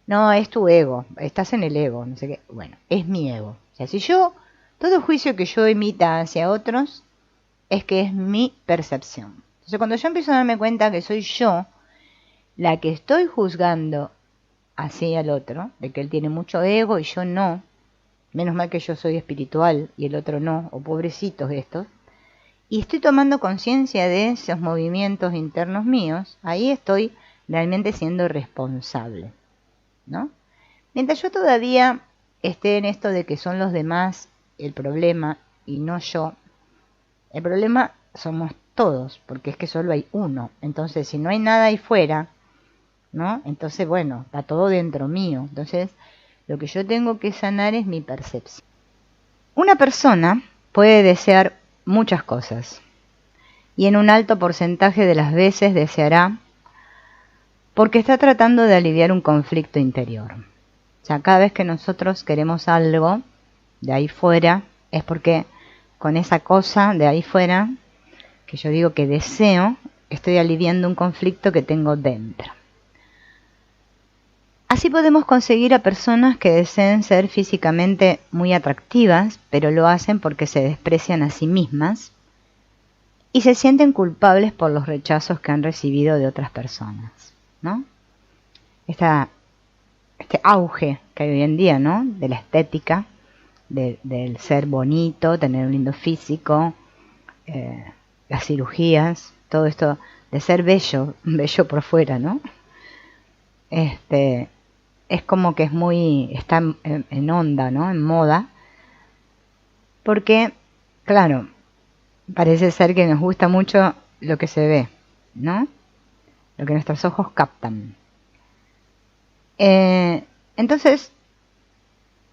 No, es tu ego, estás en el ego, no sé qué. Bueno, es mi ego. O sea, si yo, todo juicio que yo emita hacia otros, es que es mi percepción. Entonces, cuando yo empiezo a darme cuenta que soy yo la que estoy juzgando así al otro, de que él tiene mucho ego y yo no, menos mal que yo soy espiritual y el otro no, o pobrecitos estos, y estoy tomando conciencia de esos movimientos internos míos, ahí estoy realmente siendo responsable, ¿no? Mientras yo todavía esté en esto de que son los demás el problema y no yo, el problema somos todos, porque es que solo hay uno. Entonces, si no hay nada ahí fuera, ¿no? Entonces, bueno, está todo dentro mío. Entonces, lo que yo tengo que sanar es mi percepción. Una persona puede desear muchas cosas y en un alto porcentaje de las veces deseará porque está tratando de aliviar un conflicto interior. O sea, cada vez que nosotros queremos algo de ahí fuera, es porque con esa cosa de ahí fuera, que yo digo que deseo, estoy aliviando un conflicto que tengo dentro. Así podemos conseguir a personas que deseen ser físicamente muy atractivas, pero lo hacen porque se desprecian a sí mismas y se sienten culpables por los rechazos que han recibido de otras personas, ¿no? Este auge que hay hoy en día, ¿no?, de la estética, del ser bonito, tener un lindo físico, las cirugías, todo esto de ser bello por fuera, ¿no? Es como que está en onda, ¿no?, en moda, porque, claro, parece ser que nos gusta mucho lo que se ve, ¿no?, lo que nuestros ojos captan. Entonces,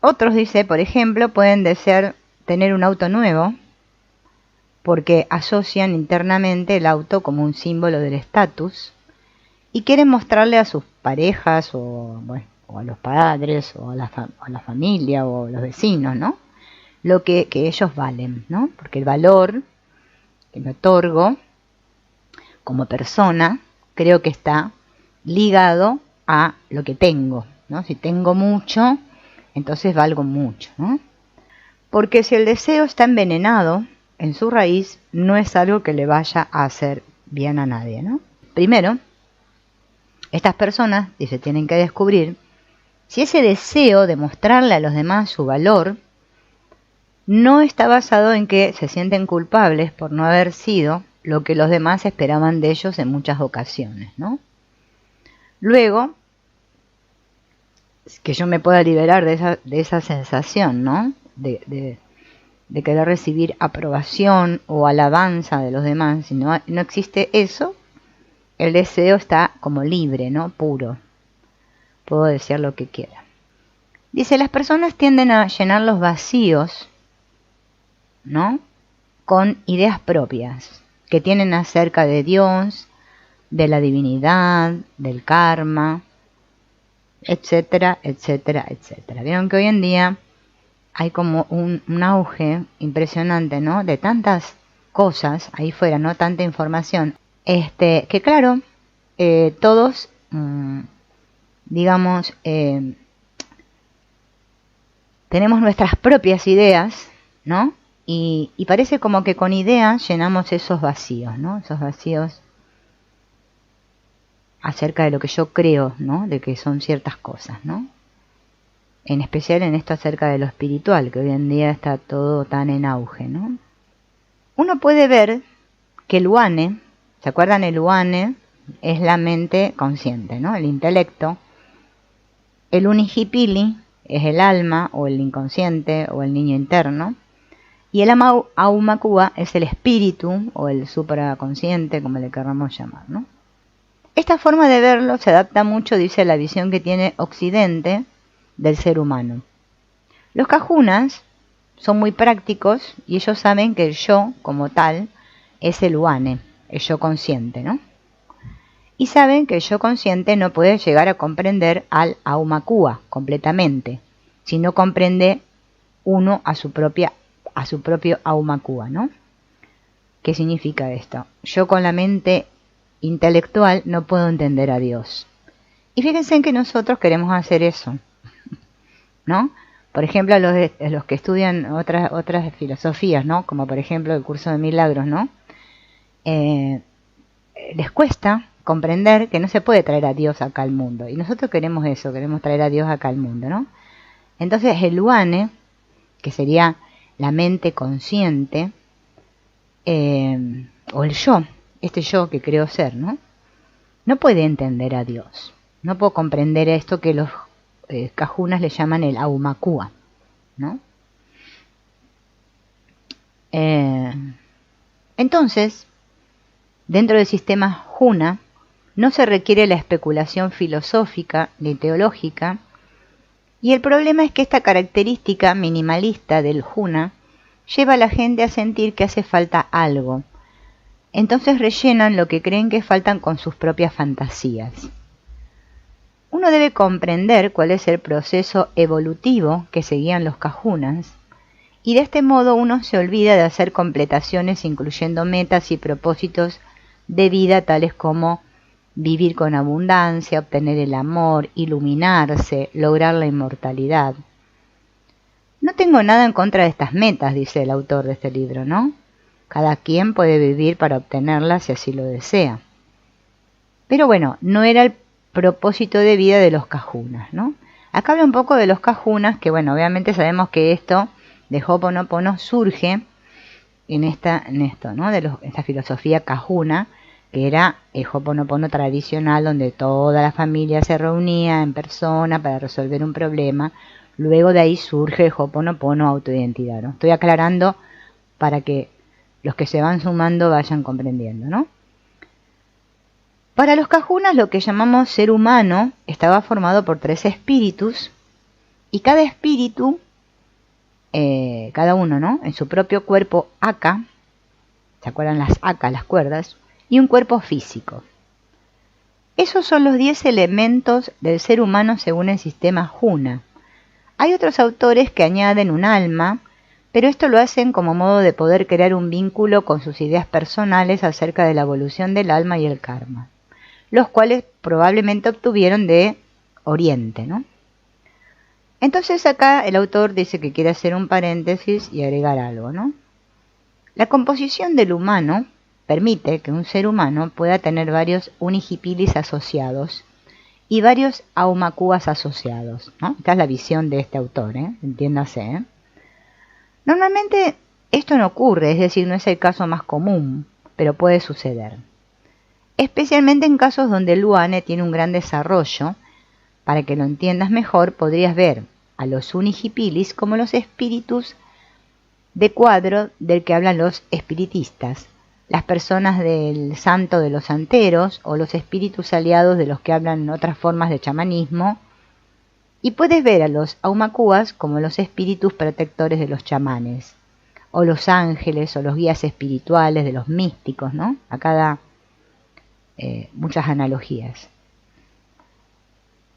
otros, dice, por ejemplo, pueden desear tener un auto nuevo porque asocian internamente el auto como un símbolo del estatus y quieren mostrarle a sus parejas o a los padres o a la familia o a los vecinos, ¿no?, lo que ellos valen, ¿no? Porque el valor que me otorgo como persona creo que está ligado a lo que tengo, ¿no? Si tengo mucho, entonces valgo mucho, ¿no? Porque si el deseo está envenenado en su raíz, no es algo que le vaya a hacer bien a nadie, ¿no? Primero, estas personas, dice, tienen que descubrir si ese deseo de mostrarle a los demás su valor no está basado en que se sienten culpables por no haber sido lo que los demás esperaban de ellos en muchas ocasiones, ¿no? Luego, que yo me pueda liberar de esa sensación, ¿no?, de querer recibir aprobación o alabanza de los demás. Si no existe eso, el deseo está como libre, ¿no?, puro. Puedo desear lo que quiera. Dice, las personas tienden a llenar los vacíos, ¿no?, con ideas propias que tienen acerca de Dios, de la divinidad, del karma, etcétera, etcétera, etcétera. Vieron que hoy en día hay como un auge impresionante, ¿no?, de tantas cosas ahí fuera, ¿no?, tanta información, que claro, todos, digamos, tenemos nuestras propias ideas, ¿no?, y parece como que con ideas llenamos esos vacíos, ¿no?, esos vacíos acerca de lo que yo creo, ¿no?, de que son ciertas cosas, ¿no?, en especial en esto acerca de lo espiritual, que hoy en día está todo tan en auge, ¿no? Uno puede ver que el uane, ¿se acuerdan? El uane es la mente consciente, ¿no?, el intelecto. El unihipili es el alma o el inconsciente o el niño interno. Y el aumakua es el espíritu o el supraconsciente, como le queramos llamar, ¿no? Esta forma de verlo se adapta mucho, dice, a la visión que tiene Occidente del ser humano. Los kahunas son muy prácticos y ellos saben que el yo, como tal, es el uane, el yo consciente, ¿no? Y saben que el yo consciente no puede llegar a comprender al aumakua completamente, si no comprende uno a su propio aumakua, ¿no? ¿Qué significa esto? Yo con la mente intelectual no puedo entender a Dios. Y fíjense en que nosotros queremos hacer eso, ¿no? Por ejemplo, los que estudian otras filosofías, ¿no? Como por ejemplo el curso de milagros, ¿no? Les cuesta comprender que no se puede traer a Dios acá al mundo. Y nosotros queremos eso, queremos traer a Dios acá al mundo, ¿no? Entonces el uane, que sería la mente consciente, o el yo, este yo que creo ser, ¿no? No puede entender a Dios. No puedo comprender esto que los kahunas le llaman el aumakua, ¿no? Entonces, dentro del sistema Huna, no se requiere la especulación filosófica ni teológica, y el problema es que esta característica minimalista del Huna lleva a la gente a sentir que hace falta algo. Entonces rellenan lo que creen que faltan con sus propias fantasías. Uno debe comprender cuál es el proceso evolutivo que seguían los kahunas, y de este modo uno se olvida de hacer completaciones incluyendo metas y propósitos de vida tales como vivir con abundancia, obtener el amor, iluminarse, lograr la inmortalidad. No tengo nada en contra de estas metas, dice el autor de este libro, ¿no? Cada quien puede vivir para obtenerlas si así lo desea. Pero bueno, no era el propósito de vida de los kahunas, ¿no? Acá habla un poco de los kahunas, que bueno, obviamente sabemos que esto de Ho'oponopono surge en esto, ¿no? Esta filosofía kahuna, que era el Ho'oponopono tradicional, donde toda la familia se reunía en persona para resolver un problema. Luego de ahí surge el Ho'oponopono autoidentidad, ¿no? Estoy aclarando para que los que se van sumando vayan comprendiendo, ¿no? Para los kahunas, lo que llamamos ser humano estaba formado por 3 espíritus, y cada espíritu, cada uno, ¿no? En su propio cuerpo aka, ¿se acuerdan las aka, las cuerdas? Y un cuerpo físico. Esos son los 10 elementos del ser humano según el sistema Huna. Hay otros autores que añaden un alma, pero esto lo hacen como modo de poder crear un vínculo con sus ideas personales acerca de la evolución del alma y el karma, los cuales probablemente obtuvieron de Oriente, ¿no? Entonces acá el autor dice que quiere hacer un paréntesis y agregar algo, ¿no? La composición del humano permite que un ser humano pueda tener varios unijipilis asociados y varios aumakuas asociados, ¿no? Esta es la visión de este autor, entiéndase, ¿eh? Normalmente esto no ocurre, es decir, no es el caso más común, pero puede suceder. Especialmente en casos donde el uane tiene un gran desarrollo. Para que lo entiendas mejor, podrías ver a los unijipilis como los espíritus de cuadro del que hablan los espiritistas, las personas del santo de los santeros o los espíritus aliados de los que hablan otras formas de chamanismo, y puedes ver a los aumakuas como los espíritus protectores de los chamanes, o los ángeles o los guías espirituales de los místicos, ¿no? Acá da muchas analogías.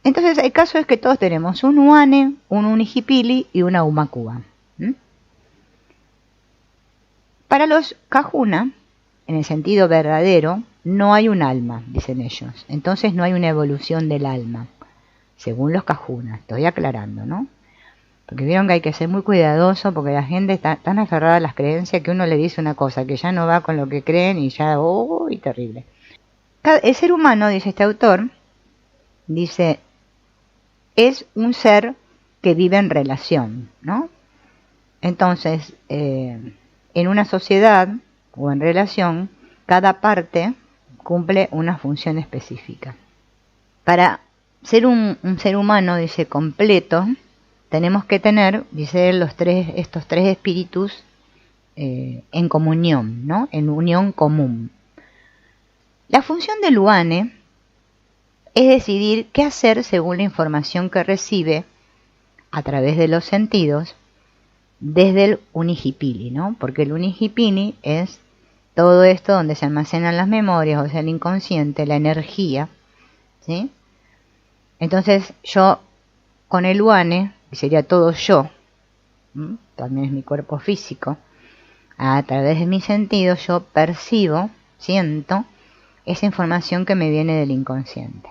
Entonces el caso es que todos tenemos un uane, un unijipili y una aumakua. Para los kahuna, en el sentido verdadero, no hay un alma, dicen ellos. Entonces no hay una evolución del alma, según los kahuna. Estoy aclarando, ¿no? Porque vieron que hay que ser muy cuidadoso porque la gente está tan aferrada a las creencias que uno le dice una cosa que ya no va con lo que creen y ya, ¡uy, terrible! El ser humano, dice este autor, dice, es un ser que vive en relación, ¿no? Entonces, en una sociedad o en relación, cada parte cumple una función específica. Para ser un ser humano, dice, completo, tenemos que tener, dice él, estos tres espíritus en comunión, ¿no? En unión común. La función del uane es decidir qué hacer según la información que recibe a través de los sentidos desde el unihipili, ¿no? Porque el unihipili es todo esto donde se almacenan las memorias, o sea, el inconsciente, la energía, ¿sí? Entonces yo con el uane, que sería todo yo, también es mi cuerpo físico, a través de mis sentidos yo percibo, siento esa información que me viene del inconsciente.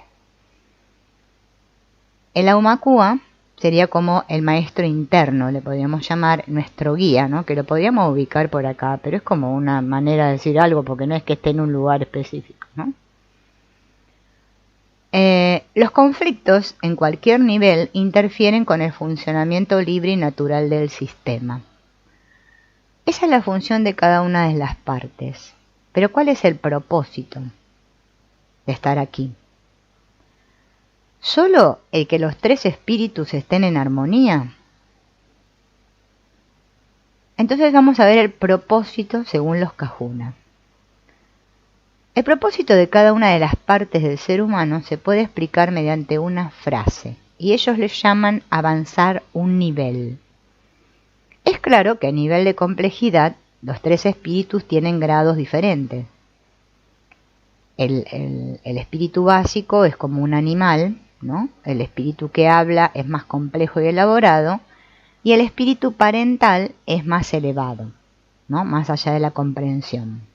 El aumakua sería como el maestro interno, le podríamos llamar nuestro guía, ¿no? Que lo podríamos ubicar por acá, pero es como una manera de decir algo, porque no es que esté en un lugar específico, ¿no? Los conflictos en cualquier nivel interfieren con el funcionamiento libre y natural del sistema. Esa es la función de cada una de las partes. Pero ¿cuál es el propósito de estar aquí? ¿Solo el que los tres espíritus estén en armonía? Entonces vamos a ver el propósito según los Kahuna. El propósito de cada una de las partes del ser humano se puede explicar mediante una frase, y ellos le llaman avanzar un nivel. Es claro que a nivel de complejidad, los tres espíritus tienen grados diferentes. El espíritu básico es como un animal, ¿no? El espíritu que habla es más complejo y elaborado, y el espíritu parental es más elevado, ¿no? Más allá de la comprensión.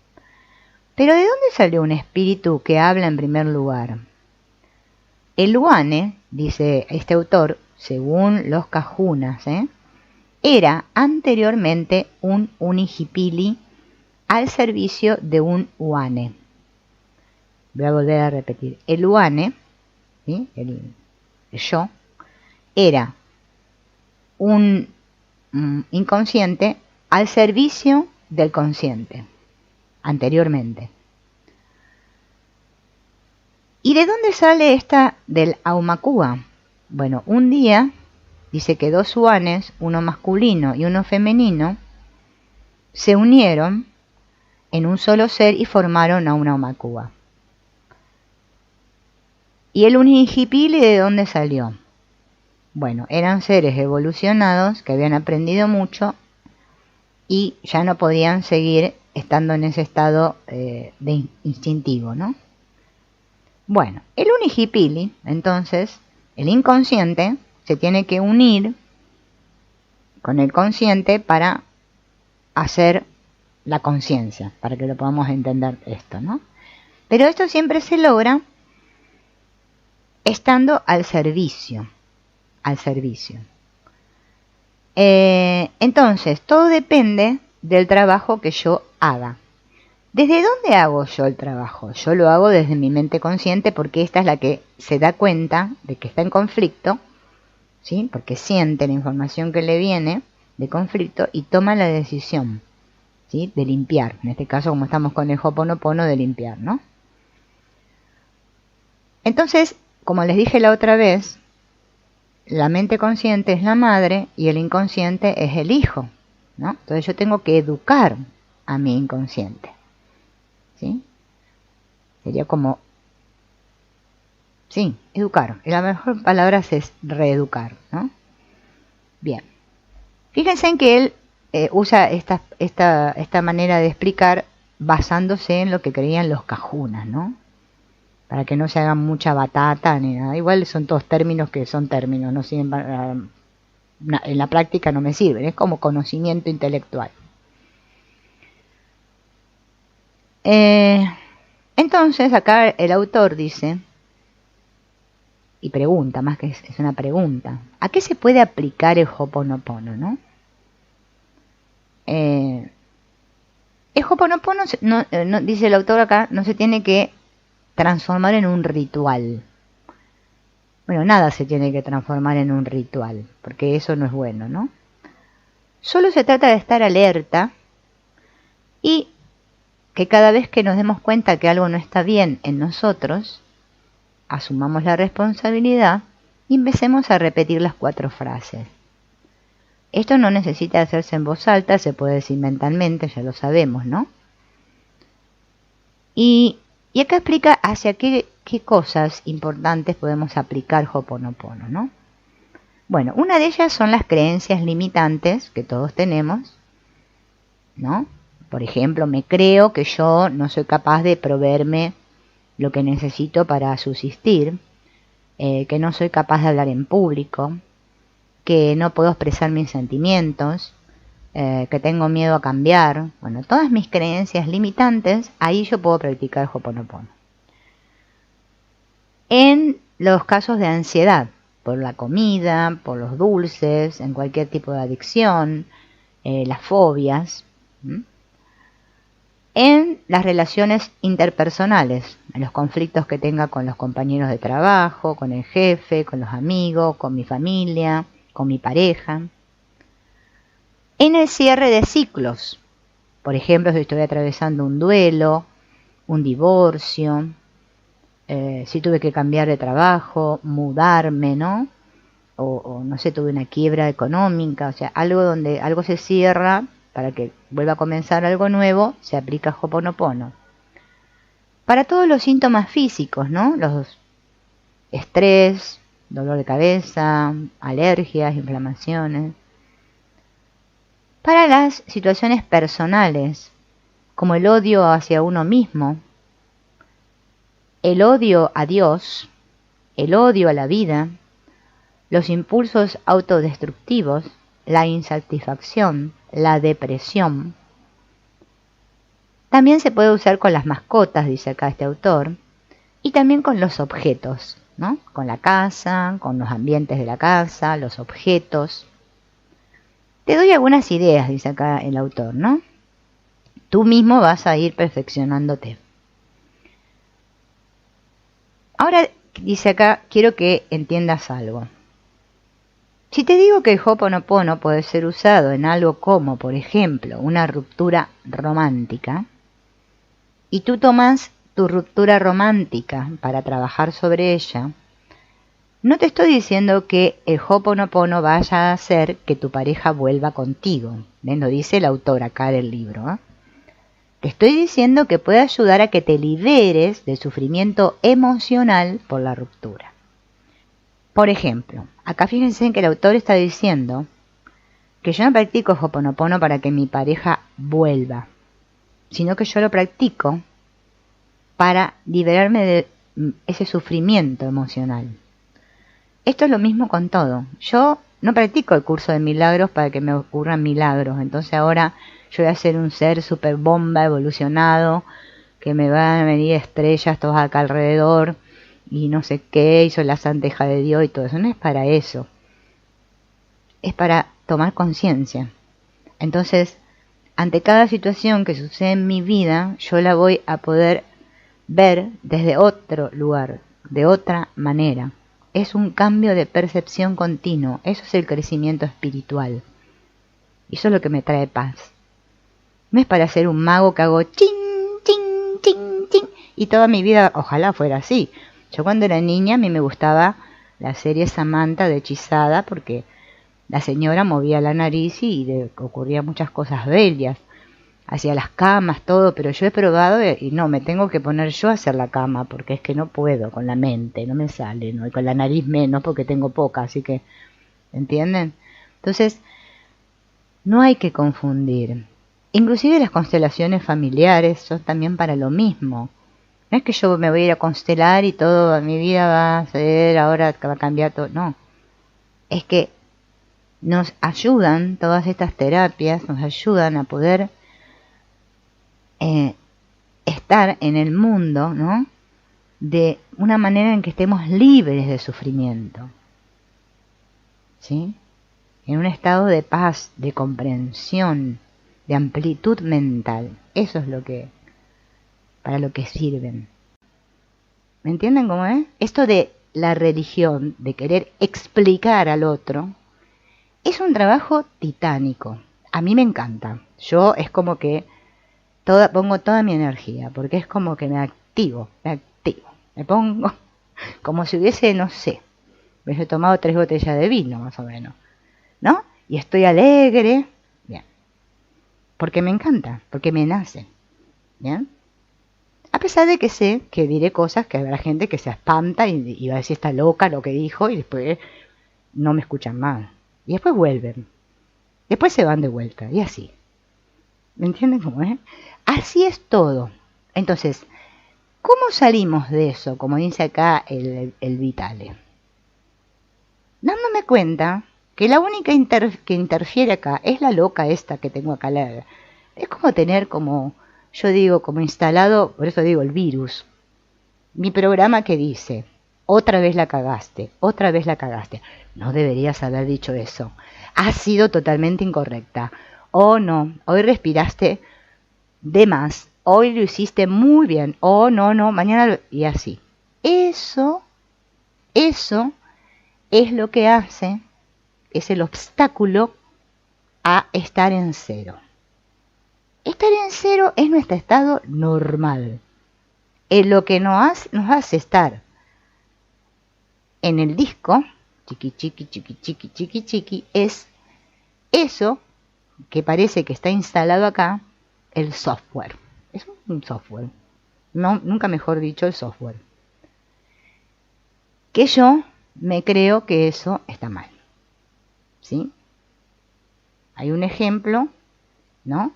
Pero ¿de dónde salió un espíritu que habla en primer lugar? El uane, dice este autor, según los Kahunas, era anteriormente un unihipili al servicio de un uane. Voy a volver a repetir. El uane, ¿sí? el yo, era un inconsciente al servicio del consciente, anteriormente. ¿Y de dónde sale esta del aumakua? Bueno, un día dice que dos uanes, uno masculino y uno femenino, se unieron en un solo ser y formaron a una aumakua. ¿Y el unihipili de dónde salió? Bueno, eran seres evolucionados que habían aprendido mucho y ya no podían seguir estando en ese estado de instintivo, ¿no? Bueno, el unihipili, entonces, el inconsciente, se tiene que unir con el consciente para hacer la conciencia, para que lo podamos entender esto, ¿no? Pero esto siempre se logra estando al servicio, entonces, todo depende del trabajo que yo haga. ¿Desde dónde hago yo el trabajo? Yo lo hago desde mi mente consciente porque esta es la que se da cuenta de que está en conflicto, ¿sí? Porque siente la información que le viene de conflicto y toma la decisión, ¿sí? De limpiar. En este caso, como estamos con el Ho'oponopono, de limpiar, ¿no? Entonces, como les dije la otra vez, la mente consciente es la madre y el inconsciente es el hijo, ¿no? Entonces yo tengo que educar a mi inconsciente, ¿sí? Sería como, sí, educar. Y la mejor palabra es reeducar, ¿no? Bien. Fíjense en que él usa esta manera de explicar basándose en lo que creían los Kahunas, ¿no? Para que no se hagan mucha batata ni nada. Igual son todos términos que son términos, no sirven en la práctica no me sirven, es como conocimiento intelectual. Entonces acá el autor dice, y pregunta, más que es una pregunta, ¿a qué se puede aplicar el Ho'oponopono, no? El Ho'oponopono, no, dice el autor acá, no se tiene que transformar en un ritual. Bueno, nada se tiene que transformar en un ritual, porque eso no es bueno, ¿no? Solo se trata de estar alerta y que cada vez que nos demos cuenta que algo no está bien en nosotros, asumamos la responsabilidad y empecemos a repetir las 4 frases. Esto no necesita hacerse en voz alta, se puede decir mentalmente, ya lo sabemos, ¿no? Y acá explica hacia qué qué cosas importantes podemos aplicar Ho'oponopono, ¿no? Bueno, una de ellas son las creencias limitantes que todos tenemos, ¿no? Por ejemplo, me creo que yo no soy capaz de proveerme lo que necesito para subsistir, que no soy capaz de hablar en público, que no puedo expresar mis sentimientos, que tengo miedo a cambiar. Bueno, todas mis creencias limitantes, ahí yo puedo practicar Ho'oponopono. En los casos de ansiedad, por la comida, por los dulces, en cualquier tipo de adicción, las fobias, en las relaciones interpersonales, en los conflictos que tenga con los compañeros de trabajo, con el jefe, con los amigos, con mi familia, con mi pareja. En el cierre de ciclos, por ejemplo, si estoy atravesando un duelo, un divorcio, si tuve que cambiar de trabajo, mudarme, ¿no? O no sé, tuve una quiebra económica, o sea, algo donde algo se cierra para que vuelva a comenzar algo nuevo, se aplica Ho'oponopono. Para todos los síntomas físicos, ¿no? Los estrés, dolor de cabeza, alergias, inflamaciones. Para las situaciones personales, como el odio hacia uno mismo, el odio a Dios, el odio a la vida, los impulsos autodestructivos, la insatisfacción, la depresión. También se puede usar con las mascotas, dice acá este autor, y también con los objetos, ¿no? Con la casa, con los ambientes de la casa, los objetos. Te doy algunas ideas, dice acá el autor, ¿no? Tú mismo vas a ir perfeccionándote. Ahora, dice acá, quiero que entiendas algo. Si te digo que el Ho'oponopono puede ser usado en algo como, por ejemplo, una ruptura romántica, y tú tomas tu ruptura romántica para trabajar sobre ella, no te estoy diciendo que el Ho'oponopono vaya a hacer que tu pareja vuelva contigo. ¿Ven? Lo dice el autor acá del libro, ¿eh? Te estoy diciendo que puede ayudar a que te liberes del sufrimiento emocional por la ruptura. Por ejemplo, acá fíjense que el autor está diciendo que yo no practico Ho'oponopono para que mi pareja vuelva, sino que yo lo practico para liberarme de ese sufrimiento emocional. Esto es lo mismo con todo. Yo no practico el curso de milagros para que me ocurran milagros. Entonces ahora yo voy a ser un ser super bomba evolucionado, que me van a venir estrellas todas acá alrededor y no sé qué, y soy la santa hija de Dios y todo eso. No es para eso. Es para tomar conciencia. Entonces, ante cada situación que sucede en mi vida, yo la voy a poder ver desde otro lugar, de otra manera. Es un cambio de percepción continuo. Eso es el crecimiento espiritual. Y eso es lo que me trae paz. No es para ser un mago que hago chin, chin, chin, chin. Y toda mi vida, ojalá fuera así. Yo cuando era niña, a mí me gustaba la serie Samantha de Hechizada, porque la señora movía la nariz y le ocurrían muchas cosas bellas. Hacía las camas, todo, pero yo he probado y no, me tengo que poner yo a hacer la cama, porque es que no puedo con la mente, no me sale, ¿no? Y con la nariz menos, porque tengo poca, así que, ¿entienden? Entonces, no hay que confundir. Inclusive las constelaciones familiares son también para lo mismo. No es que yo me voy a ir a constelar y todo, mi vida va a ser, ahora va a cambiar todo, no. Es que nos ayudan, todas estas terapias, nos ayudan a poder estar en el mundo, ¿no? De una manera en que estemos libres de sufrimiento, ¿sí? En un estado de paz, de comprensión, de amplitud mental. Eso es lo que, para lo que sirven. ¿Me entienden cómo es? Esto de la religión, de querer explicar al otro, es un trabajo titánico. A mí me encanta. Yo es como que pongo toda mi energía, porque es como que me activo. Me pongo como si hubiese, no sé, hubiese tomado 3 botellas de vino, más o menos, ¿no? Y estoy alegre, bien, porque me encanta, porque me nace, ¿bien? A pesar de que sé que diré cosas que habrá gente que se espanta y va a decir está loca lo que dijo y después no me escuchan más. Y después vuelven. Después se van de vuelta y así. ¿Me entienden cómo es? Así es todo. Entonces, ¿cómo salimos de eso? Como dice acá el Vitale. Dándome cuenta que la única que interfiere acá es la loca esta que tengo acá. Es como tener yo digo, como instalado, por eso digo el virus. Mi programa que dice, otra vez la cagaste, otra vez la cagaste. No deberías haber dicho eso. Has sido totalmente incorrecta. Oh no, hoy respiraste de más. Hoy lo hiciste muy bien. Oh no, mañana y así. Eso es lo que hace, es el obstáculo a estar en cero. Estar en cero es nuestro estado normal. Es lo que nos hace estar en el disco, chiqui, chiqui, chiqui, chiqui, chiqui, chiqui, es eso que parece que está instalado acá, el software. Es un software. No, nunca mejor dicho, el software. Que yo me creo que eso está mal. ¿Sí? Hay un ejemplo, ¿no?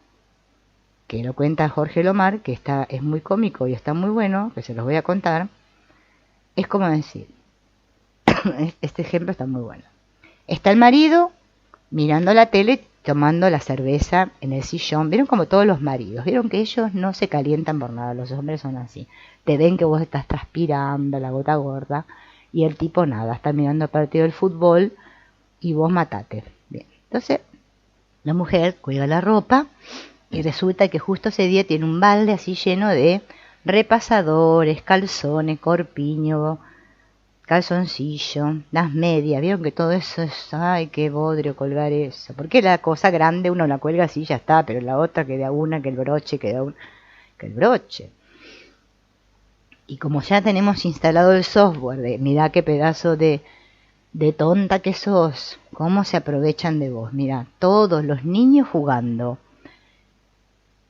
Que lo cuenta Jorge Lomar, que es muy cómico y está muy bueno, que se los voy a contar. Es como decir, este ejemplo está muy bueno. Está el marido mirando la tele, tomando la cerveza en el sillón. ¿Vieron como todos los maridos? ¿Vieron que ellos no se calientan por nada? Los hombres son así. Te ven que vos estás transpirando, la gota gorda, y el tipo nada, está mirando el partido del fútbol y vos matate. Bien, entonces la mujer cuelga la ropa y resulta que justo ese día tiene un balde así lleno de repasadores, calzones, corpiño, calzoncillo, las medias. Vieron que todo eso es, ay, qué bodrio colgar eso. Porque la cosa grande uno la cuelga así y ya está, pero la otra queda una, que el broche queda un, que el broche. Y como ya tenemos instalado el software de mirá qué pedazo de tonta que sos, cómo se aprovechan de vos. Mirá, todos los niños jugando,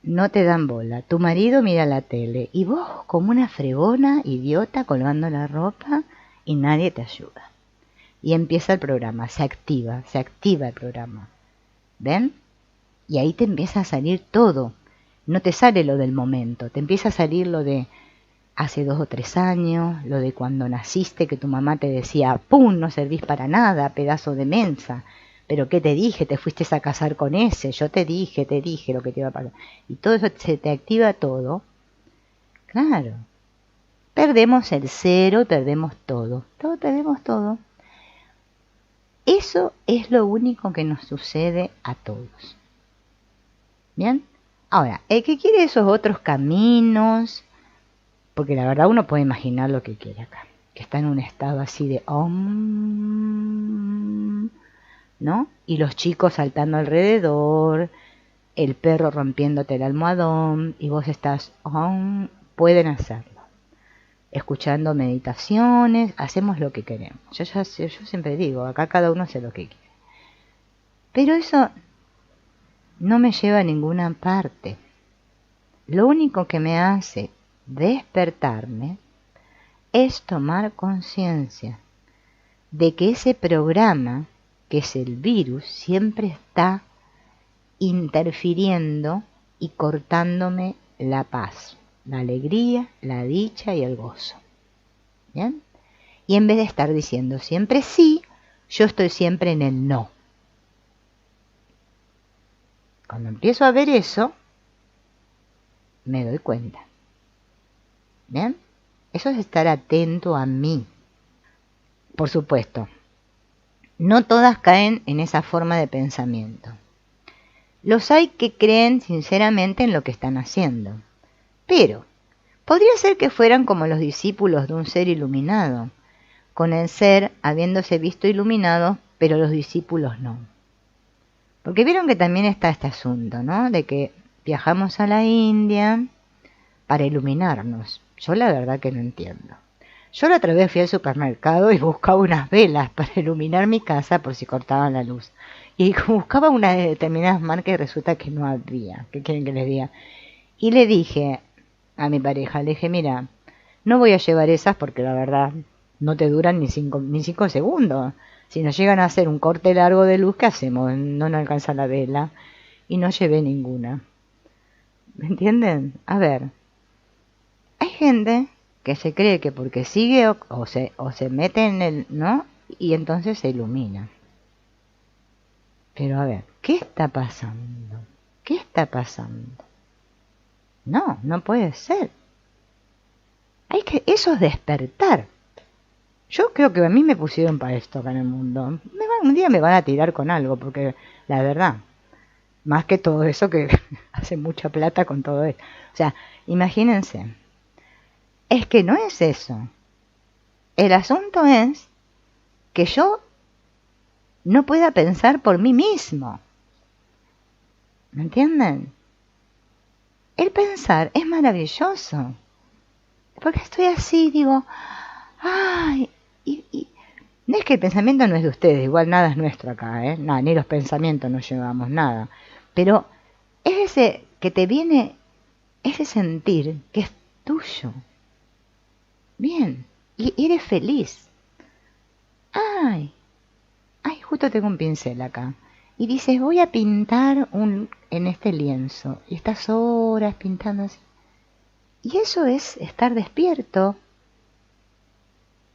no te dan bola. Tu marido mira la tele y vos como una fregona, idiota, colgando la ropa y nadie te ayuda. Y empieza el programa, se activa el programa. ¿Ven? Y ahí te empieza a salir todo. No te sale lo del momento, te empieza a salir lo de hace 2 o 3 años, lo de cuando naciste, que tu mamá te decía, ¡pum!, no servís para nada, pedazo de mensa. Pero ¿qué te dije? Te fuiste a casar con ese, yo te dije lo que te iba a pasar. Y todo eso se te activa todo. Claro. Perdemos el cero y perdemos todo. Perdemos todo. Eso es lo único que nos sucede a todos. ¿Bien? Ahora, el que quiere esos otros caminos, porque la verdad uno puede imaginar lo que quiere acá, que está en un estado así de ¿no? Y los chicos saltando alrededor, el perro rompiéndote el almohadón, y vos estás pueden hacerlo. Escuchando meditaciones, hacemos lo que queremos. Yo siempre digo, acá cada uno hace lo que quiere. Pero eso no me lleva a ninguna parte. Lo único que me hace despertarme es tomar conciencia de que ese programa, que es el virus, siempre está interfiriendo y cortándome la paz, la alegría, la dicha y el gozo. ¿Bien? Y en vez de estar diciendo siempre sí, yo estoy siempre en el no. Cuando empiezo a ver eso, me doy cuenta. ¿Bien? Eso es estar atento a mí. Por supuesto, no todas caen en esa forma de pensamiento. Los hay que creen sinceramente en lo que están haciendo. Pero podría ser que fueran como los discípulos de un ser iluminado, con el ser habiéndose visto iluminado, pero los discípulos no. Porque vieron que también está este asunto, ¿no? De que viajamos a la India para iluminarnos. Yo la verdad que no entiendo. Yo la otra vez fui al supermercado y buscaba unas velas para iluminar mi casa por si cortaban la luz. Y buscaba una de determinadas marcas y resulta que no había. ¿Qué quieren que les diga? Y le dije a mi pareja, le dije, mira, no voy a llevar esas porque la verdad no te duran ni cinco segundos. Si nos llegan a hacer un corte largo de luz, ¿qué hacemos? No nos alcanza la vela. Y no llevé ninguna. ¿Me entienden? A ver, hay gente que se cree que porque sigue o se mete en el, ¿no? Y entonces se ilumina. Pero a ver, ¿qué está pasando? ¿Qué está pasando? No, no puede ser. Eso es despertar. Yo creo que a mí me pusieron para esto acá en el mundo. Un día me van a tirar con algo, porque la verdad, más que todo eso que hace mucha plata con todo esto. O sea, imagínense, es que no es eso. El asunto es que yo no pueda pensar por mí mismo. ¿Me entienden? El pensar es maravilloso. Porque estoy así, digo, ay, no es que el pensamiento no es de ustedes, igual nada es nuestro acá, nada, ni los pensamientos nos llevamos nada. Pero es ese que te viene, ese sentir que es tuyo. Bien, y eres feliz. Ay, justo tengo un pincel acá. Y dices, voy a pintar en este lienzo. Y estás horas pintando así. Y eso es estar despierto.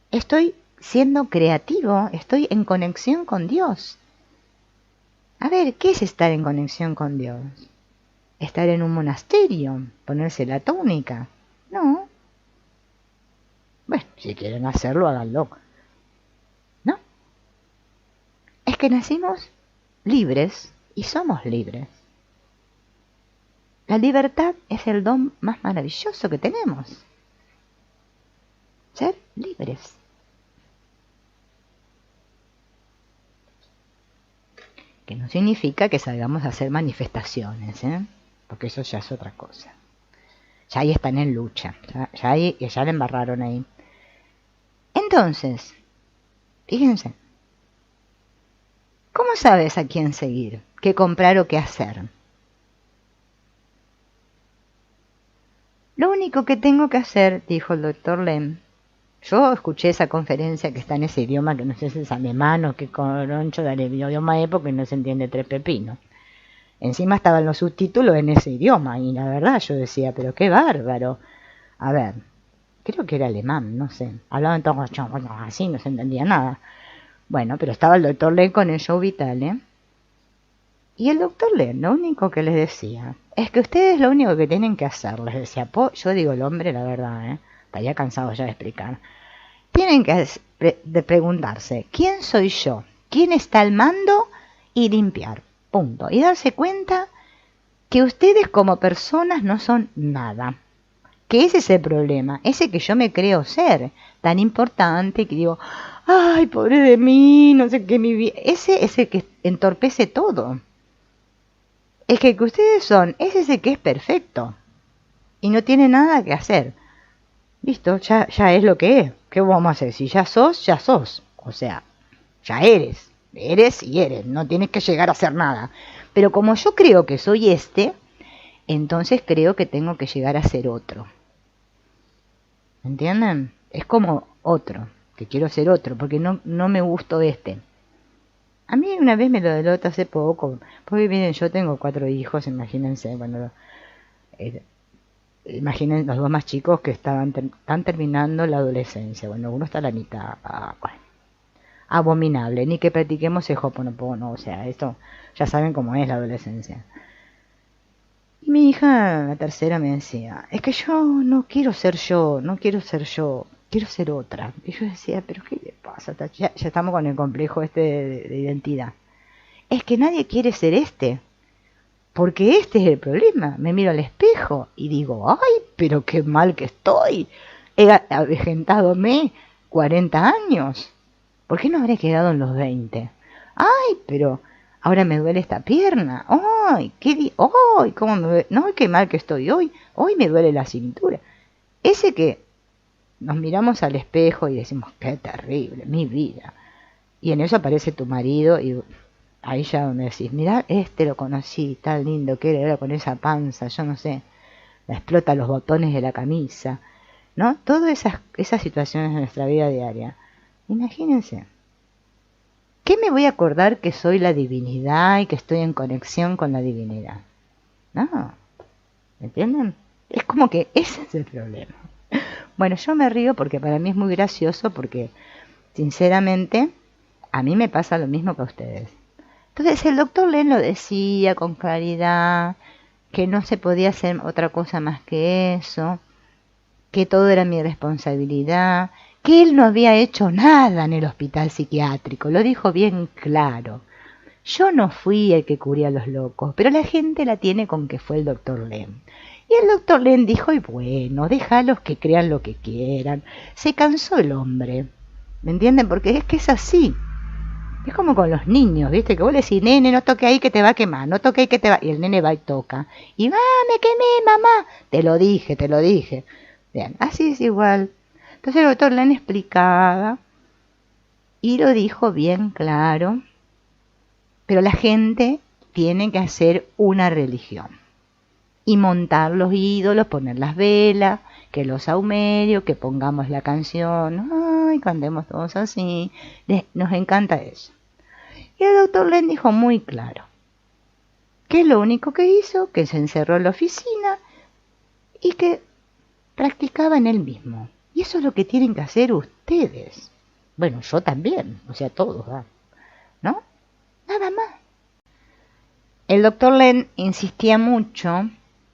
Estoy siendo creativo, estoy en conexión con Dios. A ver, ¿qué es estar en conexión con Dios? ¿Estar en un monasterio? ¿Ponerse la túnica? No. Bueno, si quieren hacerlo, háganlo. ¿No? Es que nacimos libres y somos libres. La libertad es el don más maravilloso que tenemos. Ser libres. Que no significa que salgamos a hacer manifestaciones, porque eso ya es otra cosa. Ya ahí están en lucha, ya le embarraron ahí. Entonces, fíjense, ¿cómo sabes a quién seguir, qué comprar o qué hacer? Lo único que tengo que hacer, dijo el doctor Lem, yo escuché esa conferencia que está en ese idioma, que no sé si es alemán o qué coroncho del idioma porque no se entiende tres pepinos. Encima estaban los subtítulos en ese idioma y la verdad yo decía, pero qué bárbaro. A ver, creo que era alemán, no sé. Hablaban todos así, no se entendía nada. Bueno, pero estaba el doctor Lem con el show vital, Y el doctor Lem lo único que les decía es que ustedes lo único que tienen que hacer, les decía, yo digo el hombre, la verdad, estaría cansado ya de explicar. Tienen que preguntarse, ¿quién soy yo? ¿Quién está al mando? Y limpiar, punto. Y darse cuenta que ustedes como personas no son nada. Que ese es el problema, ese que yo me creo ser, tan importante que digo, ay, pobre de mí, no sé qué, mi vida. Ese es el que entorpece todo. El que ustedes son, es ese que es perfecto. Y no tiene nada que hacer. Listo, ya es lo que es. ¿Qué vamos a hacer? Si ya sos, ya sos. O sea, ya eres. Eres y eres. No tienes que llegar a hacer nada. Pero como yo creo que soy entonces creo que tengo que llegar a ser otro. ¿Entienden? Es como otro. Que quiero ser otro. Porque no me gustó A mí una vez me lo delotó hace poco. Porque miren, yo tengo 4 hijos. Imagínense. Imaginen los 2 más chicos que están terminando la adolescencia. Bueno, uno está a la mitad. Bueno, abominable. Ni que practiquemos el Ho'oponopono. O sea, esto ya saben cómo es la adolescencia. Y mi hija, la tercera, me decía, es que yo no quiero ser yo, quiero ser otra. Y yo decía, pero ¿qué le pasa? Ya estamos con el complejo de identidad. Es que nadie quiere ser porque este es el problema. Me miro al espejo y digo, ay, pero qué mal que estoy. He avejentadome 40 años. ¿Por qué no habré quedado en los 20? Ay, pero ahora me duele esta pierna. Ay, cómo me duele. No, qué mal que estoy hoy. Hoy me duele la cintura. Ese que nos miramos al espejo y decimos, qué terrible, mi vida. Y en eso aparece tu marido y ahí ya donde decís, mirá, lo conocí, tan lindo que era con esa panza, yo no sé. la explota los botones de la camisa, ¿no? Todas esas situaciones de nuestra vida diaria. Imagínense. ¿Qué me voy a acordar que soy la divinidad y que estoy en conexión con la divinidad? No, ¿me entienden? Es como que ese es el problema. Bueno, yo me río porque para mí es muy gracioso porque, sinceramente, a mí me pasa lo mismo que a ustedes. Entonces el doctor Len lo decía con claridad, que no se podía hacer otra cosa más que eso, que todo era mi responsabilidad, que él no había hecho nada en el hospital psiquiátrico, lo dijo bien claro. Yo no fui el que cubría a los locos, pero la gente la tiene con que fue el doctor Len. Y el doctor Len dijo, y bueno, déjalos que crean lo que quieran. Se cansó el hombre, ¿me entienden? Porque es que es así. Es como con los niños, ¿viste? Que vos le decís, nene, no toque ahí que te va a quemar, no toque ahí que te va... Y el nene va y toca. Y va, me quemé, mamá. Te lo dije, te lo dije. Bien, así es igual. Entonces el doctor Len explicaba y lo dijo bien claro, pero la gente tiene que hacer una religión y montar los ídolos, poner las velas, que los saumerios, que pongamos la canción, ay, cantemos todos así, nos encanta eso. Y el doctor Len dijo muy claro que lo único que hizo, que se encerró en la oficina y que practicaba en él mismo. Y eso es lo que tienen que hacer ustedes. Bueno, yo también, o sea, todos, ¿no? Nada más. El doctor Len insistía mucho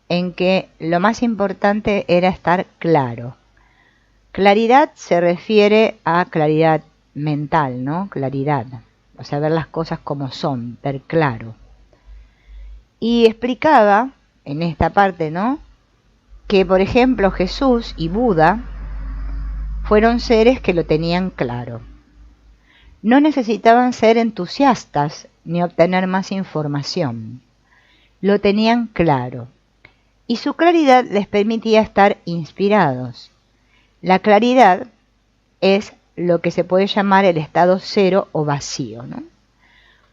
en que lo más importante era estar claro. Claridad se refiere a claridad mental, ¿no? Claridad, o sea, ver las cosas como son, ver claro. Y explicaba en esta parte, ¿no?, que, por ejemplo, Jesús y Buda fueron seres que lo tenían claro. No necesitaban ser entusiastas ni obtener más información. Lo tenían claro. Y su claridad les permitía estar inspirados. La claridad es lo que se puede llamar el estado cero o vacío, ¿no?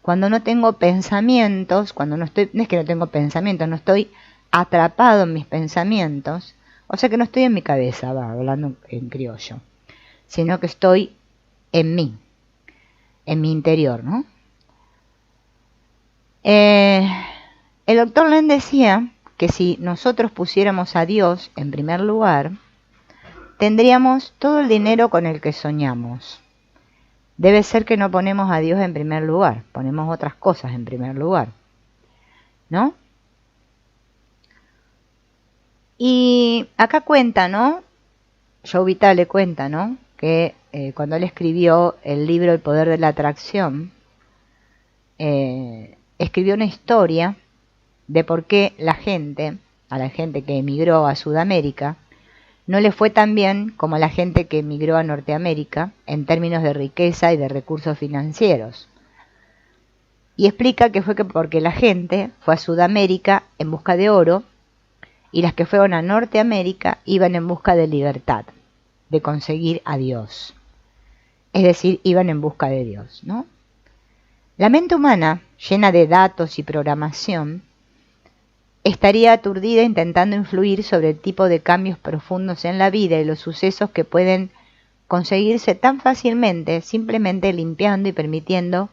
Cuando no tengo pensamientos, cuando no estoy, no es que no tengo pensamientos, no estoy atrapado en mis pensamientos, o sea que no estoy en mi cabeza, hablando en criollo, sino que estoy en mí, en mi interior, ¿no? El doctor Len decía que si nosotros pusiéramos a Dios en primer lugar, tendríamos todo el dinero con el que soñamos. Debe ser que no ponemos a Dios en primer lugar, ponemos otras cosas en primer lugar, ¿no? Y acá cuenta, ¿no? Joe Vitale cuenta, ¿no?, que cuando él escribió el libro El poder de la atracción, escribió una historia de por qué a la gente que emigró a Sudamérica, no le fue tan bien como a la gente que emigró a Norteamérica en términos de riqueza y de recursos financieros. Y explica que fue porque la gente fue a Sudamérica en busca de oro y las que fueron a Norteamérica iban en busca de libertad, de conseguir a Dios. Es decir, iban en busca de Dios, ¿no? La mente humana, llena de datos y programación, estaría aturdida intentando influir sobre el tipo de cambios profundos en la vida y los sucesos que pueden conseguirse tan fácilmente, simplemente limpiando y permitiendo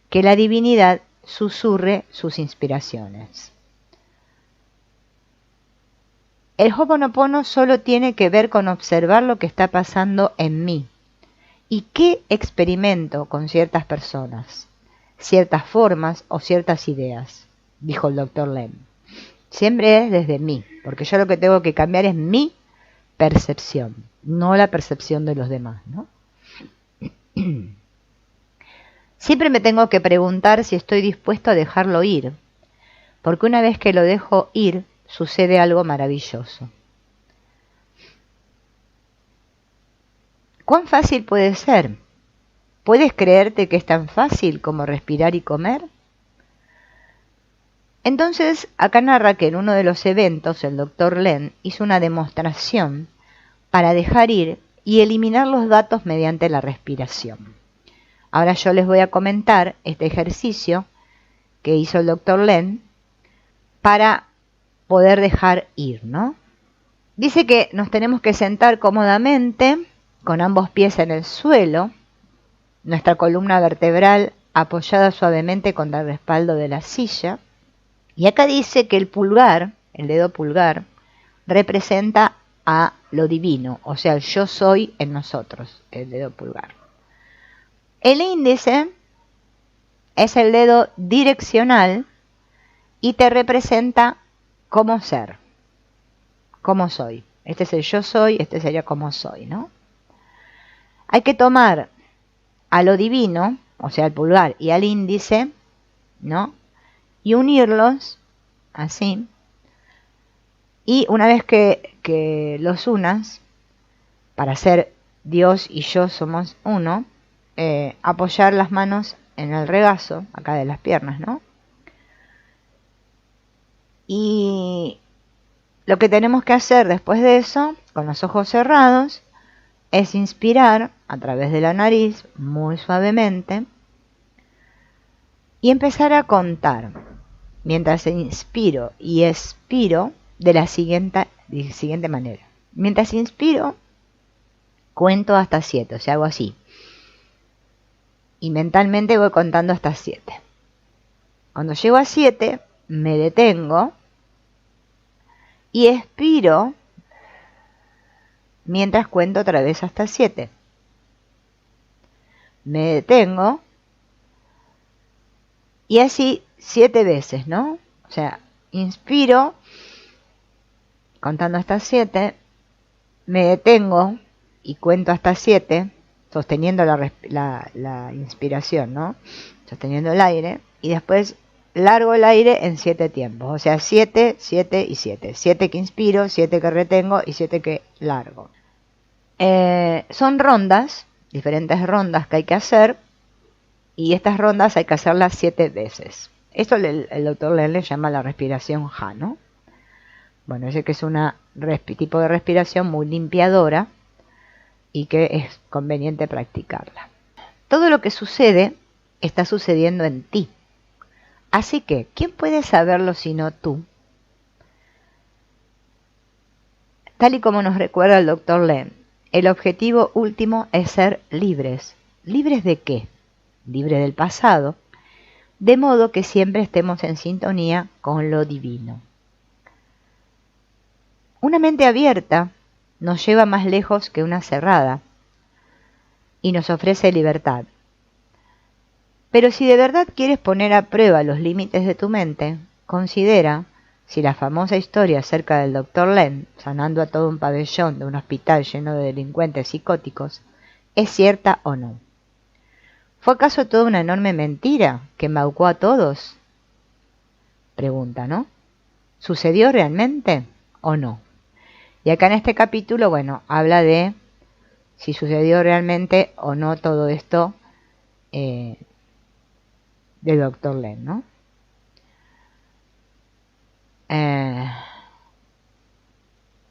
que la divinidad susurre sus inspiraciones. El Ho'oponopono solo tiene que ver con observar lo que está pasando en mí y qué experimento con ciertas personas, ciertas formas o ciertas ideas, dijo el doctor Len. Siempre es desde mí, porque yo lo que tengo que cambiar es mi percepción, no la percepción de los demás, ¿no? Siempre me tengo que preguntar si estoy dispuesto a dejarlo ir, porque una vez que lo dejo ir, sucede algo maravilloso. ¿Cuán fácil puede ser? ¿Puedes creerte que es tan fácil como respirar y comer? Entonces, acá narra que en uno de los eventos el doctor Len hizo una demostración para dejar ir y eliminar los datos mediante la respiración. Ahora yo les voy a comentar este ejercicio que hizo el doctor Len para poder dejar ir, ¿no? Dice que nos tenemos que sentar cómodamente con ambos pies en el suelo, nuestra columna vertebral apoyada suavemente contra el respaldo de la silla. Y acá dice que el pulgar, el dedo pulgar, representa a lo divino, o sea, el yo soy en nosotros, el dedo pulgar. El índice es el dedo direccional y te representa como ser, como soy. Este es el yo soy, este sería como soy, ¿no? Hay que tomar a lo divino, o sea, al pulgar y al índice, ¿no? Y unirlos así. Y una vez que los unas, para ser Dios y yo somos uno, apoyar las manos en el regazo, acá de las piernas, ¿no? Y lo que tenemos que hacer después de eso, con los ojos cerrados, es inspirar a través de la nariz, muy suavemente, y empezar a contar, mientras inspiro y expiro, de la siguiente manera. Mientras inspiro, cuento hasta 7, o sea, hago así. Y mentalmente voy contando hasta 7. Cuando llego a 7, me detengo y expiro mientras cuento otra vez hasta 7. Me detengo y así 7 veces, ¿no? O sea, inspiro contando hasta 7, me detengo y cuento hasta 7, sosteniendo la inspiración, ¿no? Sosteniendo el aire, y después largo el aire en 7 tiempos, o sea, 7, 7 y 7. 7 que inspiro, 7 que retengo y 7 que largo. Son rondas, diferentes rondas que hay que hacer, y estas rondas hay que hacerlas 7 veces. Esto el doctor Len le llama la respiración Ha, ¿no? Bueno, ese que es un tipo de respiración muy limpiadora y que es conveniente practicarla. Todo lo que sucede está sucediendo en ti. Así que, ¿quién puede saberlo sino tú? Tal y como nos recuerda el doctor Len, el objetivo último es ser libres. ¿Libres de qué? Libres del pasado, de modo que siempre estemos en sintonía con lo divino. Una mente abierta nos lleva más lejos que una cerrada y nos ofrece libertad. Pero si de verdad quieres poner a prueba los límites de tu mente, considera si la famosa historia acerca del Dr. Len sanando a todo un pabellón de un hospital lleno de delincuentes psicóticos es cierta o no. ¿Fue acaso toda una enorme mentira que embaucó a todos? Pregunta, ¿no? ¿Sucedió realmente o no? Y acá en este capítulo, bueno, habla de si sucedió realmente o no todo esto del Dr. Len, ¿no?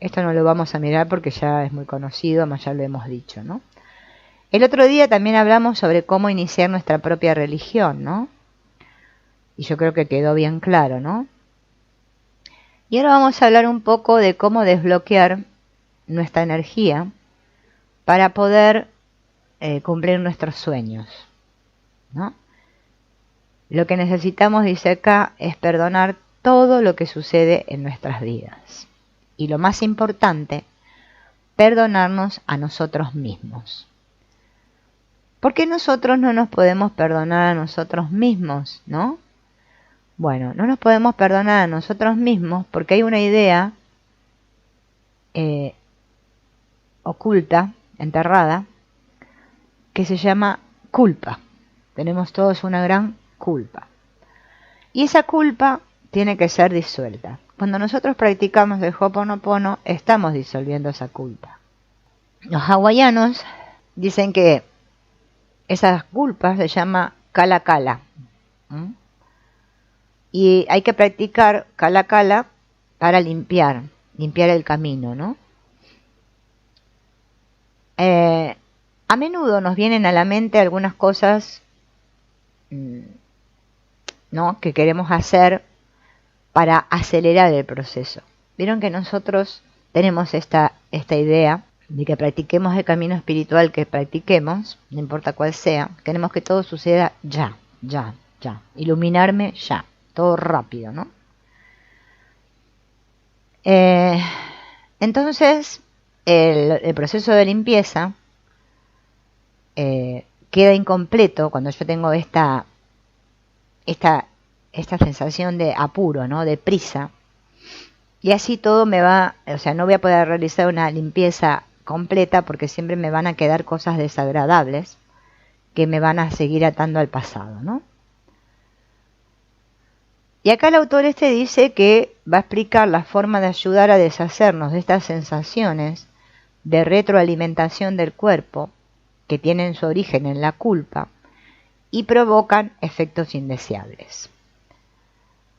Esto no lo vamos a mirar porque ya es muy conocido, más ya lo hemos dicho, ¿no? El otro día también hablamos sobre cómo iniciar nuestra propia religión, ¿no? Y yo creo que quedó bien claro, ¿no? Y ahora vamos a hablar un poco de cómo desbloquear nuestra energía para poder cumplir nuestros sueños, ¿no? Lo que necesitamos, dice acá, es perdonar todo lo que sucede en nuestras vidas. Y lo más importante, perdonarnos a nosotros mismos. ¿Por qué nosotros no nos podemos perdonar a nosotros mismos, no? Bueno, no nos podemos perdonar a nosotros mismos porque hay una idea oculta, enterrada, que se llama culpa. Tenemos todos una gran culpa. Y esa culpa tiene que ser disuelta. Cuando nosotros practicamos el Ho'oponopono, estamos disolviendo esa culpa. Los hawaianos dicen que esas culpas se llama kala kala. Y hay que practicar kala kala para limpiar el camino, ¿no? A menudo nos vienen a la mente algunas cosas, ¿no?, que queremos hacer para acelerar el proceso. Vieron que nosotros tenemos esta idea de que practiquemos el camino espiritual que practiquemos, no importa cuál sea, queremos que todo suceda ya, ya, ya. Iluminarme ya, todo rápido, ¿no? Entonces, el proceso de limpieza queda incompleto cuando yo tengo esta sensación de apuro, ¿no? De prisa. Y así todo me va, o sea, no voy a poder realizar una limpieza completa porque siempre me van a quedar cosas desagradables que me van a seguir atando al pasado, ¿no? Y acá el autor dice que va a explicar la forma de ayudar a deshacernos de estas sensaciones de retroalimentación del cuerpo que tienen su origen en la culpa y provocan efectos indeseables.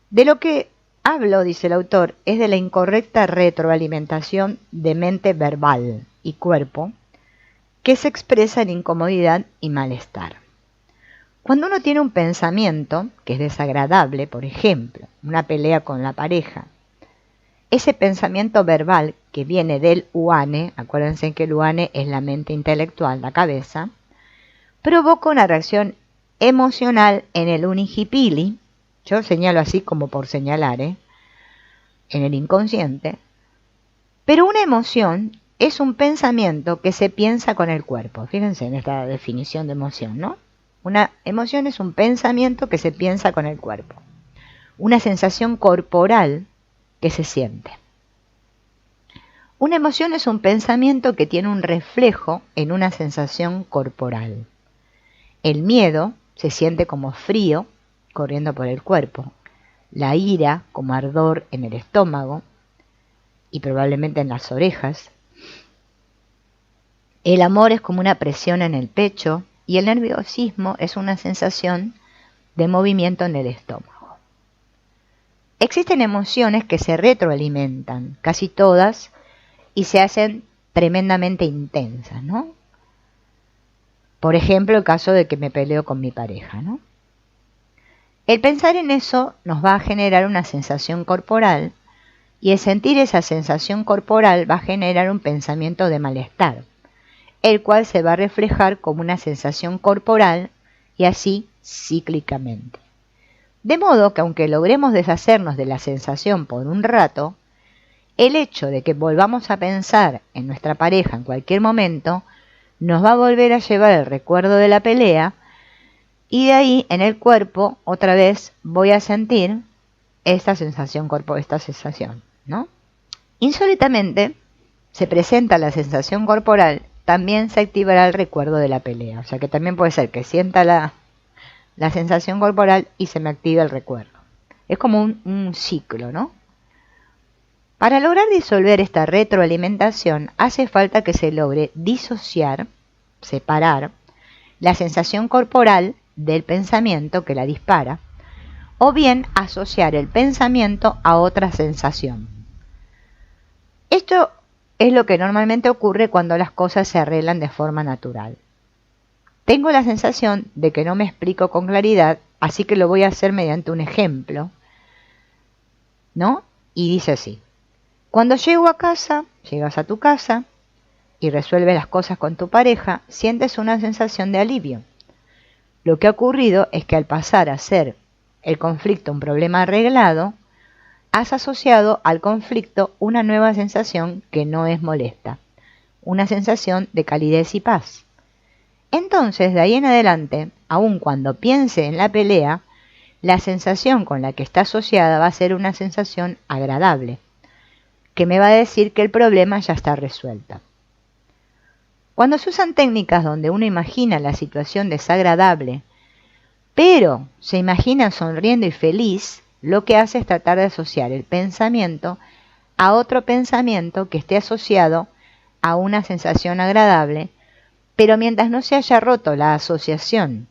De lo que hablo, dice el autor, es de la incorrecta retroalimentación de mente verbal y cuerpo que se expresa en incomodidad y malestar. Cuando uno tiene un pensamiento que es desagradable, por ejemplo, una pelea con la pareja, ese pensamiento verbal que viene del uane, acuérdense que el uane es la mente intelectual, la cabeza, provoca una reacción emocional en el unihipili, yo señalo así como por señalar, en el inconsciente, pero una emoción es un pensamiento que se piensa con el cuerpo. Fíjense en esta definición de emoción, ¿no? Una emoción es un pensamiento que se piensa con el cuerpo. Una sensación corporal que se siente. Una emoción es un pensamiento que tiene un reflejo en una sensación corporal. El miedo se siente como frío corriendo por el cuerpo. La ira como ardor en el estómago y probablemente en las orejas. El amor es como una presión en el pecho y el nerviosismo es una sensación de movimiento en el estómago. Existen emociones que se retroalimentan, casi todas, y se hacen tremendamente intensas, ¿no? Por ejemplo, el caso de que me peleo con mi pareja, ¿no? El pensar en eso nos va a generar una sensación corporal y el sentir esa sensación corporal va a generar un pensamiento de malestar, el cual se va a reflejar como una sensación corporal y así cíclicamente. De modo que aunque logremos deshacernos de la sensación por un rato, el hecho de que volvamos a pensar en nuestra pareja en cualquier momento nos va a volver a llevar el recuerdo de la pelea y de ahí en el cuerpo otra vez voy a sentir esta sensación ¿no? Insólitamente se presenta la sensación corporal, también se activará el recuerdo de la pelea. O sea que también puede ser que sienta la sensación corporal y se me active el recuerdo. Es como un ciclo, ¿no? Para lograr disolver esta retroalimentación hace falta que se logre disociar, separar, la sensación corporal del pensamiento que la dispara, o bien asociar el pensamiento a otra sensación. Esto es lo que normalmente ocurre cuando las cosas se arreglan de forma natural. Tengo la sensación de que no me explico con claridad, así que lo voy a hacer mediante un ejemplo, ¿no? Y dice así: cuando llego a casa, llegas a tu casa y resuelves las cosas con tu pareja, sientes una sensación de alivio. Lo que ha ocurrido es que al pasar a ser el conflicto un problema arreglado, has asociado al conflicto una nueva sensación que no es molesta, una sensación de calidez y paz. Entonces, de ahí en adelante, aun cuando piense en la pelea, la sensación con la que está asociada va a ser una sensación agradable, que me va a decir que el problema ya está resuelto. Cuando se usan técnicas donde uno imagina la situación desagradable, pero se imagina sonriendo y feliz, lo que hace es tratar de asociar el pensamiento a otro pensamiento que esté asociado a una sensación agradable, pero mientras no se haya roto la asociación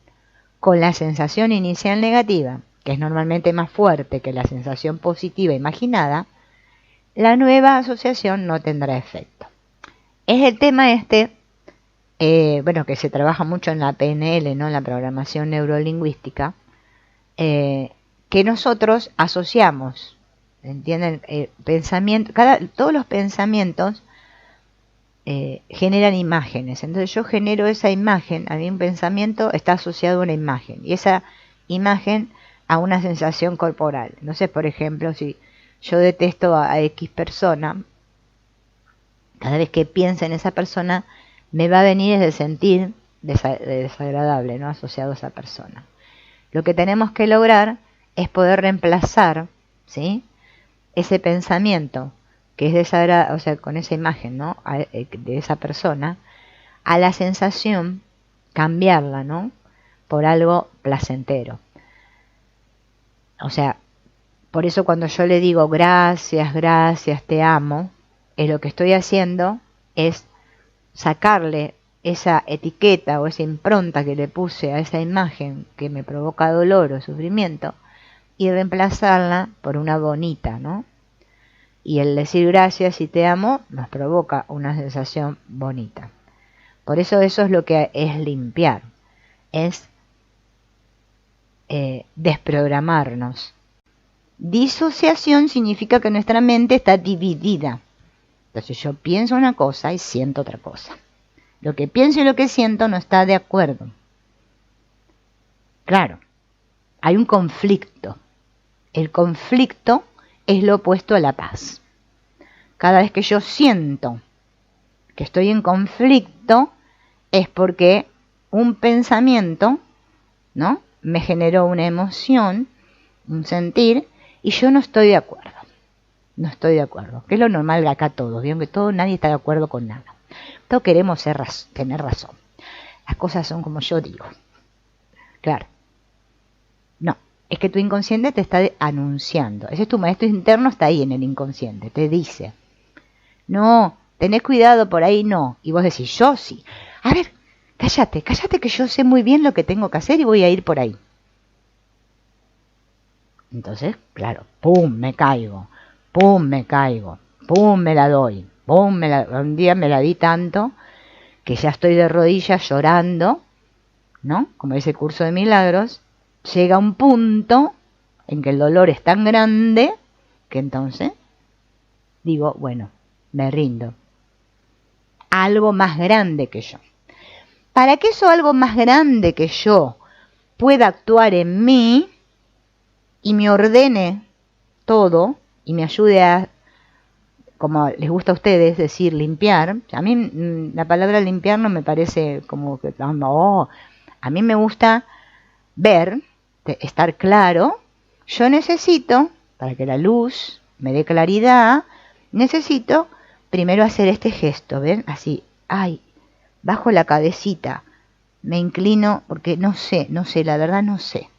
con la sensación inicial negativa, que es normalmente más fuerte que la sensación positiva imaginada, la nueva asociación no tendrá efecto. Es el tema que se trabaja mucho en la PNL, ¿no? En la programación neurolingüística, que nosotros asociamos ¿entienden? Todos los pensamientos generan imágenes. Entonces yo genero esa imagen, a mí un pensamiento está asociado a una imagen, y esa imagen a una sensación corporal. Entonces, por ejemplo, si yo detesto a X persona, cada vez que piense en esa persona, me va a venir ese sentir desagradable, ¿no? Asociado a esa persona. Lo que tenemos que lograr es poder reemplazar, ¿sí?, ese pensamiento que es desagradable, o sea, con esa imagen, ¿no?, de esa persona, a la sensación, cambiarla, ¿no?, por algo placentero. O sea, por eso cuando yo le digo gracias, gracias, te amo, lo que estoy haciendo es sacarle esa etiqueta o esa impronta que le puse a esa imagen que me provoca dolor o sufrimiento, y reemplazarla por una bonita, ¿no? Y el decir gracias y te amo nos provoca una sensación bonita. Por eso es lo que es limpiar, es desprogramarnos. Disociación significa que nuestra mente está dividida. Entonces yo pienso una cosa y siento otra cosa. Lo que pienso y lo que siento no está de acuerdo. Claro, hay un conflicto. El conflicto es lo opuesto a la paz. Cada vez que yo siento que estoy en conflicto es porque un pensamiento, ¿no?, me generó una emoción, un sentir, y yo no estoy de acuerdo. No estoy de acuerdo, que es lo normal acá todos, ¿vieron? Que nadie está de acuerdo con nada. Todos queremos tener razón. Las cosas son como yo digo. Claro. No, es que tu inconsciente te está anunciando. Ese es tu maestro interno, está ahí en el inconsciente, te dice: no, tenés cuidado por ahí, no. Y vos decís: yo sí. A ver, cállate que yo sé muy bien lo que tengo que hacer y voy a ir por ahí. Entonces, claro, pum, me caigo, pum, me la doy, pum, un día me la di tanto que ya estoy de rodillas llorando, ¿no? Como dice el curso de milagros, llega un punto en que el dolor es tan grande que entonces digo, bueno, me rindo. Algo más grande que yo. Para que eso algo más grande que yo pueda actuar en mí y me ordene todo y me ayude a, como les gusta a ustedes decir, limpiar. A mí la palabra limpiar no me parece como que, no, a mí me gusta ver, estar claro. Yo necesito, para que la luz me dé claridad, necesito primero hacer este gesto, ¿ven? Así, ay, bajo la cabecita, me inclino porque no sé, la verdad no sé.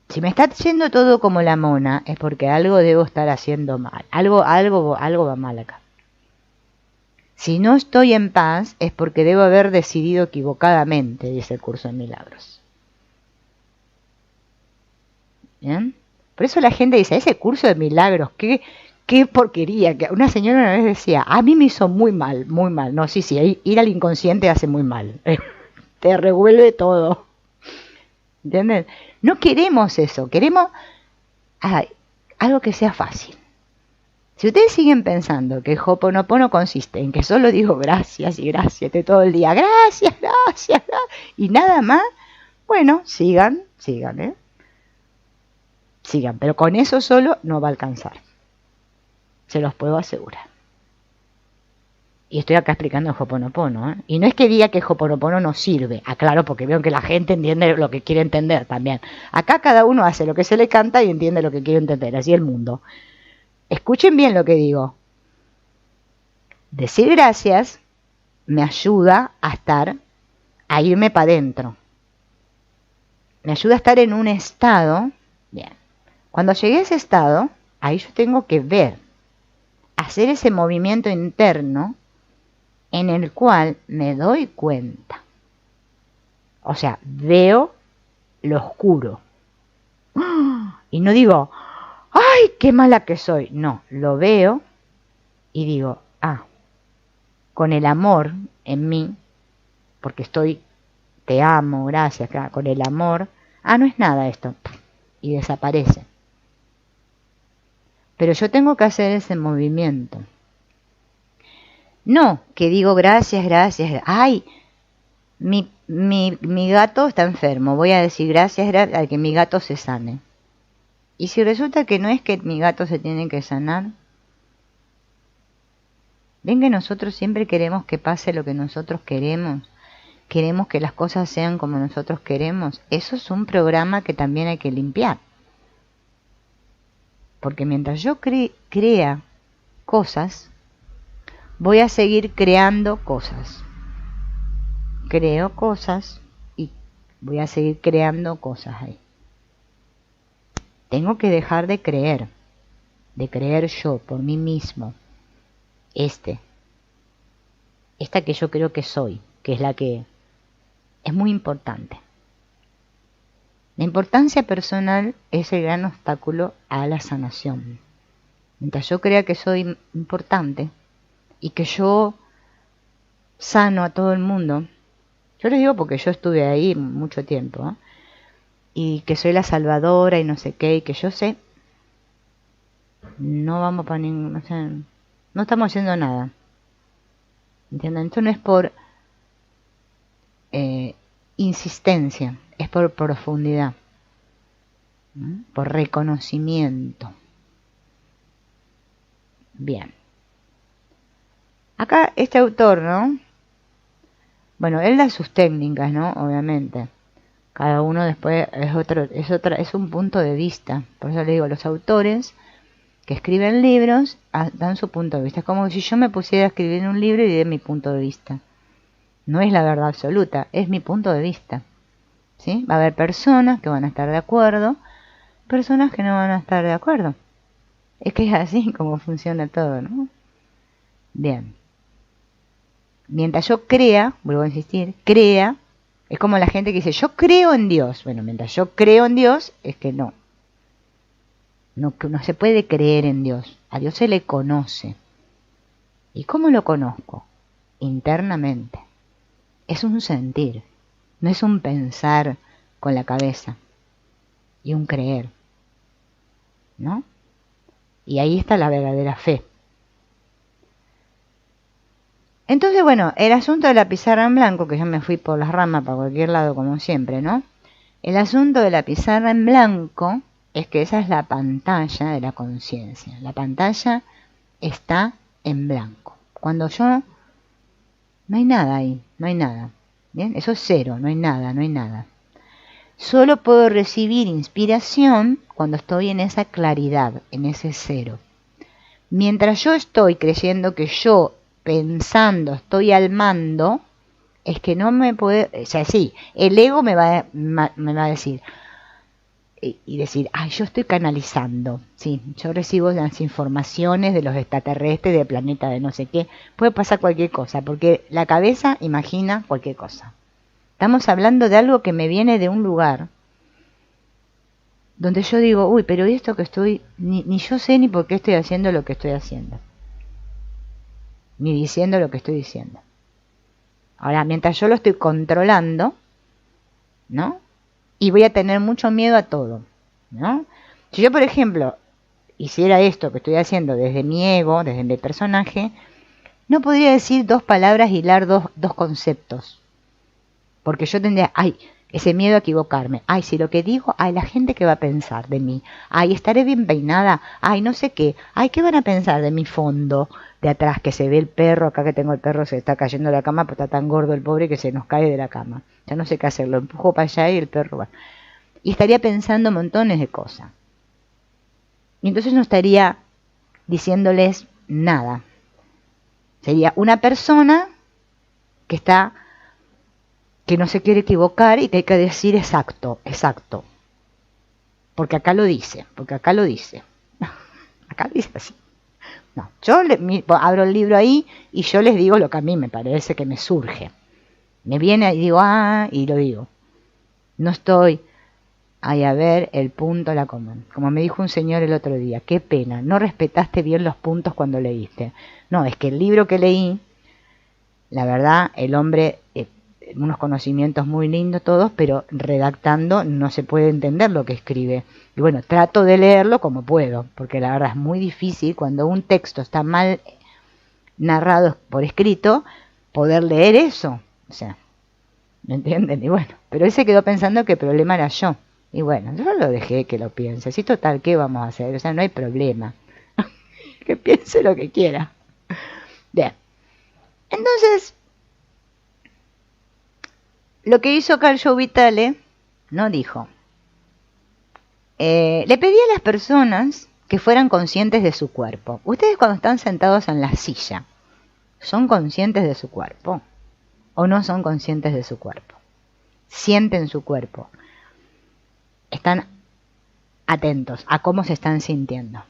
Si me está yendo todo como la mona, es porque algo debo estar haciendo mal. Algo va mal acá. Si no estoy en paz, es porque debo haber decidido equivocadamente, dice el curso de milagros. ¿Bien? Por eso la gente dice, ese curso de milagros, qué porquería. Que una señora una vez decía, a mí me hizo muy mal, muy mal. No, sí, ir al inconsciente hace muy mal. Te revuelve todo. ¿Entienden? No queremos eso, queremos algo que sea fácil. Si ustedes siguen pensando que el Ho'oponopono consiste en que solo digo gracias y gracias de todo el día, gracias, y nada más, bueno, sigan, sigan, pero con eso solo no va a alcanzar. Se los puedo asegurar. Y estoy acá explicando el Ho'oponopono, Y no es que diga que el Ho'oponopono no sirve, aclaro, porque veo que la gente entiende lo que quiere entender también. Acá cada uno hace lo que se le canta y entiende lo que quiere entender, así el mundo. Escuchen bien lo que digo. Decir gracias me ayuda a irme para adentro. Me ayuda a estar en un estado. Bien. Cuando llegué a ese estado, ahí yo tengo que ver, hacer ese movimiento interno en el cual me doy cuenta. O sea, veo lo oscuro. Y no digo, ¡ay, qué mala que soy! No, lo veo y digo, con el amor en mí, porque te amo, gracias, con el amor, no es nada esto. y desaparece. Pero yo tengo que hacer ese movimiento. No, que digo gracias, gracias. Ay, mi gato está enfermo. Voy a decir gracias, gracias a que mi gato se sane. Y si resulta que no es que mi gato se tiene que sanar, ven que nosotros siempre queremos que pase lo que nosotros queremos. Queremos que las cosas sean como nosotros queremos. Eso es un programa que también hay que limpiar. Porque mientras yo crea cosas, voy a seguir creando cosas. Creo cosas y voy a seguir creando cosas ahí. Tengo que dejar de creer yo por mí mismo. Esta que yo creo que soy, que es la que es muy importante. La importancia personal es el gran obstáculo a la sanación. Mientras yo crea que soy importante y que yo sano a todo el mundo, yo les digo porque yo estuve ahí mucho tiempo, y que soy la salvadora y no sé qué, y que yo sé, no vamos para ningún, o sea, no estamos haciendo nada. ¿Entienden? Esto no es por insistencia, es por profundidad, por reconocimiento. Bien. Acá este autor, ¿no? Bueno, él da sus técnicas, ¿no? Obviamente. Cada uno después es un punto de vista. Por eso le digo, los autores que escriben libros dan su punto de vista. Es como si yo me pusiera a escribir un libro y de mi punto de vista. No es la verdad absoluta, es mi punto de vista. ¿Sí? Va a haber personas que van a estar de acuerdo, personas que no van a estar de acuerdo. Es que es así como funciona todo, ¿no? Bien. Mientras yo crea, vuelvo a insistir, crea, es como la gente que dice, yo creo en Dios. Bueno, mientras yo creo en Dios, es que no se puede creer en Dios. A Dios se le conoce. ¿Y cómo lo conozco? Internamente. Es un sentir, no es un pensar con la cabeza y un creer, ¿no? Y ahí está la verdadera fe. Entonces, bueno, el asunto de la pizarra en blanco, que yo me fui por las ramas para cualquier lado como siempre, ¿no? El asunto de la pizarra en blanco es que esa es la pantalla de la conciencia. La pantalla está en blanco. Cuando yo... no hay nada ahí, no hay nada. ¿Bien? Eso es cero, no hay nada, no hay nada. Solo puedo recibir inspiración cuando estoy en esa claridad, en ese cero. Mientras yo estoy creyendo que yo, pensando, estoy al mando, es que no me puede... O sea, sí, el ego me va a decir... y decir, ay, yo estoy canalizando, sí, yo recibo las informaciones de los extraterrestres, del planeta de no sé qué, puede pasar cualquier cosa, porque la cabeza imagina cualquier cosa. Estamos hablando de algo que me viene de un lugar donde yo digo, uy, pero esto que estoy, ni yo sé ni por qué estoy haciendo lo que estoy haciendo, ni diciendo lo que estoy diciendo. Ahora, mientras yo lo estoy controlando, ¿no? Y voy a tener mucho miedo a todo, ¿no? Si yo, por ejemplo, hiciera esto que estoy haciendo desde mi ego, desde mi personaje, no podría decir dos palabras, hilar dos conceptos. Porque yo tendría, ay, ese miedo a equivocarme. Ay, si lo que digo, ay, la gente que va a pensar de mí. Ay, estaré bien peinada. Ay, no sé qué. Ay, ¿qué van a pensar de mi fondo de atrás? Que se ve el perro, acá que tengo el perro, se está cayendo de la cama, porque está tan gordo el pobre que se nos cae de la cama. Ya no sé qué hacer, lo empujo para allá y el perro va. Y estaría pensando montones de cosas. Y entonces no estaría diciéndoles nada. Sería una persona que no se quiere equivocar y que hay que decir exacto. Porque acá lo dice. Acá dice así. No, yo abro el libro ahí y yo les digo lo que a mí me parece que me surge. Me viene y digo, y lo digo. No estoy ahí a ver el punto, la coma. Como me dijo un señor el otro día, qué pena, no respetaste bien los puntos cuando leíste. No, es que el libro que leí, la verdad, el hombre unos conocimientos muy lindos todos, pero redactando no se puede entender lo que escribe. Y bueno, trato de leerlo como puedo, porque la verdad es muy difícil cuando un texto está mal narrado por escrito, poder leer eso. O sea, ¿me entienden? Y bueno, pero él se quedó pensando que el problema era yo. Y bueno, yo lo dejé que lo piense. Si total, ¿qué vamos a hacer? O sea, no hay problema. Que piense lo que quiera. Bien. Entonces, lo que hizo Carl Jove Vitale, no dijo. Le pedí a las personas que fueran conscientes de su cuerpo. Ustedes cuando están sentados en la silla, ¿son conscientes de su cuerpo? ¿O no son conscientes de su cuerpo? Sienten su cuerpo. Están atentos a cómo se están sintiendo.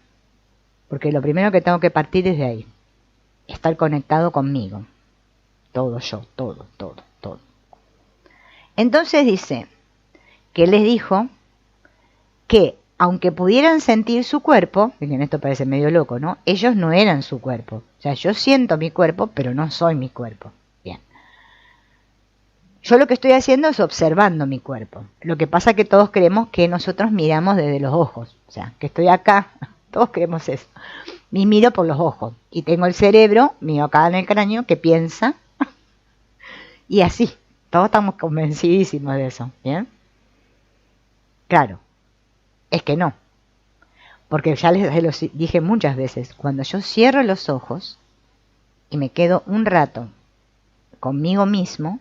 Porque lo primero que tengo que partir es de ahí. Estar conectado conmigo. Todo yo, todo. Entonces dice que les dijo que aunque pudieran sentir su cuerpo, miren, esto parece medio loco, ¿no? Ellos no eran su cuerpo. O sea, yo siento mi cuerpo, pero no soy mi cuerpo. Bien. Yo lo que estoy haciendo es observando mi cuerpo. Lo que pasa es que todos creemos que nosotros miramos desde los ojos. O sea, que estoy acá, todos creemos eso. Me miro por los ojos. Y tengo el cerebro mío acá en el cráneo que piensa. Y así. Todos estamos convencidísimos de eso. ¿Bien? Claro. Es que no. Porque ya les lo dije muchas veces. Cuando yo cierro los ojos y me quedo un rato conmigo mismo,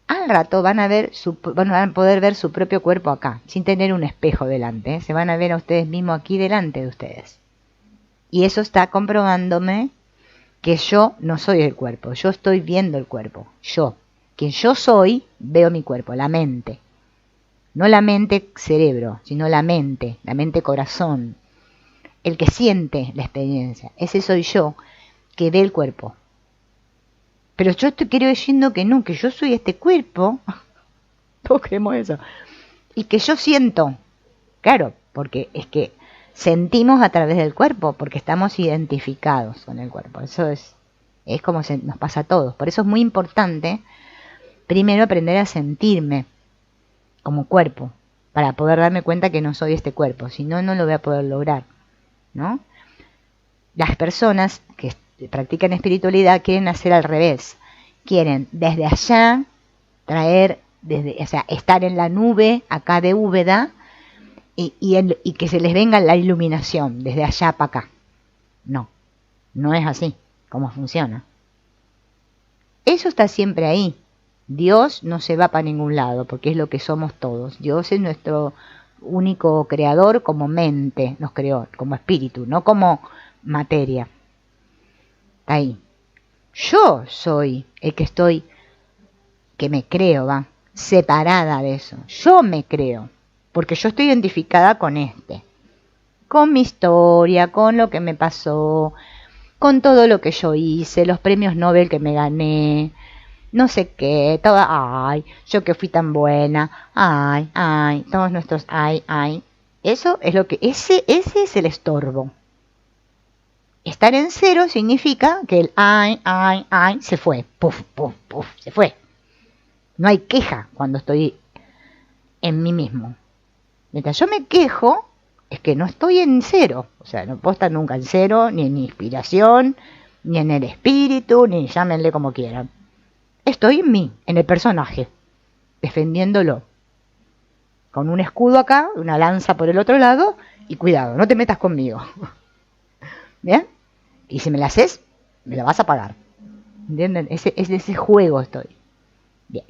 al rato van a poder ver su propio cuerpo acá, sin tener un espejo delante, ¿eh? Se van a ver a ustedes mismos aquí delante de ustedes. Y eso está comprobándome que yo no soy el cuerpo, yo estoy viendo el cuerpo. Yo, quien yo soy, veo mi cuerpo, la mente. No la mente cerebro, sino la mente corazón. El que siente la experiencia. Ese soy yo, que ve el cuerpo. Pero yo te quiero diciendo que no, que yo soy este cuerpo. Todos creemos eso. Y que yo siento. Claro, porque es que sentimos a través del cuerpo, porque estamos identificados con el cuerpo. Eso es como nos pasa a todos. Por eso es muy importante, primero, aprender a sentirme como cuerpo, para poder darme cuenta que no soy este cuerpo. Si no, no lo voy a poder lograr, ¿no? Las personas que practican espiritualidad quieren hacer al revés. Quieren desde allá traer, estar en la nube acá de Úbeda y que se les venga la iluminación desde allá para acá. No, no es así como funciona. Eso está siempre ahí. Dios no se va para ningún lado porque es lo que somos todos. Dios es nuestro único creador como mente, nos creó como espíritu, no como materia. Ahí. Yo soy el que me creo, separada de eso. Yo me creo, porque yo estoy identificada con con mi historia, con lo que me pasó, con todo lo que yo hice, los premios Nobel que me gané, no sé qué, todo, ay, yo que fui tan buena, ay, todos nuestros ay. Eso es lo que, ese es el estorbo. Estar en cero significa que el ay se fue. Puf, se fue. No hay queja cuando estoy en mí mismo. Mientras yo me quejo, es que no estoy en cero. O sea, no puedo estar nunca en cero, ni en inspiración, ni en el espíritu, ni llámenle como quieran. Estoy en mí, en el personaje, defendiéndolo. Con un escudo acá, una lanza por el otro lado, y cuidado, no te metas conmigo. ¿Bien? Y si me la haces, me la vas a pagar. ¿Entienden? Ese juego estoy. Bien.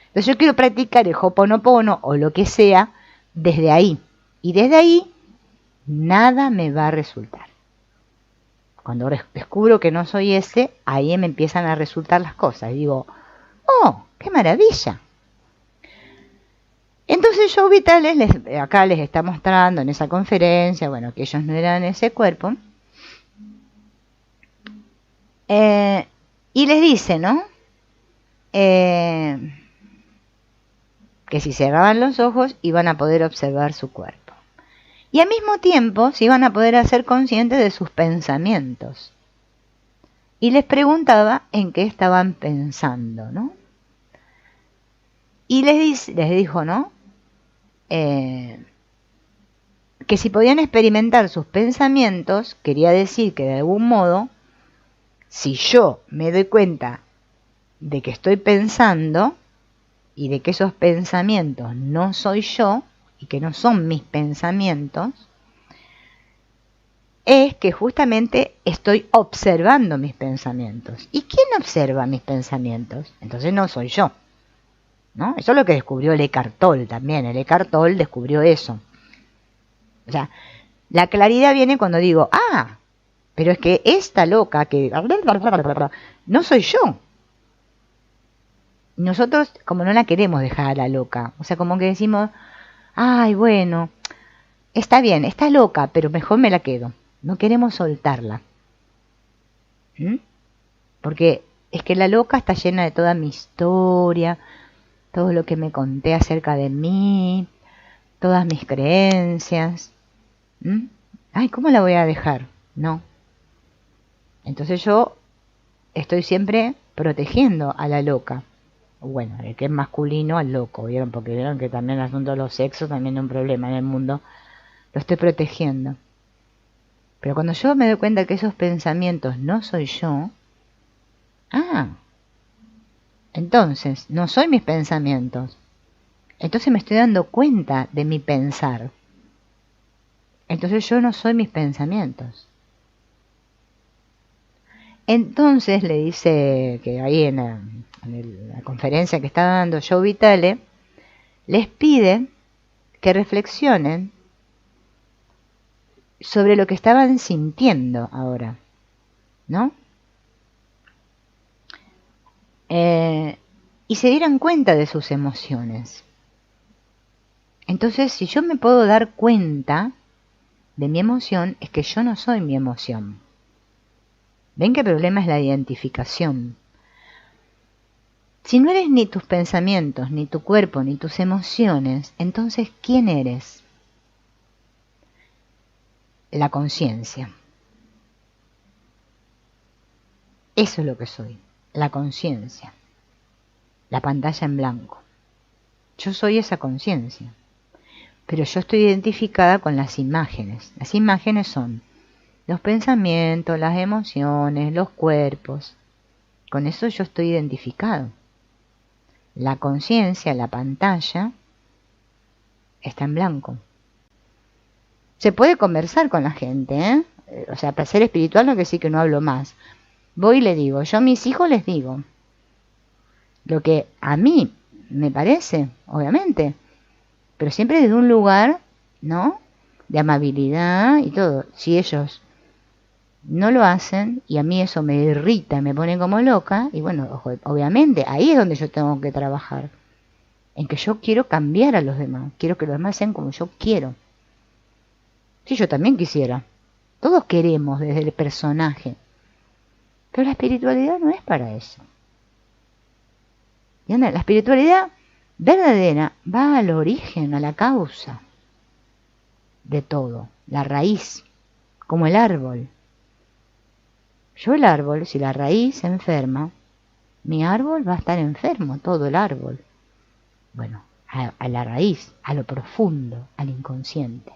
Entonces yo quiero practicar el Ho'oponopono o lo que sea desde ahí. Y desde ahí, nada me va a resultar. Cuando descubro que no soy ese, ahí me empiezan a resultar las cosas. Y digo, ¡oh, qué maravilla! Entonces Jove Vitale acá les está mostrando en esa conferencia, bueno, que ellos no eran ese cuerpo. Y les dice, ¿no? Que si cerraban los ojos iban a poder observar su cuerpo. Y al mismo tiempo se iban a poder hacer conscientes de sus pensamientos. Y les preguntaba en qué estaban pensando, ¿no? Y les dijo, ¿no? Que si podían experimentar sus pensamientos, quería decir que de algún modo, si yo me doy cuenta de que estoy pensando y de que esos pensamientos no soy yo y que no son mis pensamientos, es que justamente estoy observando mis pensamientos. ¿Y quién observa mis pensamientos? Entonces no soy yo, ¿no? Eso es lo que descubrió el Eckhart Tolle también. El Eckhart Tolle descubrió eso. O sea, la claridad viene cuando digo, pero es que esta loca que no soy yo. Nosotros como no la queremos dejar a la loca. O sea, como que decimos, ay, bueno, está bien, está loca, pero mejor me la quedo. No queremos soltarla. Porque es que la loca está llena de toda mi historia, todo lo que me conté acerca de mí, todas mis creencias. Ay, ¿cómo la voy a dejar? No. Entonces yo estoy siempre protegiendo a la loca. Bueno, el que es masculino al loco, ¿vieron? Porque vieron que también el asunto de los sexos también es un problema en el mundo. Lo estoy protegiendo. Pero cuando yo me doy cuenta que esos pensamientos no soy yo, entonces no soy mis pensamientos. Entonces me estoy dando cuenta de mi pensar. Entonces yo no soy mis pensamientos. Entonces le dice que ahí en la conferencia que está dando Joe Vitale, les pide que reflexionen sobre lo que estaban sintiendo ahora, ¿no? Y se dieran cuenta de sus emociones. Entonces, si yo me puedo dar cuenta de mi emoción, es que yo no soy mi emoción. ¿Ven qué problema es la identificación? Si no eres ni tus pensamientos, ni tu cuerpo, ni tus emociones, entonces, ¿quién eres? La conciencia. Eso es lo que soy, la conciencia, la pantalla en blanco. Yo soy esa conciencia, pero yo estoy identificada con las imágenes. Las imágenes son los pensamientos, las emociones, los cuerpos. Con eso yo estoy identificado. La conciencia, la pantalla, está en blanco. Se puede conversar con la gente, ¿eh? O sea, para ser espiritual no quiere decir que no hablo más. Voy y le digo, yo a mis hijos les digo lo que a mí me parece, obviamente, pero siempre desde un lugar, ¿no? De amabilidad y todo. Si ellos no lo hacen y a mí eso me irrita, me pone como loca, y bueno, obviamente ahí es donde yo tengo que trabajar, en que yo quiero cambiar a los demás, quiero que los demás sean como yo quiero. Sí, yo también quisiera, todos queremos desde el personaje, pero la espiritualidad no es para eso. ¿Y anda? La espiritualidad verdadera va al origen, a la causa de todo, la raíz, como el árbol. Yo el árbol, si la raíz se enferma, mi árbol va a estar enfermo, todo el árbol. Bueno, a la raíz, a lo profundo, al inconsciente,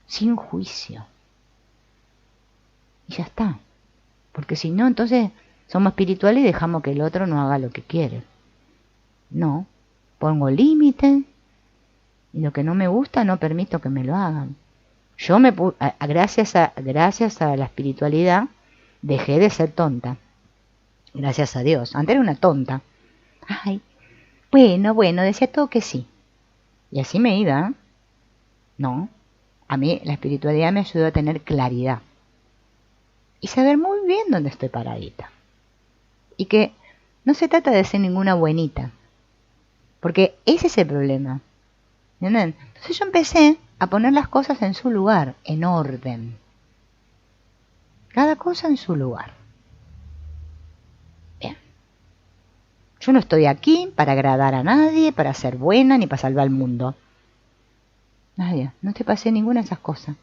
sin juicio. Y ya está. Porque si no, entonces somos espirituales y dejamos que el otro no haga lo que quiere. No, pongo límites y lo que no me gusta no permito que me lo hagan. Yo gracias a la espiritualidad dejé de ser tonta. Gracias a Dios. Antes era una tonta. Ay, bueno, decía todo que sí. Y así me iba. No, a mí la espiritualidad me ayudó a tener claridad. Y saber muy bien dónde estoy paradita. Y que no se trata de ser ninguna buenita. Porque ese es el problema. ¿Entienden? Entonces yo empecé a poner las cosas en su lugar, en orden. Cada cosa en su lugar. Bien. Yo no estoy aquí para agradar a nadie, para ser buena, ni para salvar al mundo. Nadie. No te pasé ninguna de esas cosas.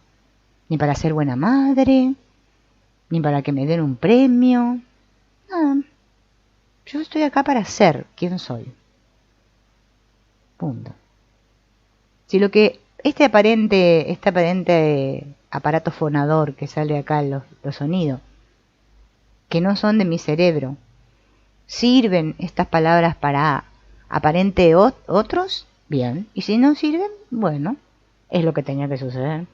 Ni para ser buena madre, ni para que me den un premio. Nada. Yo estoy acá para ser quien soy. Punto. Si lo que este aparente aparato fonador que sale acá, los sonidos, que no son de mi cerebro, sirven estas palabras para aparente otros, bien. Y si no sirven, bueno, es lo que tenía que suceder.